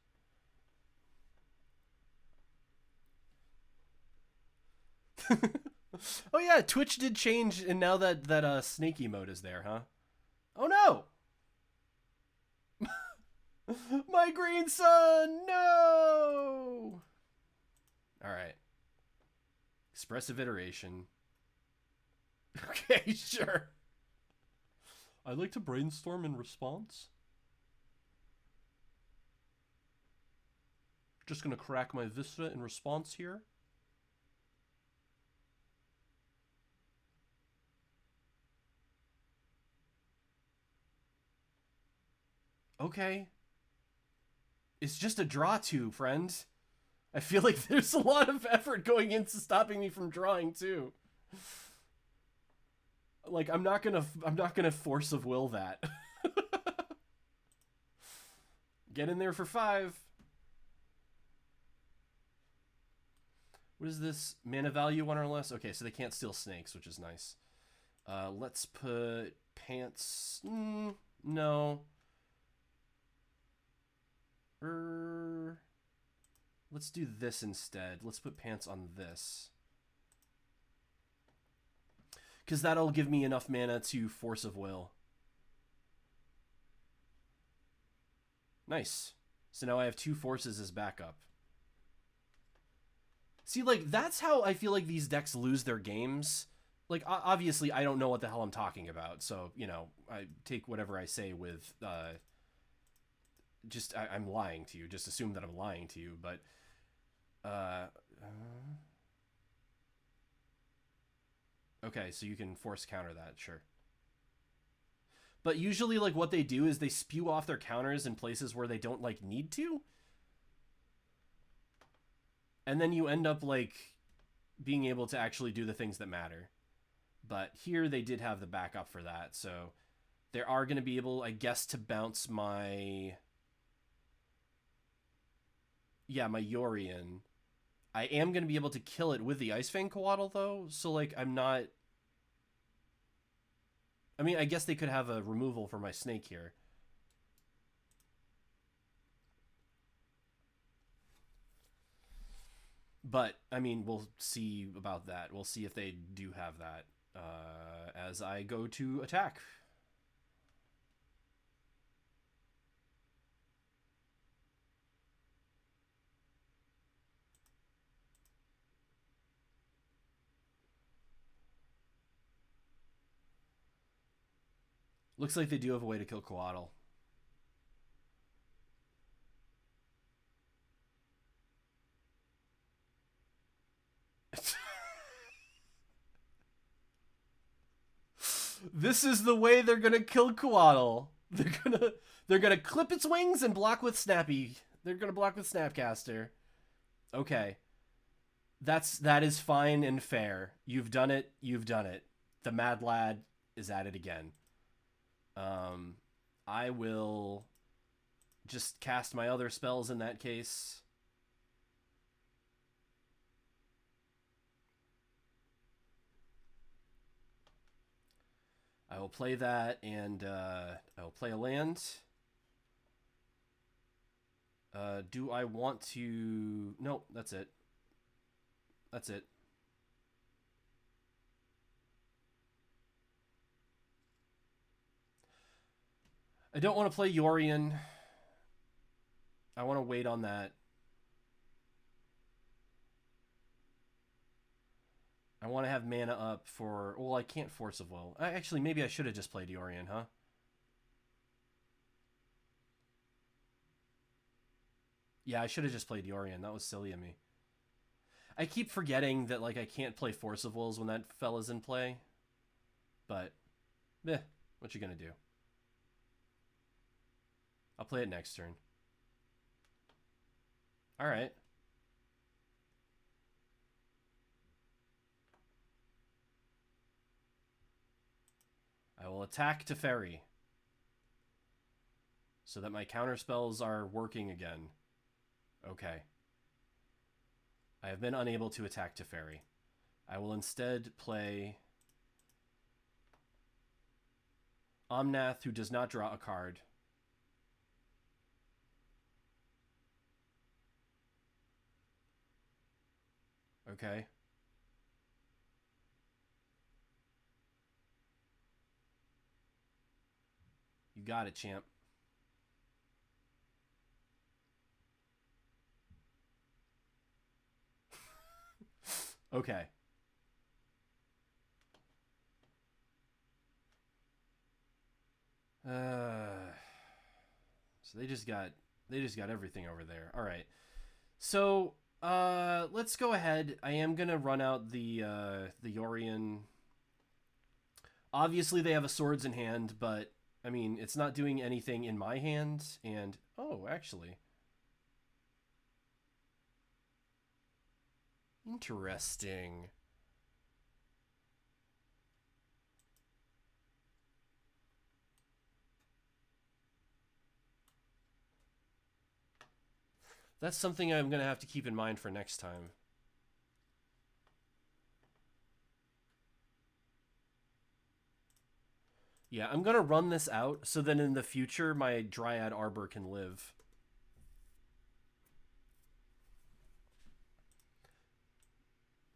Oh yeah, Twitch did change, and now that snaky mode is there, huh? Oh no! My green sun, no! Alright. Expressive iteration. Okay, sure. I'd like to brainstorm in response. Just gonna crack my Vista in response here. Okay. It's just a draw 2, friend. I feel like there's a lot of effort going into stopping me from drawing too. Like, I'm not gonna force of will that. Get in there for 5. What is this? Mana value 1 or less? Okay, so they can't steal snakes, which is nice. Let's put pants. No. Let's do this instead. Let's put pants on this. Because that'll give me enough mana to force of will. Nice. So now I have 2 forces as backup. See, like, that's how I feel like these decks lose their games. Like, obviously, I don't know what the hell I'm talking about. So, you know, I take whatever I say with... I'm lying to you. Just assume that I'm lying to you, but... okay, so you can force counter that, sure. But usually, like, what they do is they spew off their counters in places where they don't, like, need to. And then you end up, like, being able to actually do the things that matter. But here they did have the backup for that, so... They are going to be able, I guess, to bounce my... Yeah, my Yorion. I am going to be able to kill it with the Ice Fang Coatl, though, so, like, I'm not... I mean, I guess they could have a removal for my snake here. But, I mean, we'll see about that. We'll see if they do have that as I go to attack. Looks like they do have a way to kill Coatl. This is the way they're gonna kill Coatl. They're gonna clip its wings and block with Snappy. They're gonna block with Snapcaster. Okay. That is fine and fair. You've done it. You've done it. The Mad Lad is at it again. I will just cast my other spells in that case. I will play that, and I will play a land. Do I want to... Nope, that's it. That's it. I don't want to play Yorion. I want to wait on that. I want to have mana up for... Well, I can't Force of Will. Actually, maybe I should have just played Yorion, huh? Yeah, I should have just played Yorion. That was silly of me. I keep forgetting that, like, I can't play Force of Wills when that fella's in play. But, what you gonna do? I'll play it next turn. Alright. I will attack Teferi, so that my counter spells are working again. Okay. I have been unable to attack Teferi. I will instead play Omnath, who does not draw a card. Okay. You got it, champ. Okay. So they just got everything over there. All right. So let's go ahead. I am gonna run out the Yorion. Obviously, they have a swords in hand, but I mean, it's not doing anything in my hand. And oh, actually, interesting. That's something I'm going to have to keep in mind for next time. Yeah, I'm going to run this out so that in the future my Dryad Arbor can live.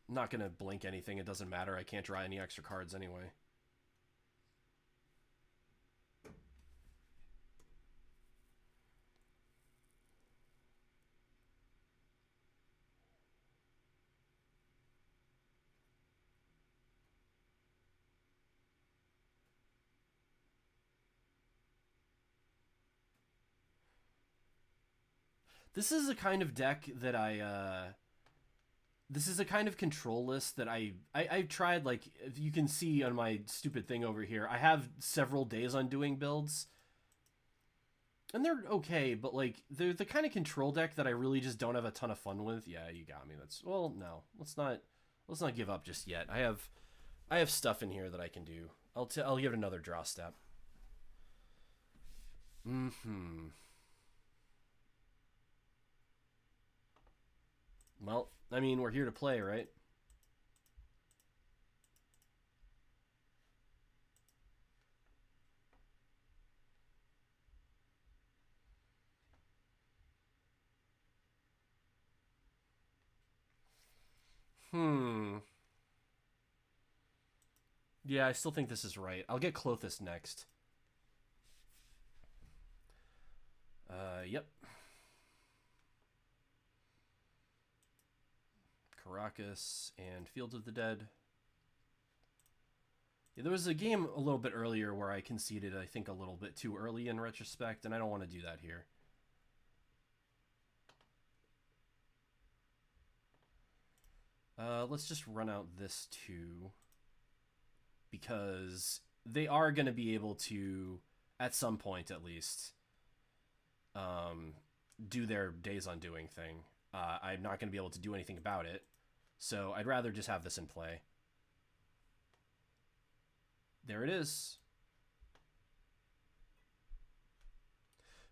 I'm not going to blink anything. It doesn't matter. I can't draw any extra cards anyway. This is a kind of deck that this is a kind of control list that I've tried, like, you can see on my stupid thing over here. I have several Days Undoing builds. And they're okay, but, like, they're the kind of control deck that I really just don't have a ton of fun with. Yeah, you got me. That's... Well, no. Let's not give up just yet. I have stuff in here that I can do. I'll give it another draw step. Well, I mean, we're here to play, right? Yeah, I still think this is right. I'll get Klothys next. Yep. Caracas and Fields of the Dead. Yeah, there was a game a little bit earlier where I conceded, I think, a little bit too early in retrospect, and I don't want to do that here. Let's just run out this too, because they are going to be able to, at some point at least, do their Days Undoing thing. I'm not going to be able to do anything about it, so I'd rather just have this in play. There it is.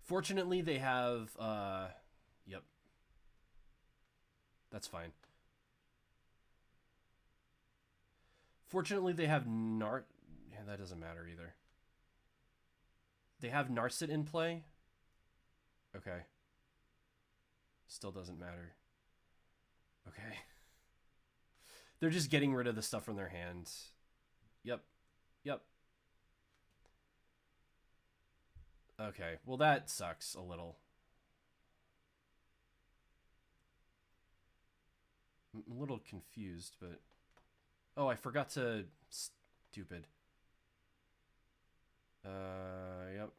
Fortunately, they have... yep. That's fine. Fortunately, they have Yeah, that doesn't matter either. They have Narset in play. Okay. Still doesn't matter. Okay. They're just getting rid of the stuff from their hands. Yep. Yep. Okay. Well, that sucks a little. I'm a little confused, but... Oh, I forgot to... Stupid. Yep.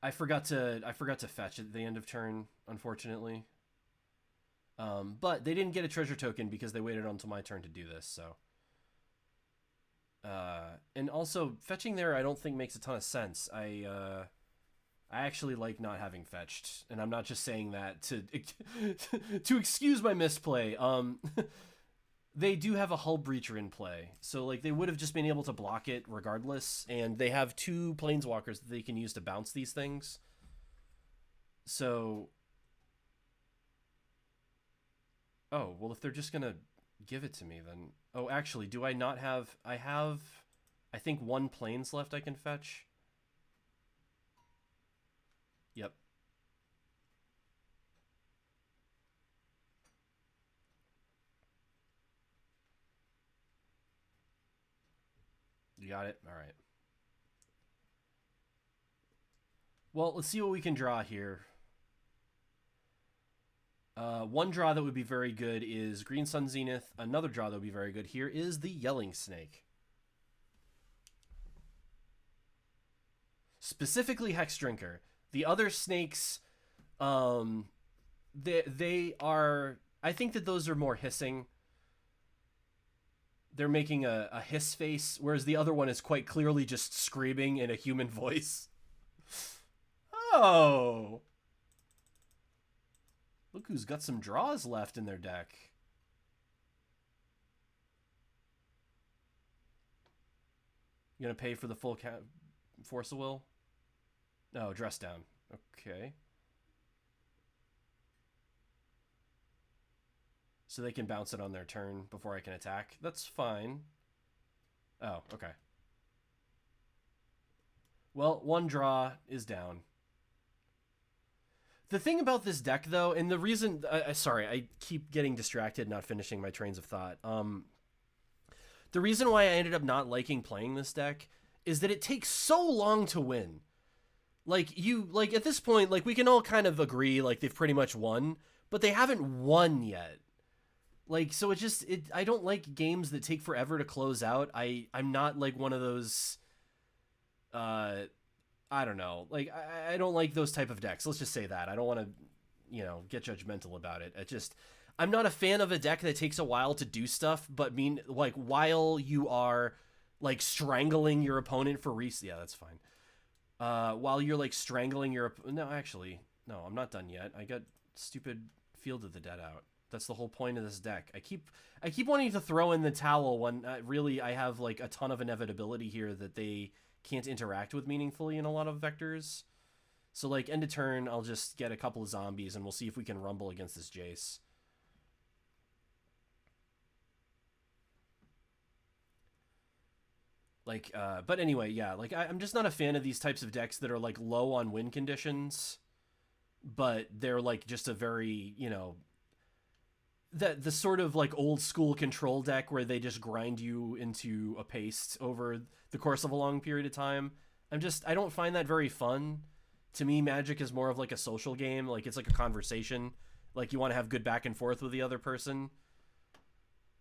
I forgot to fetch at the end of turn, unfortunately. But they didn't get a treasure token because they waited until my turn to do this, so... and also, fetching there I don't think makes a ton of sense. I actually like not having fetched, and I'm not just saying that to to excuse my misplay. They do have a Hull Breacher in play, so like they would have just been able to block it regardless, and they have 2 Planeswalkers that they can use to bounce these things. So... Oh, well, if they're just gonna give it to me, then... Oh, actually, do I not have... I have, I think, 1 Planes left I can fetch. Yep. You got it? All right. Well, let's see what we can draw here. One draw that would be very good is Green Sun Zenith. Another draw that would be very good here is the Yelling Snake. Specifically Hex Drinker. The other snakes, they are... I think that those are more hissing. They're making a hiss face, whereas the other one is quite clearly just screaming in a human voice. Oh! Look who's got some draws left in their deck. You gonna pay for the full Force of Will? No, Dress Down. Okay. So they can bounce it on their turn before I can attack. That's fine. Oh, okay. Well, 1 draw is down. The thing about this deck, though, and the reason... sorry, I keep getting distracted, not finishing my trains of thought. The reason why I ended up not liking playing this deck is that it takes so long to win. Like, at this point, like, we can all kind of agree, like, they've pretty much won, but they haven't won yet. Like, so I don't like games that take forever to close out. I'm not, like, one of those... I don't know. Like, I don't like those type of decks. Let's just say that. I don't want to, get judgmental about it. I'm not a fan of a deck that takes a while to do stuff, but like, while you are, like, strangling your opponent for yeah, that's fine. While you're, like, strangling your... No, actually, no, I'm not done yet. I got stupid Field of the Dead out. That's the whole point of this deck. I keep wanting to throw in the towel when really I have, like, a ton of inevitability here that they can't interact with meaningfully in a lot of vectors. So, like, end of turn, I'll just get a couple of zombies and we'll see if we can rumble against this Jace. Like, but anyway, yeah, like, I'm just not a fan of these types of decks that are, like, low on win conditions, but they're, like, just a very, the sort of, like, old school control deck where they just grind you into a paste over the course of a long period of time. I don't find that very fun. To me, Magic is more of, like, a social game. Like, it's like a conversation. Like, you want to have good back and forth with the other person.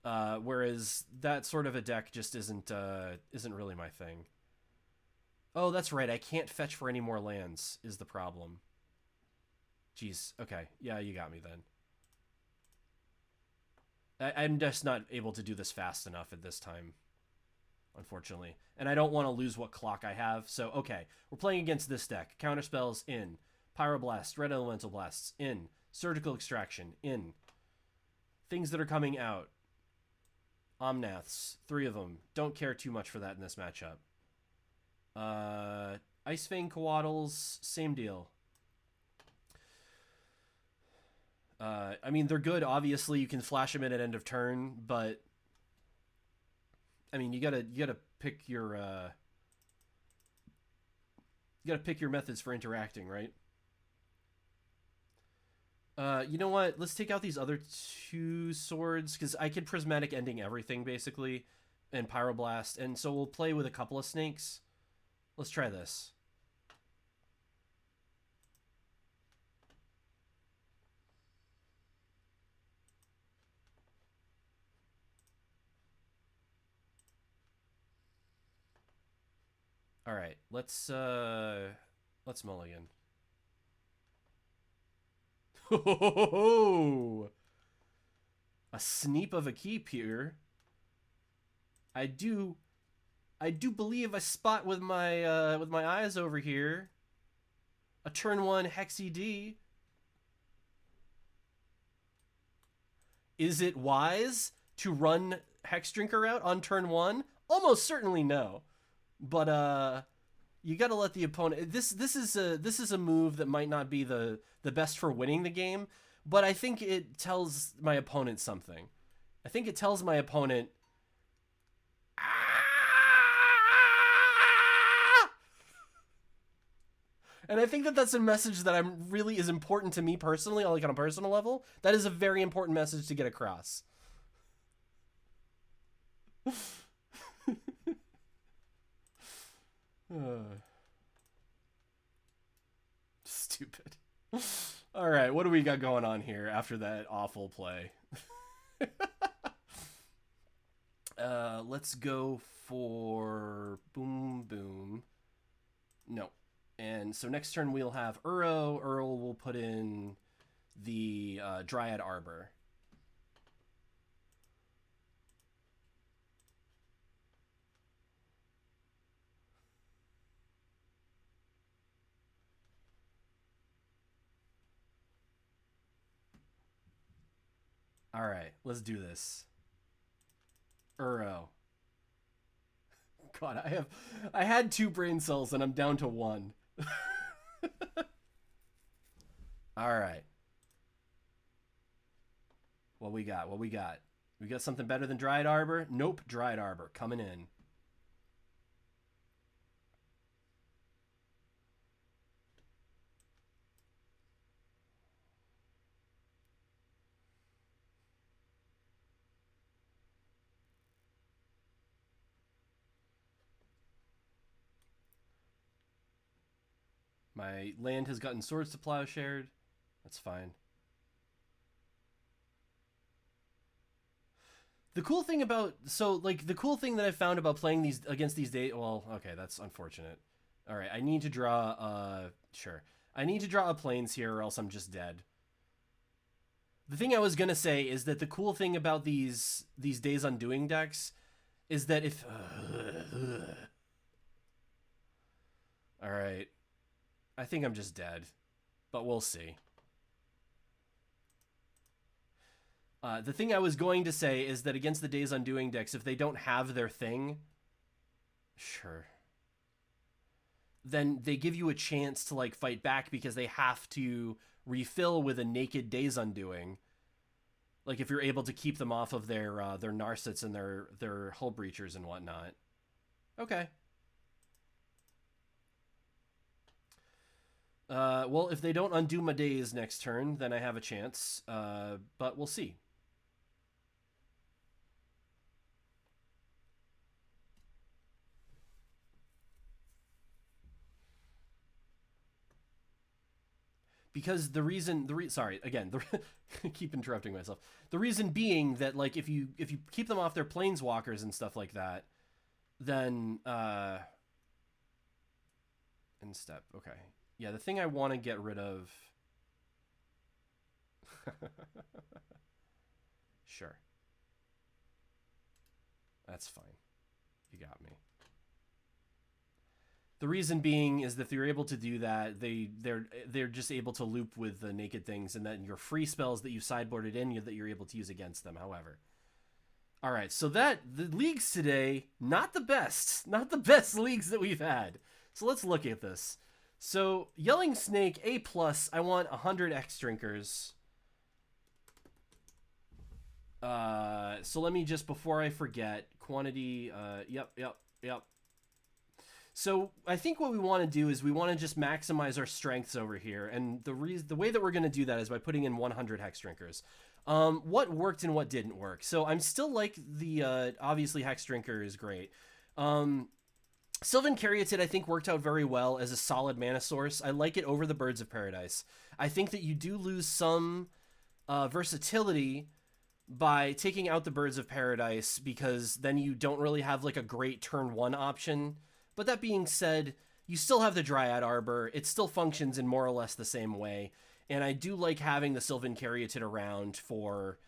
Whereas that sort of a deck just isn't really my thing. Oh, that's right. I can't fetch for any more lands is the problem. Jeez. Okay. Yeah, you got me then. I'm just not able to do this fast enough at this time, unfortunately. And I don't want to lose what clock I have. So, okay, we're playing against this deck. Counterspells in. Pyroblast, Red Elemental Blasts in. Surgical Extraction in. Things that are coming out. Omnaths, 3 of them. Don't care too much for that in this matchup. Ice Fang Coatls, same deal. I mean, they're good. Obviously, you can flash them in at end of turn, but I mean, you gotta pick your methods for interacting, right? You know what? Let's take out these other 2 swords, because I can Prismatic Ending everything, basically, and Pyroblast, and so we'll play with a couple of snakes. Let's try this. All right, let's mulligan. Oh, a Sneap of a Keep here. I do believe I spot with my eyes over here. A turn 1 Hex ED. Is it wise to run Hex Drinker out on turn 1? Almost certainly no. But you got to let the opponent. This is a move that might not be the best for winning the game, but I think it tells my opponent something. I think it tells my opponent, and I think that that's a message that really is important to me personally, like on a personal level. That is a very important message to get across. Stupid. All right, what do we got going on here after that awful play? Let's go for boom boom. No. And so next turn we'll have Uro. Uro will put in the Dryad Arbor. All right, let's do this. Uro. God, I had 2 brain cells and I'm down to 1. All right. What we got? We got something better than Dryad Arbor? Nope, Dryad Arbor coming in. My land has gotten Swords to Plowshared. That's fine. The cool thing about... So, like, the cool thing that I found about playing these against these days... Well, okay, that's unfortunate. Alright, I need to draw... Sure. I need to draw a Plains here or else I'm just dead. The thing I was gonna say is that the cool thing about these Days Undoing decks is that if... Alright. I think I'm just dead. But we'll see. The thing I was going to say is that against the Days Undoing decks, if they don't have their thing... Sure. Then they give you a chance to, like, fight back because they have to refill with a naked Days Undoing. Like, if you're able to keep them off of their Narsets and their Hull Breachers and whatnot. Okay. Well, if they don't undo my days next turn, then I have a chance. But we'll see. Because sorry, again, I keep interrupting myself. The reason being that, like, if you keep them off their planeswalkers and stuff like that, then in step, okay. Yeah, the thing I want to get rid of. Sure. That's fine. You got me. The reason being is that if you're able to do that, they're just able to loop with the naked things, and then your free spells that you sideboarded in that you're able to use against them. However, all right. So the leagues today, not the best leagues that we've had. So let's look at this. So Yelling Snake A+. I want 100 X drinkers. So let me just, before I forget, quantity. Yep. So I think what we want to do is we want to just maximize our strengths over here, and the way that we're going to do that is by putting in 100 Hex Drinkers. What worked and what didn't work. So I'm still like the obviously Hex Drinker is great. Sylvan Caryatid I think worked out very well as a solid mana source. I like it over the Birds of Paradise. I think that you do lose some versatility by taking out the Birds of Paradise, because then you don't really have like a great turn 1 option. But that being said, you still have the Dryad Arbor. It still functions in more or less the same way. And I do like having the Sylvan Caryatid around for,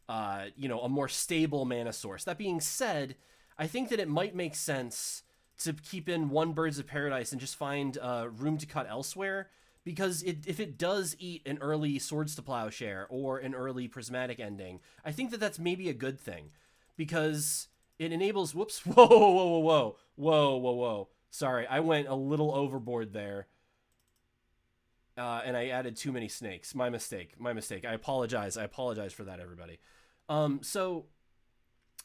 a more stable mana source. That being said, I think that it might make sense to keep in 1 Birds of Paradise and just find room to cut elsewhere. Because if it does eat an early Swords to Plowshare or an early Prismatic Ending, I think that that's maybe a good thing. Because it enables... Whoops. Whoa. Sorry, I went a little overboard there. And I added too many snakes. My mistake. I apologize for that, everybody. So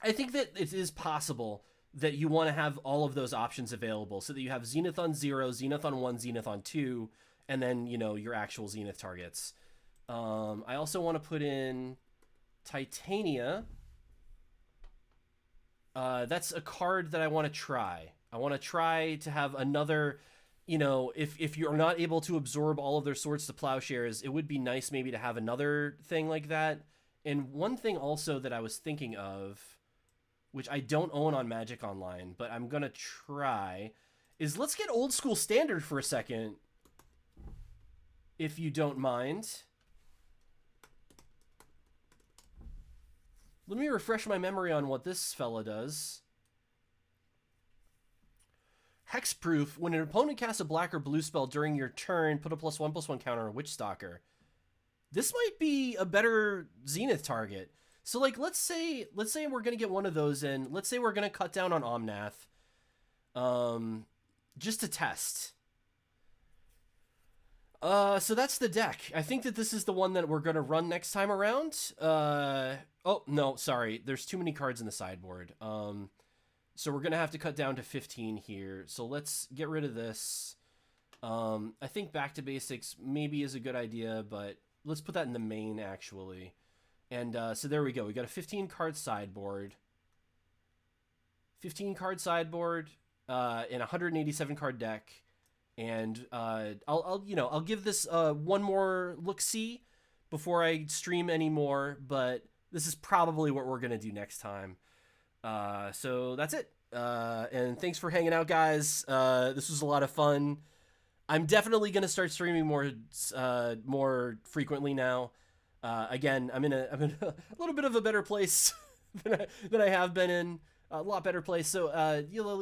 I think that it is possible that you want to have all of those options available so that you have Zenith on 0, Zenith on 1, Zenith on 2, and then, your actual Zenith targets. I also want to put in Titania. That's a card that I want to try. I want to try to have another, if you're not able to absorb all of their Swords to Plowshares, it would be nice maybe to have another thing like that. And one thing also that I was thinking of, which I don't own on Magic Online, but I'm going to try, is let's get Old School Standard for a second, if you don't mind. Let me refresh my memory on what this fella does. Hexproof. When an opponent casts a black or blue spell during your turn, put a +1/+1 counter on Witch Stalker. This might be a better Zenith target. So, like, let's say we're going to get one of those in. Let's say we're going to cut down on Omnath. Just to test. So that's the deck. I think that this is the one that we're going to run next time around. Oh, no, sorry. There's too many cards in the sideboard. So we're going to have to cut down to 15 here. So let's get rid of this. I think back to basics maybe is a good idea, but let's put that in the main, actually. And so there we go. We got a 15-card sideboard. 15-card sideboard in a 187-card deck. And I'll give this one more look-see before I stream anymore, but this is probably what we're going to do next time. So that's it. And thanks for hanging out, guys. This was a lot of fun. I'm definitely going to start streaming more frequently now. Again, I'm in a little bit of a better place than I have been in. A lot better place. So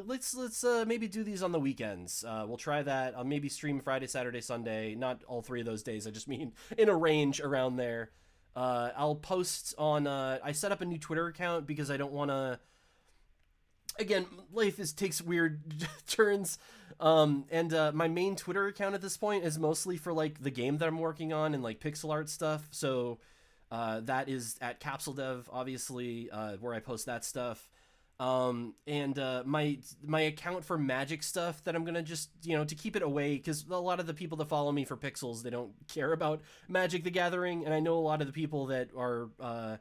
let's maybe do these on the weekends. We'll try that. I'll maybe stream Friday, Saturday, Sunday. Not all 3 of those days. I just mean in a range around there. I'll post on. I set up a new Twitter account because I don't want to. Again, life takes weird turns. And my main Twitter account at this point is mostly for like the game that I'm working on and like pixel art stuff. So that is at Capsule Dev, obviously, where I post that stuff. And my account for Magic stuff that I'm gonna just to keep it away, because a lot of the people that follow me for Pixels, they don't care about Magic the Gathering, and I know a lot of the people that are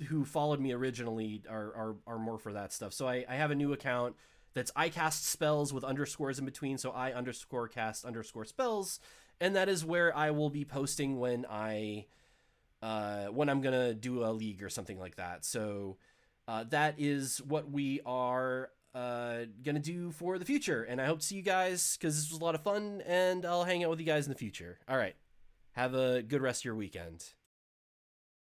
who followed me originally are more for that stuff. So I have a new account that's I cast spells with underscores in between, so I_cast_spells, and that is where I will be posting when I'm gonna do a league or something like that. So that is what we are gonna do for the future, and I hope to see you guys, because this was a lot of fun, and I'll hang out with you guys in the future. All right, have a good rest of your weekend.